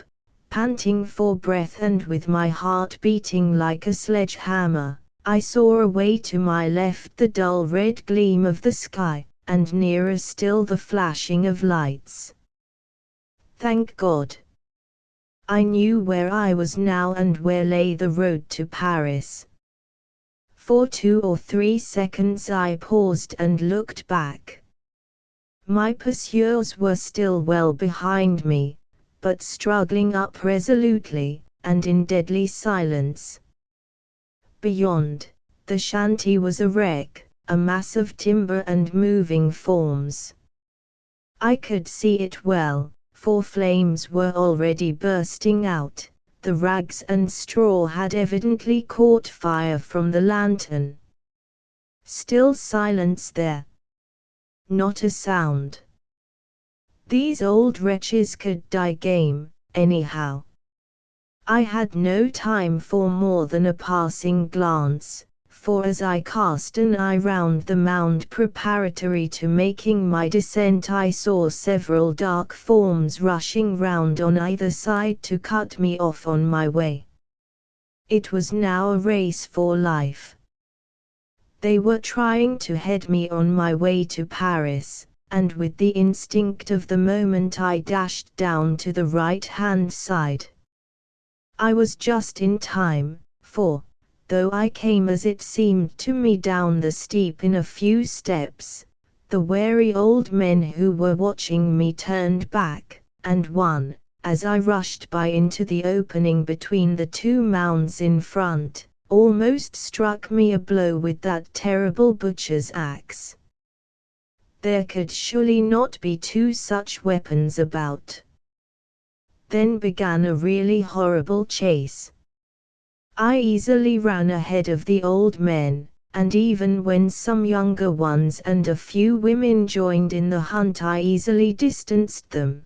panting for breath and with my heart beating like a sledgehammer, I saw away to my left the dull red gleam of the sky, and nearer still the flashing of lights. Thank God! I knew where I was now and where lay the road to Paris. For 2 or 3 seconds I paused and looked back. My pursuers were still well behind me, but struggling up resolutely, and in deadly silence. Beyond, the shanty was a wreck, a mass of timber and moving forms. I could see it well, for flames were already bursting out. The rags and straw had evidently caught fire from the lantern. Still silence there. Not a sound. These old wretches could die game, anyhow. I had no time for more than a passing glance, for as I cast an eye round the mound preparatory to making my descent I saw several dark forms rushing round on either side to cut me off on my way. It was now a race for life. They were trying to head me on my way to Paris, and with the instinct of the moment I dashed down to the right-hand side. I was just in time, for, though I came as it seemed to me down the steep in a few steps, the wary old men who were watching me turned back, and one, as I rushed by into the opening between the 2 mounds in front, almost struck me a blow with that terrible butcher's axe. There could surely not be 2 such weapons about. Then began a really horrible chase. I easily ran ahead of the old men, and even when some younger ones and a few women joined in the hunt I easily distanced them.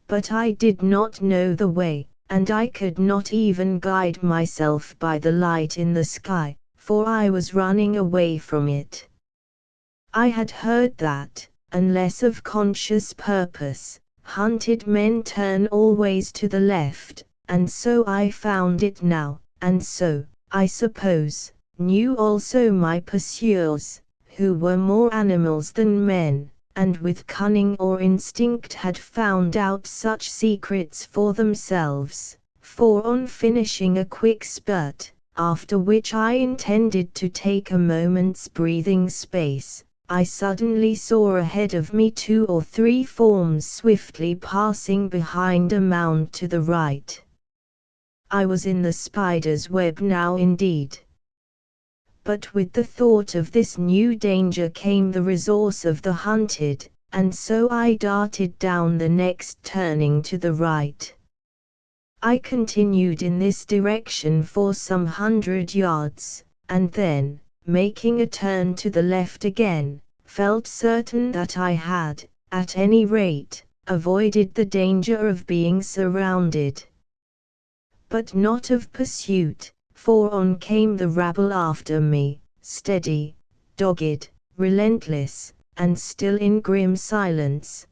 But I did not know the way, and I could not even guide myself by the light in the sky, for I was running away from it. I had heard that, unless of conscious purpose, hunted men turn always to the left, and so I found it now, and so, I suppose, knew also my pursuers, who were more animals than men, and with cunning or instinct had found out such secrets for themselves, for on finishing a quick spurt, after which I intended to take a moment's breathing space, I suddenly saw ahead of me 2 or 3 forms swiftly passing behind a mound to the right. I was in the spider's web now indeed. But with the thought of this new danger came the resource of the hunted, and so I darted down the next turning to the right. I continued in this direction for some 100 yards, and then, making a turn to the left again, felt certain that I had, at any rate, avoided the danger of being surrounded. But not of pursuit, for on came the rabble after me, steady, dogged, relentless, and still in grim silence.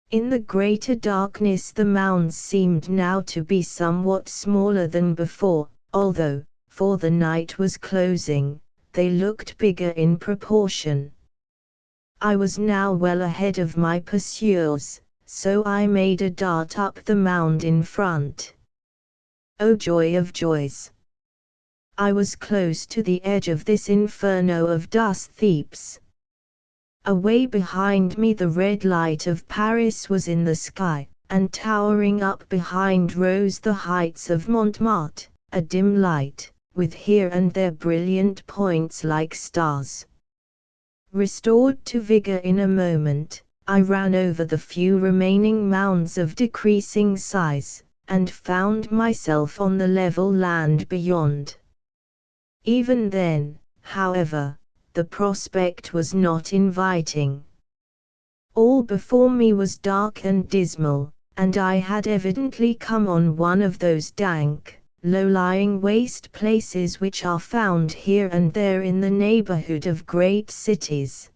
In the greater darkness the mounds seemed now to be somewhat smaller than before, although, for the night was closing, they looked bigger in proportion. I was now well ahead of my pursuers, so I made a dart up the mound in front. Oh joy of joys! I was close to the edge of this inferno of dust thieves. Away behind me the red light of Paris was in the sky, and towering up behind rose the heights of Montmartre, a dim light, with here and there brilliant points like stars. Restored to vigor in a moment, I ran over the few remaining mounds of decreasing size, and found myself on the level land beyond. Even then, however, the prospect was not inviting. All before me was dark and dismal, and I had evidently come on one of those dank, low-lying waste places which are found here and there in the neighborhood of great cities.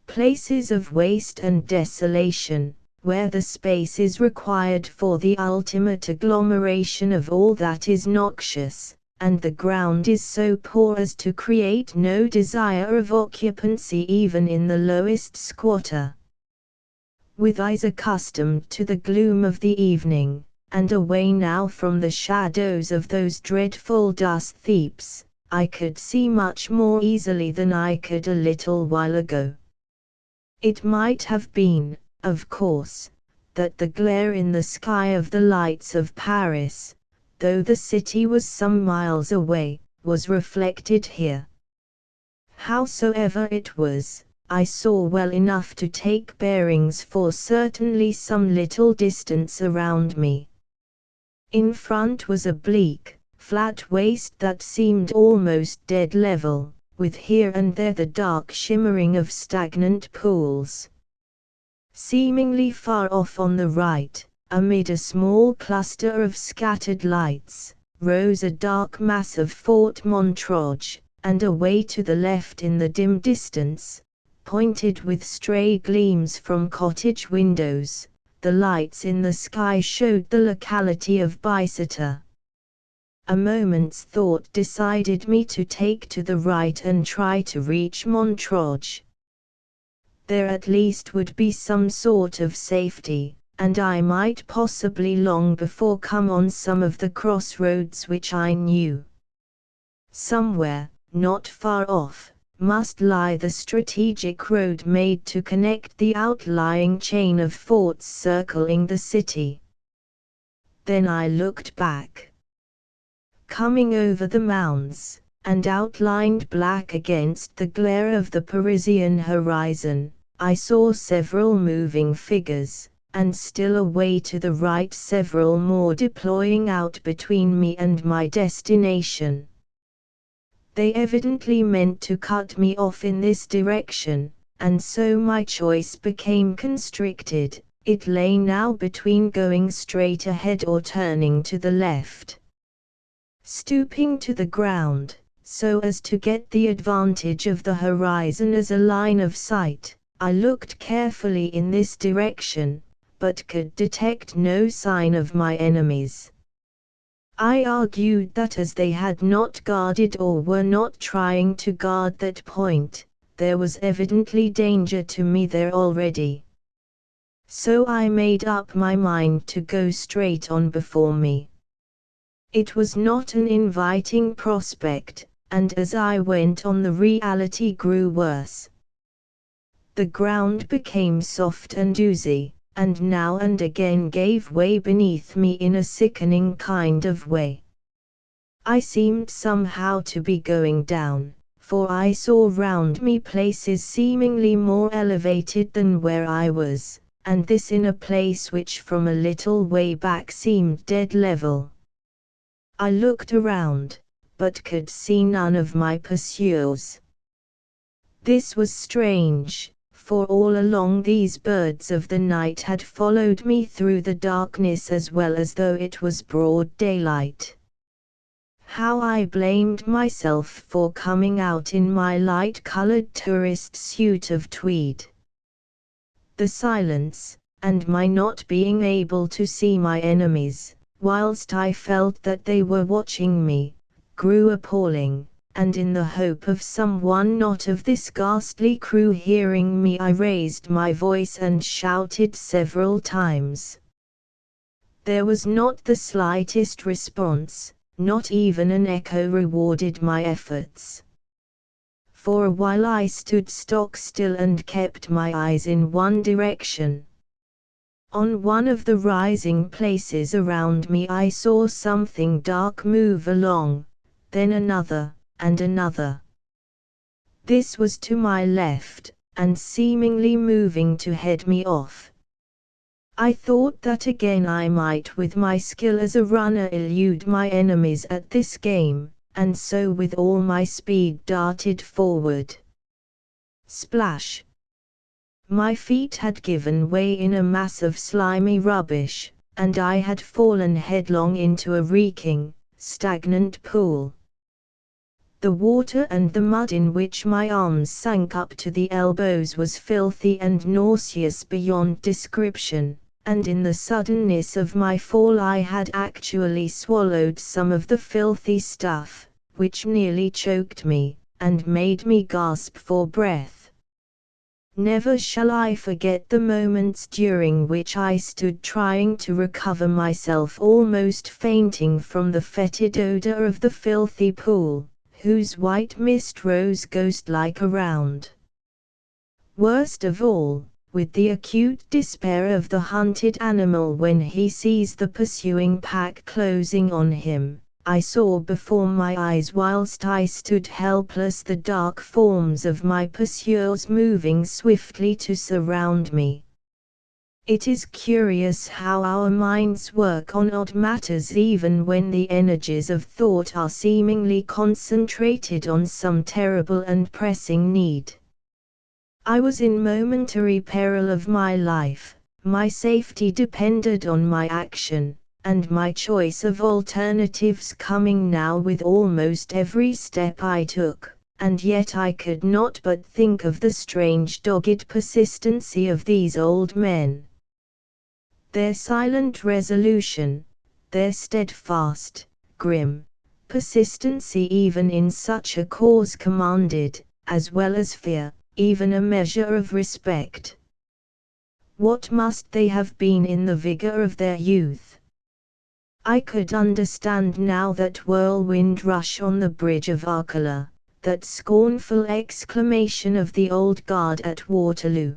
Places of waste and desolation, where the space is required for the ultimate agglomeration of all that is noxious, and the ground is so poor as to create no desire of occupancy even in the lowest squatter. with eyes accustomed to the gloom of the evening, and away now from the shadows of those dreadful dust heaps, I could see much more easily than I could a little while ago. It might have been, of course, that the glare in the sky of the lights of Paris, though the city was some miles away, was reflected here. Howsoever it was, I saw well enough to take bearings for certainly some little distance around me. In front was a bleak, flat waste that seemed almost dead level, with here and there the dark shimmering of stagnant pools. Seemingly far off on the right, amid a small cluster of scattered lights, rose a dark mass of Fort Montrouge, and away to the left in the dim distance, pointed with stray gleams from cottage windows, the lights in the sky showed the locality of Bicester. A moment's thought decided me to take to the right and try to reach Montrouge. There at least would be some sort of safety, and I might possibly long before come on some of the crossroads which I knew. Somewhere, not far off, must lie the strategic road made to connect the outlying chain of forts circling the city. Then I looked back. Coming over the mounds, and outlined black against the glare of the Parisian horizon, I saw several moving figures, and still away to the right several more deploying out between me and my destination. They evidently meant to cut me off in this direction, and so my choice became constricted. It lay now between going straight ahead or turning to the left. Stooping to the ground, so as to get the advantage of the horizon as a line of sight, I looked carefully in this direction, but could detect no sign of my enemies. I argued that as they had not guarded or were not trying to guard that point, there was evidently danger to me there already. So I made up my mind to go straight on before me. It was not an inviting prospect, and as I went on the reality grew worse. The ground became soft and oozy, and now and again gave way beneath me in a sickening kind of way. I seemed somehow to be going down, for I saw round me places seemingly more elevated than where I was, and this in a place which from a little way back seemed dead level. I looked around, but could see none of my pursuers. This was strange, for all along these birds of the night had followed me through the darkness as well as though it was broad daylight. How I blamed myself for coming out in my light-colored tourist suit of tweed. The silence, and my not being able to see my enemies, whilst I felt that they were watching me, grew appalling, and in the hope of someone not of this ghastly crew hearing me I raised my voice and shouted several times. There was not the slightest response, not even an echo rewarded my efforts. For a while I stood stock still and kept my eyes in one direction. On one of the rising places around me I saw something dark move along, then another, and another. This was to my left, and seemingly moving to head me off. I thought that again I might with my skill as a runner elude my enemies at this game, and so with all my speed darted forward. Splash! My feet had given way in a mass of slimy rubbish, and I had fallen headlong into a reeking, stagnant pool. The water and the mud in which my arms sank up to the elbows was filthy and nauseous beyond description, and in the suddenness of my fall I had actually swallowed some of the filthy stuff, which nearly choked me, and made me gasp for breath. Never shall I forget the moments during which I stood trying to recover myself, almost fainting from the fetid odor of the filthy pool, whose white mist rose ghost-like around. Worst of all, with the acute despair of the hunted animal when he sees the pursuing pack closing on him, I saw before my eyes whilst I stood helpless the dark forms of my pursuers moving swiftly to surround me. It is curious how our minds work on odd matters even when the energies of thought are seemingly concentrated on some terrible and pressing need. I was in momentary peril of my life, my safety depended on my action, and my choice of alternatives coming now with almost every step I took, and yet I could not but think of the strange dogged persistency of these old men. Their silent resolution, their steadfast, grim persistency even in such a cause commanded, as well as fear, even a measure of respect. What must they have been in the vigor of their youth? I could understand now that whirlwind rush on the bridge of Dracula, that scornful exclamation of the old guard at Waterloo.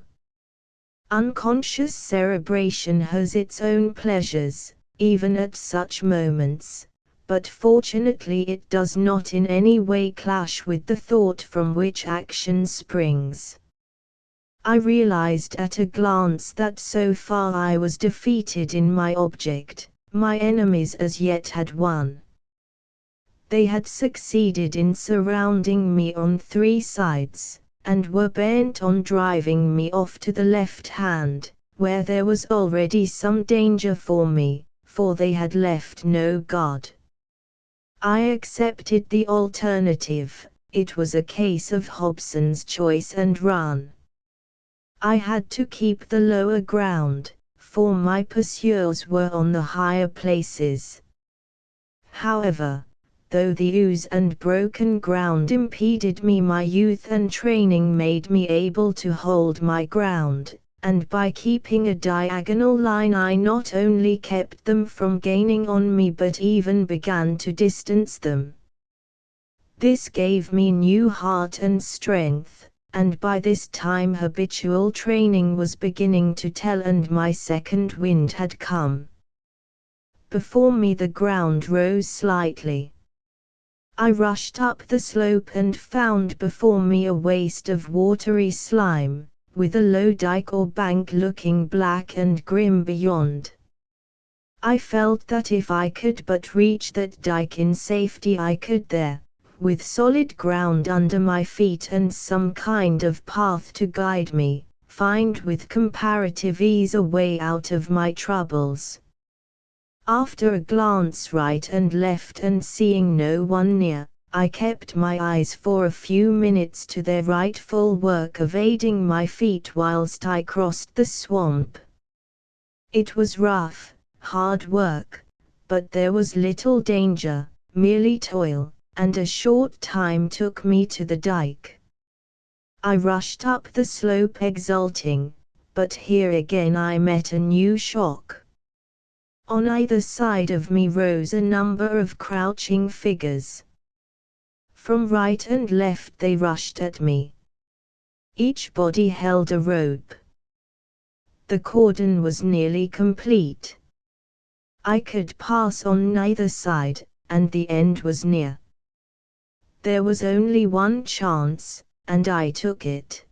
Unconscious cerebration has its own pleasures, even at such moments, but fortunately it does not in any way clash with the thought from which action springs. I realized at a glance that so far I was defeated in my object, my enemies as yet had won. They had succeeded in surrounding me on 3 sides, and were bent on driving me off to the left hand, where there was already some danger for me, for they had left no guard. I accepted the alternative. It was a case of Hobson's choice and run. I had to keep the lower ground, for my pursuers were on the higher places. However, though the ooze and broken ground impeded me, my youth and training made me able to hold my ground, and by keeping a diagonal line I not only kept them from gaining on me but even began to distance them. This gave me new heart and strength, and by this time habitual training was beginning to tell and my second wind had come. Before me the ground rose slightly. I rushed up the slope and found before me a waste of watery slime, with a low dike or bank looking black and grim beyond. I felt that if I could but reach that dike in safety I could there, with solid ground under my feet and some kind of path to guide me, find with comparative ease a way out of my troubles. After a glance right and left and seeing no one near, I kept my eyes for a few minutes to their rightful work of aiding my feet whilst I crossed the swamp. It was rough, hard work, but there was little danger, merely toil, and a short time took me to the dike. I rushed up the slope exulting, but here again I met a new shock. On either side of me rose a number of crouching figures. From right and left they rushed at me. Each body held a rope. The cordon was nearly complete. I could pass on neither side, and the end was near. There was only one chance, and I took it.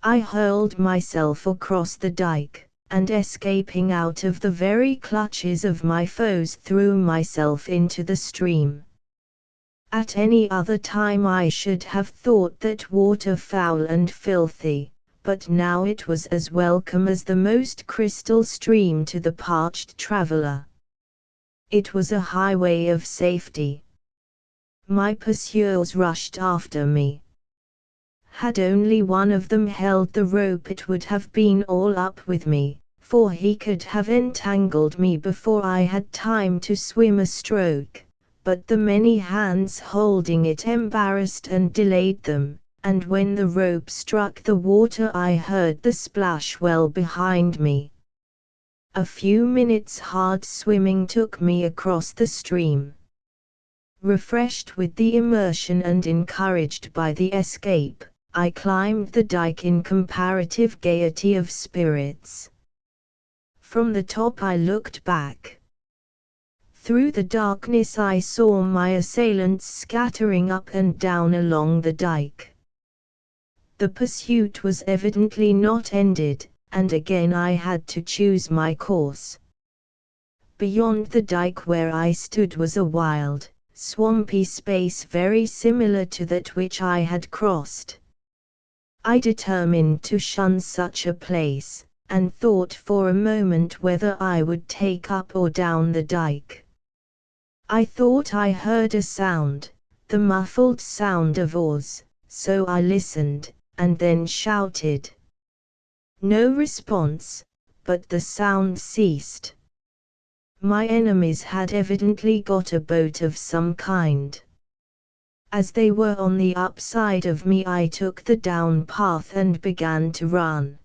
I hurled myself across the dike, and escaping out of the very clutches of my foes threw myself into the stream. At any other time I should have thought that water foul and filthy, but now it was as welcome as the most crystal stream to the parched traveler. It was a highway of safety. My pursuers rushed after me. Had only one of them held the rope it would have been all up with me, for he could have entangled me before I had time to swim a stroke, but the many hands holding it embarrassed and delayed them, and when the rope struck the water I heard the splash well behind me. A few minutes hard swimming took me across the stream. Refreshed with the immersion and encouraged by the escape, I climbed the dike in comparative gaiety of spirits. From the top I looked back. Through the darkness I saw my assailants scattering up and down along the dike. The pursuit was evidently not ended, and again I had to choose my course. Beyond the dike where I stood was a wild, swampy space very similar to that which I had crossed. I determined to shun such a place, and thought for a moment whether I would take up or down the dike. I thought I heard a sound, the muffled sound of oars, so I listened, and then shouted. No response, but the sound ceased. My enemies had evidently got a boat of some kind. As they were on the upside of me I took the down path and began to run.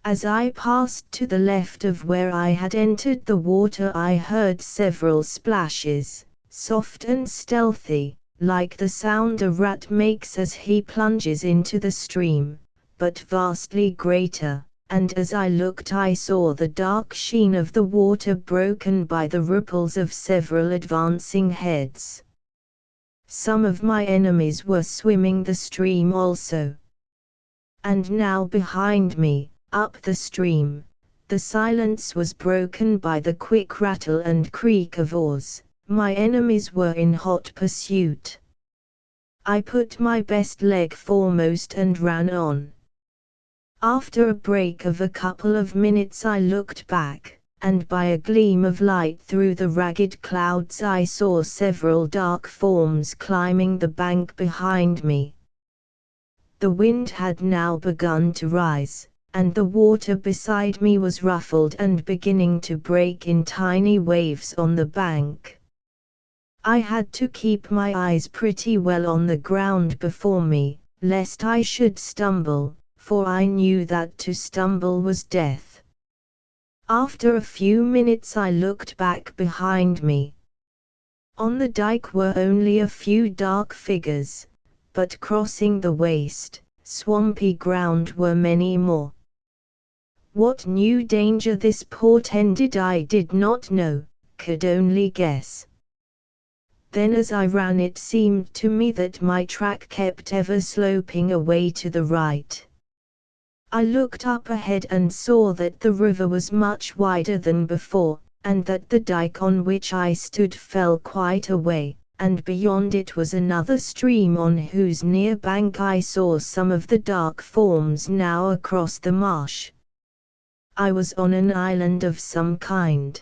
As I passed to the left of where I had entered the water I heard several splashes, soft and stealthy, like the sound a rat makes as he plunges into the stream, but vastly greater, and as I looked I saw the dark sheen of the water broken by the ripples of several advancing heads. Some of my enemies were swimming the stream also. And now behind me, up the stream, the silence was broken by the quick rattle and creak of oars. My enemies were in hot pursuit. I put my best leg foremost and ran on. After a break of a couple of minutes I looked back, and by a gleam of light through the ragged clouds I saw several dark forms climbing the bank behind me. The wind had now begun to rise, and the water beside me was ruffled and beginning to break in tiny waves on the bank. I had to keep my eyes pretty well on the ground before me, lest I should stumble, for I knew that to stumble was death. After a few minutes I looked back behind me. On the dike were only a few dark figures, but crossing the waste, swampy ground were many more. What new danger this portended I did not know, could only guess. Then as I ran it seemed to me that my track kept ever sloping away to the right. I looked up ahead and saw that the river was much wider than before, and that the dike on which I stood fell quite away, and beyond it was another stream on whose near bank I saw some of the dark forms now across the marsh. I was on an island of some kind.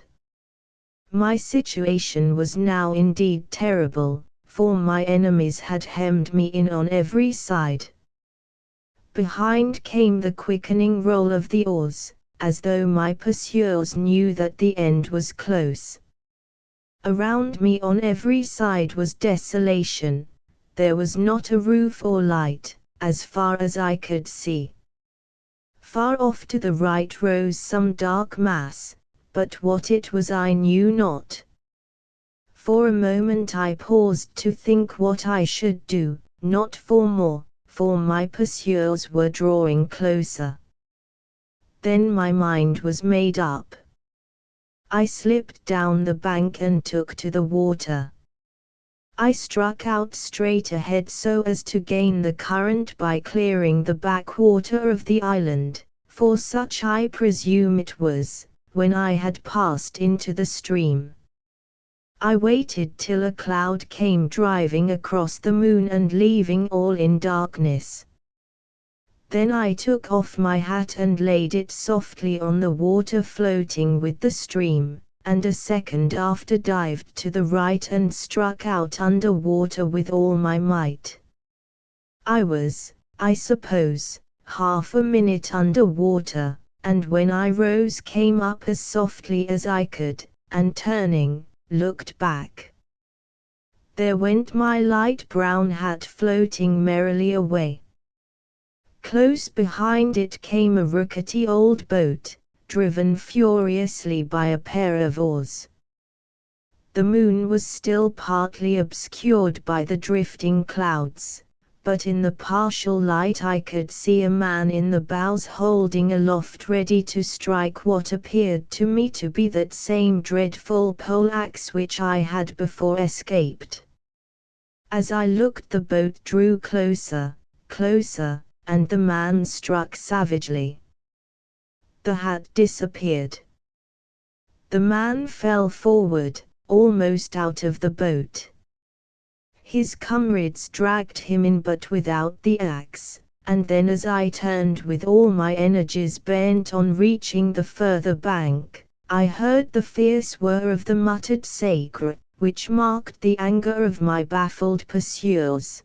My situation was now indeed terrible, for my enemies had hemmed me in on every side. Behind came the quickening roll of the oars, as though my pursuers knew that the end was close. Around me on every side was desolation. There was not a roof or light, as far as I could see. Far off to the right rose some dark mass, but what it was I knew not. For a moment I paused to think what I should do, not for more, for my pursuers were drawing closer. Then my mind was made up. I slipped down the bank and took to the water. I struck out straight ahead so as to gain the current by clearing the backwater of the island, for such I presume it was, when I had passed into the stream. I waited till a cloud came driving across the moon and leaving all in darkness. Then I took off my hat and laid it softly on the water floating with the stream, and a second after dived to the right and struck out under water with all my might. I was, I suppose, half a minute under water, and when I rose came up as softly as I could, and turning, looked back. there went my light brown hat floating merrily away. Close behind it came a rickety old boat, driven furiously by a pair of oars. The moon was still partly obscured by the drifting clouds, but in the partial light I could see a man in the bows holding aloft ready to strike what appeared to me to be that same dreadful poleaxe which I had before escaped. As I looked, the boat drew closer, closer, and the man struck savagely. The hat disappeared. The man fell forward, almost out of the boat. His comrades dragged him in but without the axe, and then as I turned with all my energies bent on reaching the further bank, I heard the fierce whir of the muttered sacre, which marked the anger of my baffled pursuers.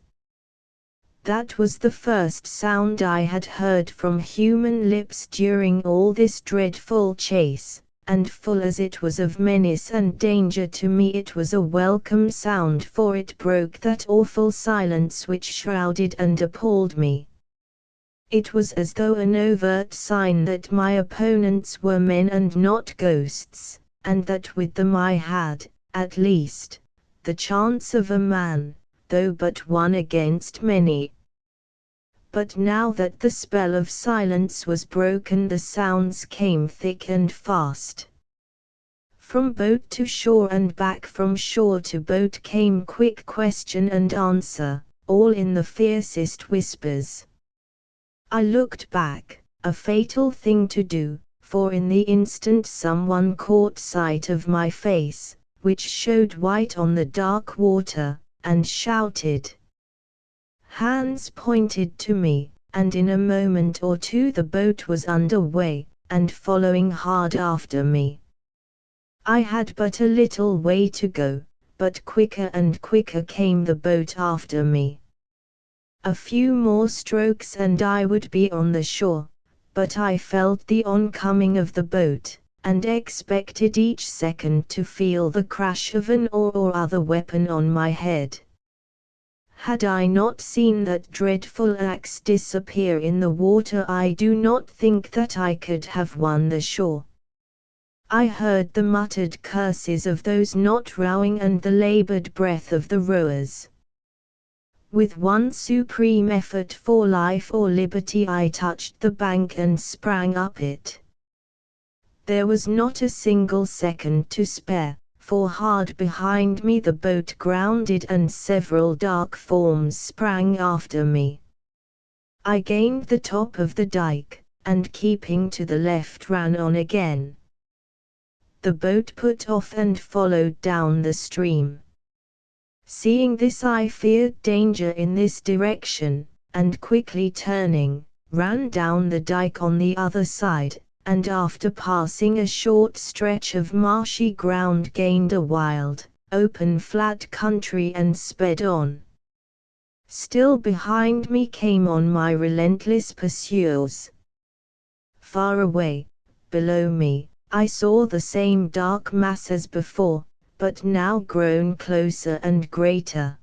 That was the first sound I had heard from human lips during all this dreadful chase, and full as it was of menace and danger to me, it was a welcome sound, for it broke that awful silence which shrouded and appalled me. It was as though an overt sign that my opponents were men and not ghosts, and that with them I had, at least, the chance of a man, though but one against many. But now that the spell of silence was broken, the sounds came thick and fast. From boat to shore and back from shore to boat came quick question and answer, all in the fiercest whispers. I looked back, a fatal thing to do, for in the instant someone caught sight of my face, which showed white on the dark water, and shouted. Hands pointed to me, and in a moment or two the boat was under way, and following hard after me. I had but a little way to go, but quicker and quicker came the boat after me. A few more strokes and I would be on the shore, but I felt the oncoming of the boat, and expected each second to feel the crash of an oar or other weapon on my head. Had I not seen that dreadful axe disappear in the water, I do not think that I could have won the shore. I heard the muttered curses of those not rowing and the labored breath of the rowers. With one supreme effort for life or liberty, I touched the bank and sprang up it. There was not a single second to spare, for hard behind me the boat grounded and several dark forms sprang after me. I gained the top of the dike, and keeping to the left ran on again. The boat put off and followed down the stream. Seeing this, I feared danger in this direction, and quickly turning, ran down the dike on the other side, and after passing a short stretch of marshy ground gained a wild, open flat country and sped on. Still behind me came on my relentless pursuers. Far away, below me, I saw the same dark mass as before, but now grown closer and greater.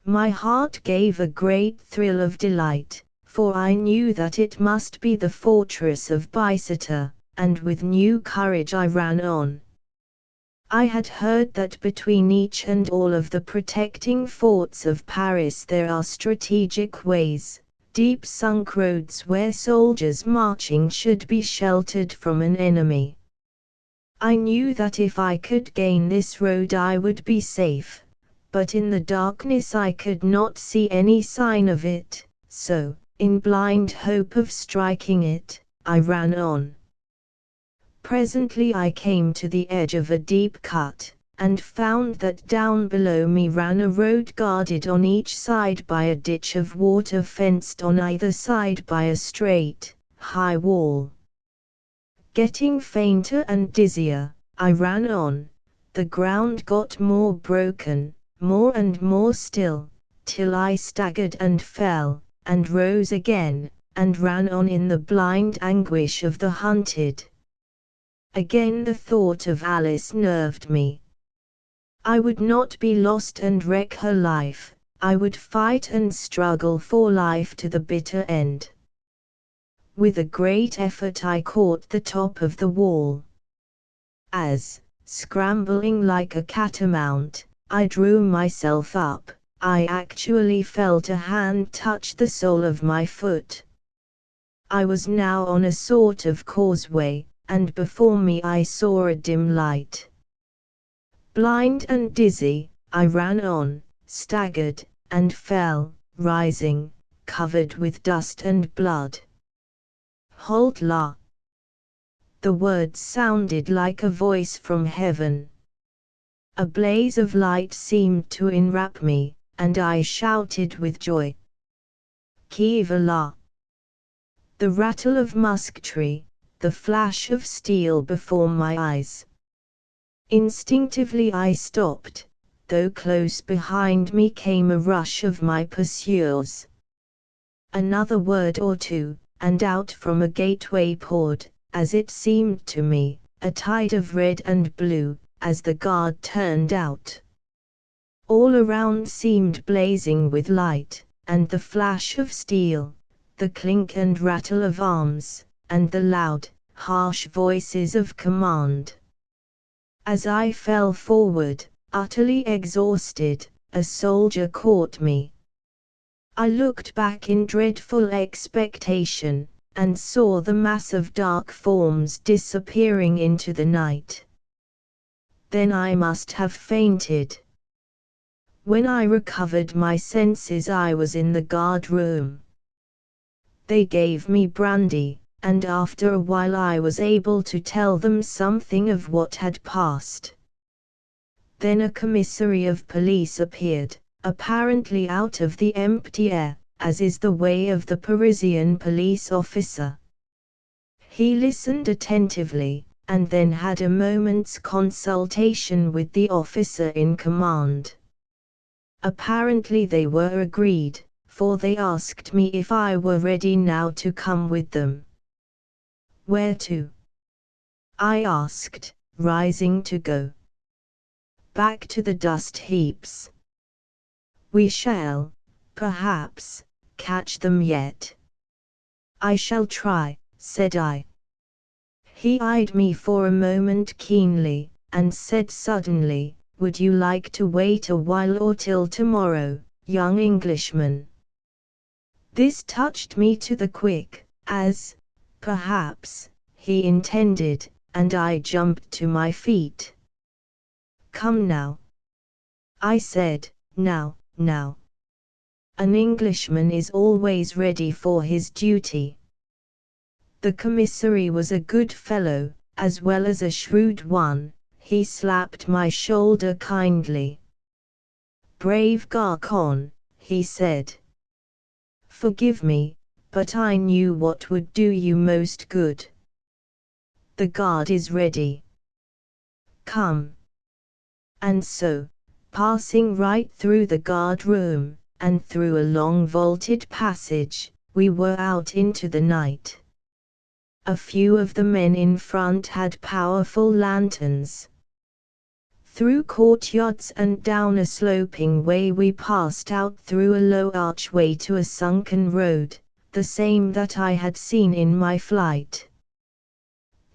My heart gave a great thrill of delight, for I knew that it must be the fortress of Bicester, and with new courage I ran on. I had heard that between each and all of the protecting forts of Paris there are strategic ways, deep-sunk roads where soldiers marching should be sheltered from an enemy. I knew that if I could gain this road I would be safe, but in the darkness I could not see any sign of it, so, in blind hope of striking it, I ran on. Presently I came to the edge of a deep cut, and found that down below me ran a road guarded on each side by a ditch of water fenced on either side by a straight, high wall. Getting fainter and dizzier, I ran on. The ground got more broken, more and more still, till I staggered and fell, and rose again, and ran on in the blind anguish of the hunted. Again the thought of Alice nerved me. I would not be lost and wreck her life. I would fight and struggle for life to the bitter end. With a great effort I caught the top of the wall. As, scrambling like a catamount, I drew myself up, I actually felt a hand touch the sole of my foot. I was now on a sort of causeway, and before me I saw a dim light. Blind and dizzy, I ran on, staggered, and fell, rising, covered with dust and blood. Halt la! The words sounded like a voice from heaven. A blaze of light seemed to enwrap me, and I shouted with joy. Kiva la! The rattle of musketry, the flash of steel before my eyes. Instinctively I stopped, though close behind me came a rush of my pursuers. Another word or two, and out from a gateway poured, as it seemed to me, a tide of red and blue, as the guard turned out. All around seemed blazing with light, and the flash of steel, the clink and rattle of arms, and the loud, harsh voices of command. As I fell forward, utterly exhausted, a soldier caught me. I looked back in dreadful expectation, and saw the mass of dark forms disappearing into the night. Then I must have fainted. When I recovered my senses I was in the guard room. They gave me brandy, and after a while I was able to tell them something of what had passed. Then a commissary of police appeared, apparently out of the empty air, as is the way of the Parisian police officer. He listened attentively, and then had a moment's consultation with the officer in command. Apparently they were agreed, for they asked me if I were ready now to come with them. Where to? I asked, rising to go. Back to the dust heaps. We shall, perhaps, catch them yet. I shall try, said I. He eyed me for a moment keenly, and said suddenly, would you like to wait a while or till tomorrow, young Englishman? This touched me to the quick, as, perhaps, he intended, and I jumped to my feet. Come now, I said, now. An Englishman is always ready for his duty. The commissary was a good fellow, as well as a shrewd one. He slapped my shoulder kindly. Brave Garcon, he said. Forgive me, but I knew what would do you most good. The guard is ready. Come. And so, passing right through the guard room, and through a long vaulted passage, we were out into the night. A few of the men in front had powerful lanterns. Through courtyards and down a sloping way we passed out through a low archway to a sunken road, the same that I had seen in my flight.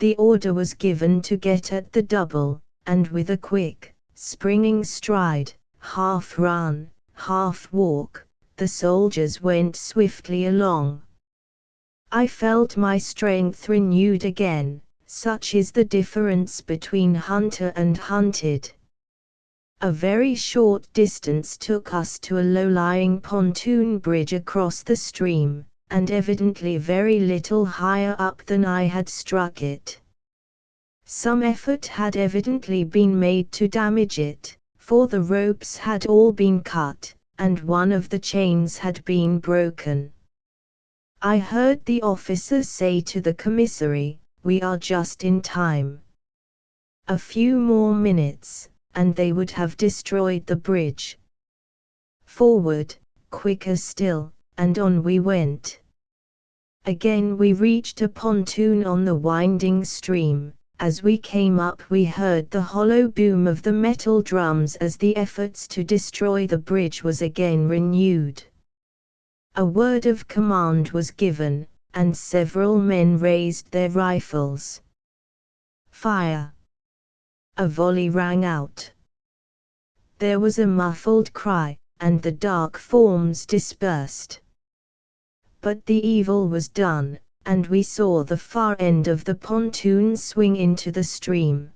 The order was given to get at the double, and with a quick, springing stride, half run, half walk, the soldiers went swiftly along. I felt my strength renewed again, such is the difference between hunter and hunted. A very short distance took us to a low-lying pontoon bridge across the stream, and evidently very little higher up than I had struck it. Some effort had evidently been made to damage it, for the ropes had all been cut, and one of the chains had been broken. I heard the officer say to the commissary, "We are just in time. A few more minutes, and they would have destroyed the bridge." Forward, quicker still, and on we went. Again we reached a pontoon on the winding stream, As we came up we heard the hollow boom of the metal drums as the efforts to destroy the bridge was again renewed. A word of command was given, and several men raised their rifles. Fire! A volley rang out. There was a muffled cry, and the dark forms dispersed. But the evil was done, and we saw the far end of the pontoon swing into the stream.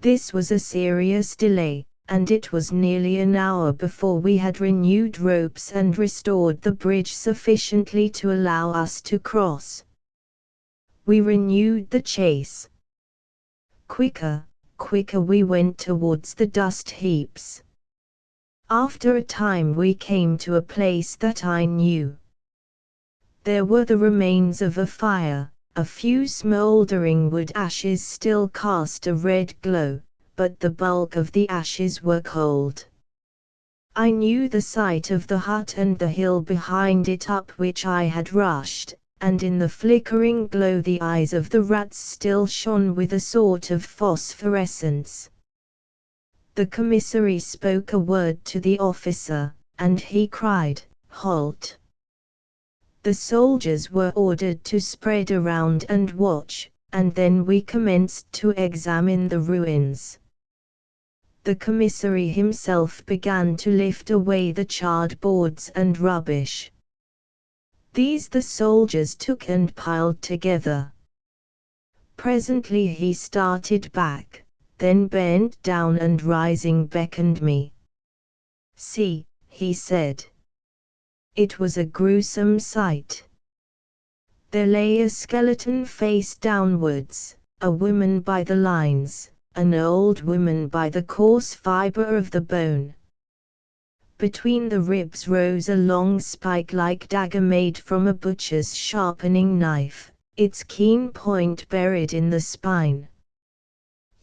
This was a serious delay, and it was nearly an hour before we had renewed ropes and restored the bridge sufficiently to allow us to cross. We renewed the chase. Quicker, quicker we went towards the dust heaps. After a time we came to a place that I knew. There were the remains of a fire, a few smouldering wood ashes still cast a red glow, but the bulk of the ashes were cold. I knew the site of the hut and the hill behind it up which I had rushed, and in the flickering glow the eyes of the rats still shone with a sort of phosphorescence. The commissary spoke a word to the officer, and he cried, "Halt!" The soldiers were ordered to spread around and watch, and then we commenced to examine the ruins. The commissary himself began to lift away the charred boards and rubbish. These the soldiers took and piled together. Presently he started back, then bent down and rising beckoned me. "See," he said. It was a gruesome sight. There lay a skeleton face downwards, a woman by the lines, an old woman by the coarse fibre of the bone. Between the ribs rose a long spike-like dagger made from a butcher's sharpening knife, its keen point buried in the spine.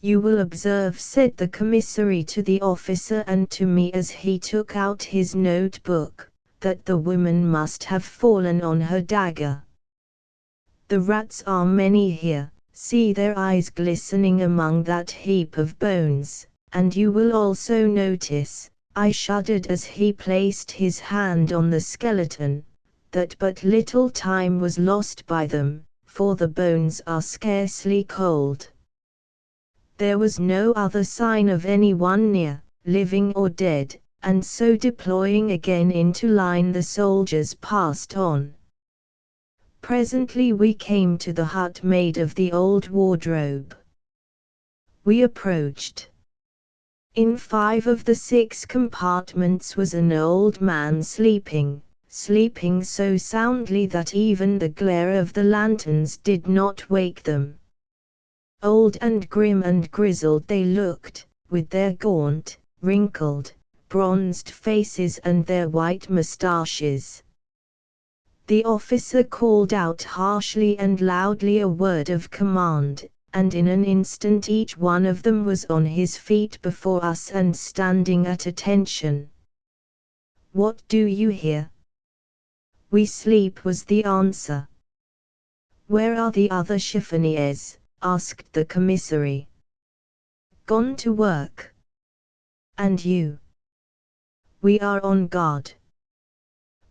"You will observe," said the commissary to the officer and to me as he took out his notebook, "that the woman must have fallen on her dagger. The rats are many here, see their eyes glistening among that heap of bones, and you will also notice," I shuddered as he placed his hand on the skeleton, "that but little time was lost by them, for the bones are scarcely cold." There was no other sign of anyone near, living or dead, and so deploying again into line the soldiers passed on. Presently we came to the hut made of the old wardrobe. We approached. In 5 of the 6 compartments was an old man sleeping so soundly that even the glare of the lanterns did not wake them. Old and grim and grizzled they looked, with their gaunt, wrinkled, bronzed faces and their white moustaches. The officer called out harshly and loudly a word of command, and in an instant each one of them was on his feet before us and standing at attention. "What do you here?" "We sleep," was the answer. "Where are the other chiffoniers?" asked the commissary. "Gone to work." "And you?" "We are on guard."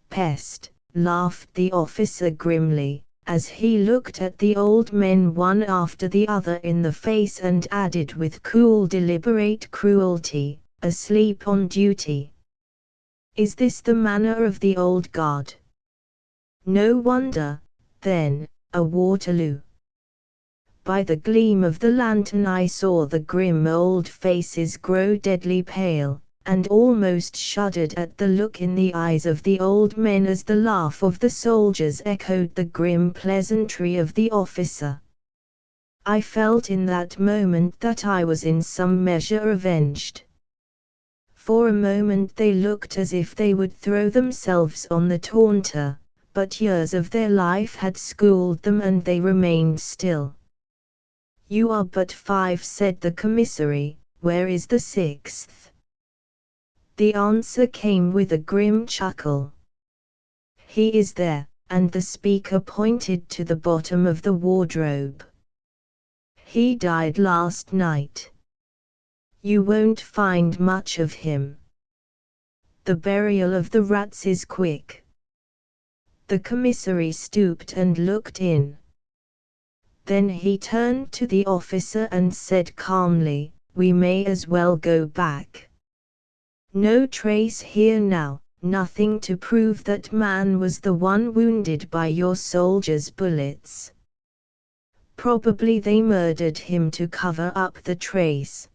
"Pest," laughed the officer grimly, as he looked at the old men one after the other in the face and added with cool deliberate cruelty, "Asleep on duty. Is this the manner of the old guard? No wonder, then, a Waterloo." By the gleam of the lantern I saw the grim old faces grow deadly pale, and almost shuddered at the look in the eyes of the old men as the laugh of the soldiers echoed the grim pleasantry of the officer. I felt in that moment that I was in some measure avenged. For a moment they looked as if they would throw themselves on the taunter, but years of their life had schooled them and they remained still. "You are but 5, said the commissary, "where is the 6th? The answer came with a grim chuckle. "He is there," and the speaker pointed to the bottom of the wardrobe. He died last night. You won't find much of him. The burial of the rats is quick. The commissary stooped and looked in. Then he turned to the officer and said calmly, "We may as well go back. No trace here now, nothing to prove that man was the one wounded by your soldiers' bullets. Probably they murdered him to cover up the trace.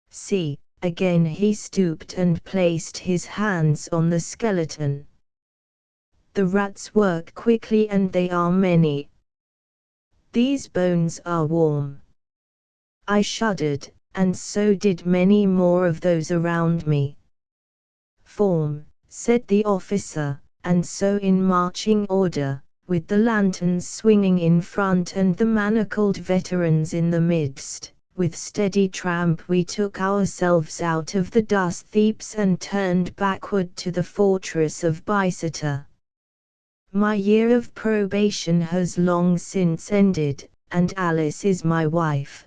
See." Again he stooped and placed his hands on the skeleton. "The rats work quickly and they are many. These bones are warm." I shuddered, and so did many more of those around me. "Form," said the officer, and so in marching order, with the lanterns swinging in front and the manacled veterans in the midst, with steady tramp we took ourselves out of the dust heaps and turned backward to the fortress of Bicester. My year of probation has long since ended, and Alice is my wife.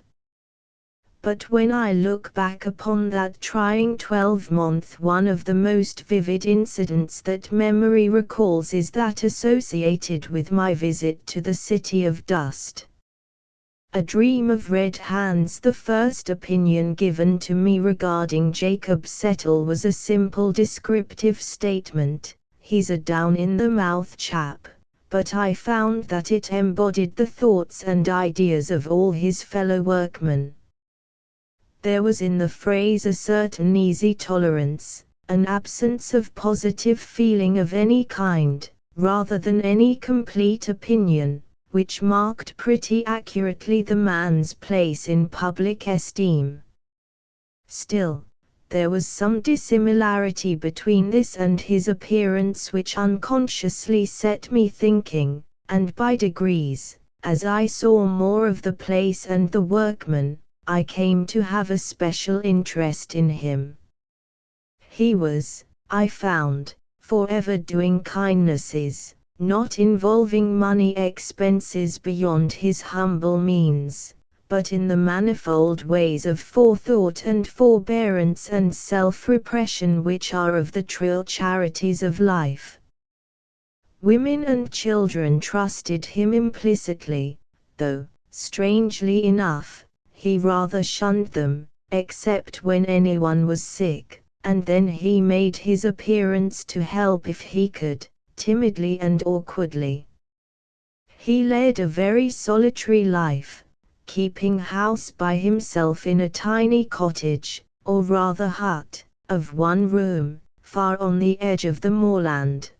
But when I look back upon that trying 12-month, one of the most vivid incidents that memory recalls is that associated with my visit to the City of Dust. A Dream of Red Hands. The first opinion given to me regarding Jacob Settle was a simple descriptive statement, "He's a down-in-the-mouth chap," but I found that it embodied the thoughts and ideas of all his fellow workmen. There was in the phrase a certain easy tolerance, an absence of positive feeling of any kind, rather than any complete opinion, which marked pretty accurately the man's place in public esteem. Still, there was some dissimilarity between this and his appearance which unconsciously set me thinking, and by degrees, as I saw more of the place and the workmen, I came to have a special interest in him. He was, I found, forever doing kindnesses, not involving money expenses beyond his humble means, but in the manifold ways of forethought and forbearance and self-repression which are of the true charities of life. Women and children trusted him implicitly, though, strangely enough, he rather shunned them, except when anyone was sick, and then he made his appearance to help if he could, timidly and awkwardly. He led a very solitary life, keeping house by himself in a tiny cottage, or rather hut, of one room, far on the edge of the moorland.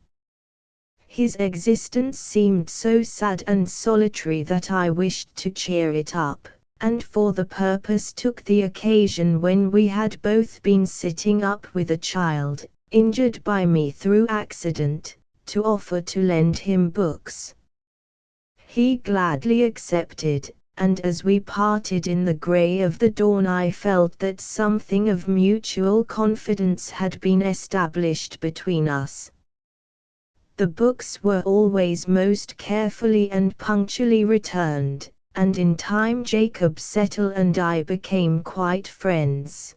His existence seemed so sad and solitary that I wished to cheer it up, and for the purpose took the occasion when we had both been sitting up with a child, injured by me through accident, to offer to lend him books. He gladly accepted, and as we parted in the grey of the dawn I felt that something of mutual confidence had been established between us. The books were always most carefully and punctually returned, and in time Jacob Settle and I became quite friends.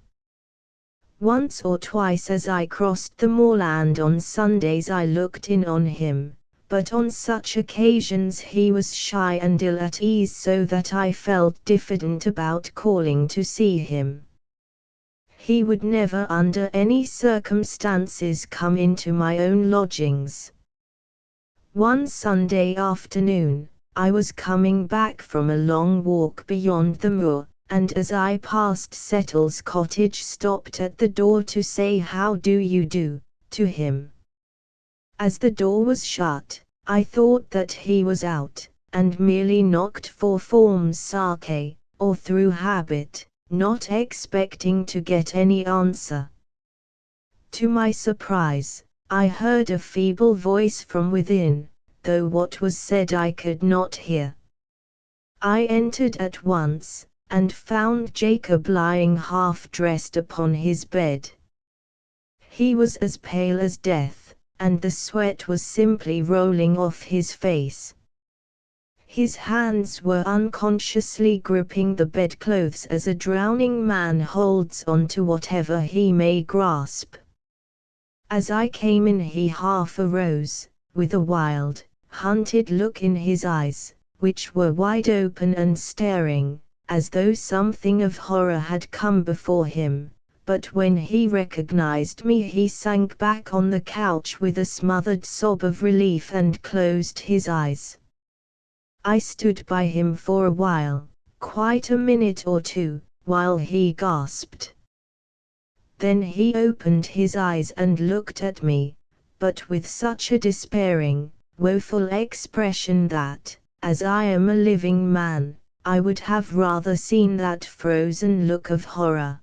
Once or twice as I crossed the moorland on Sundays I looked in on him, but on such occasions he was shy and ill at ease so that I felt diffident about calling to see him. He would never under any circumstances come into my own lodgings. One Sunday afternoon, I was coming back from a long walk beyond the moor, and as I passed Settle's cottage stopped at the door to say "How do you do" to him. As the door was shut, I thought that he was out, and merely knocked for form's sake, or through habit, not expecting to get any answer. To my surprise, I heard a feeble voice from within, though what was said I could not hear. I entered at once, and found Jacob lying half-dressed upon his bed. He was as pale as death, and the sweat was simply rolling off his face. His hands were unconsciously gripping the bedclothes as a drowning man holds on to whatever he may grasp. As I came in he half arose, with a wild, hunted look in his eyes, which were wide open and staring, as though something of horror had come before him, but when he recognized me he sank back on the couch with a smothered sob of relief and closed his eyes. I stood by him for a while, quite a minute or two, while he gasped. Then he opened his eyes and looked at me, but with such a despairing, woeful expression that, as I am a living man, I would have rather seen that frozen look of horror.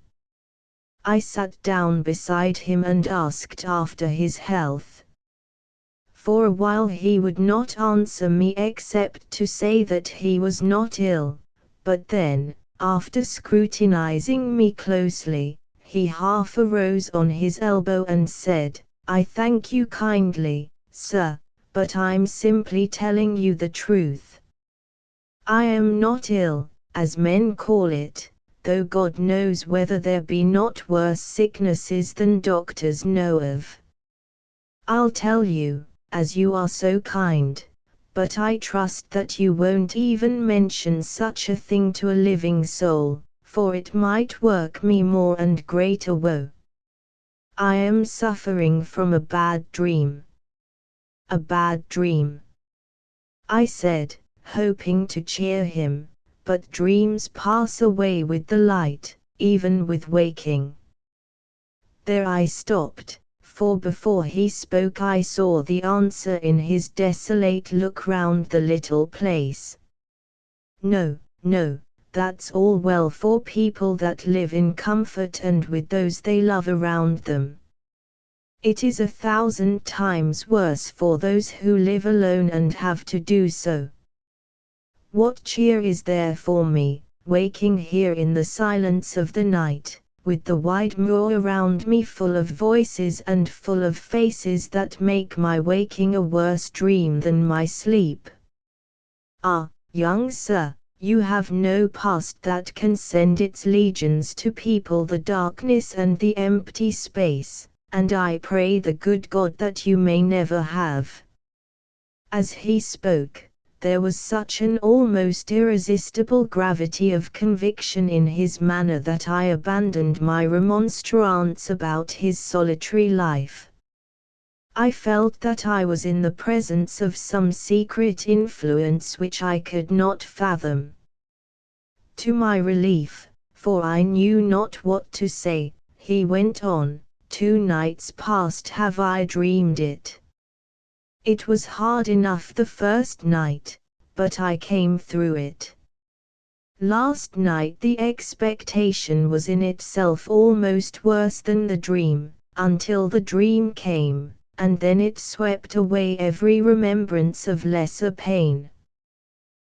I sat down beside him and asked after his health. For a while he would not answer me except to say that he was not ill, but then, after scrutinizing me closely, he half arose on his elbow and said, "I thank you kindly, sir, but I'm simply telling you the truth. I am not ill, as men call it, though God knows whether there be not worse sicknesses than doctors know of. I'll tell you, as you are so kind, but I trust that you won't even mention such a thing to a living soul, for it might work me more and greater woe. I am suffering from a bad dream." "A bad dream?" I said, hoping to cheer him, but dreams pass away with the light, even with waking. There I stopped, for before he spoke I saw the answer in his desolate look round the little place. "No, no, that's all well for people that live in comfort and with those they love around them. It is 1,000 times worse for those who live alone and have to do so. What cheer is there for me, waking here in the silence of the night, with the wide moor around me full of voices and full of faces that make my waking a worse dream than my sleep? Ah, young sir, you have no past that can send its legions to people the darkness and the empty space, and I pray the good God that you may never have." As he spoke, there was such an almost irresistible gravity of conviction in his manner that I abandoned my remonstrance about his solitary life. I felt that I was in the presence of some secret influence which I could not fathom. To my relief, for I knew not what to say, he went on, "2 nights past have I dreamed it. It was hard enough the first night, but I came through it. Last night the expectation was in itself almost worse than the dream, until the dream came, and then it swept away every remembrance of lesser pain.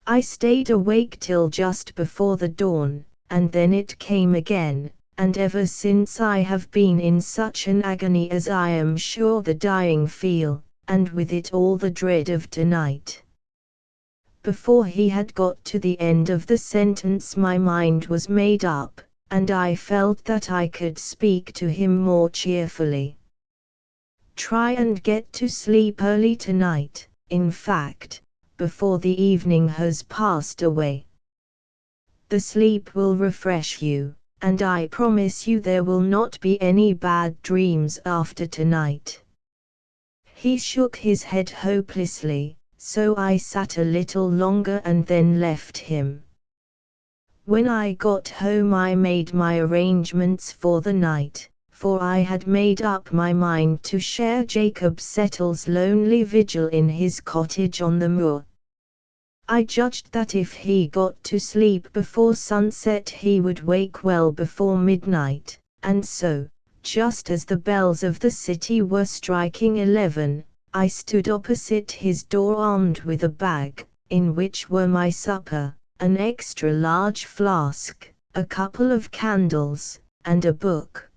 I stayed awake till just before the dawn, and then it came again, and ever since I have been in such an agony as I am sure the dying feel, and with it all the dread of tonight." Before he had got to the end of the sentence my mind was made up, and I felt that I could speak to him more cheerfully. "Try and get to sleep early tonight, in fact, before the evening has passed away. The sleep will refresh you, and I promise you there will not be any bad dreams after tonight." He shook his head hopelessly, so I sat a little longer and then left him. When I got home I made my arrangements for the night, for I had made up my mind to share Jacob Settle's lonely vigil in his cottage on the moor. I judged that if he got to sleep before sunset he would wake well before midnight, and so, just as the bells of the city were striking 11, I stood opposite his door armed with a bag, in which were my supper, an extra large flask, a couple of candles, and a book.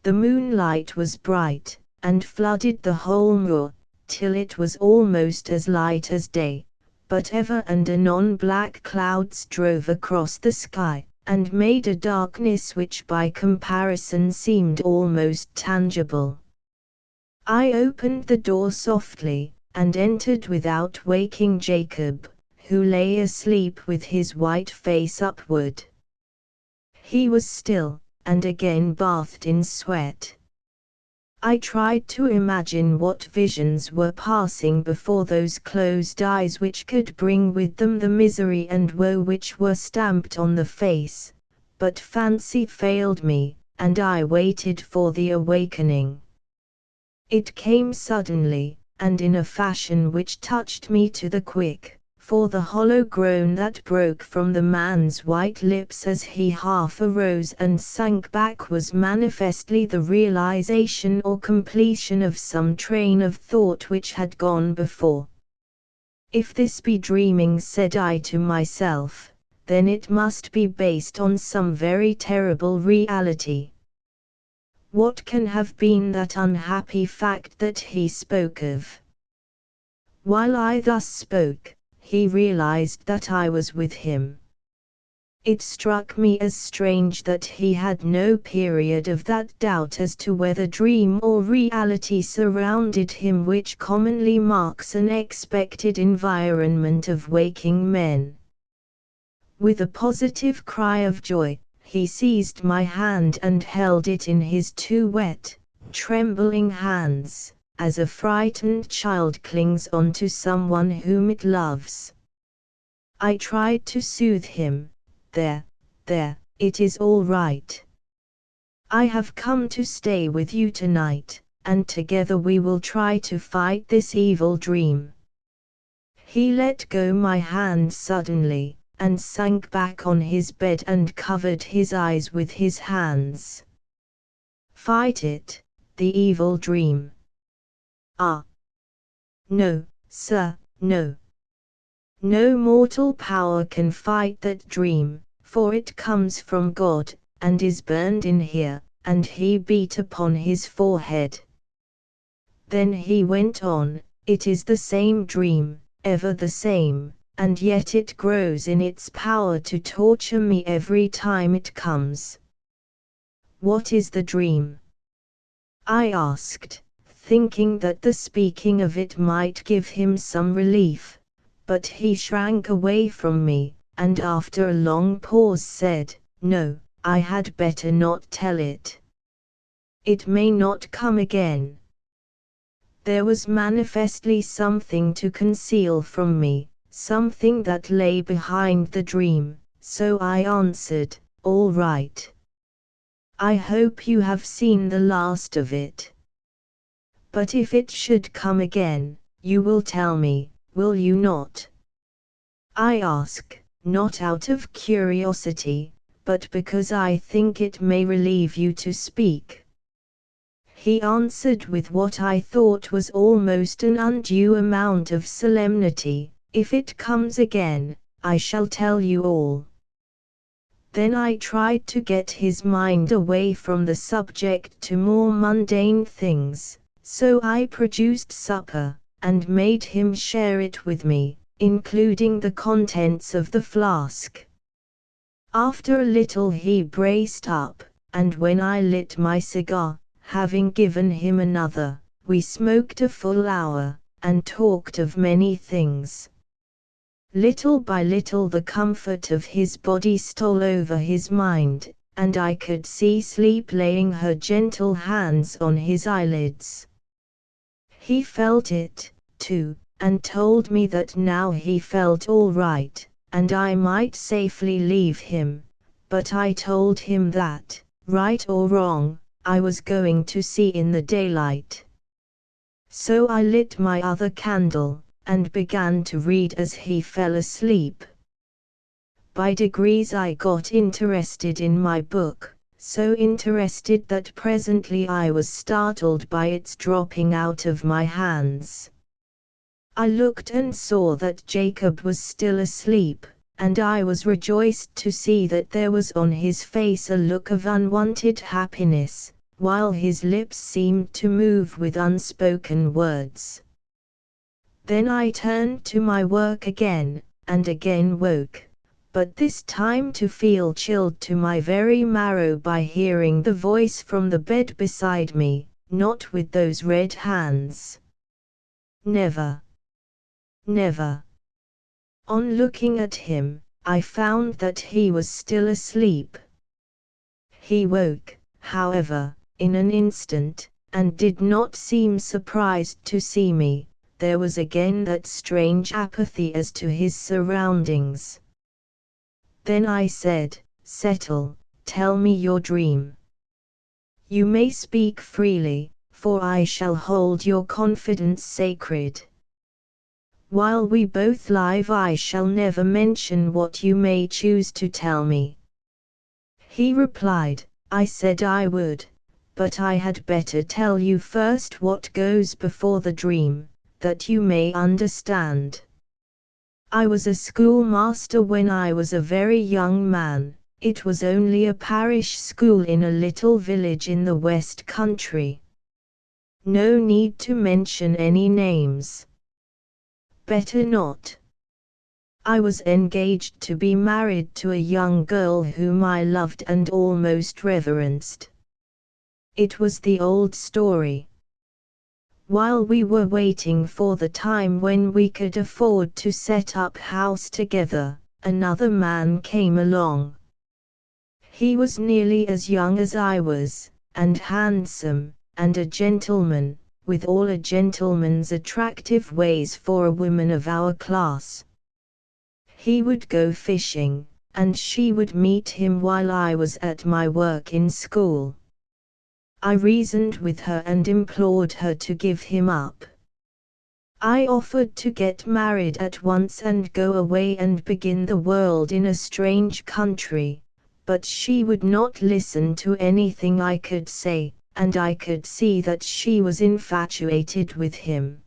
The moonlight was bright, and flooded the whole moor, till it was almost as light as day, but ever and anon black clouds drove across the sky, and made a darkness which by comparison seemed almost tangible. I opened the door softly, and entered without waking Jacob, who lay asleep with his white face upward. He was still, and again bathed in sweat. I tried to imagine what visions were passing before those closed eyes which could bring with them the misery and woe which were stamped on the face, but fancy failed me, and I waited for the awakening. It came suddenly, and in a fashion which touched me to the quick, for the hollow groan that broke from the man's white lips as he half arose and sank back was manifestly the realization or completion of some train of thought which had gone before. If this be dreaming, said I to myself, then it must be based on some very terrible reality. What can have been that unhappy fact that he spoke of? While I thus spoke, he realized that I was with him. It struck me as strange that he had no period of that doubt as to whether dream or reality surrounded him which commonly marks an expected environment of waking men. With a positive cry of joy, he seized my hand and held it in his two wet, trembling hands, as a frightened child clings on to someone whom it loves. I tried to soothe him. There, it is all right. I have come to stay with you tonight, and together we will try to fight this evil dream. He let go my hand suddenly, and sank back on his bed and covered his eyes with his hands. Fight it, the evil dream. Ah! No, sir, no. No mortal power can fight that dream, for it comes from God, and is burned in here, and he beat upon his forehead. Then he went on, it is the same dream, ever the same, and yet it grows in its power to torture me every time it comes. What is the dream? I asked, thinking that the speaking of it might give him some relief, but he shrank away from me, and after a long pause said, no, I had better not tell it. It may not come again. There was manifestly something to conceal from me, something that lay behind the dream, so I answered, all right. I hope you have seen the last of it. But if it should come again, you will tell me, will you not? I ask, not out of curiosity, but because I think it may relieve you to speak. He answered with what I thought was almost an undue amount of solemnity, if it comes again, I shall tell you all. Then I tried to get his mind away from the subject to more mundane things, so I produced supper, and made him share it with me, including the contents of the flask. After a little he braced up, and when I lit my cigar, having given him another, we smoked a full hour, and talked of many things. Little by little the comfort of his body stole over his mind, and I could see sleep laying her gentle hands on his eyelids. He felt it, too, and told me that now he felt all right, and I might safely leave him, but I told him that, right or wrong, I was going to see in the daylight. So I lit my other candle, and began to read as he fell asleep. By degrees I got interested in my book, so interested that presently I was startled by its dropping out of my hands. I looked and saw that Jacob was still asleep, and I was rejoiced to see that there was on his face a look of unwonted happiness, while his lips seemed to move with unspoken words. Then I turned to my work again, and again woke, but this time to feel chilled to my very marrow by hearing the voice from the bed beside me, not with those red hands. Never. Never. On looking at him, I found that he was still asleep. He woke, however, in an instant, and did not seem surprised to see me. There was again that strange apathy as to his surroundings. Then I said, "Settle, tell me your dream. You may speak freely, for I shall hold your confidence sacred. While we both live I shall never mention what you may choose to tell me." He replied, "I said I would, but I had better tell you first what goes before the dream, that you may understand. I was a schoolmaster when I was a very young man. It was only a parish school in a little village in the West Country. No need to mention any names. Better not. I was engaged to be married to a young girl whom I loved and almost reverenced. It was the old story. While we were waiting for the time when we could afford to set up house together, another man came along. He was nearly as young as I was, and handsome, and a gentleman, with all a gentleman's attractive ways for a woman of our class. He would go fishing, and she would meet him while I was at my work in school. I reasoned with her and implored her to give him up. I offered to get married at once and go away and begin the world in a strange country, but she would not listen to anything I could say, and I could see that she was infatuated with him.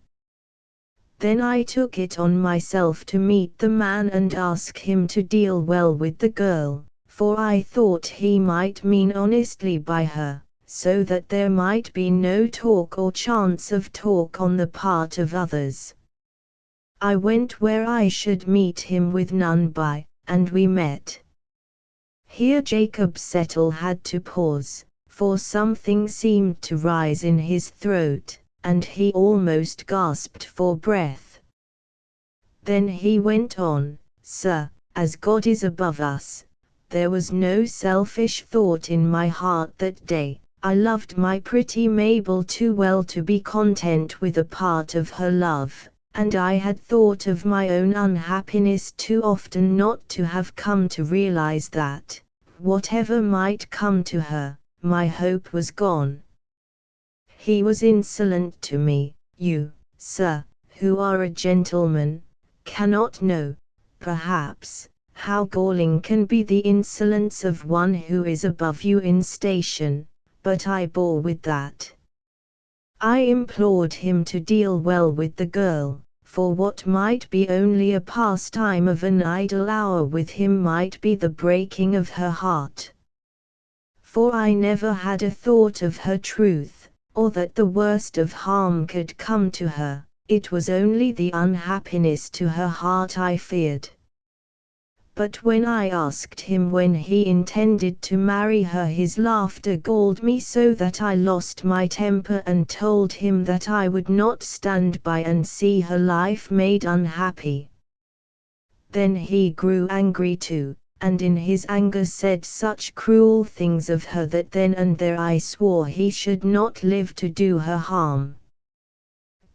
Then I took it on myself to meet the man and ask him to deal well with the girl, for I thought he might mean honestly by her, so that there might be no talk or chance of talk on the part of others. I went where I should meet him with none by, and we met. Here Jacob Settle had to pause, for something seemed to rise in his throat, and he almost gasped for breath. Then he went on, "Sir, as God is above us, there was no selfish thought in my heart that day. I loved my pretty Mabel too well to be content with a part of her love, and I had thought of my own unhappiness too often not to have come to realize that, whatever might come to her, my hope was gone. He was insolent to me. You, sir, who are a gentleman, cannot know, perhaps, how galling can be the insolence of one who is above you in station, but I bore with that. I implored him to deal well with the girl, for what might be only a pastime of an idle hour with him might be the breaking of her heart. For I never had a thought of her truth, or that the worst of harm could come to her. It was only the unhappiness to her heart I feared. But when I asked him when he intended to marry her, his laughter galled me so that I lost my temper and told him that I would not stand by and see her life made unhappy. Then he grew angry too, and in his anger said such cruel things of her that then and there I swore he should not live to do her harm.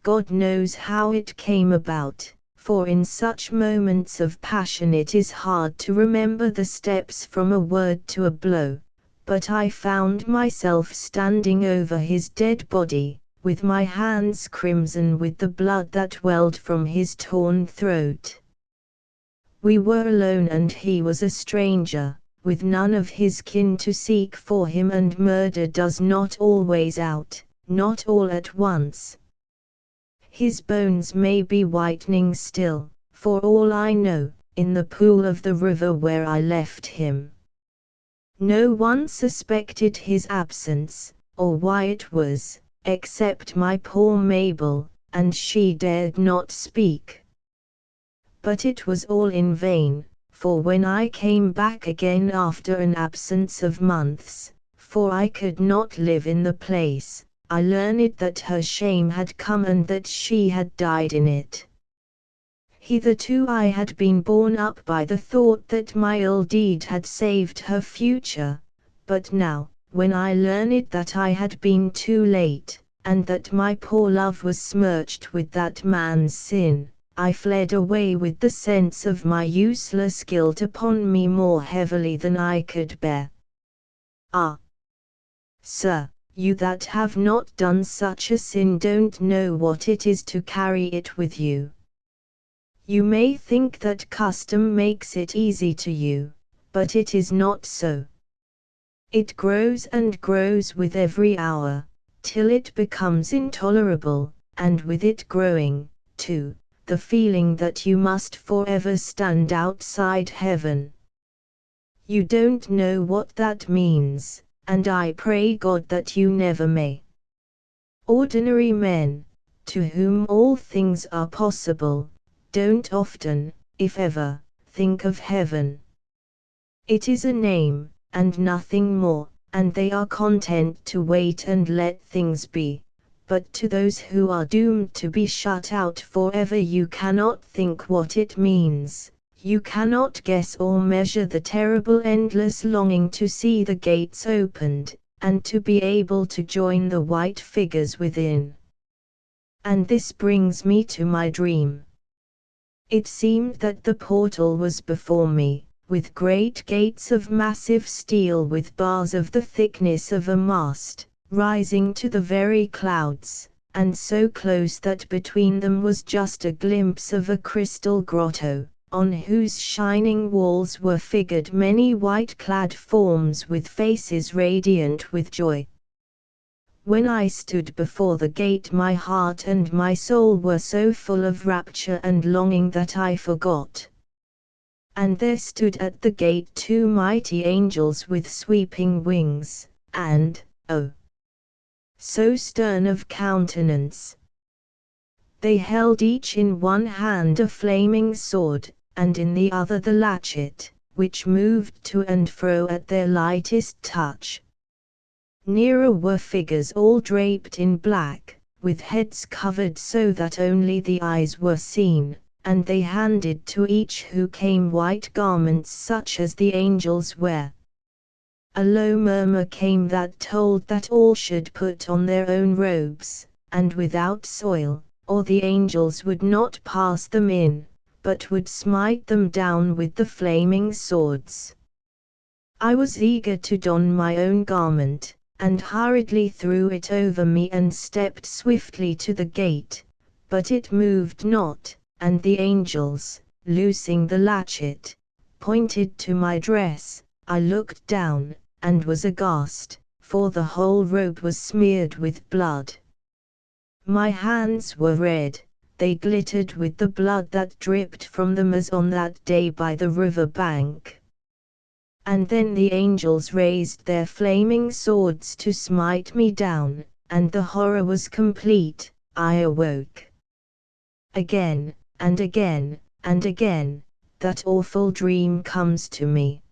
God knows how it came about, for in such moments of passion it is hard to remember the steps from a word to a blow, but I found myself standing over his dead body, with my hands crimson with the blood that welled from his torn throat. We were alone and he was a stranger, with none of his kin to seek for him, and murder does not always out, not all at once. His bones may be whitening still, for all I know, in the pool of the river where I left him. No one suspected his absence, or why it was, except my poor Mabel, and she dared not speak. But it was all in vain, for when I came back again after an absence of months, for I could not live in the place, I learned that her shame had come and that she had died in it. Hitherto I had been borne up by the thought that my ill deed had saved her future, but now, when I learned that I had been too late, and that my poor love was smirched with that man's sin, I fled away with the sense of my useless guilt upon me more heavily than I could bear. Ah, sir, you that have not done such a sin don't know what it is to carry it with you. You may think that custom makes it easy to you, but it is not so. It grows and grows with every hour, till it becomes intolerable, and with it growing, too, the feeling that you must forever stand outside heaven. You don't know what that means, and I pray God that you never may. Ordinary men, to whom all things are possible, don't often, if ever, think of heaven. It is a name, and nothing more, and they are content to wait and let things be. But to those who are doomed to be shut out forever, you cannot think what it means. You cannot guess or measure the terrible endless longing to see the gates opened, and to be able to join the white figures within. And this brings me to my dream. It seemed that the portal was before me, with great gates of massive steel with bars of the thickness of a mast, rising to the very clouds, and so close that between them was just a glimpse of a crystal grotto, on whose shining walls were figured many white-clad forms with faces radiant with joy. When I stood before the gate, my heart and my soul were so full of rapture and longing that I forgot. And there stood at the gate two mighty angels with sweeping wings, and, oh, so stern of countenance. They held each in one hand a flaming sword, and in the other the latchet, which moved to and fro at their lightest touch. Nearer were figures all draped in black, with heads covered so that only the eyes were seen, and they handed to each who came white garments such as the angels wear. A low murmur came that told that all should put on their own robes, and without soil, or the angels would not pass them in, but would smite them down with the flaming swords. I was eager to don my own garment, and hurriedly threw it over me and stepped swiftly to the gate, but it moved not, and the angels, loosing the latchet, pointed to my dress. I looked down, and was aghast, for the whole robe was smeared with blood. My hands were red, they glittered with the blood that dripped from them as on that day by the river bank. And then the angels raised their flaming swords to smite me down, and the horror was complete. I awoke. Again, and again, and again, that awful dream comes to me.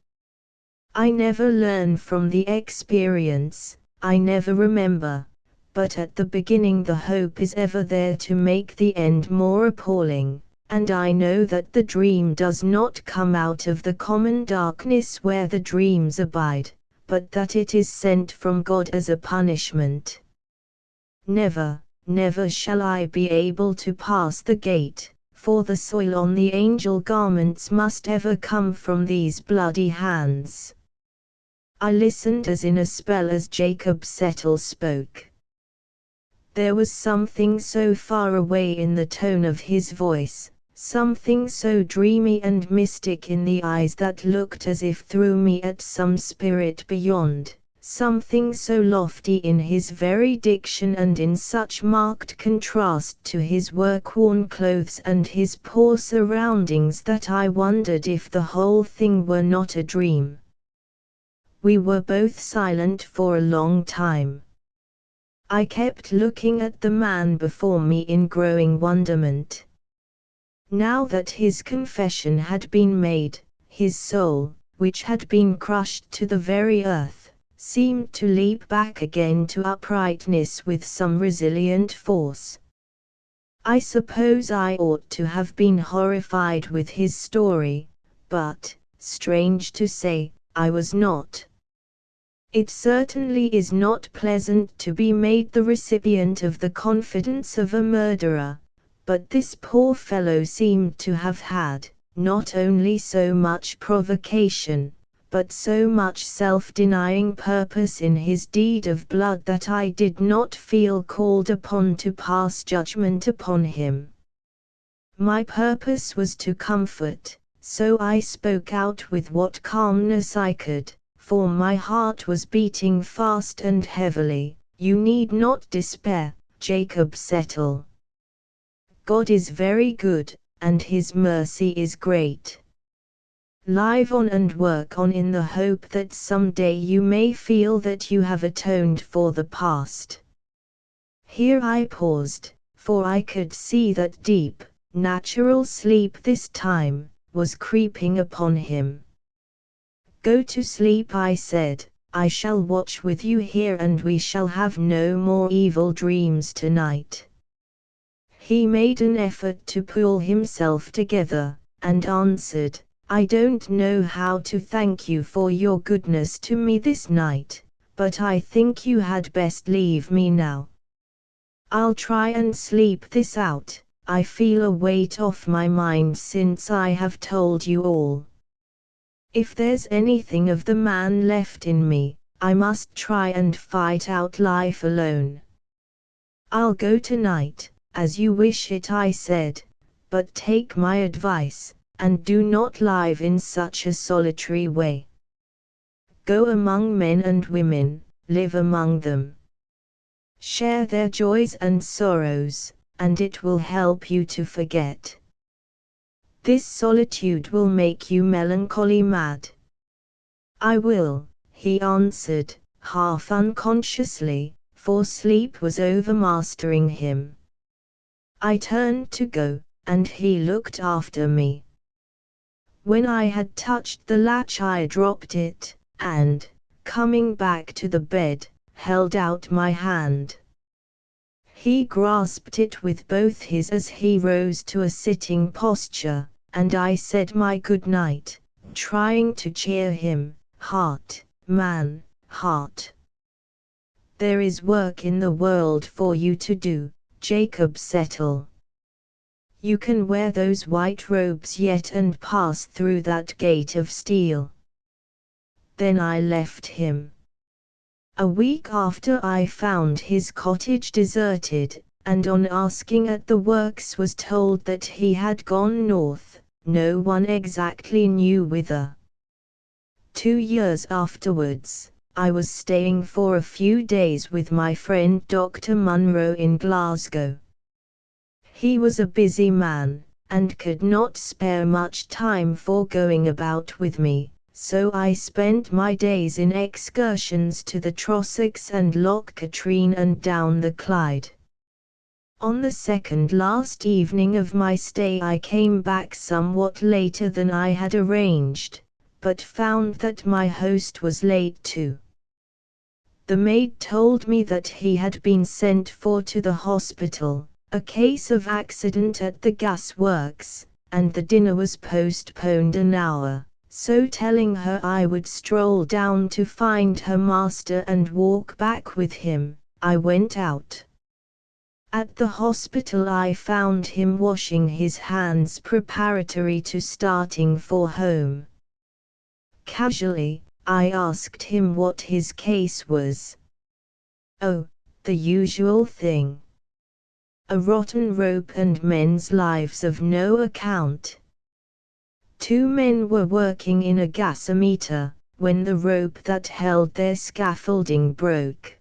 I never learn from the experience, I never remember, but at the beginning the hope is ever there to make the end more appalling. And I know that the dream does not come out of the common darkness where the dreams abide, but that it is sent from God as a punishment. Never, never shall I be able to pass the gate, for the soil on the angel garments must ever come from these bloody hands. I listened as in a spell as Jacob Settle spoke. There was something so far away in the tone of his voice, something so dreamy and mystic in the eyes that looked as if through me at some spirit beyond, something so lofty in his very diction and in such marked contrast to his work-worn clothes and his poor surroundings that I wondered if the whole thing were not a dream. We were both silent for a long time. I kept looking at the man before me in growing wonderment. Now that his confession had been made, his soul, which had been crushed to the very earth, seemed to leap back again to uprightness with some resilient force. I suppose I ought to have been horrified with his story, but, strange to say, I was not. It certainly is not pleasant to be made the recipient of the confidence of a murderer, but this poor fellow seemed to have had, not only so much provocation, but so much self-denying purpose in his deed of blood that I did not feel called upon to pass judgment upon him. My purpose was to comfort, so I spoke out with what calmness I could, for my heart was beating fast and heavily. You need not despair, Jacob Settle. God is very good, and His mercy is great. Live on and work on in the hope that someday you may feel that you have atoned for the past. Here I paused, for I could see that deep, natural sleep this time was creeping upon him. Go to sleep, I said. I shall watch with you here and we shall have no more evil dreams tonight. He made an effort to pull himself together, and answered, I don't know how to thank you for your goodness to me this night, but I think you had best leave me now. I'll try and sleep this out. I feel a weight off my mind since I have told you all. If there's anything of the man left in me, I must try and fight out life alone. I'll go tonight, as you wish it, I said, but take my advice, and do not live in such a solitary way. Go among men and women, live among them. Share their joys and sorrows, and it will help you to forget. This solitude will make you melancholy mad. I will, he answered, half unconsciously, for sleep was overmastering him. I turned to go, and he looked after me. When I had touched the latch I dropped it, and, coming back to the bed, held out my hand. He grasped it with both his as he rose to a sitting posture, and I said my good night, trying to cheer him. Heart, man, heart. There is work in the world for you to do, Jacob Settle. You can wear those white robes yet and pass through that gate of steel. Then I left him. A week after I found his cottage deserted, and on asking at the works was told that he had gone north, no one exactly knew whither. 2 years afterwards, I was staying for a few days with my friend Dr. Munro in Glasgow. He was a busy man, and could not spare much time for going about with me, so I spent my days in excursions to the Trossachs and Loch Katrine and down the Clyde. On the second last evening of my stay I came back somewhat later than I had arranged, but found that my host was late too. The maid told me that he had been sent for to the hospital, a case of accident at the gas works, and the dinner was postponed an hour. So telling her I would stroll down to find her master and walk back with him, I went out. At the hospital I found him washing his hands preparatory to starting for home. Casually, I asked him what his case was. Oh, the usual thing. A rotten rope and men's lives of no account. 2 men were working in a gasometer, when the rope that held their scaffolding broke.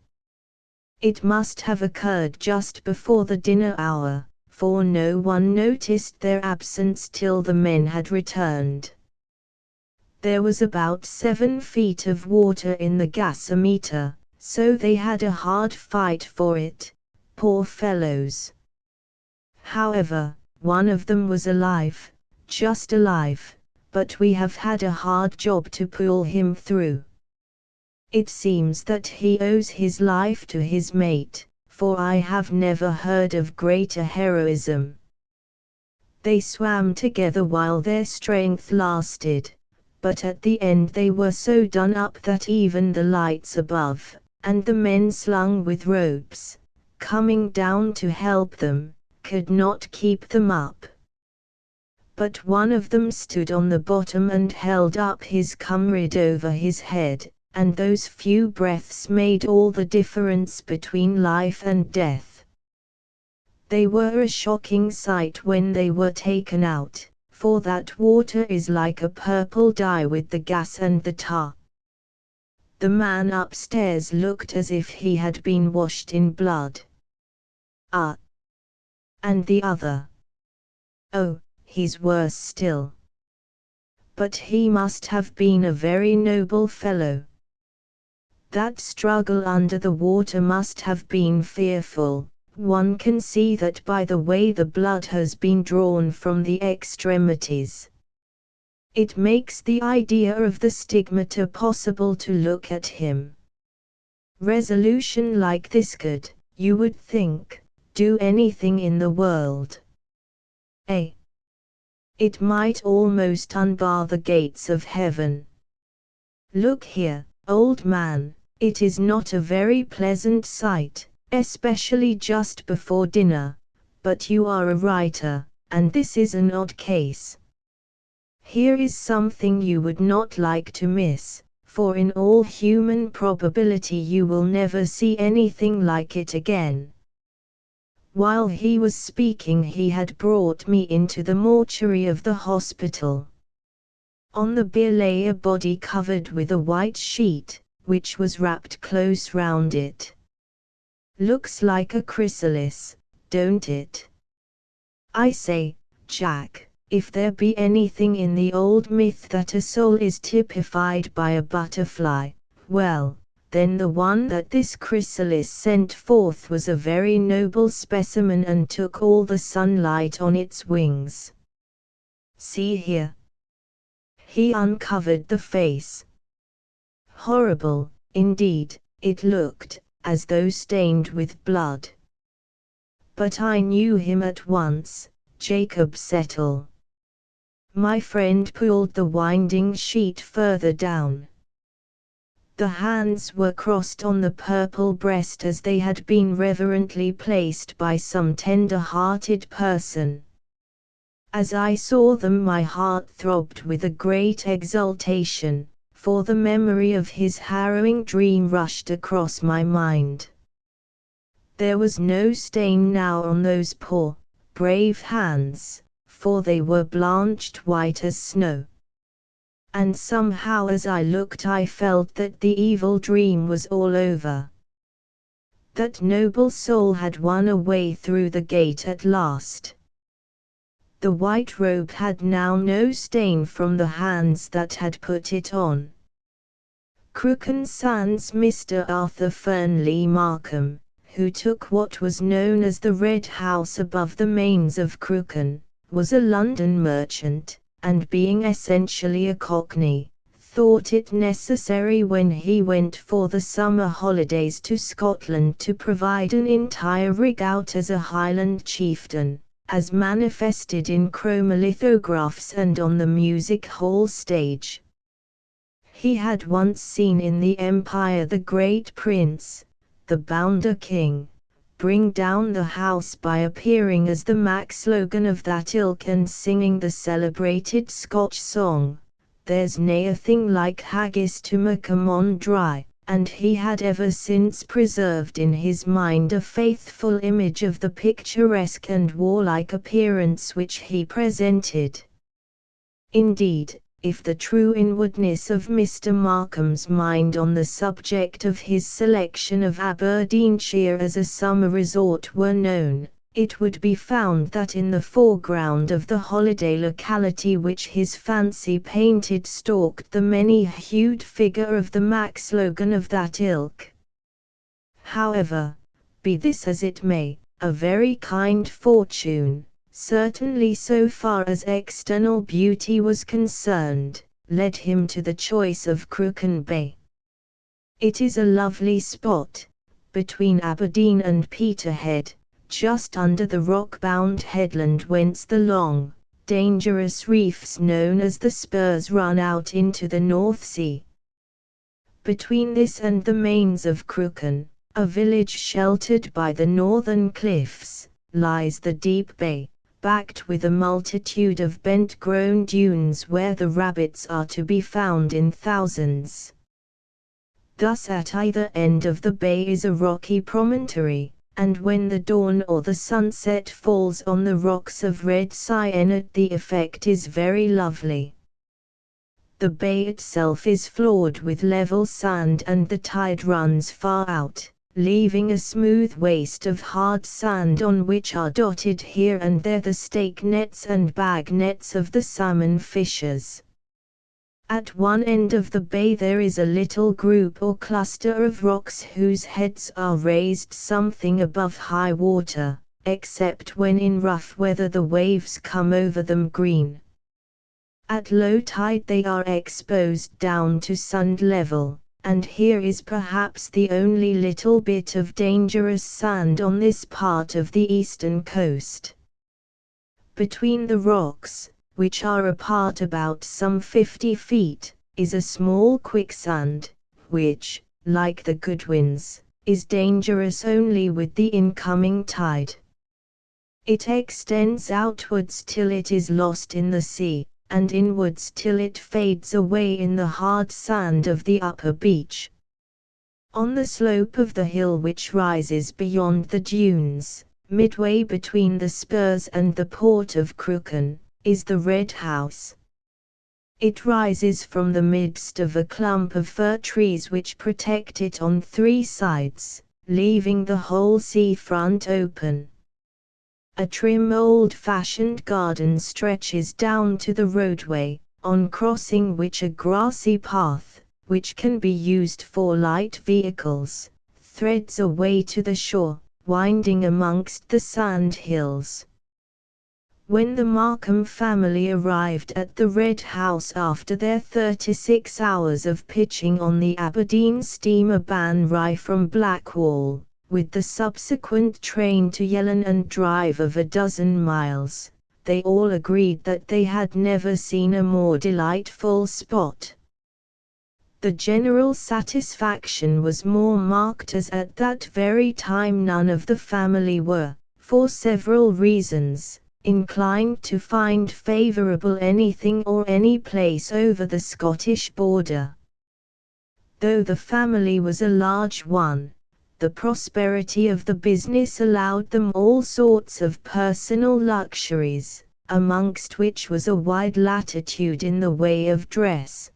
It must have occurred just before the dinner hour, for no one noticed their absence till the men had returned. There was about 7 feet of water in the gasometer, So they had a hard fight for it, poor fellows. However, one of them was alive, just alive, but we have had a hard job to pull him through. It seems that he owes his life to his mate, for I have never heard of greater heroism. They swam together while their strength lasted, but at the end they were so done up that even the lights above, and the men slung with ropes, coming down to help them, could not keep them up. But one of them stood on the bottom and held up his comrade over his head, and those few breaths made all the difference between life and death. They were a shocking sight when they were taken out, for that water is like a purple dye with the gas and the tar. The man upstairs looked as if he had been washed in blood. Ah! And the other? Oh, he's worse still. But he must have been a very noble fellow. That struggle under the water must have been fearful. One can see that by the way the blood has been drawn from the extremities. It makes the idea of the stigmata possible to look at him. Resolution like this could, you would think, do anything in the world. It might almost unbar the gates of heaven. Look here, old man, it is not a very pleasant sight, especially just before dinner, but you are a writer, and this is an odd case. Here is something you would not like to miss, for in all human probability you will never see anything like it again. While he was speaking he had brought me into the mortuary of the hospital. On the bier lay a body covered with a white sheet, which was wrapped close round it. Looks like a chrysalis, don't it? I say, Jack, if there be anything in the old myth that a soul is typified by a butterfly, well, then the one that this chrysalis sent forth was a very noble specimen and took all the sunlight on its wings. See here. He uncovered the face. Horrible, indeed, it looked, as though stained with blood. But I knew him at once, Jacob Settle. My friend pulled the winding sheet further down. The hands were crossed on the purple breast as they had been reverently placed by some tender-hearted person. As I saw them my heart throbbed with a great exultation, for the memory of his harrowing dream rushed across my mind. There was no stain now on those poor, brave hands, for they were blanched white as snow. And somehow as I looked I felt that the evil dream was all over. That noble soul had won a way through the gate at last. The white robe had now no stain from the hands that had put it on. Crooken sans Mr. Arthur Fernley Markham, who took what was known as the Red House above the Mains of Crooken, was a London merchant, and being essentially a Cockney, thought it necessary when he went for the summer holidays to Scotland to provide an entire rig-out as a Highland chieftain, as manifested in chromolithographs and on the music hall stage. He had once seen in the Empire the great prince, the Bounder King, bring down the house by appearing as the Mac slogan of that ilk and singing the celebrated Scotch song, "There's nae a thing like haggis to mak' a mon dry," and he had ever since preserved in his mind a faithful image of the picturesque and warlike appearance which he presented. Indeed, if the true inwardness of Mr. Markham's mind on the subject of his selection of Aberdeenshire as a summer resort were known, it would be found that in the foreground of the holiday locality which his fancy painted stalked the many-hued figure of the Mac slogan of that ilk. However, be this as it may, a very kind fortune, certainly so far as external beauty was concerned, led him to the choice of Crooken Bay. It is a lovely spot, between Aberdeen and Peterhead, just under the rock-bound headland whence the long, dangerous reefs known as the Spurs run out into the North Sea. Between this and the Mains of Crooken, a village sheltered by the northern cliffs, lies the deep bay, backed with a multitude of bent-grown dunes where the rabbits are to be found in thousands. Thus at either end of the bay is a rocky promontory, and when the dawn or the sunset falls on the rocks of red cyanide the effect is very lovely. The bay itself is floored with level sand and the tide runs far out, leaving a smooth waste of hard sand on which are dotted here and there the stake nets and bag nets of the salmon fishers. At one end of the bay there is a little group or cluster of rocks whose heads are raised something above high water, except when in rough weather the waves come over them green. At low tide they are exposed down to sand level, and here is perhaps the only little bit of dangerous sand on this part of the eastern coast. Between the rocks, which are apart about some 50 feet, is a small quicksand, which, like the Goodwins, is dangerous only with the incoming tide. It extends outwards till it is lost in the sea, and inwards till it fades away in the hard sand of the upper beach. On the slope of the hill which rises beyond the dunes, midway between the Spurs and the port of Crooken, is the Red House. It rises from the midst of a clump of fir trees which protect it on 3 sides, leaving the whole sea front open. A trim old-fashioned garden stretches down to the roadway, on crossing which a grassy path, which can be used for light vehicles, threads a way to the shore, winding amongst the sand hills. When the Markham family arrived at the Red House after their 36 hours of pitching on the Aberdeen steamer Ban Rye from Blackwall, with the subsequent train to Yellon and drive of a dozen miles, they all agreed that they had never seen a more delightful spot. The general satisfaction was more marked as at that very time none of the family were, for several reasons, inclined to find favourable anything or any place over the Scottish border. Though the family was a large one, the prosperity of the business allowed them all sorts of personal luxuries, amongst which was a wide latitude in the way of dress.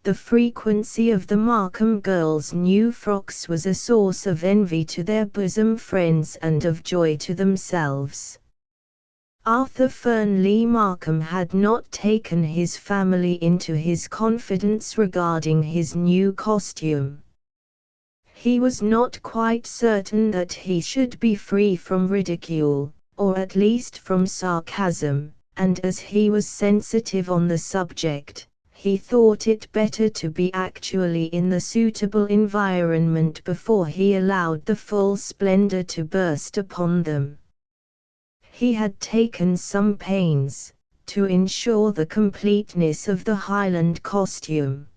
The frequency of the Markham girls' new frocks was a source of envy to their bosom friends and of joy to themselves. Arthur Fernley Markham had not taken his family into his confidence regarding his new costume. He was not quite certain that he should be free from ridicule, or at least from sarcasm, and as he was sensitive on the subject, he thought it better to be actually in the suitable environment before he allowed the full splendor to burst upon them. He had taken some pains to ensure the completeness of the Highland costume.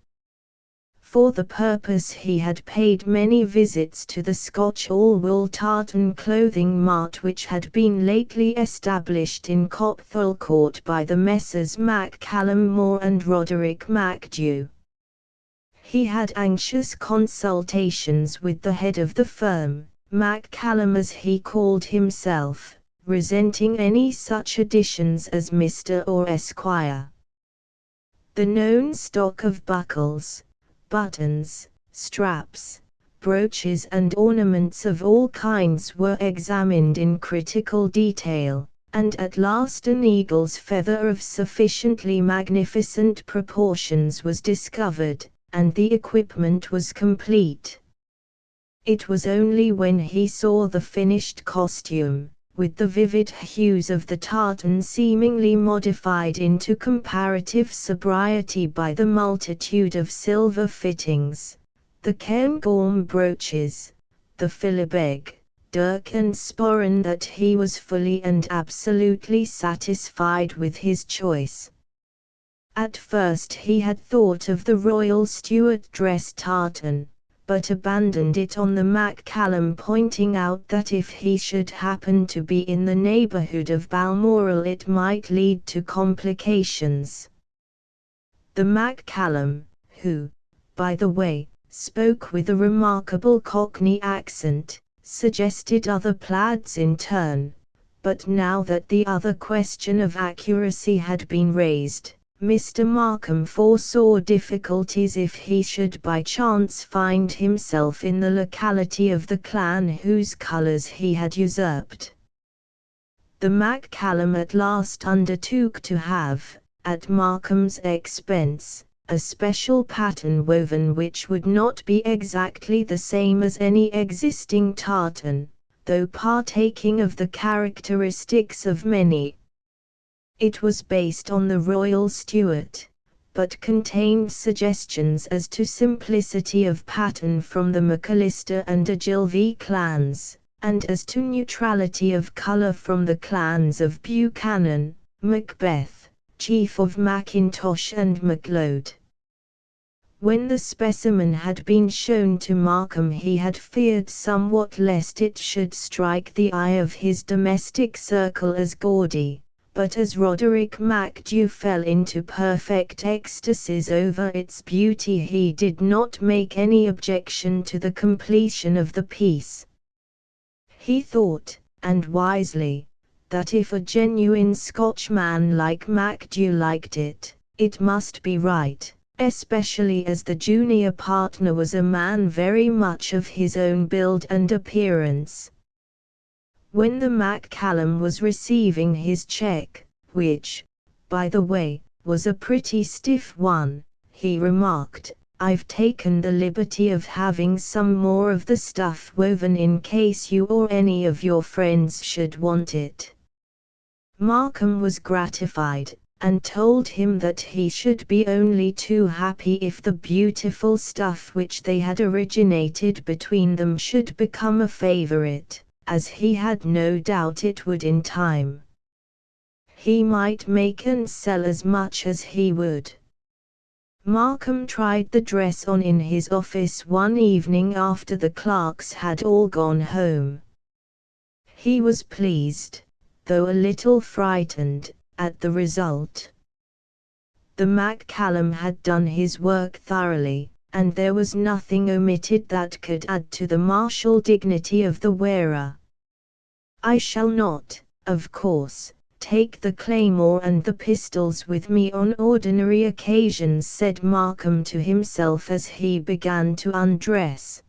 For the purpose he had paid many visits to the Scotch all-wool tartan clothing mart which had been lately established in Copthall Court by the Messrs. MacCallum More and Roderick MacDew. He had anxious consultations with the head of the firm, MacCallum as he called himself, resenting any such additions as Mr. or Esquire. The known stock of buckles, buttons, straps, brooches and ornaments of all kinds were examined in critical detail, and at last an eagle's feather of sufficiently magnificent proportions was discovered, and the equipment was complete. It was only when he saw the finished costume, with the vivid hues of the tartan seemingly modified into comparative sobriety by the multitude of silver fittings, the cairngorm brooches, the philibeg, dirk and sporran, that he was fully and absolutely satisfied with his choice. At first he had thought of the Royal Stuart dress tartan, but abandoned it on the MacCallum pointing out that if he should happen to be in the neighbourhood of Balmoral it might lead to complications. The MacCallum, who, by the way, spoke with a remarkable Cockney accent, suggested other plaids in turn, but now that the other question of accuracy had been raised, Mr. Markham foresaw difficulties if he should by chance find himself in the locality of the clan whose colours he had usurped. The MacCallum at last undertook to have, at Markham's expense, a special pattern woven which would not be exactly the same as any existing tartan, though partaking of the characteristics of many. It was based on the Royal Stuart, but contained suggestions as to simplicity of pattern from the MacAllister and Ogilvy clans, and as to neutrality of colour from the clans of Buchanan, Macbeth, Chief of Mackintosh and Macleod. When the specimen had been shown to Markham he had feared somewhat lest it should strike the eye of his domestic circle as gaudy, but as Roderick MacDhu fell into perfect ecstasies over its beauty he did not make any objection to the completion of the piece. He thought, and wisely, that if a genuine Scotchman like MacDhu liked it, it must be right, especially as the junior partner was a man very much of his own build and appearance. When the MacCallum was receiving his cheque, which, by the way, was a pretty stiff one, he remarked, "I've taken the liberty of having some more of the stuff woven in case you or any of your friends should want it." Markham was gratified, and told him that he should be only too happy if the beautiful stuff which they had originated between them should become a favourite, as he had no doubt it would in time. He might make and sell as much as he would. Markham tried the dress on in his office one evening after the clerks had all gone home. He was pleased, though a little frightened, at the result. The MacCallum had done his work thoroughly, and there was nothing omitted that could add to the martial dignity of the wearer. "I shall not, of course, take the claymore and the pistols with me on ordinary occasions," said Markham to himself as he began to undress.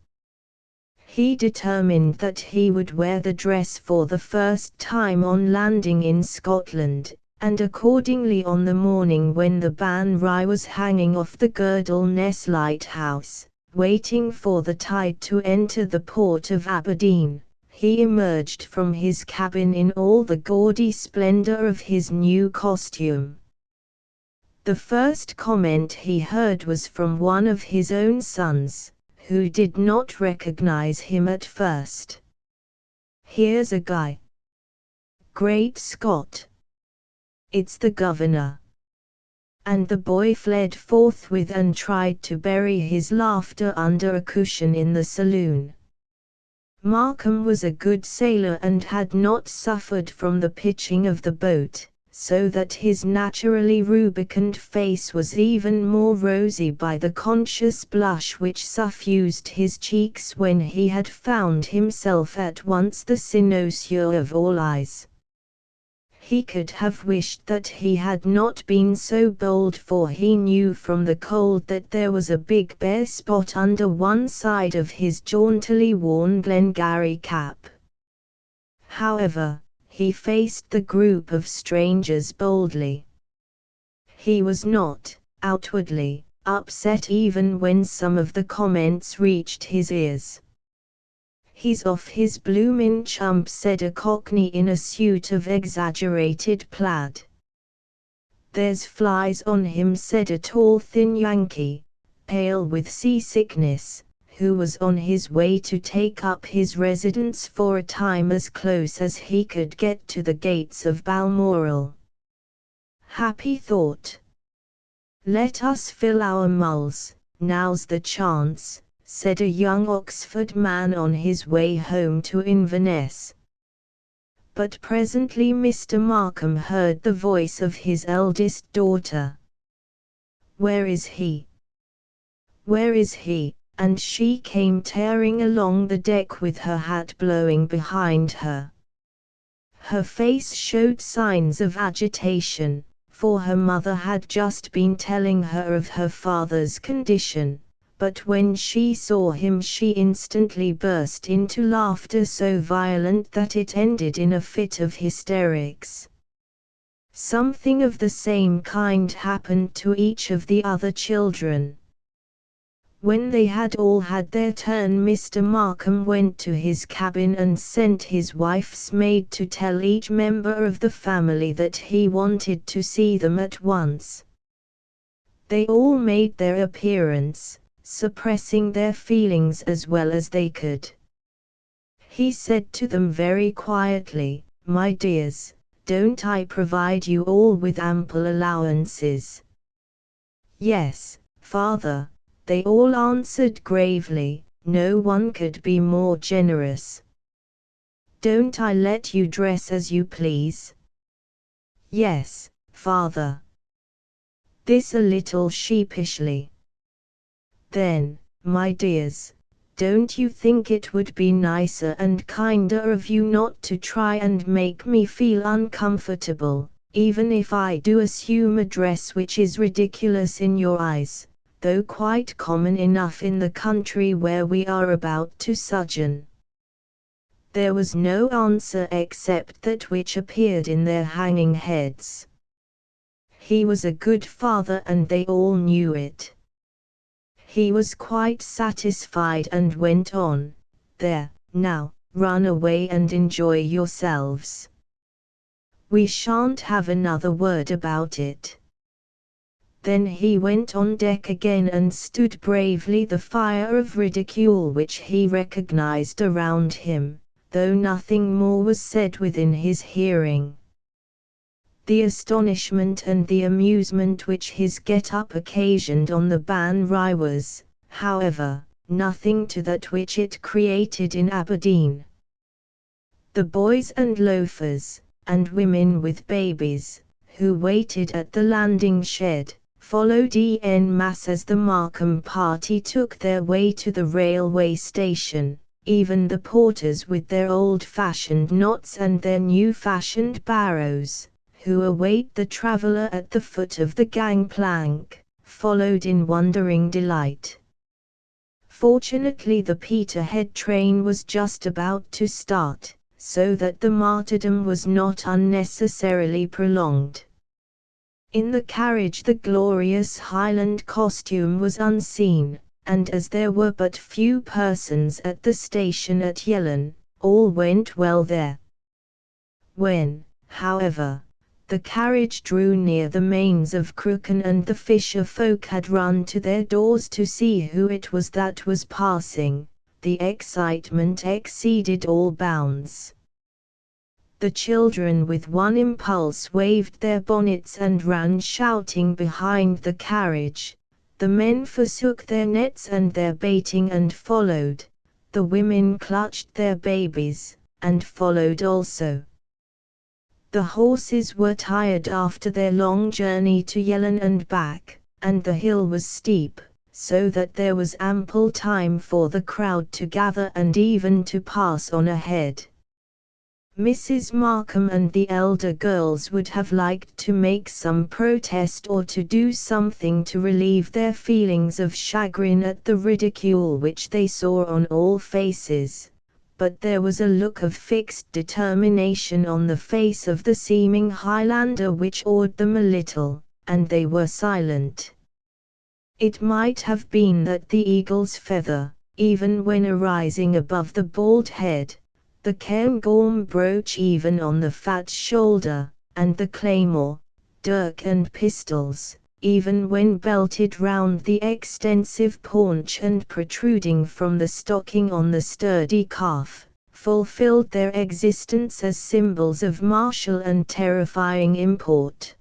He determined that he would wear the dress for the first time on landing in Scotland, and accordingly on the morning when the Ban Righ was hanging off the Girdleness lighthouse, waiting for the tide to enter the port of Aberdeen, he emerged from his cabin in all the gaudy splendour of his new costume. The first comment he heard was from one of his own sons, who did not recognize him at first. "Here's a guy. Great Scott! It's the governor." And the boy fled forthwith and tried to bury his laughter under a cushion in the saloon. Markham was a good sailor and had not suffered from the pitching of the boat, so that his naturally rubicund face was even more rosy by the conscious blush which suffused his cheeks when he had found himself at once the cynosure of all eyes. He could have wished that he had not been so bold, for he knew from the cold that there was a big bare spot under one side of his jauntily worn Glengarry cap. However, he faced the group of strangers boldly. He was not, outwardly, upset even when some of the comments reached his ears. "He's off his bloomin' chump," said a cockney in a suit of exaggerated plaid. "There's flies on him," said a tall thin Yankee, pale with seasickness, who was on his way to take up his residence for a time as close as he could get to the gates of Balmoral. Happy thought. "Let us fill our mulls, now's the chance," said a young Oxford man on his way home to Inverness. But presently Mr. Markham heard the voice of his eldest daughter. "Where is he? Where is he?" And she came tearing along the deck with her hat blowing behind her. Her face showed signs of agitation, for her mother had just been telling her of her father's condition, but when she saw him she instantly burst into laughter so violent that it ended in a fit of hysterics. Something of the same kind happened to each of the other children. When they had all had their turn, Mr. Markham went to his cabin and sent his wife's maid to tell each member of the family that he wanted to see them at once. They all made their appearance, suppressing their feelings as well as they could. He said to them very quietly, "My dears, don't I provide you all with ample allowances?" "Yes, father," they all answered gravely, "no one could be more generous." "Don't I let you dress as you please?" "Yes, father." This a little sheepishly. "Then, my dears, don't you think it would be nicer and kinder of you not to try and make me feel uncomfortable, even if I do assume a dress which is ridiculous in your eyes, though quite common enough in the country where we are about to sojourn?" There was no answer except that which appeared in their hanging heads. He was a good father and they all knew it. He was quite satisfied and went on, "There, now, run away and enjoy yourselves. We shan't have another word about it." Then he went on deck again and stood bravely the fire of ridicule which he recognized around him, though nothing more was said within his hearing. The astonishment and the amusement which his get-up occasioned on the Ban was, however, nothing to that which it created in Aberdeen. The boys and loafers, and women with babies, who waited at the landing shed, followed en masse as the Markham party took their way to the railway station, even the porters with their old-fashioned knots and their new-fashioned barrows, who await the traveller at the foot of the gangplank, followed in wondering delight. Fortunately the Peterhead train was just about to start, so that the martyrdom was not unnecessarily prolonged. In the carriage the glorious Highland costume was unseen, and as there were but few persons at the station at Yellon, all went well there. When, however, the carriage drew near the Mains of Crooken and the fisher folk had run to their doors to see who it was that was passing, the excitement exceeded all bounds. The children with one impulse waved their bonnets and ran shouting behind the carriage, the men forsook their nets and their baiting and followed, the women clutched their babies, and followed also. The horses were tired after their long journey to Yellon and back, and the hill was steep, so that there was ample time for the crowd to gather and even to pass on ahead. Mrs. Markham and the elder girls would have liked to make some protest or to do something to relieve their feelings of chagrin at the ridicule which they saw on all faces, but there was a look of fixed determination on the face of the seeming Highlander which awed them a little, and they were silent. It might have been that the eagle's feather, even when arising above the bald head, the cairngorm brooch even on the fat shoulder, and the claymore, dirk and pistols, even when belted round the extensive paunch and protruding from the stocking on the sturdy calf, fulfilled their existence as symbols of martial and terrifying import.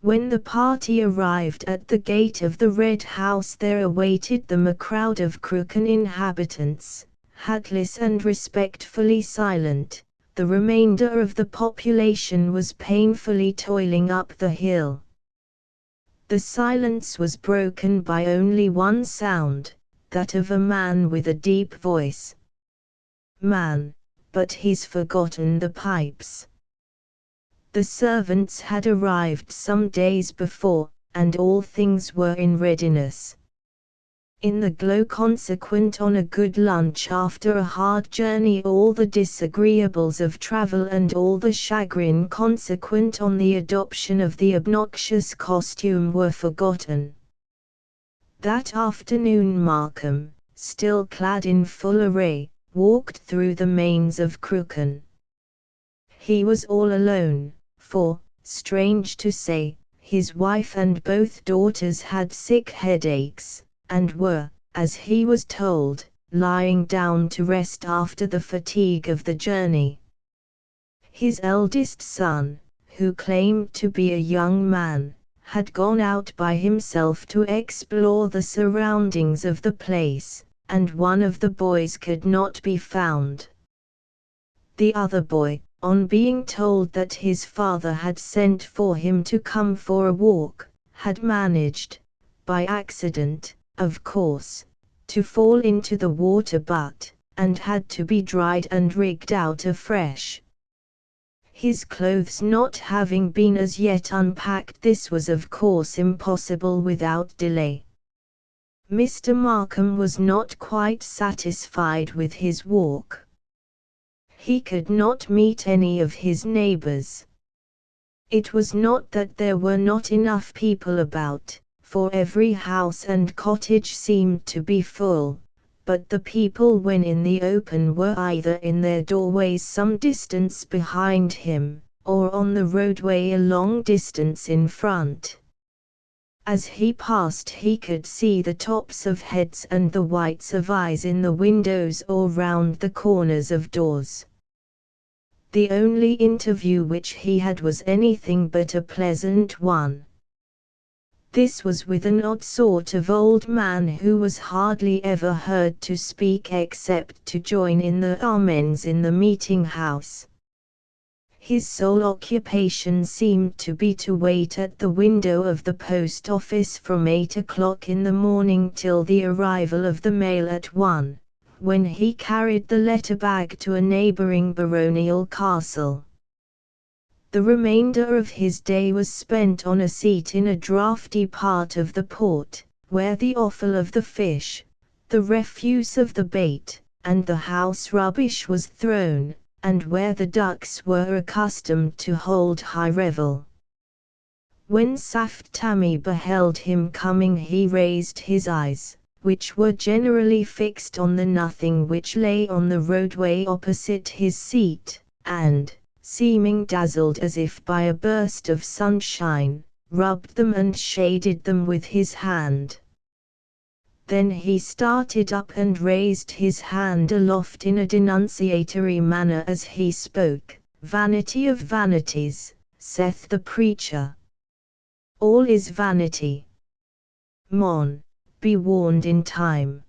When the party arrived at the gate of the Red House, there awaited them a crowd of Crooken inhabitants, hatless and respectfully silent. The remainder of the population was painfully toiling up the hill. The silence was broken by only one sound, that of a man with a deep voice. "Man, but he's forgotten the pipes." The servants had arrived some days before, and all things were in readiness. In the glow consequent on a good lunch after a hard journey, all the disagreeables of travel and all the chagrin consequent on the adoption of the obnoxious costume were forgotten. That afternoon Markham, still clad in full array, walked through the mains of Crooken. He was all alone, for, strange to say, his wife and both daughters had sick headaches, and were, as he was told, lying down to rest after the fatigue of the journey. His eldest son, who claimed to be a young man, had gone out by himself to explore the surroundings of the place, and one of the boys could not be found. The other boy, on being told that his father had sent for him to come for a walk, had managed, by accident, of course, to fall into the water butt, and had to be dried and rigged out afresh. His clothes not having been as yet unpacked, this was of course impossible without delay. Mr. Markham was not quite satisfied with his walk. He could not meet any of his neighbors. It was not that there were not enough people about, for every house and cottage seemed to be full, but the people when in the open were either in their doorways some distance behind him, or on the roadway a long distance in front. As he passed he could see the tops of heads and the whites of eyes in the windows or round the corners of doors. The only interview which he had was anything but a pleasant one. This was with an odd sort of old man who was hardly ever heard to speak except to join in the amens in the meeting house. His sole occupation seemed to be to wait at the window of the post office from 8 o'clock in the morning till the arrival of the mail at 1, when he carried the letter bag to a neighboring baronial castle. The remainder of his day was spent on a seat in a draughty part of the port, where the offal of the fish, the refuse of the bait, and the house rubbish was thrown, and where the ducks were accustomed to hold high revel. When Saft Tammie beheld him coming he raised his eyes, which were generally fixed on the nothing which lay on the roadway opposite his seat, and, seeming dazzled as if by a burst of sunshine, rubbed them and shaded them with his hand. Then he started up and raised his hand aloft in a denunciatory manner as he spoke. "Vanity of vanities, saith the preacher. All is vanity. Mon, be warned in time.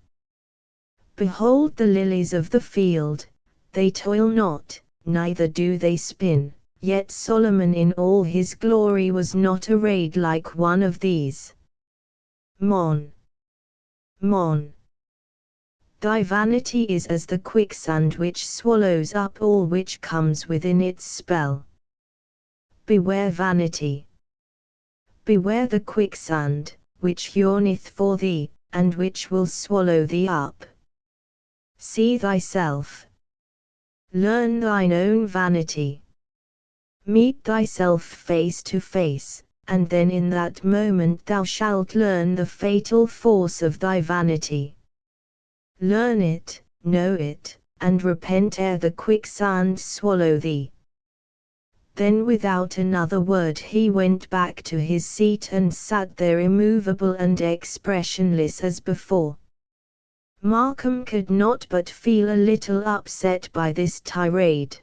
Behold the lilies of the field, they toil not, neither do they spin, yet Solomon in all his glory was not arrayed like one of these. Mon, Mon, thy vanity is as the quicksand which swallows up all which comes within its spell. Beware vanity. Beware the quicksand, which yawneth for thee, and which will swallow thee up. See thyself. Learn thine own vanity. Meet thyself face to face, and then in that moment thou shalt learn the fatal force of thy vanity. Learn it, know it, and repent ere the quicksand swallow thee. Then without another word he went back to his seat and sat there immovable and expressionless as before. Markham could not but feel a little upset by this tirade.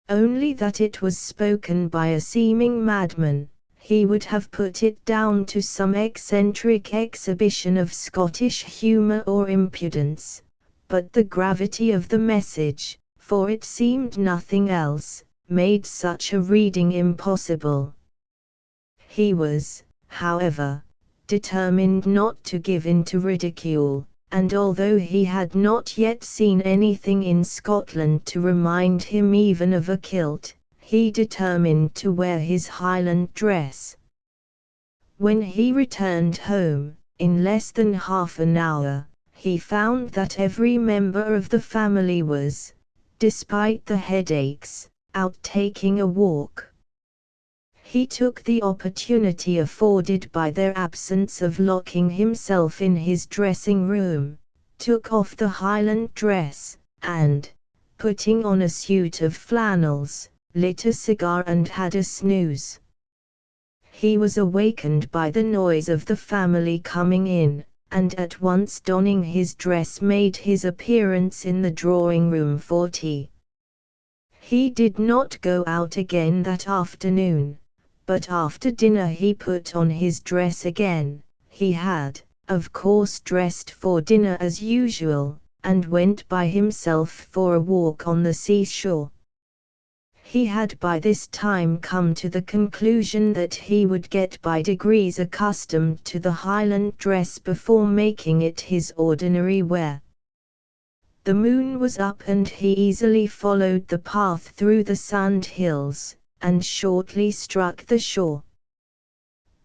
Only that it was spoken by a seeming madman, he would have put it down to some eccentric exhibition of Scottish humour or impudence, but the gravity of the message, for it seemed nothing else, made such a reading impossible. He was, however, determined not to give in to ridicule, and although he had not yet seen anything in Scotland to remind him even of a kilt, he determined to wear his Highland dress. When he returned home, in less than half an hour, he found that every member of the family was, despite the headaches, out taking a walk. He took the opportunity afforded by their absence of locking himself in his dressing room, took off the Highland dress, and, putting on a suit of flannels, lit a cigar and had a snooze. He was awakened by the noise of the family coming in, and at once donning his dress made his appearance in the drawing-room for tea. He did not go out again that afternoon, but after dinner he put on his dress again. He had, of course, dressed for dinner as usual, and went by himself for a walk on the seashore. He had by this time come to the conclusion that he would get by degrees accustomed to the Highland dress before making it his ordinary wear. The moon was up and he easily followed the path through the sand hills, and shortly struck the shore.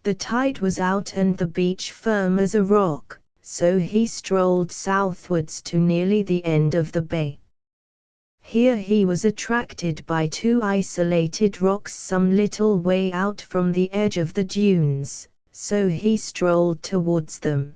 The tide was out and the beach firm as a rock, so he strolled southwards to nearly the end of the bay. Here he was attracted by two isolated rocks some little way out from the edge of the dunes, so he strolled towards them.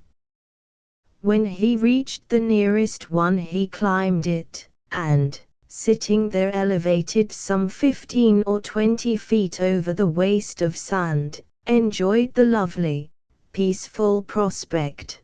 When he reached the nearest one he climbed it, and, sitting there elevated some 15 or 20 feet over the waste of sand, enjoyed the lovely, peaceful prospect.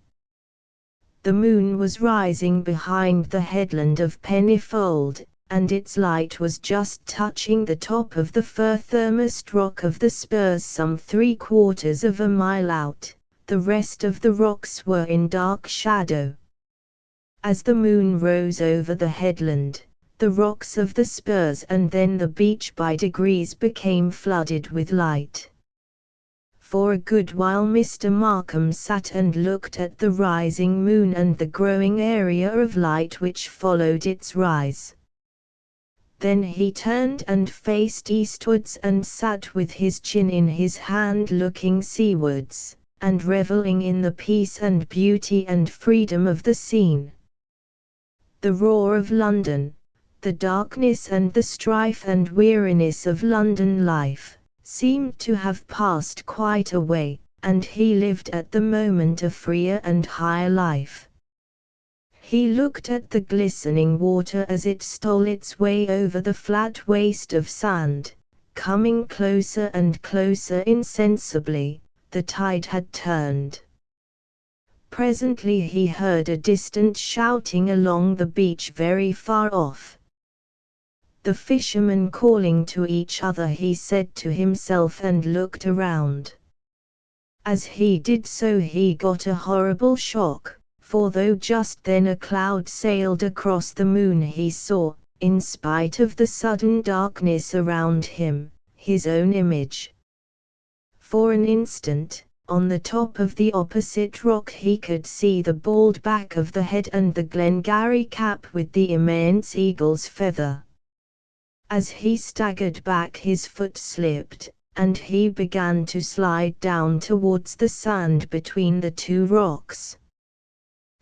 The moon was rising behind the headland of Pennyfold, and its light was just touching the top of the furthermost rock of the spurs some 3/4 of a mile out. The rest of the rocks were in dark shadow. As the moon rose over the headland, the rocks of the spurs and then the beach by degrees became flooded with light. For a good while Mr. Markham sat and looked at the rising moon and the growing area of light which followed its rise. Then he turned and faced eastwards and sat with his chin in his hand looking seawards, and revelling in the peace and beauty and freedom of the scene. The roar of London, the darkness and the strife and weariness of London life, seemed to have passed quite away, and he lived at the moment a freer and higher life. He looked at the glistening water as it stole its way over the flat waste of sand, coming closer and closer insensibly. The tide had turned. Presently he heard a distant shouting along the beach very far off. The fishermen calling to each other, he said to himself and looked around. As he did so he got a horrible shock, for though just then a cloud sailed across the moon he saw, in spite of the sudden darkness around him, his own image. For an instant, on the top of the opposite rock he could see the bald back of the head and the Glengarry cap with the immense eagle's feather. As he staggered back his foot slipped, and he began to slide down towards the sand between the two rocks.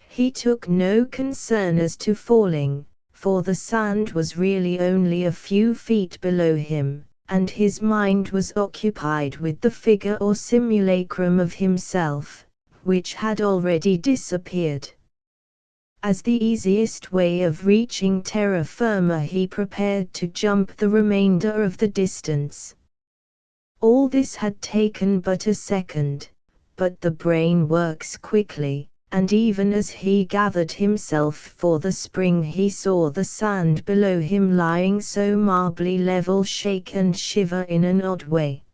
He took no concern as to falling, for the sand was really only a few feet below him, and his mind was occupied with the figure or simulacrum of himself, which had already disappeared. As the easiest way of reaching terra firma, he prepared to jump the remainder of the distance. All this had taken but a second, but the brain works quickly, and even as he gathered himself for the spring, he saw the sand below him lying so marbly level shake and shiver in an odd way.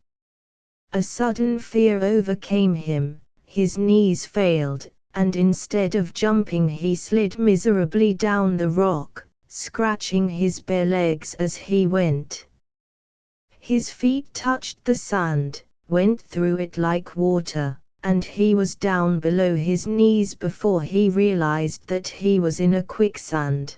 A sudden fear overcame him, his knees failed, and instead of jumping he slid miserably down the rock, scratching his bare legs as he went. His feet touched the sand, went through it like water, and he was down below his knees before he realized that he was in a quicksand.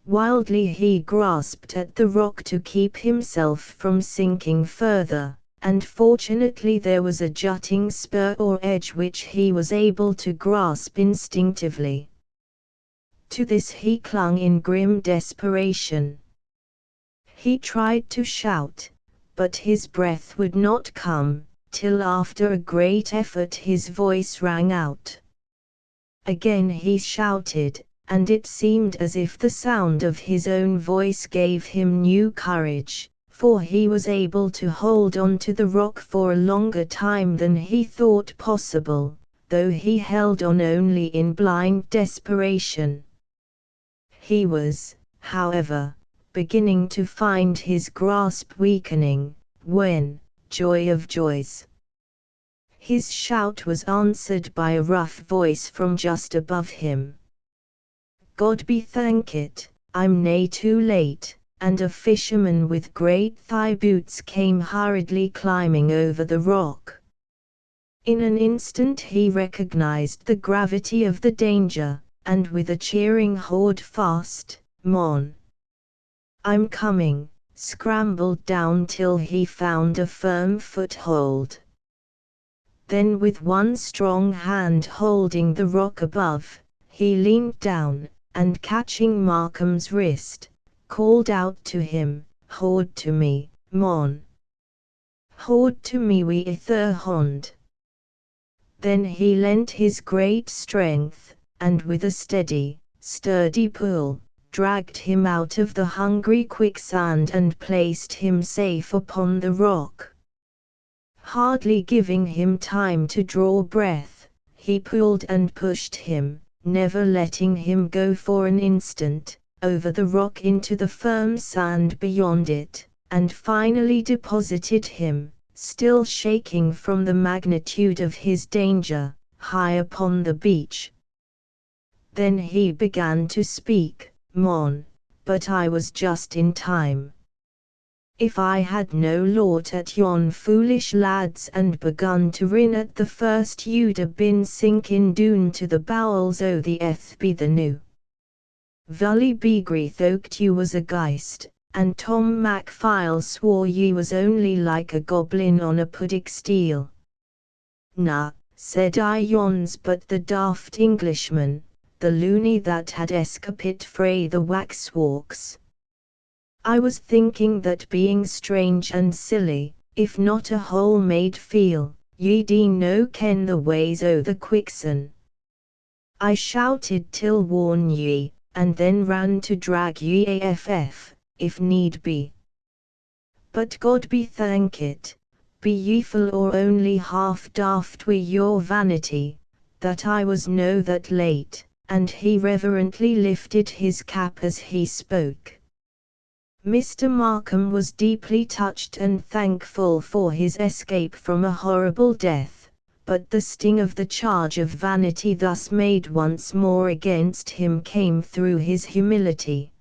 Wildly he grasped at the rock to keep himself from sinking further, and fortunately there was a jutting spur or edge which he was able to grasp instinctively. To this he clung in grim desperation. He tried to shout, but his breath would not come, till after a great effort his voice rang out. Again he shouted, and it seemed as if the sound of his own voice gave him new courage, for he was able to hold on to the rock for a longer time than he thought possible, though he held on only in blind desperation. He was, however, beginning to find his grasp weakening, when, joy of joys, his shout was answered by a rough voice from just above him. "God be thanked, I'm nae too late," and a fisherman with great thigh boots came hurriedly climbing over the rock. In an instant he recognized the gravity of the danger, and with a cheering "Hold fast, mon, I'm coming," scrambled down till he found a firm foothold. Then with one strong hand holding the rock above, he leaned down, and catching Markham's wrist, called out to him, "Hold to me, mon. Hold to me wi' ither hond." Then he lent his great strength, and with a steady, sturdy pull, dragged him out of the hungry quicksand and placed him safe upon the rock. Hardly giving him time to draw breath, he pulled and pushed him, never letting him go for an instant, over the rock into the firm sand beyond it, and finally deposited him, still shaking from the magnitude of his danger, high upon the beach. Then he began to speak, "Mon, but I was just in time. If I had no laught at yon foolish lads and begun to rin at the first, you'd a been sinkin' doon to the bowels o' the eth be the new. Vully Begree thocht you was a geist, and Tom Macphail swore ye was only like a goblin on a puddick steel." "Na," said I, "yon's but the daft Englishman, the loony that had escaped frae the waxworks. I was thinking that being strange and silly, if not a hole made feel, ye deen no ken the ways o' the quicksan. I shouted till warn ye, and then ran to drag ye aff, if need be. But God be thankit, be ye full or only half daft wi' your vanity, that I was no that late," and he reverently lifted his cap as he spoke. Mr. Markham was deeply touched and thankful for his escape from a horrible death, but the sting of the charge of vanity thus made once more against him came through his humility.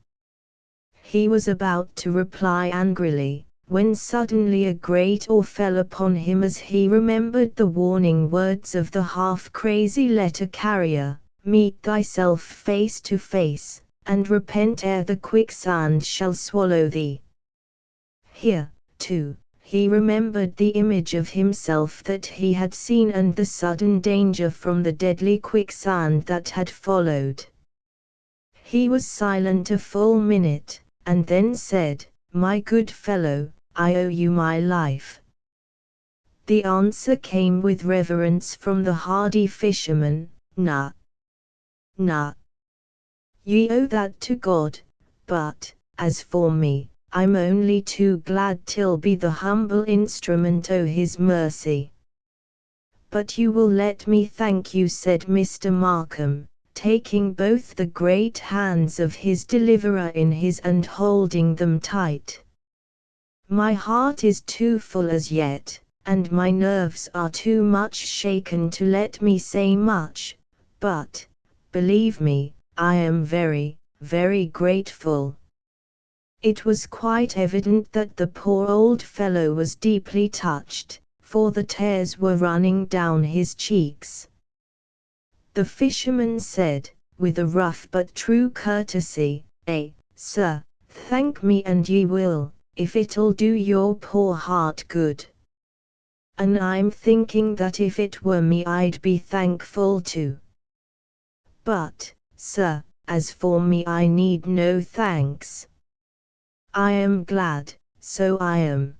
He was about to reply angrily, when suddenly a great awe fell upon him as he remembered the warning words of the half-crazy letter-carrier, "Meet thyself face to face, and repent ere the quicksand shall swallow thee." Here, too, he remembered the image of himself that he had seen and the sudden danger from the deadly quicksand that had followed. He was silent a full minute, and then said, "My good fellow, I owe you my life." The answer came with reverence from the hardy fisherman, "Na, na, Ye owe that to God, but, as for me, I'm only too glad till be the humble instrument o' his mercy. But you will let me thank you, said Mr. Markham, taking both the great hands of his deliverer in his and holding them tight. My heart is too full as yet, and my nerves are too much shaken to let me say much, but, believe me, I am very, very grateful. It was quite evident that the poor old fellow was deeply touched, for the tears were running down his cheeks. The fisherman said, with a rough but true courtesy, sir, thank me and ye will, if it'll do your poor heart good. And I'm thinking that if it were me I'd be thankful too. But, sir, as for me I need no thanks. I am glad, so I am.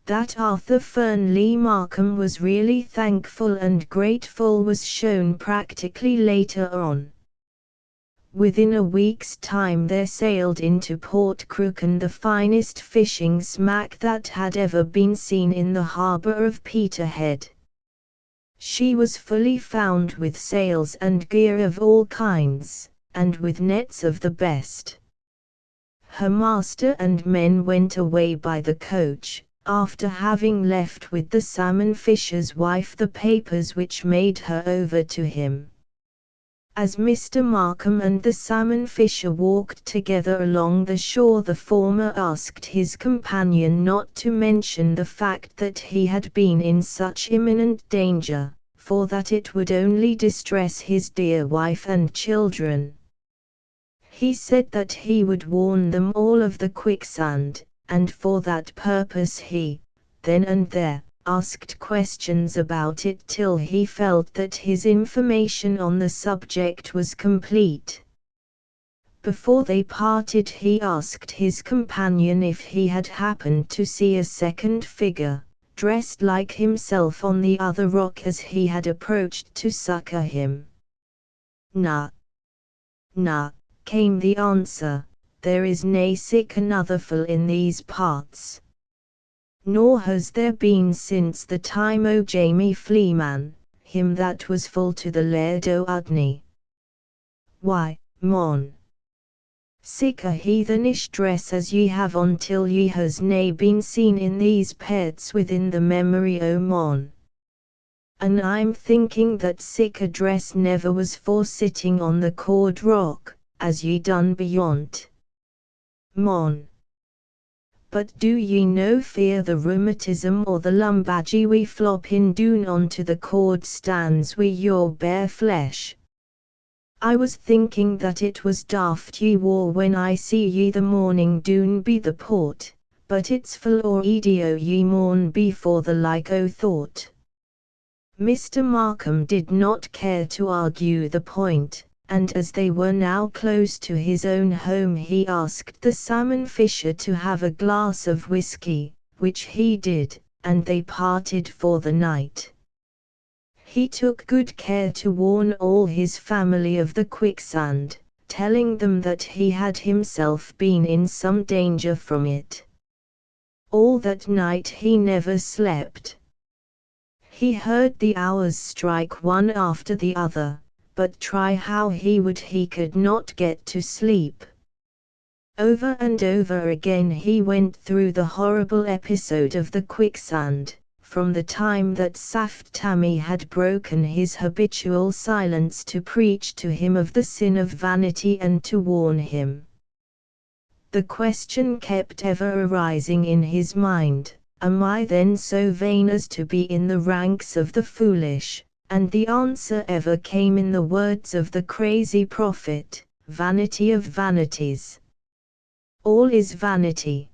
That Arthur Fernley Markham was really thankful and grateful was shown practically later on. Within a week's time there sailed into Port Crooken the finest fishing smack that had ever been seen in the harbour of Peterhead. She was fully found with sails and gear of all kinds, and with nets of the best. Her master and men went away by the coach, after having left with the salmon fisher's wife the papers which made her over to him. As Mr. Markham and the salmon fisher walked together along the shore, the former asked his companion not to mention the fact that he had been in such imminent danger, for that it would only distress his dear wife and children. He said that he would warn them all of the quicksand, and for that purpose he, then and there, asked questions about it till he felt that his information on the subject was complete. Before they parted he asked his companion if he had happened to see a second figure, dressed like himself on the other rock as he had approached to succor him. "Nah, came the answer, there is nae sic another fool in these parts. Nor has there been since the time o' Jamie Fleeman, him that was full to the Laird o' Udney. Why, mon, sic a heathenish dress as ye have on till ye has nae been seen in these parts within the memory o' mon. And I'm thinking that sic a dress never was for sitting on the cord rock, as ye done beyont. Mon. But do ye no fear the rheumatism or the lumbagy we flop in doon onto the cord stands wi' your bare flesh? I was thinking that it was daft ye wore when I see ye the morning doon be the port, but it's full or idio ye maun be for the like o' thought." Mr. Markham did not care to argue the point, and as they were now close to his own home he asked the salmon fisher to have a glass of whisky, which he did, and they parted for the night. He took good care to warn all his family of the quicksand, telling them that he had himself been in some danger from it. All that night he never slept. He heard the hours strike one after the other, but try how he would he could not get to sleep. Over and over again he went through the horrible episode of the quicksand, from the time that Saft Tammie had broken his habitual silence to preach to him of the sin of vanity and to warn him. The question kept ever arising in his mind, am I then so vain as to be in the ranks of the foolish? And the answer ever came in the words of the crazy prophet, vanity of vanities. All is vanity.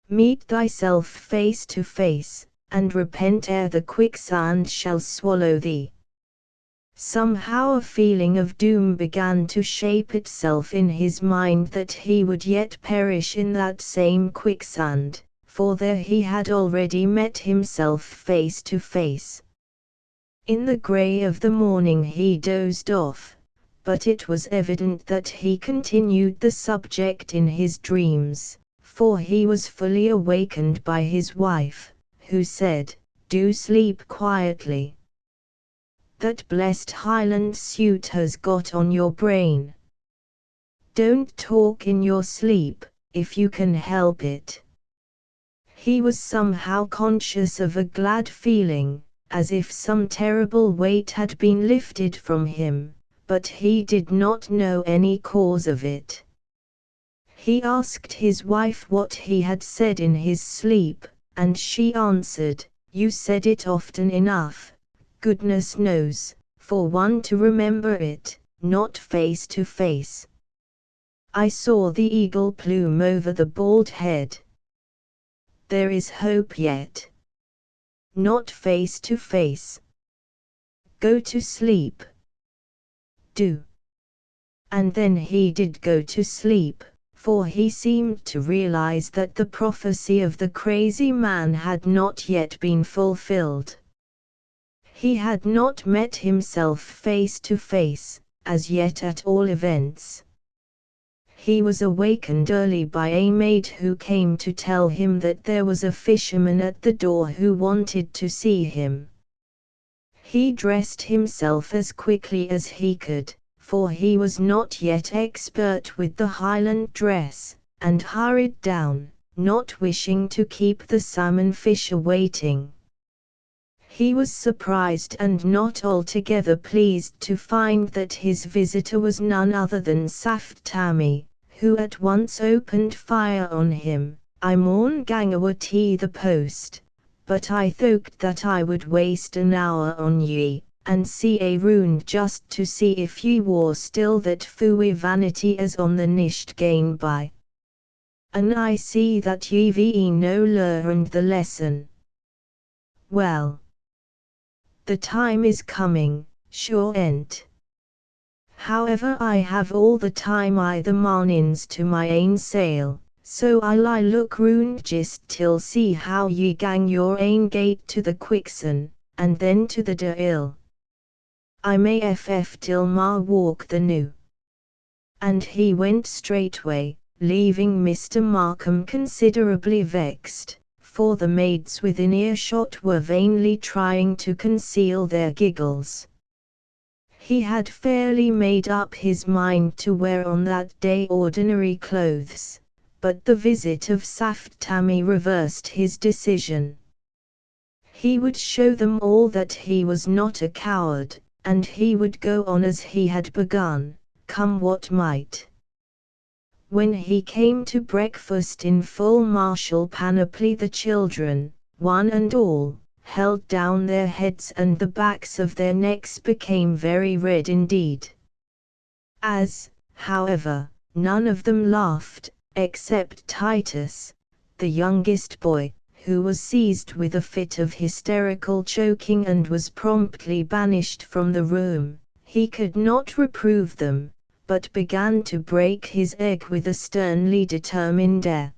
Meet thyself face to face, and repent ere the quicksand shall swallow thee. Somehow a feeling of doom began to shape itself in his mind that he would yet perish in that same quicksand, for there he had already met himself face to face. In the grey of the morning he dozed off, but it was evident that he continued the subject in his dreams, for he was fully awakened by his wife, who said, "Do sleep quietly. That blessed Highland suit has got on your brain. Don't talk in your sleep, if you can help it." He was somehow conscious of a glad feeling, as if some terrible weight had been lifted from him, but he did not know any cause of it. He asked his wife what he had said in his sleep, and she answered, "You said it often enough, goodness knows, for one to remember it, not face to face. I saw the eagle plume over the bald head. There is hope yet. Not face to face. Go to sleep. Do." And then he did go to sleep, for he seemed to realize that the prophecy of the crazy man had not yet been fulfilled. He had not met himself face to face, as yet at all events. He was awakened early by a maid who came to tell him that there was a fisherman at the door who wanted to see him. He dressed himself as quickly as he could, for he was not yet expert with the Highland dress, and hurried down, not wishing to keep the salmon fisher waiting. He was surprised and not altogether pleased to find that his visitor was none other than Saft Tammie, who at once opened fire on him. "I maun gang awa to the post, but I thought that I would waste an hour on ye, and see a round just to see if ye war still that fooey vanity as on the nicht gane by. And I see that ye've no learned the lesson. Well, the time is coming, sure en't. However, I have all the time I the mornings to my ain sail, so I'll look round just till see how ye gang your ain gate to the Quixon, and then to the Deil. I may till ma walk the new." And he went straightway, leaving Mr. Markham considerably vexed, for the maids within earshot were vainly trying to conceal their giggles. He had fairly made up his mind to wear on that day ordinary clothes, but the visit of Saft Tammie reversed his decision. He would show them all that he was not a coward, and he would go on as he had begun, come what might. When he came to breakfast in full martial panoply, the children, one and all, held down their heads and the backs of their necks became very red indeed. As, however, none of them laughed, except Titus, the youngest boy, who was seized with a fit of hysterical choking and was promptly banished from the room, he could not reprove them, but began to break his egg with a sternly determined air.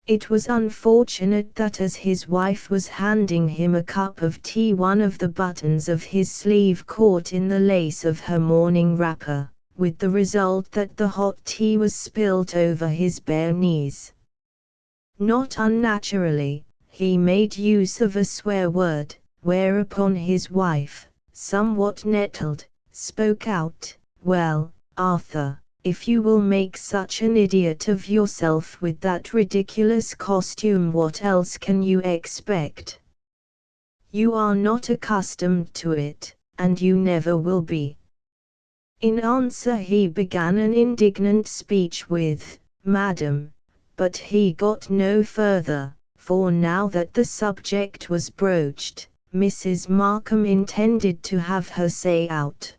It was unfortunate that as his wife was handing him a cup of tea, one of the buttons of his sleeve caught in the lace of her morning wrapper, with the result that the hot tea was spilt over his bare knees. Not unnaturally, he made use of a swear word, whereupon his wife, somewhat nettled, spoke out, "Well, Arthur, if you will make such an idiot of yourself with that ridiculous costume, what else can you expect? You are not accustomed to it, and you never will be." In answer he began an indignant speech with, "Madam," but he got no further, for now that the subject was broached, Mrs. Markham intended to have her say out.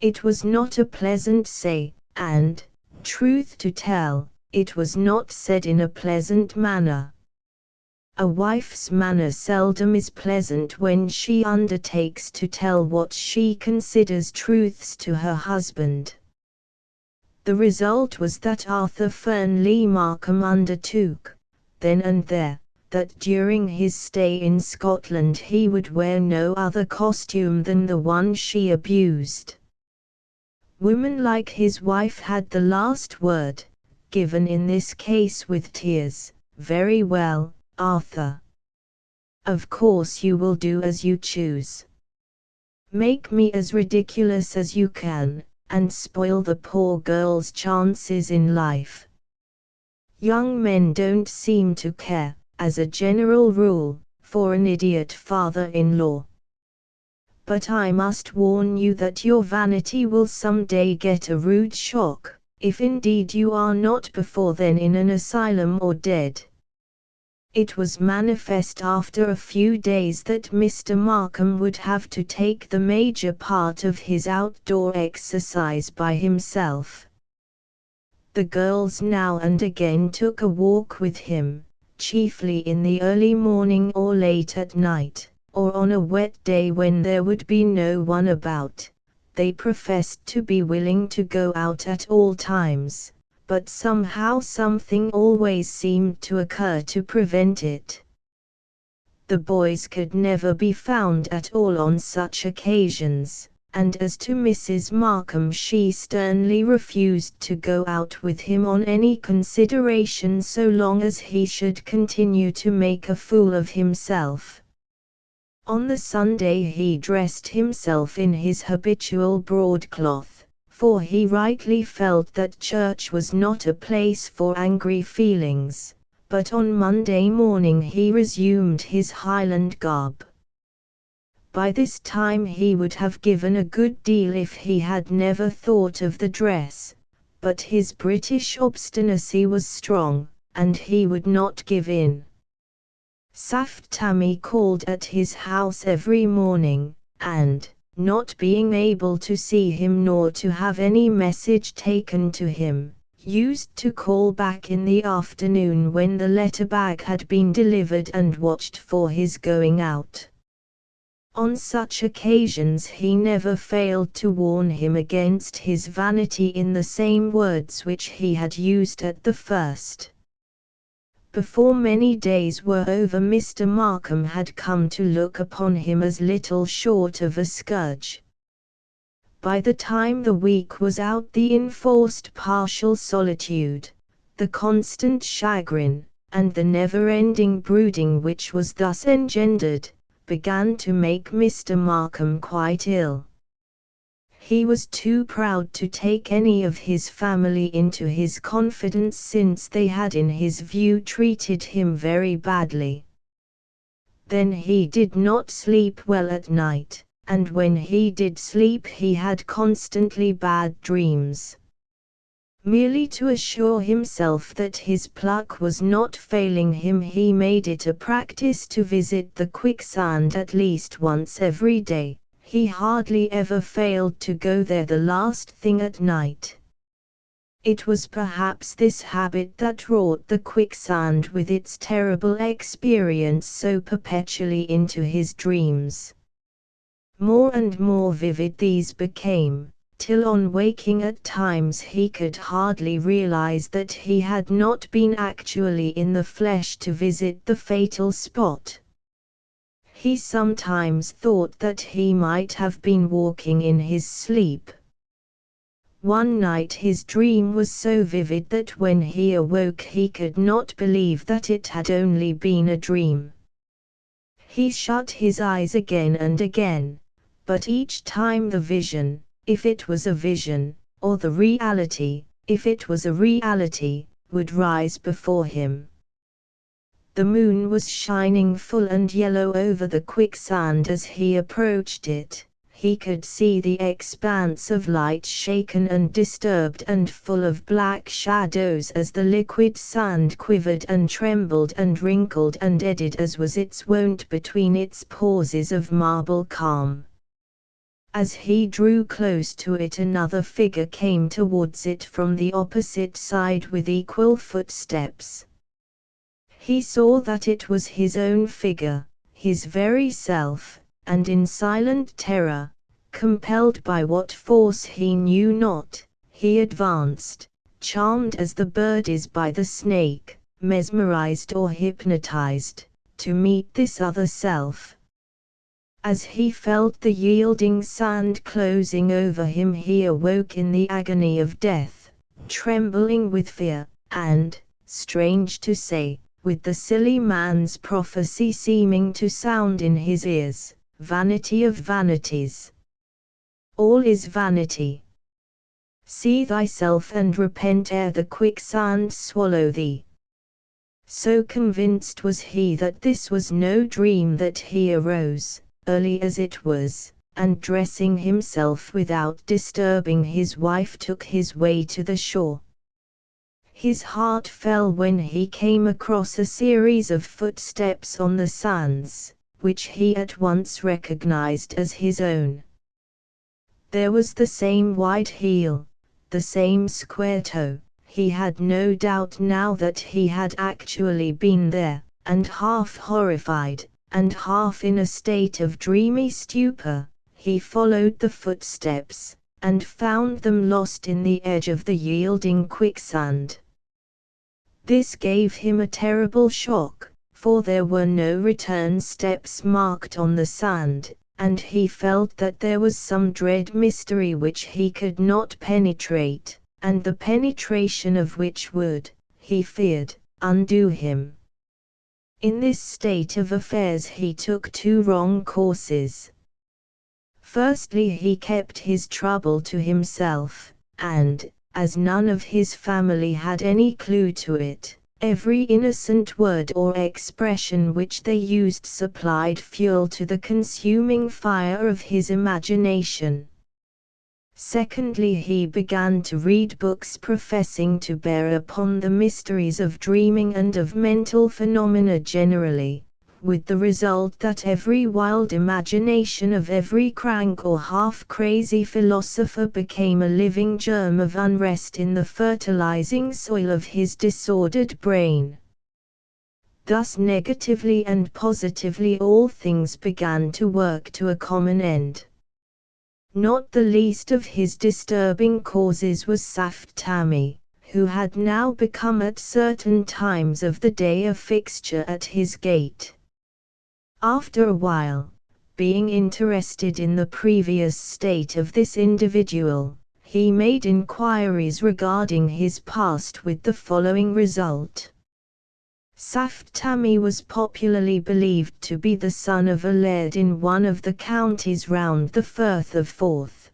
It was not a pleasant say, and, truth to tell, it was not said in a pleasant manner. A wife's manner seldom is pleasant when she undertakes to tell what she considers truths to her husband. The result was that Arthur Fernley Markham undertook, then and there, that during his stay in Scotland he would wear no other costume than the one she abused. Woman like his wife had the last word, given in this case with tears. Very well, Arthur. Of course you will do as you choose. Make me as ridiculous as you can, and spoil the poor girl's chances in life. Young men don't seem to care, as a general rule, for an idiot father-in-law. But I must warn you that your vanity will someday get a rude shock, if indeed you are not before then in an asylum or dead. It was manifest after a few days that Mr. Markham would have to take the major part of his outdoor exercise by himself. The girls now and again took a walk with him, chiefly in the early morning or late at night, or on a wet day when there would be no one about. They professed to be willing to go out at all times, but somehow something always seemed to occur to prevent it. The boys could never be found at all on such occasions, and as to Mrs. Markham, she sternly refused to go out with him on any consideration so long as he should continue to make a fool of himself. On the Sunday he dressed himself in his habitual broadcloth, for he rightly felt that church was not a place for angry feelings, but on Monday morning he resumed his Highland garb. By this time he would have given a good deal if he had never thought of the dress, but his British obstinacy was strong, and he would not give in. Saft Tammie called at his house every morning, and, not being able to see him nor to have any message taken to him, used to call back in the afternoon when the letter bag had been delivered and watched for his going out. On such occasions he never failed to warn him against his vanity in the same words which he had used at the first. Before many days were over, Mr. Markham had come to look upon him as little short of a scourge. By the time the week was out, the enforced partial solitude, the constant chagrin, and the never-ending brooding which was thus engendered, began to make Mr. Markham quite ill. He was too proud to take any of his family into his confidence, since they had in his view treated him very badly. Then he did not sleep well at night, and when he did sleep he had constantly bad dreams. Merely to assure himself that his pluck was not failing him, he made it a practice to visit the quicksand at least once every day. He hardly ever failed to go there the last thing at night. It was perhaps this habit that wrought the quicksand with its terrible experience so perpetually into his dreams. More and more vivid these became, till on waking at times he could hardly realize that he had not been actually in the flesh to visit the fatal spot. He sometimes thought that he might have been walking in his sleep. One night his dream was so vivid that when he awoke he could not believe that it had only been a dream. He shut his eyes again and again, but each time the vision, if it was a vision, or the reality, if it was a reality, would rise before him. The moon was shining full and yellow over the quicksand as he approached it. He could see the expanse of light shaken and disturbed and full of black shadows as the liquid sand quivered and trembled and wrinkled and eddied as was its wont between its pauses of marble calm. As he drew close to it, another figure came towards it from the opposite side with equal footsteps. He saw that it was his own figure, his very self, and in silent terror, compelled by what force he knew not, he advanced, charmed as the bird is by the snake, mesmerized or hypnotized, to meet this other self. As he felt the yielding sand closing over him, he awoke in the agony of death, trembling with fear, and, strange to say, with the silly man's prophecy seeming to sound in his ears, "Vanity of vanities. All is vanity. See thyself and repent ere the quicksand swallow thee." So convinced was he that this was no dream that he arose, early as it was, and dressing himself without disturbing his wife took his way to the shore. His heart fell when he came across a series of footsteps on the sands, which he at once recognized as his own. There was the same wide heel, the same square toe. He had no doubt now that he had actually been there, and half horrified, and half in a state of dreamy stupor, he followed the footsteps, and found them lost in the edge of the yielding quicksand. This gave him a terrible shock, for there were no return steps marked on the sand, and he felt that there was some dread mystery which he could not penetrate, and the penetration of which would, he feared, undo him. In this state of affairs he took two wrong courses. Firstly, he kept his trouble to himself, and, as none of his family had any clue to it, every innocent word or expression which they used supplied fuel to the consuming fire of his imagination. Secondly, he began to read books professing to bear upon the mysteries of dreaming and of mental phenomena generally, with the result that every wild imagination of every crank or half-crazy philosopher became a living germ of unrest in the fertilizing soil of his disordered brain. Thus negatively and positively all things began to work to a common end. Not the least of his disturbing causes was Saft-Tammie, who had now become at certain times of the day a fixture at his gate. After a while, being interested in the previous state of this individual, he made inquiries regarding his past with the following result. Saft-Tammie was popularly believed to be the son of a laird in one of the counties round the Firth of Forth.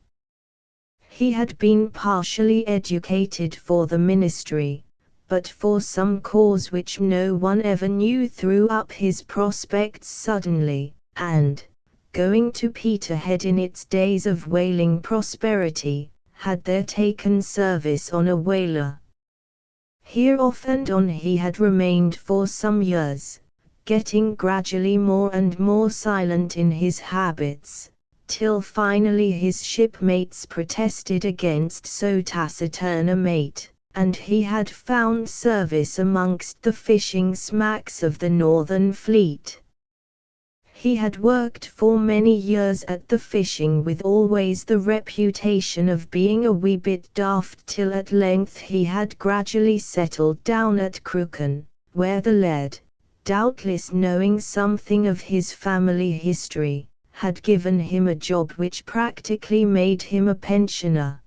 He had been partially educated for the ministry, but for some cause which no one ever knew threw up his prospects suddenly, and, going to Peterhead in its days of whaling prosperity, had there taken service on a whaler. Here off and on he had remained for some years, getting gradually more and more silent in his habits, till finally his shipmates protested against so taciturn a mate, and he had found service amongst the fishing smacks of the Northern Fleet. He had worked for many years at the fishing with always the reputation of being a wee bit daft, till at length he had gradually settled down at Crooken, where the laird, doubtless knowing something of his family history, had given him a job which practically made him a pensioner.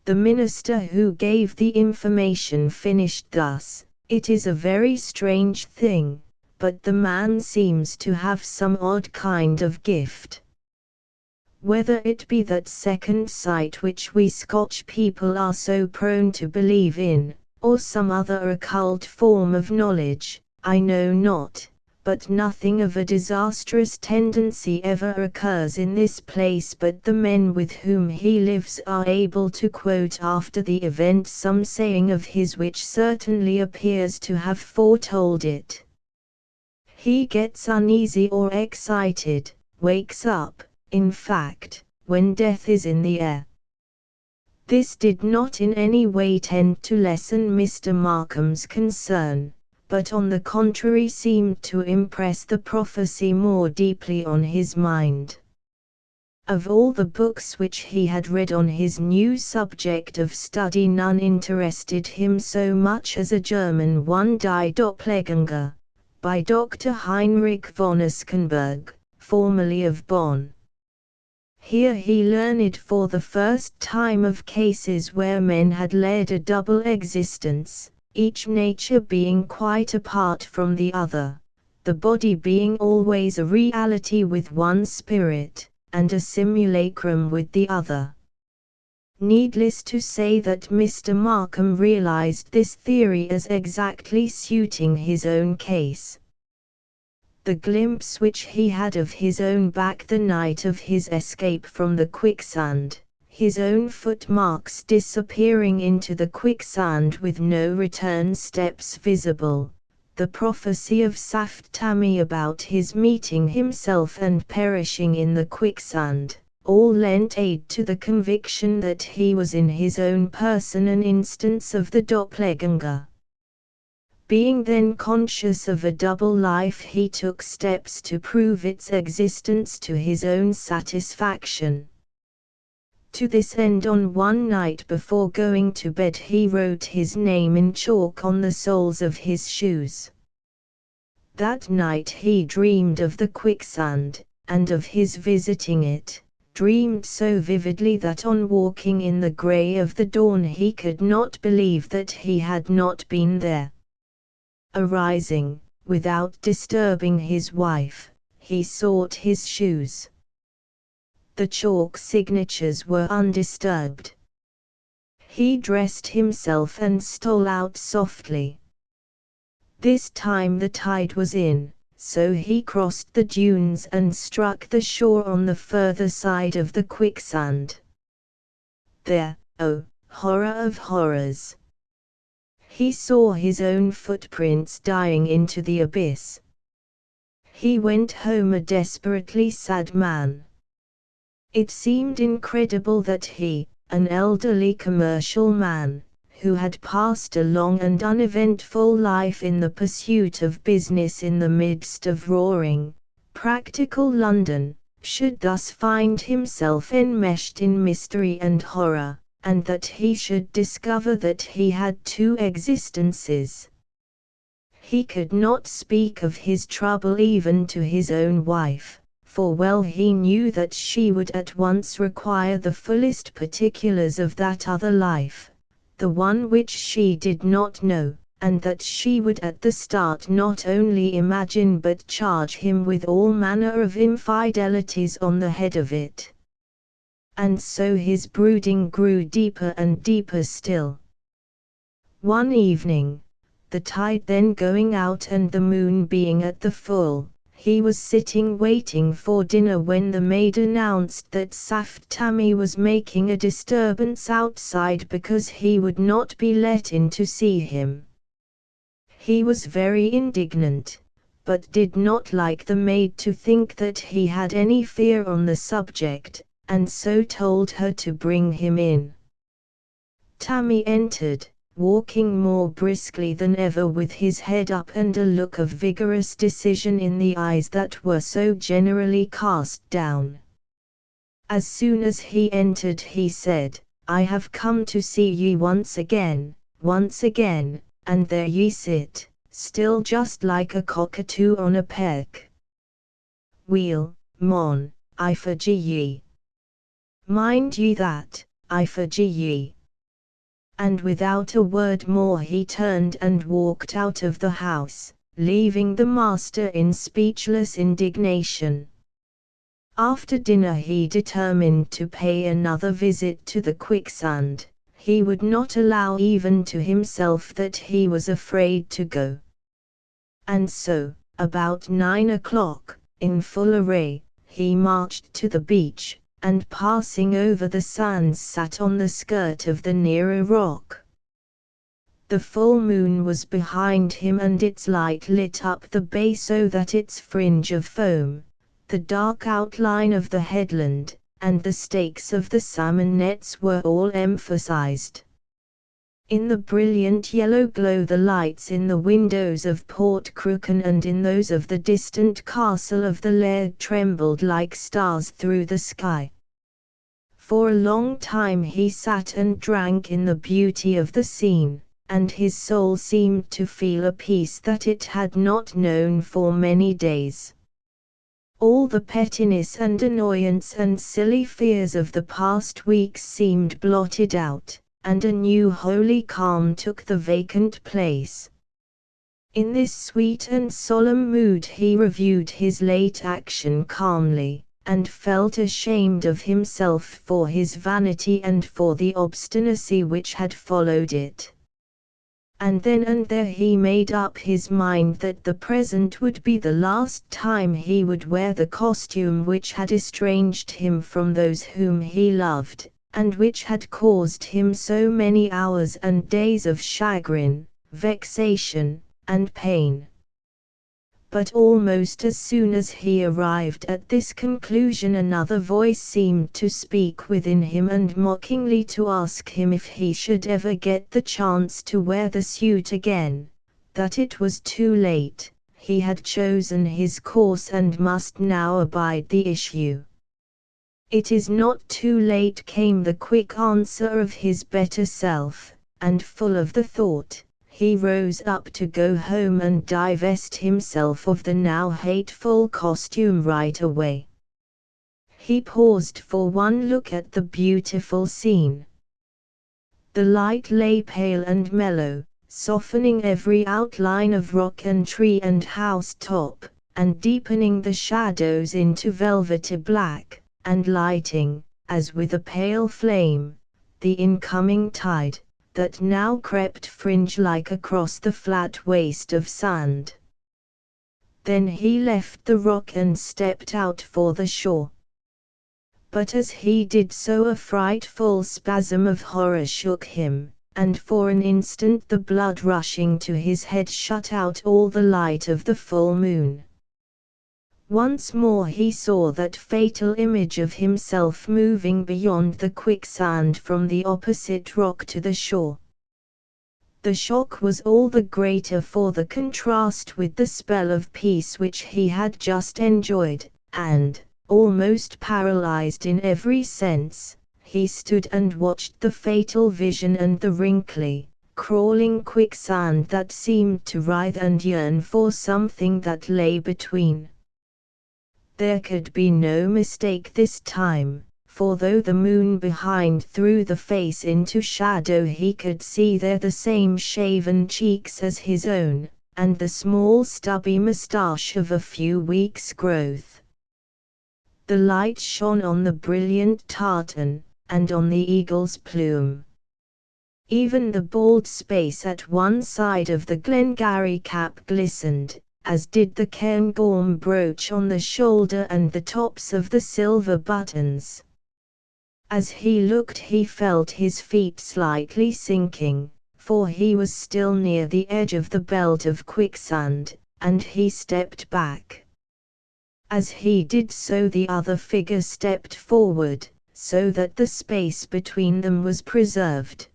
The minister who gave the information finished thus: "It is a very strange thing, but the man seems to have some odd kind of gift. Whether it be that second sight which we Scotch people are so prone to believe in, or some other occult form of knowledge, I know not, but nothing of a disastrous tendency ever occurs in this place, but the men with whom he lives are able to quote after the event some saying of his which certainly appears to have foretold it. He gets uneasy or excited, wakes up, in fact, when death is in the air." This did not in any way tend to lessen Mr. Markham's concern, but on the contrary seemed to impress the prophecy more deeply on his mind. Of all the books which he had read on his new subject of study, none interested him so much as a German one, Die Doppelgänger, by Dr. Heinrich von Eskenberg, formerly of Bonn. Here he learned for the first time of cases where men had led a double existence, each nature being quite apart from the other, the body being always a reality with one spirit, and a simulacrum with the other. Needless to say that Mr. Markham realized this theory as exactly suiting his own case. The glimpse which he had of his own back the night of his escape from the quicksand, his own footmarks disappearing into the quicksand with no return steps visible, the prophecy of Saft Tammie about his meeting himself and perishing in the quicksand, all lent aid to the conviction that he was in his own person an instance of the doppelganger. Being then conscious of a double life, he took steps to prove its existence to his own satisfaction. To this end, on one night before going to bed, he wrote his name in chalk on the soles of his shoes. That night he dreamed of the quicksand, and of his visiting it, dreamed so vividly that on walking in the grey of the dawn he could not believe that he had not been there. Arising, without disturbing his wife, he sought his shoes. The chalk signatures were undisturbed. He dressed himself and stole out softly. This time the tide was in, so he crossed the dunes and struck the shore on the further side of the quicksand. There, oh, horror of horrors! He saw his own footprints dying into the abyss. He went home a desperately sad man. It seemed incredible that he, an elderly commercial man, who had passed a long and uneventful life in the pursuit of business in the midst of roaring, practical London, should thus find himself enmeshed in mystery and horror, and that he should discover that he had two existences. He could not speak of his trouble even to his own wife, for well he knew that she would at once require the fullest particulars of that other life, the one which she did not know, and that she would at the start not only imagine but charge him with all manner of infidelities on the head of it. And so his brooding grew deeper and deeper still. One evening, the tide then going out and the moon being at the full, he was sitting waiting for dinner when the maid announced that Saft Tammie was making a disturbance outside because he would not be let in to see him. He was very indignant, but did not like the maid to think that he had any fear on the subject, and so told her to bring him in. Tammie entered, walking more briskly than ever with his head up and a look of vigorous decision in the eyes that were so generally cast down. As soon as he entered he said, "I have come to see ye once again, and there ye sit, still just like a cockatoo on a peg. Weel, mon, I forgie ye. Mind ye that, I forgie ye." And without a word more he turned and walked out of the house, leaving the master in speechless indignation. After dinner he determined to pay another visit to the quicksand. He would not allow even to himself that he was afraid to go. And so, about 9 o'clock, in full array, he marched to the beach, and passing over the sands sat on the skirt of the nearer rock. The full moon was behind him and its light lit up the bay so that its fringe of foam, the dark outline of the headland, and the stakes of the salmon nets were all emphasized. In the brilliant yellow glow the lights in the windows of Port Crooken and in those of the distant castle of the laird trembled like stars through the sky. For a long time he sat and drank in the beauty of the scene, and his soul seemed to feel a peace that it had not known for many days. All the pettiness and annoyance and silly fears of the past weeks seemed blotted out, and a new holy calm took the vacant place. In this sweet and solemn mood he reviewed his late action calmly, and felt ashamed of himself for his vanity and for the obstinacy which had followed it. And then and there he made up his mind that the present would be the last time he would wear the costume which had estranged him from those whom he loved, and which had caused him so many hours and days of chagrin, vexation, and pain. But almost as soon as he arrived at this conclusion another voice seemed to speak within him and mockingly to ask him if he should ever get the chance to wear the suit again, that it was too late, he had chosen his course and must now abide the issue. "It is not too late," came the quick answer of his better self, and full of the thought, he rose up to go home and divest himself of the now hateful costume right away. He paused for one look at the beautiful scene. The light lay pale and mellow, softening every outline of rock and tree and house top, and deepening the shadows into velvety black, and lighting, as with a pale flame, the incoming tide, that now crept fringe-like across the flat waste of sand. Then he left the rock and stepped out for the shore. But as he did so a frightful spasm of horror shook him, and for an instant the blood rushing to his head shut out all the light of the full moon. Once more he saw that fatal image of himself moving beyond the quicksand from the opposite rock to the shore. The shock was all the greater for the contrast with the spell of peace which he had just enjoyed, and, almost paralyzed in every sense, he stood and watched the fatal vision and the wrinkly, crawling quicksand that seemed to writhe and yearn for something that lay between. There could be no mistake this time, for though the moon behind threw the face into shadow he could see there the same shaven cheeks as his own, and the small stubby moustache of a few weeks' growth. The light shone on the brilliant tartan, and on the eagle's plume. Even the bald space at one side of the Glengarry cap glistened, as did the Cairngorm brooch on the shoulder and the tops of the silver buttons. As he looked he felt his feet slightly sinking, for he was still near the edge of the belt of quicksand, and he stepped back. As he did so the other figure stepped forward, so that the space between them was preserved.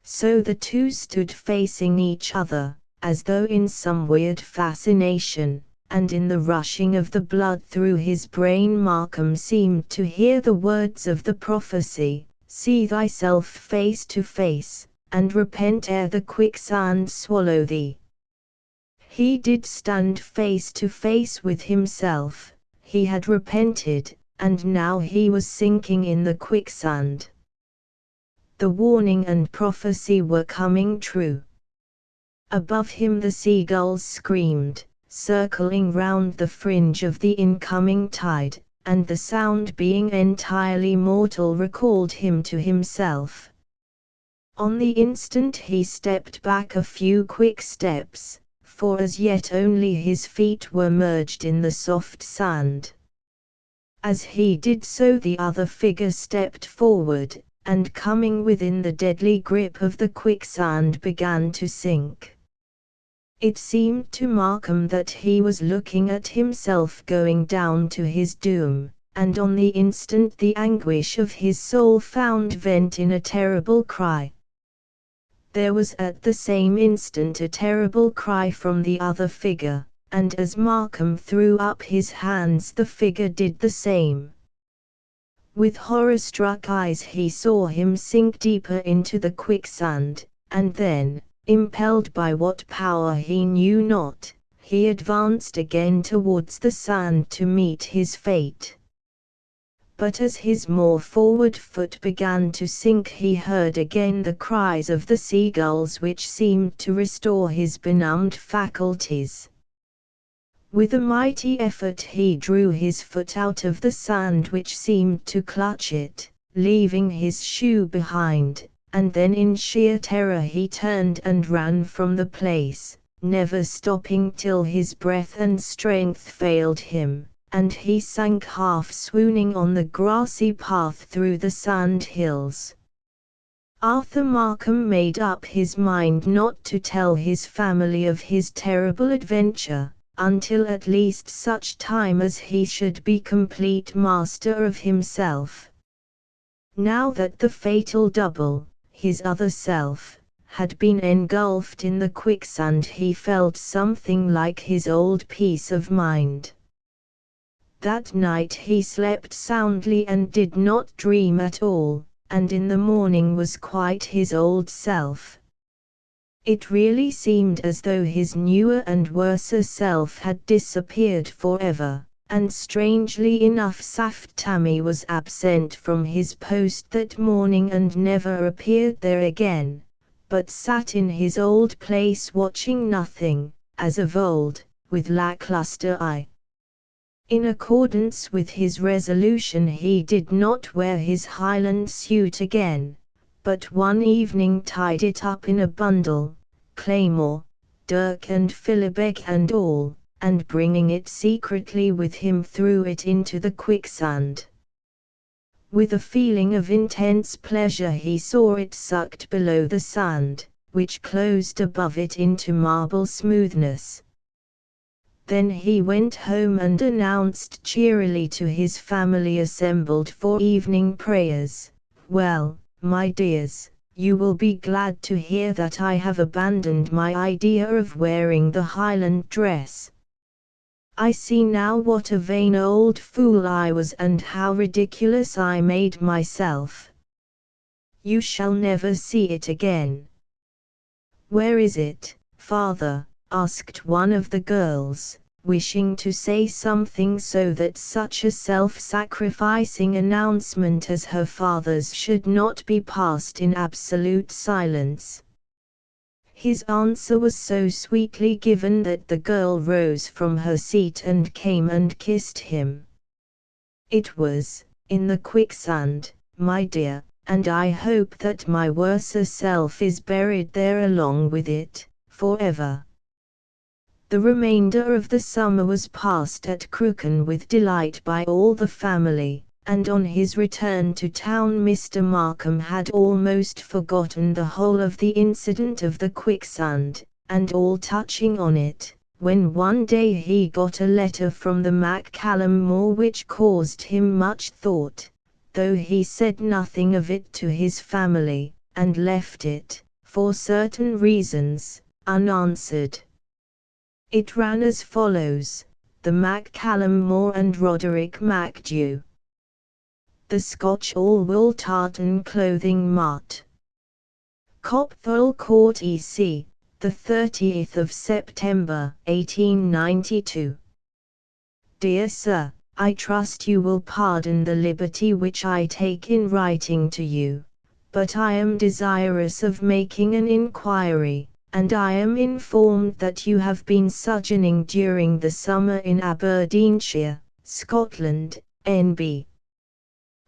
So the two stood facing each other, as though in some weird fascination, and in the rushing of the blood through his brain Markham seemed to hear the words of the prophecy, "See thyself face to face, and repent ere the quicksand swallow thee." He did stand face to face with himself, he had repented, and now he was sinking in the quicksand. The warning and prophecy were coming true. Above him the seagulls screamed, circling round the fringe of the incoming tide, and the sound being entirely mortal recalled him to himself. On the instant he stepped back a few quick steps, for as yet only his feet were merged in the soft sand. As he did so the other figure stepped forward, and coming within the deadly grip of the quicksand began to sink. It seemed to Markham that he was looking at himself going down to his doom, and on the instant the anguish of his soul found vent in a terrible cry. There was at the same instant a terrible cry from the other figure, and as Markham threw up his hands the figure did the same. With horror-struck eyes he saw him sink deeper into the quicksand, and then, impelled by what power he knew not, he advanced again towards the sand to meet his fate. But as his more forward foot began to sink, he heard again the cries of the seagulls, which seemed to restore his benumbed faculties. With a mighty effort he drew his foot out of the sand, which seemed to clutch it, leaving his shoe behind, and then in sheer terror he turned and ran from the place, never stopping till his breath and strength failed him, and he sank half swooning on the grassy path through the sand hills. Arthur Markham made up his mind not to tell his family of his terrible adventure, until at least such time as he should be complete master of himself. Now that the fatal double, his other self, had been engulfed in the quicksand, he felt something like his old peace of mind. That night he slept soundly and did not dream at all, and in the morning was quite his old self. It really seemed as though his newer and worser self had disappeared forever, and strangely enough Saft Tammie was absent from his post that morning and never appeared there again, but sat in his old place watching nothing, as of old, with lackluster eye. In accordance with his resolution, he did not wear his Highland suit again, but one evening tied it up in a bundle, claymore, dirk and philibeg and all, and bringing it secretly with him threw it into the quicksand. With a feeling of intense pleasure he saw it sucked below the sand, which closed above it into marble smoothness. Then he went home and announced cheerily to his family assembled for evening prayers, "Well, my dears, you will be glad to hear that I have abandoned my idea of wearing the Highland dress. I see now what a vain old fool I was and how ridiculous I made myself. You shall never see it again." "Where is it, father?" asked one of the girls, wishing to say something so that such a self-sacrificing announcement as her father's should not be passed in absolute silence. His answer was so sweetly given that the girl rose from her seat and came and kissed him. "It was in the quicksand, my dear, and I hope that my worser self is buried there along with it, forever." The remainder of the summer was passed at Crooken with delight by all the family, and on his return to town Mr. Markham had almost forgotten the whole of the incident of the quicksand, and all touching on it, when one day he got a letter from the MacCallum More which caused him much thought, though he said nothing of it to his family, and left it, for certain reasons, unanswered. It ran as follows: the MacCallum More and Roderick MacDew. The Scotch all-wool tartan clothing mart. Copthall Court, EC, the 30th of September, 1892. Dear Sir, I trust you will pardon the liberty which I take in writing to you, but I am desirous of making an inquiry, and I am informed that you have been sojourning during the summer in Aberdeenshire, Scotland, N.B.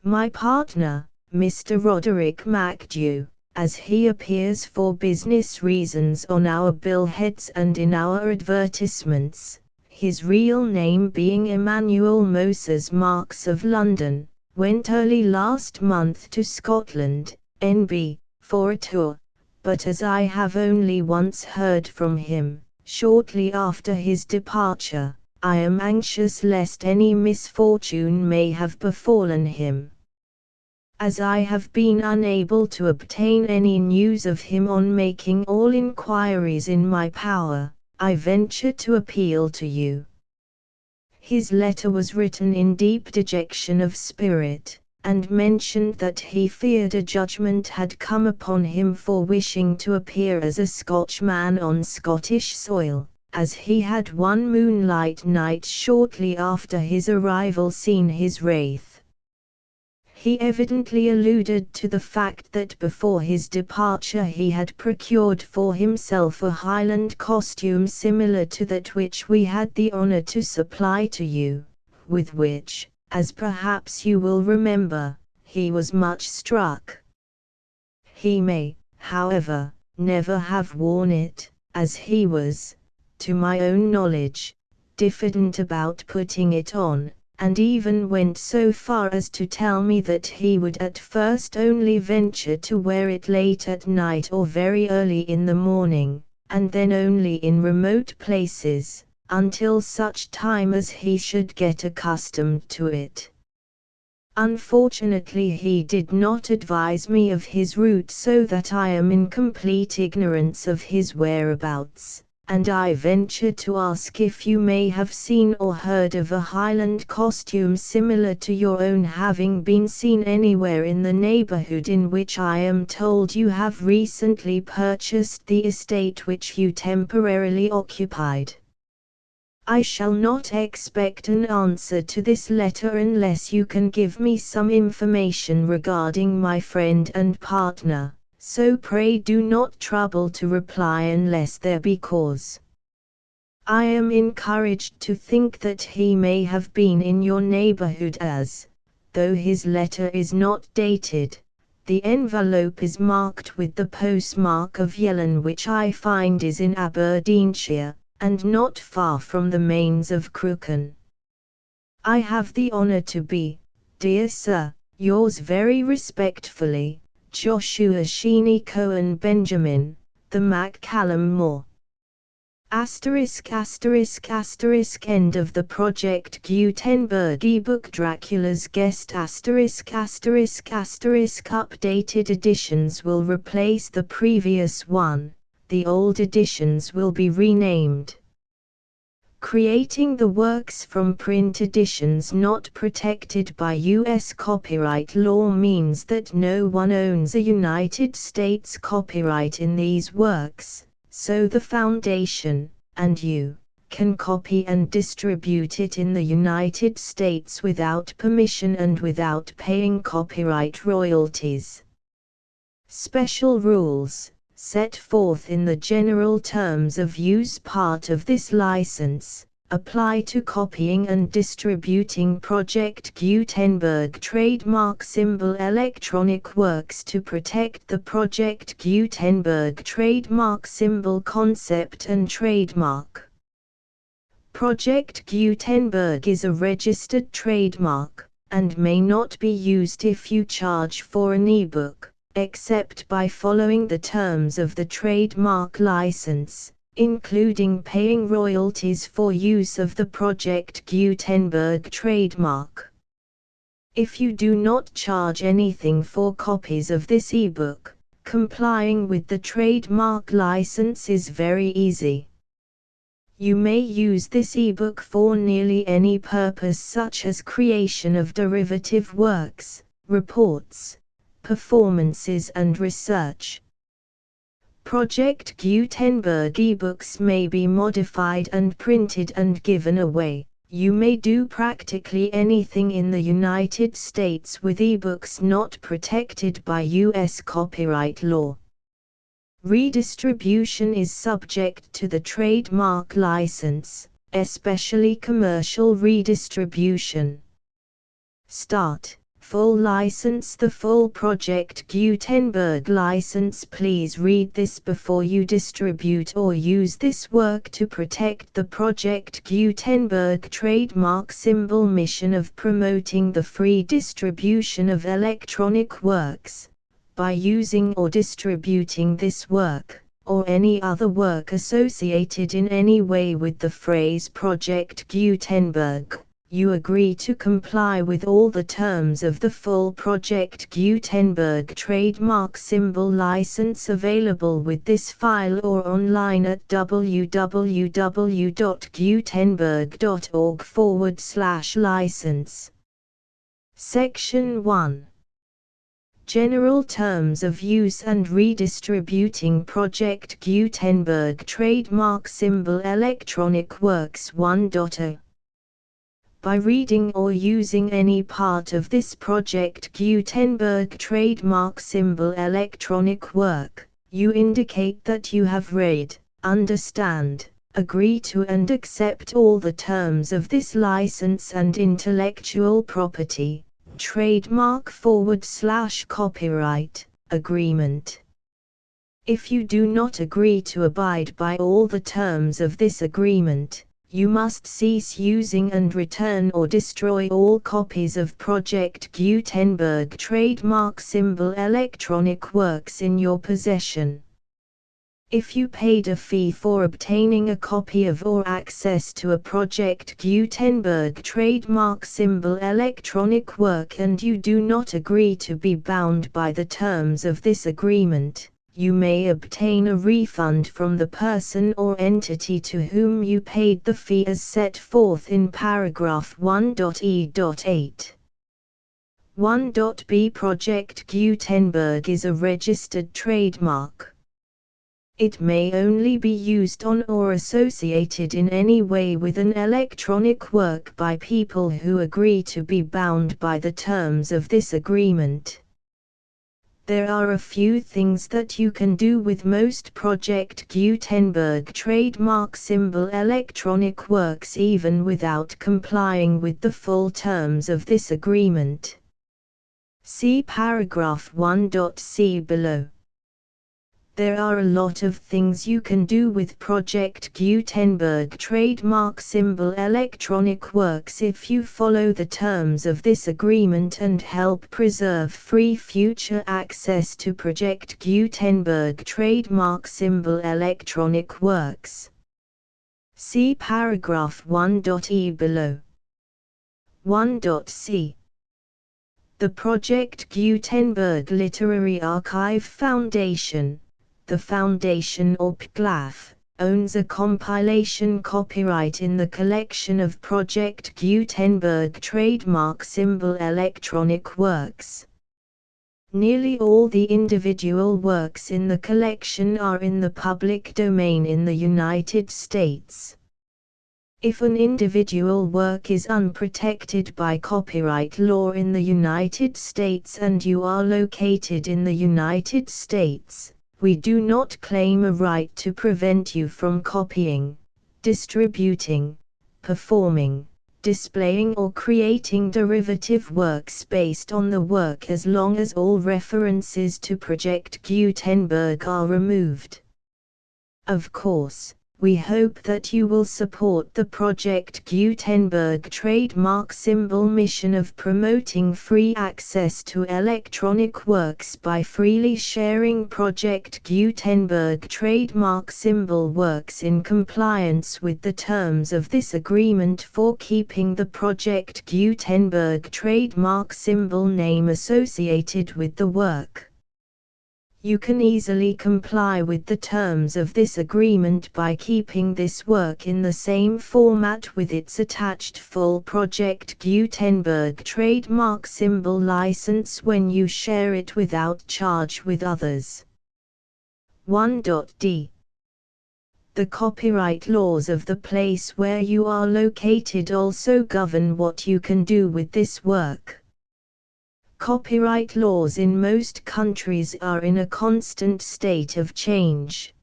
My partner, Mr. Roderick MacDew, as he appears for business reasons on our billheads and in our advertisements, his real name being Emmanuel Moses Marks of London, went early last month to Scotland, N.B., for a tour, but as I have only once heard from him, shortly after his departure, I am anxious lest any misfortune may have befallen him. As I have been unable to obtain any news of him on making all inquiries in my power, I venture to appeal to you. His letter was written in deep dejection of spirit, and mentioned that he feared a judgment had come upon him for wishing to appear as a Scotchman on Scottish soil, as he had one moonlight night shortly after his arrival seen his wraith. He evidently alluded to the fact that before his departure he had procured for himself a Highland costume similar to that which we had the honor to supply to you, with which, as perhaps you will remember, he was much struck. He may, however, never have worn it, as he was, to my own knowledge, diffident about putting it on, and even went so far as to tell me that he would at first only venture to wear it late at night or very early in the morning, and then only in remote places, until such time as he should get accustomed to it. Unfortunately he did not advise me of his route, so that I am in complete ignorance of his whereabouts, and I venture to ask if you may have seen or heard of a Highland costume similar to your own having been seen anywhere in the neighborhood in which I am told you have recently purchased the estate which you temporarily occupied. I shall not expect an answer to this letter unless you can give me some information regarding my friend and partner, so pray do not trouble to reply unless there be cause. I am encouraged to think that he may have been in your neighborhood as, though his letter is not dated, the envelope is marked with the postmark of Yellon, which I find is in Aberdeenshire, and not far from the Mains of Crooken. I have the honor to be, dear sir, yours very respectfully, Joshua Sheeny Cohen Benjamin, the Macallum Moor. ****** End of the Project Gutenberg ebook Dracula's Guest ***** Updated editions will replace the previous one. The old editions will be renamed. Creating the works from print editions not protected by U.S. copyright law means that no one owns a United States copyright in these works, so the Foundation, and you, can copy and distribute it in the United States without permission and without paying copyright royalties. Special rules, set forth in the general terms of use part of this license, apply to copying and distributing Project Gutenberg trademark symbol electronic works to protect the Project Gutenberg trademark symbol concept and trademark. Project Gutenberg is a registered trademark, and may not be used if you charge for an ebook, except by following the terms of the trademark license, including paying royalties for use of the Project Gutenberg trademark. If you do not charge anything for copies of this ebook, complying with the trademark license is very easy. You may use this ebook for nearly any purpose, such as creation of derivative works, reports, performances and research. Project Gutenberg ebooks may be modified and printed and given away. You may do practically anything in the United States with ebooks not protected by U.S. copyright law. Redistribution is subject to the trademark license, especially commercial redistribution. Start. Full license. The full Project Gutenberg license. Please read this before you distribute or use this work to protect the Project Gutenberg trademark symbol mission of promoting the free distribution of electronic works. By using or distributing this work, or any other work associated in any way with the phrase Project Gutenberg, you agree to comply with all the terms of the full Project Gutenberg trademark symbol license available with this file or online at www.gutenberg.org/license. Section 1. General Terms of Use and Redistributing Project Gutenberg Trademark Symbol Electronic Works 1.0. By reading or using any part of this Project Gutenberg trademark symbol electronic work, you indicate that you have read, understand, agree to and accept all the terms of this license and intellectual property, trademark/copyright, agreement. If you do not agree to abide by all the terms of this agreement, you must cease using and return or destroy all copies of Project Gutenberg trademark symbol electronic works in your possession. If you paid a fee for obtaining a copy of or access to a Project Gutenberg trademark symbol electronic work and you do not agree to be bound by the terms of this agreement, you may obtain a refund from the person or entity to whom you paid the fee as set forth in paragraph 1.e.8. 1.b Project Gutenberg is a registered trademark. It may only be used on or associated in any way with an electronic work by people who agree to be bound by the terms of this agreement. There are a few things that you can do with most Project Gutenberg trademark symbol electronic works even without complying with the full terms of this agreement. See paragraph 1.c below. There are a lot of things you can do with Project Gutenberg trademark symbol electronic works if you follow the terms of this agreement and help preserve free future access to Project Gutenberg trademark symbol electronic works. See paragraph 1.e below. 1.c. The Project Gutenberg Literary Archive Foundation, the Foundation or PGLAF, owns a compilation copyright in the collection of Project Gutenberg trademark symbol electronic works. Nearly all the individual works in the collection are in the public domain in the United States. If an individual work is unprotected by copyright law in the United States and you are located in the United States, we do not claim a right to prevent you from copying, distributing, performing, displaying or creating derivative works based on the work as long as all references to Project Gutenberg are removed. Of course, we hope that you will support the Project Gutenberg trademark symbol mission of promoting free access to electronic works by freely sharing Project Gutenberg trademark symbol works in compliance with the terms of this agreement for keeping the Project Gutenberg trademark symbol name associated with the work. You can easily comply with the terms of this agreement by keeping this work in the same format with its attached full Project Gutenberg trademark symbol license when you share it without charge with others. 1.d. The copyright laws of the place where you are located also govern what you can do with this work. Copyright laws in most countries are in a constant state of change.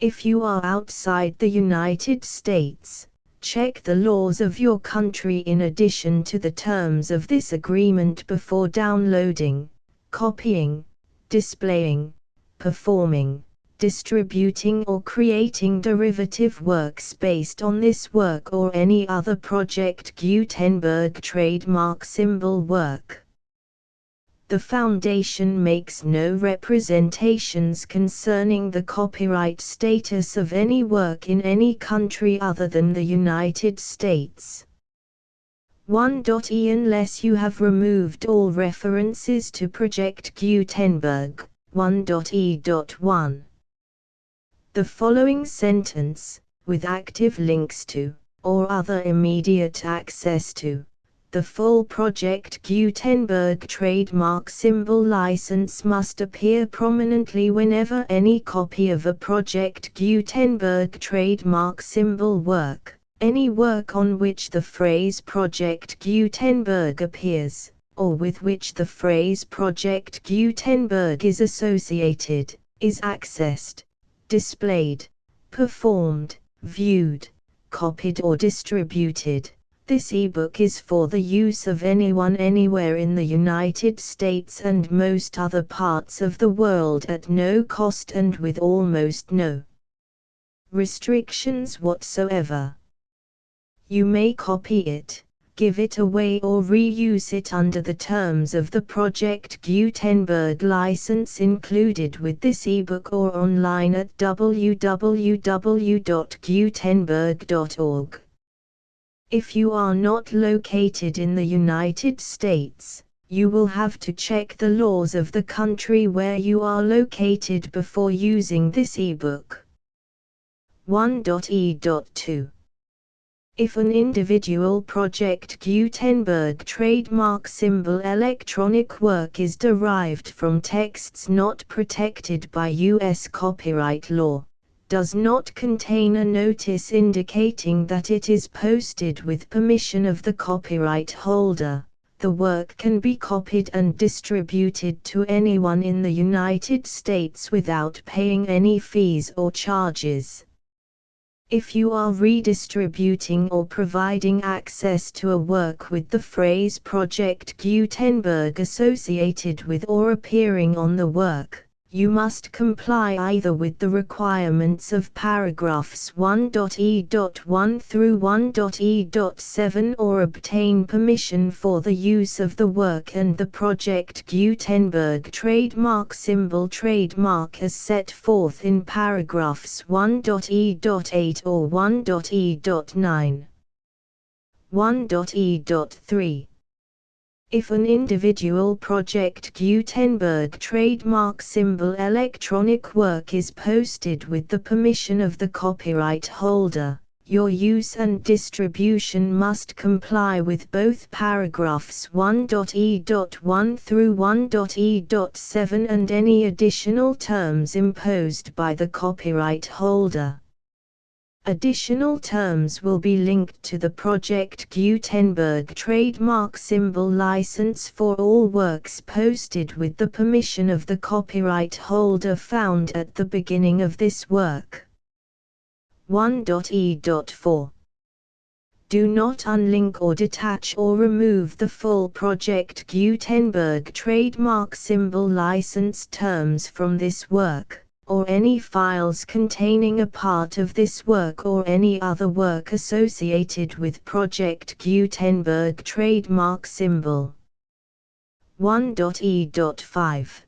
If you are outside the United States, check the laws of your country in addition to the terms of this agreement before downloading, copying, displaying, performing, distributing or creating derivative works based on this work or any other Project Gutenberg trademark symbol work. The Foundation makes no representations concerning the copyright status of any work in any country other than the United States. 1.e Unless you have removed all references to Project Gutenberg, 1.e.1. The following sentence, with active links to, or other immediate access to, The full Project Gutenberg trademark symbol license must appear prominently whenever any copy of a Project Gutenberg trademark symbol work, any work on which the phrase Project Gutenberg appears, or with which the phrase Project Gutenberg is associated, is accessed, displayed, performed, viewed, copied or distributed. This ebook is for the use of anyone anywhere in the United States and most other parts of the world at no cost and with almost no restrictions whatsoever. You may copy it, give it away or reuse it under the terms of the Project Gutenberg license included with this ebook or online at www.gutenberg.org. If you are not located in the United States, you will have to check the laws of the country where you are located before using this ebook. 1.e.2. If an individual Project Gutenberg trademark symbol electronic work is derived from texts not protected by U.S. copyright law, does not contain a notice indicating that it is posted with permission of the copyright holder, the work can be copied and distributed to anyone in the United States without paying any fees or charges. If you are redistributing or providing access to a work with the phrase Project Gutenberg associated with or appearing on the work, you must comply either with the requirements of paragraphs 1.e.1 through 1.e.7 or obtain permission for the use of the work and the Project Gutenberg trademark symbol trademark as set forth in paragraphs 1.e.8 or 1.e.9. 1.e.3. If an individual Project Gutenberg trademark symbol electronic work is posted with the permission of the copyright holder, your use and distribution must comply with both paragraphs 1.e.1 through 1.e.7 and any additional terms imposed by the copyright holder. Additional terms will be linked to the Project Gutenberg trademark symbol license for all works posted with the permission of the copyright holder found at the beginning of this work. 1.e.4. Do not unlink or detach or remove the full Project Gutenberg trademark symbol license terms from this work, or any files containing a part of this work or any other work associated with Project Gutenberg trademark symbol. 1.e.5.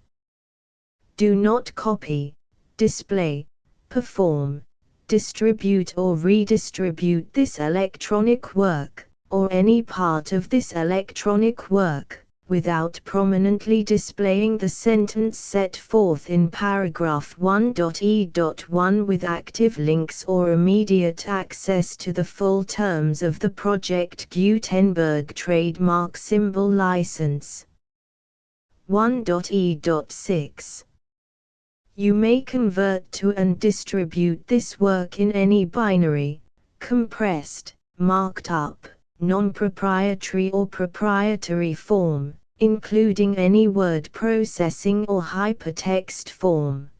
Do not copy, display, perform, distribute or redistribute this electronic work, or any part of this electronic work, without prominently displaying the sentence set forth in paragraph 1.e.1 with active links or immediate access to the full terms of the Project Gutenberg trademark symbol license. 1.e.6. You may convert to and distribute this work in any binary, compressed, marked up, non-proprietary or proprietary form, including any word processing or hypertext form.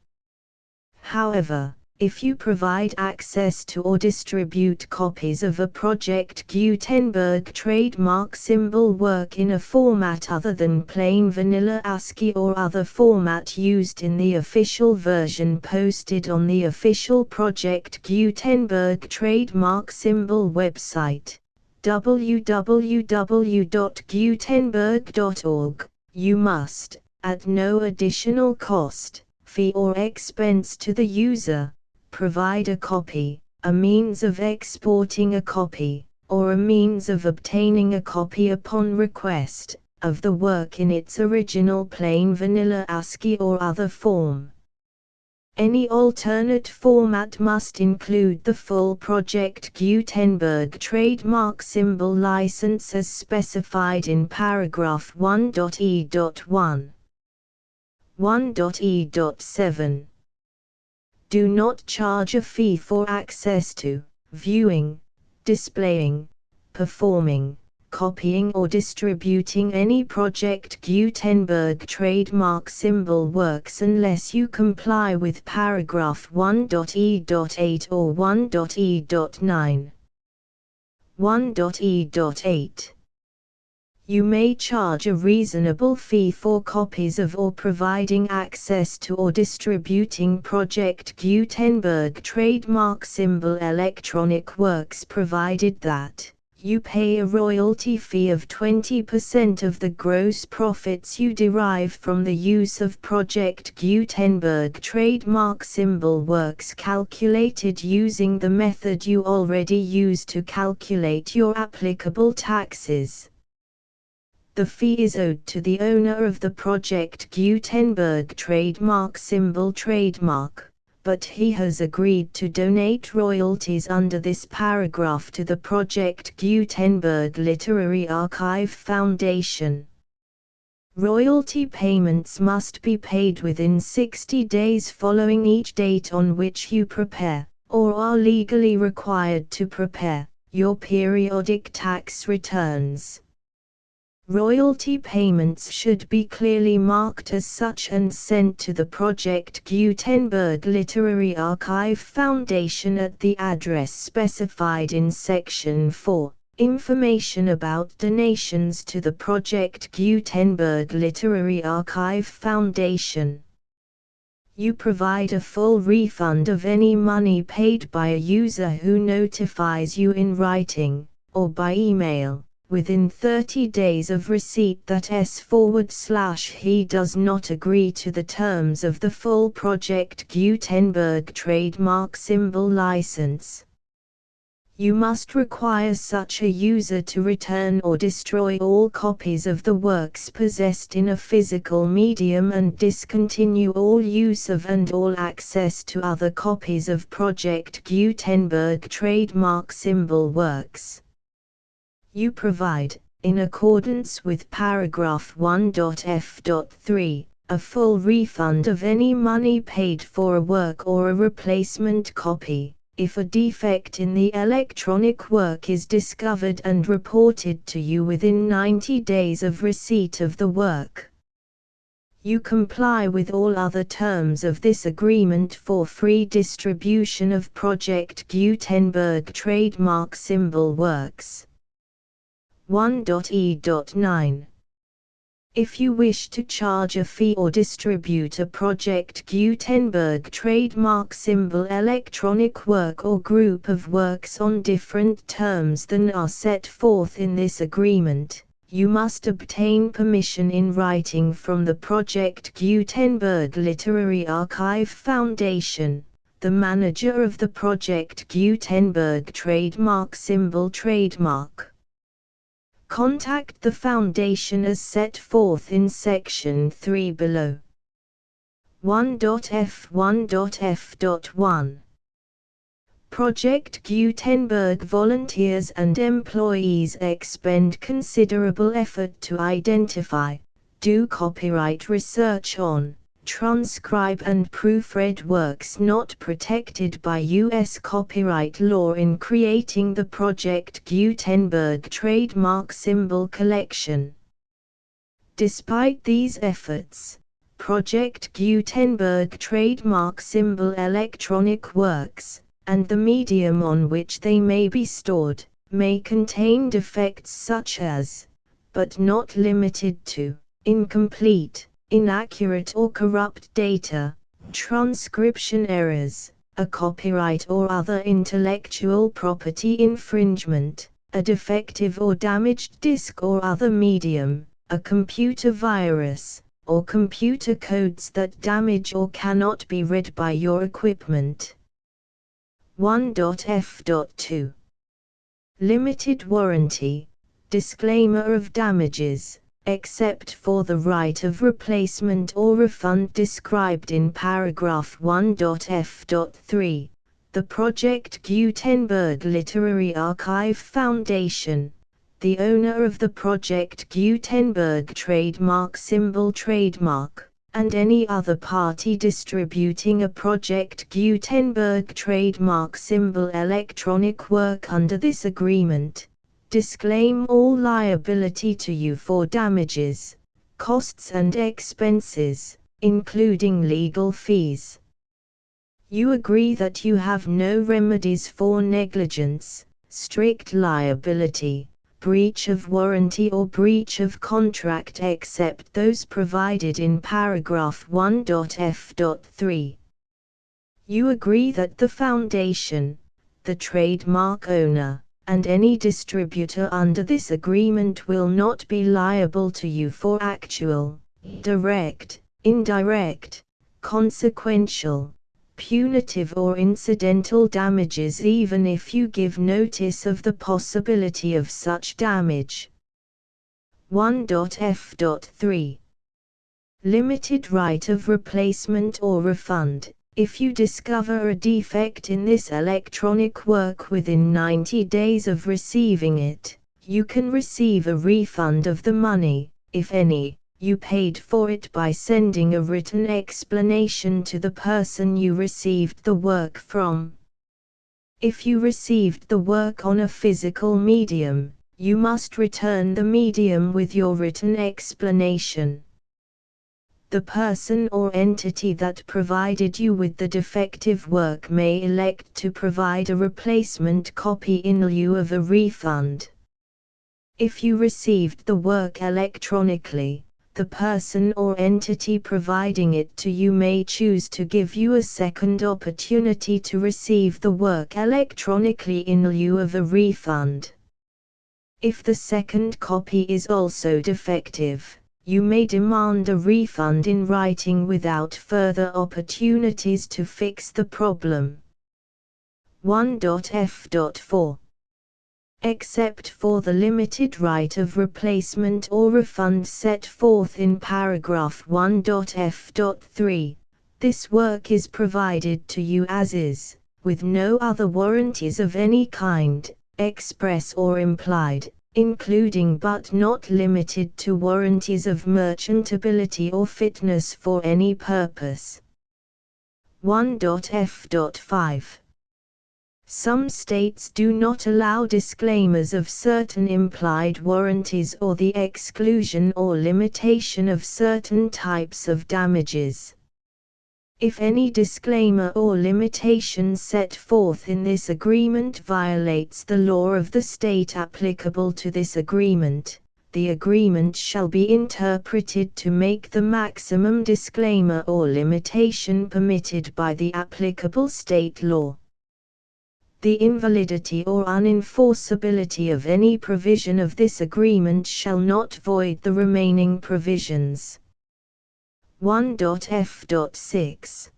However, if you provide access to or distribute copies of a Project Gutenberg trademark symbol work in a format other than plain vanilla ASCII or other format used in the official version posted on the official Project Gutenberg trademark symbol website, www.gutenberg.org, you must, at no additional cost, fee or expense to the user, provide a copy, a means of exporting a copy, or a means of obtaining a copy upon request, of the work in its original plain vanilla ASCII or other form. Any alternate format must include the full Project Gutenberg trademark symbol license as specified in paragraph 1.e.1. 1.e.7. Do not charge a fee for access to, viewing, displaying, performing, copying or distributing any Project Gutenberg trademark symbol works unless you comply with paragraph 1.e.8 or 1.e.9. 1.e.8. You may charge a reasonable fee for copies of or providing access to or distributing Project Gutenberg trademark symbol electronic works provided that you pay a royalty fee of 20% of the gross profits you derive from the use of Project Gutenberg trademark symbol works calculated using the method you already use to calculate your applicable taxes. The fee is owed to the owner of the Project Gutenberg trademark symbol trademark, but he has agreed to donate royalties under this paragraph to the Project Gutenberg Literary Archive Foundation. Royalty payments must be paid within 60 days following each date on which you prepare, or are legally required to prepare, your periodic tax returns. Royalty payments should be clearly marked as such and sent to the Project Gutenberg Literary Archive Foundation at the address specified in Section 4, Information about donations to the Project Gutenberg Literary Archive Foundation. You provide a full refund of any money paid by a user who notifies you in writing, or by email, within 30 days of receipt that he does not agree to the terms of the full Project Gutenberg trademark symbol license. You must require such a user to return or destroy all copies of the works possessed in a physical medium and discontinue all use of and all access to other copies of Project Gutenberg trademark symbol works. You provide, in accordance with paragraph 1.f.3, a full refund of any money paid for a work or a replacement copy, if a defect in the electronic work is discovered and reported to you within 90 days of receipt of the work. You comply with all other terms of this agreement for free distribution of Project Gutenberg trademark symbol works. 1.e.9. If you wish to charge a fee or distribute a Project Gutenberg trademark symbol electronic work or group of works on different terms than are set forth in this agreement, you must obtain permission in writing from the Project Gutenberg Literary Archive Foundation, the manager of the Project Gutenberg trademark symbol trademark. Contact the Foundation as set forth in Section 3 below. 1.f1.f.1. Project Gutenberg volunteers and employees expend considerable effort to identify, do copyright research on, transcribe and proofread works not protected by U.S. copyright law in creating the Project Gutenberg trademark symbol collection. Despite these efforts, Project Gutenberg trademark symbol electronic works, and the medium on which they may be stored, may contain defects such as, but not limited to, incomplete, inaccurate or corrupt data, transcription errors, a copyright or other intellectual property infringement, a defective or damaged disk or other medium, a computer virus, or computer codes that damage or cannot be read by your equipment. 1.f.2. Limited warranty, disclaimer of damages. except for the right of replacement or refund described in paragraph 1.f.3, the Project Gutenberg Literary Archive Foundation, the owner of the Project Gutenberg trademark symbol trademark, and any other party distributing a Project Gutenberg trademark symbol electronic work under this agreement, disclaim all liability to you for damages, costs and expenses, including legal fees. You agree that you have no remedies for negligence, strict liability, breach of warranty or breach of contract except those provided in paragraph 1.f.3. You agree that the Foundation, the trademark owner, and any distributor under this agreement will not be liable to you for actual, direct, indirect, consequential, punitive or incidental damages even if you give notice of the possibility of such damage. 1.f.3. Limited right of replacement or refund. If you discover a defect in this electronic work within 90 days of receiving it, you can receive a refund of the money, if any, you paid for it by sending a written explanation to the person you received the work from. If you received the work on a physical medium, you must return the medium with your written explanation. The person or entity that provided you with the defective work may elect to provide a replacement copy in lieu of a refund. If you received the work electronically, the person or entity providing it to you may choose to give you a second opportunity to receive the work electronically in lieu of a refund. If the second copy is also defective, you may demand a refund in writing without further opportunities to fix the problem. 1.f.4. Except for the limited right of replacement or refund set forth in paragraph 1.f.3, this work is provided to you as is, with no other warranties of any kind, express or implied, including but not limited to warranties of merchantability or fitness for any purpose. 1.f.5. Some states do not allow disclaimers of certain implied warranties or the exclusion or limitation of certain types of damages. If any disclaimer or limitation set forth in this agreement violates the law of the state applicable to this agreement, the agreement shall be interpreted to make the maximum disclaimer or limitation permitted by the applicable state law. The invalidity or unenforceability of any provision of this agreement shall not void the remaining provisions. 1.f.6.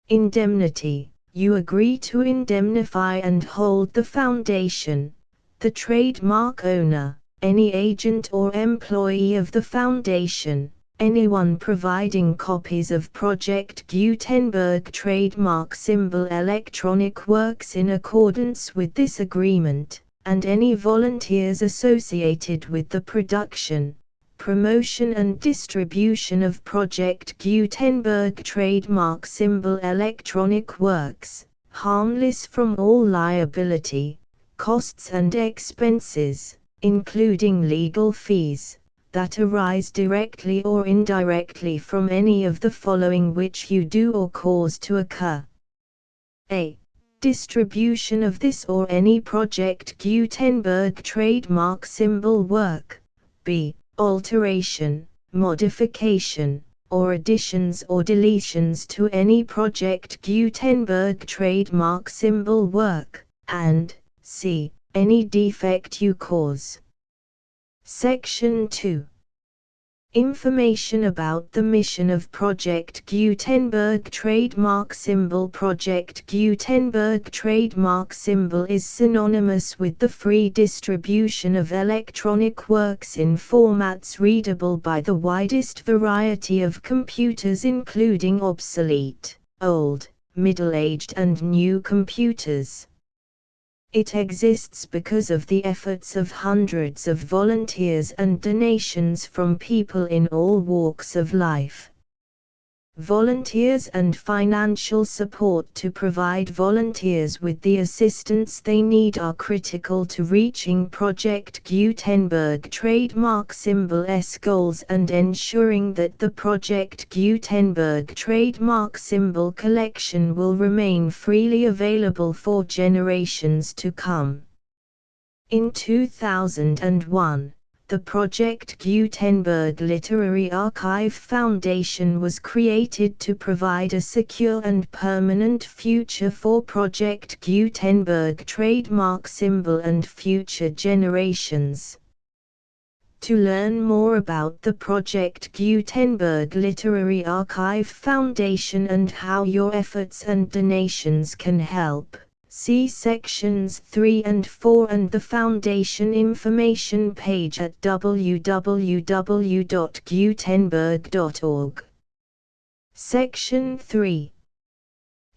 Indemnity. You agree to indemnify and hold the Foundation, the trademark owner, any agent or employee of the Foundation, anyone providing copies of Project Gutenberg trademark symbol electronic works in accordance with this agreement, and any volunteers associated with the production, promotion and distribution of Project Gutenberg trademark symbol electronic works, harmless from all liability, costs and expenses, including legal fees, that arise directly or indirectly from any of the following which you do or cause to occur. A. Distribution of this or any Project Gutenberg trademark symbol work. B. Alteration, modification, or additions or deletions to any Project Gutenberg trademark symbol work, and C. Any defect you cause. Section 2. Information about the mission of Project Gutenberg trademark symbol. Project Gutenberg trademark symbol is synonymous with the free distribution of electronic works in formats readable by the widest variety of computers, including obsolete, old, middle-aged and new computers. It exists because of the efforts of hundreds of volunteers and donations from people in all walks of life. Volunteers and financial support to provide volunteers with the assistance they need are critical to reaching Project Gutenberg trademark symbol's goals and ensuring that the Project Gutenberg trademark symbol collection will remain freely available for generations to come. In 2001, the Project Gutenberg Literary Archive Foundation was created to provide a secure and permanent future for Project Gutenberg trademark symbol and future generations. To learn more about the Project Gutenberg Literary Archive Foundation and how your efforts and donations can help, see sections 3 and 4 and the Foundation information page at www.gutenberg.org. Section 3.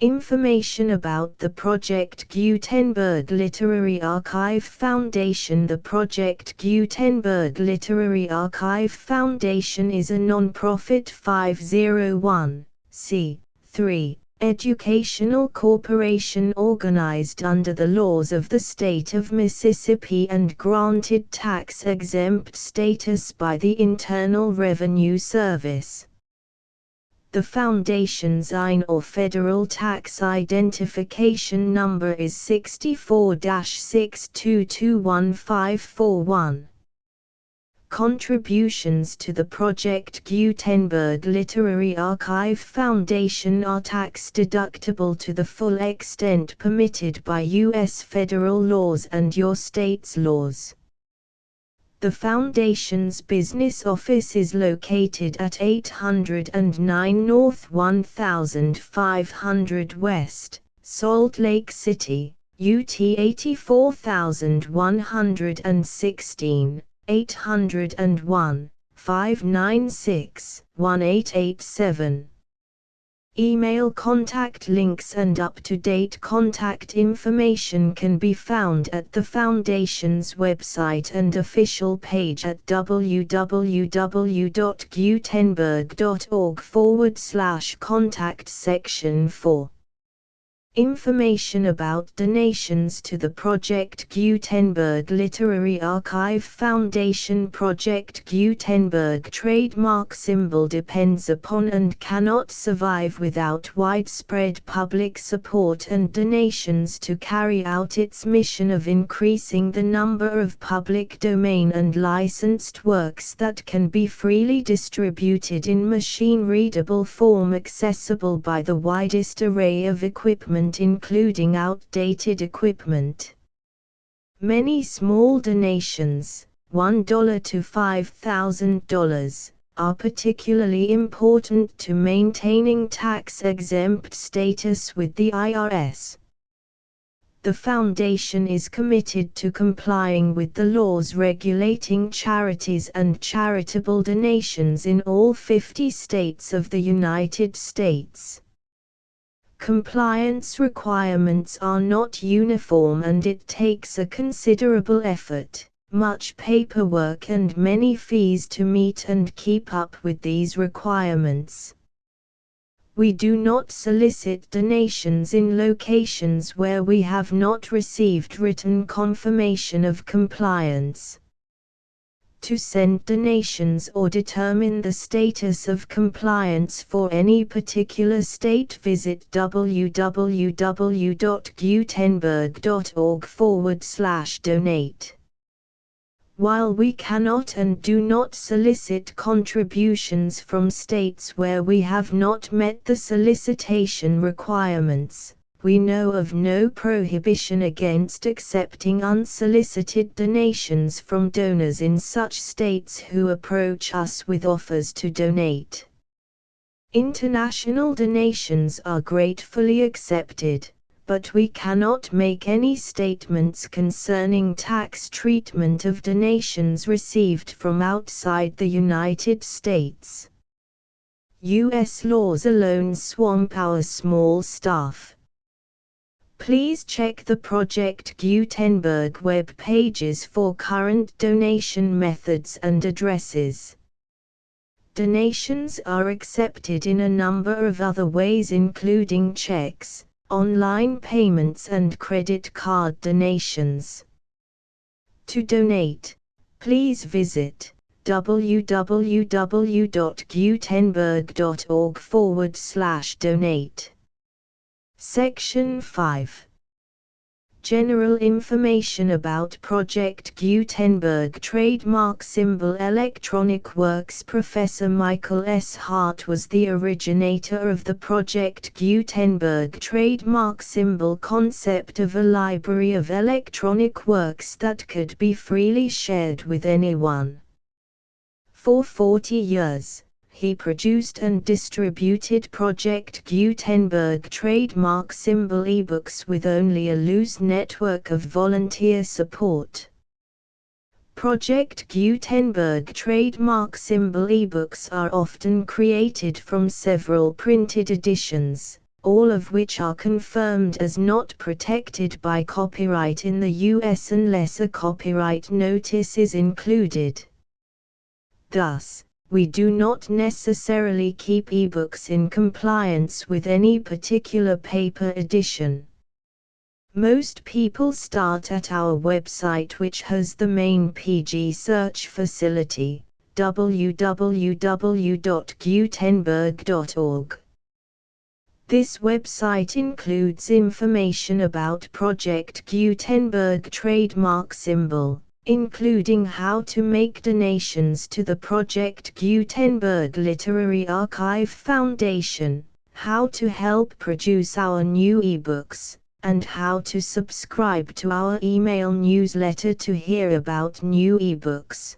Information about the Project Gutenberg Literary Archive Foundation. The Project Gutenberg Literary Archive Foundation is a non-profit 501(c)(3) educational corporation organized under the laws of the state of Mississippi and granted tax-exempt status by the Internal Revenue Service. The Foundation's IN or Federal Tax Identification Number is 64-6221541. Contributions to the Project Gutenberg Literary Archive Foundation are tax-deductible to the full extent permitted by U.S. federal laws and your state's laws. The Foundation's business office is located at 809 North 1500 West, Salt Lake City, UT 84116. 801-596-1887. Email contact links and up-to-date contact information can be found at the Foundation's website and official page at www.gutenberg.org/contact section 4. Information about donations to the Project Gutenberg Literary Archive Foundation. Project Gutenberg trademark symbol depends upon and cannot survive without widespread public support and donations to carry out its mission of increasing the number of public domain and licensed works that can be freely distributed in machine-readable form accessible by the widest array of equipment, including outdated equipment. Many small donations, $1 to $5,000, are particularly important to maintaining tax-exempt status with the IRS. The Foundation is committed to complying with the laws regulating charities and charitable donations in all 50 states of the United States. Compliance requirements are not uniform and it takes a considerable effort, much paperwork and many fees to meet and keep up with these requirements. We do not solicit donations in locations where we have not received written confirmation of compliance. To send donations or determine the status of compliance for any particular state, visit www.gutenberg.org/donate. While we cannot and do not solicit contributions from states where we have not met the solicitation requirements, We know of no prohibition against accepting unsolicited donations from donors in such states who approach us with offers to donate. International donations are gratefully accepted, but we cannot make any statements concerning tax treatment of donations received from outside the United States. U.S. laws alone swamp our small staff. Please check the Project Gutenberg web pages for current donation methods and addresses. Donations are accepted in a number of other ways, including checks, online payments and credit card donations. To donate, please visit www.gutenberg.org/donate. Section 5. General information about Project Gutenberg trademark symbol Electronic Works. Professor Michael S. Hart was the originator of the Project Gutenberg trademark symbol concept of a library of electronic works that could be freely shared with anyone. For 40 years, he produced and distributed Project Gutenberg trademark symbol ebooks with only a loose network of volunteer support. Project Gutenberg trademark symbol ebooks are often created from several printed editions, all of which are confirmed as not protected by copyright in the US unless a copyright notice is included. Thus, we do not necessarily keep ebooks in compliance with any particular paper edition. Most people start at our website, which has the main PG search facility, www.gutenberg.org. This website includes information about Project Gutenberg trademark symbol, including how to make donations to the Project Gutenberg Literary Archive Foundation, how to help produce our new ebooks, and how to subscribe to our email newsletter to hear about new ebooks.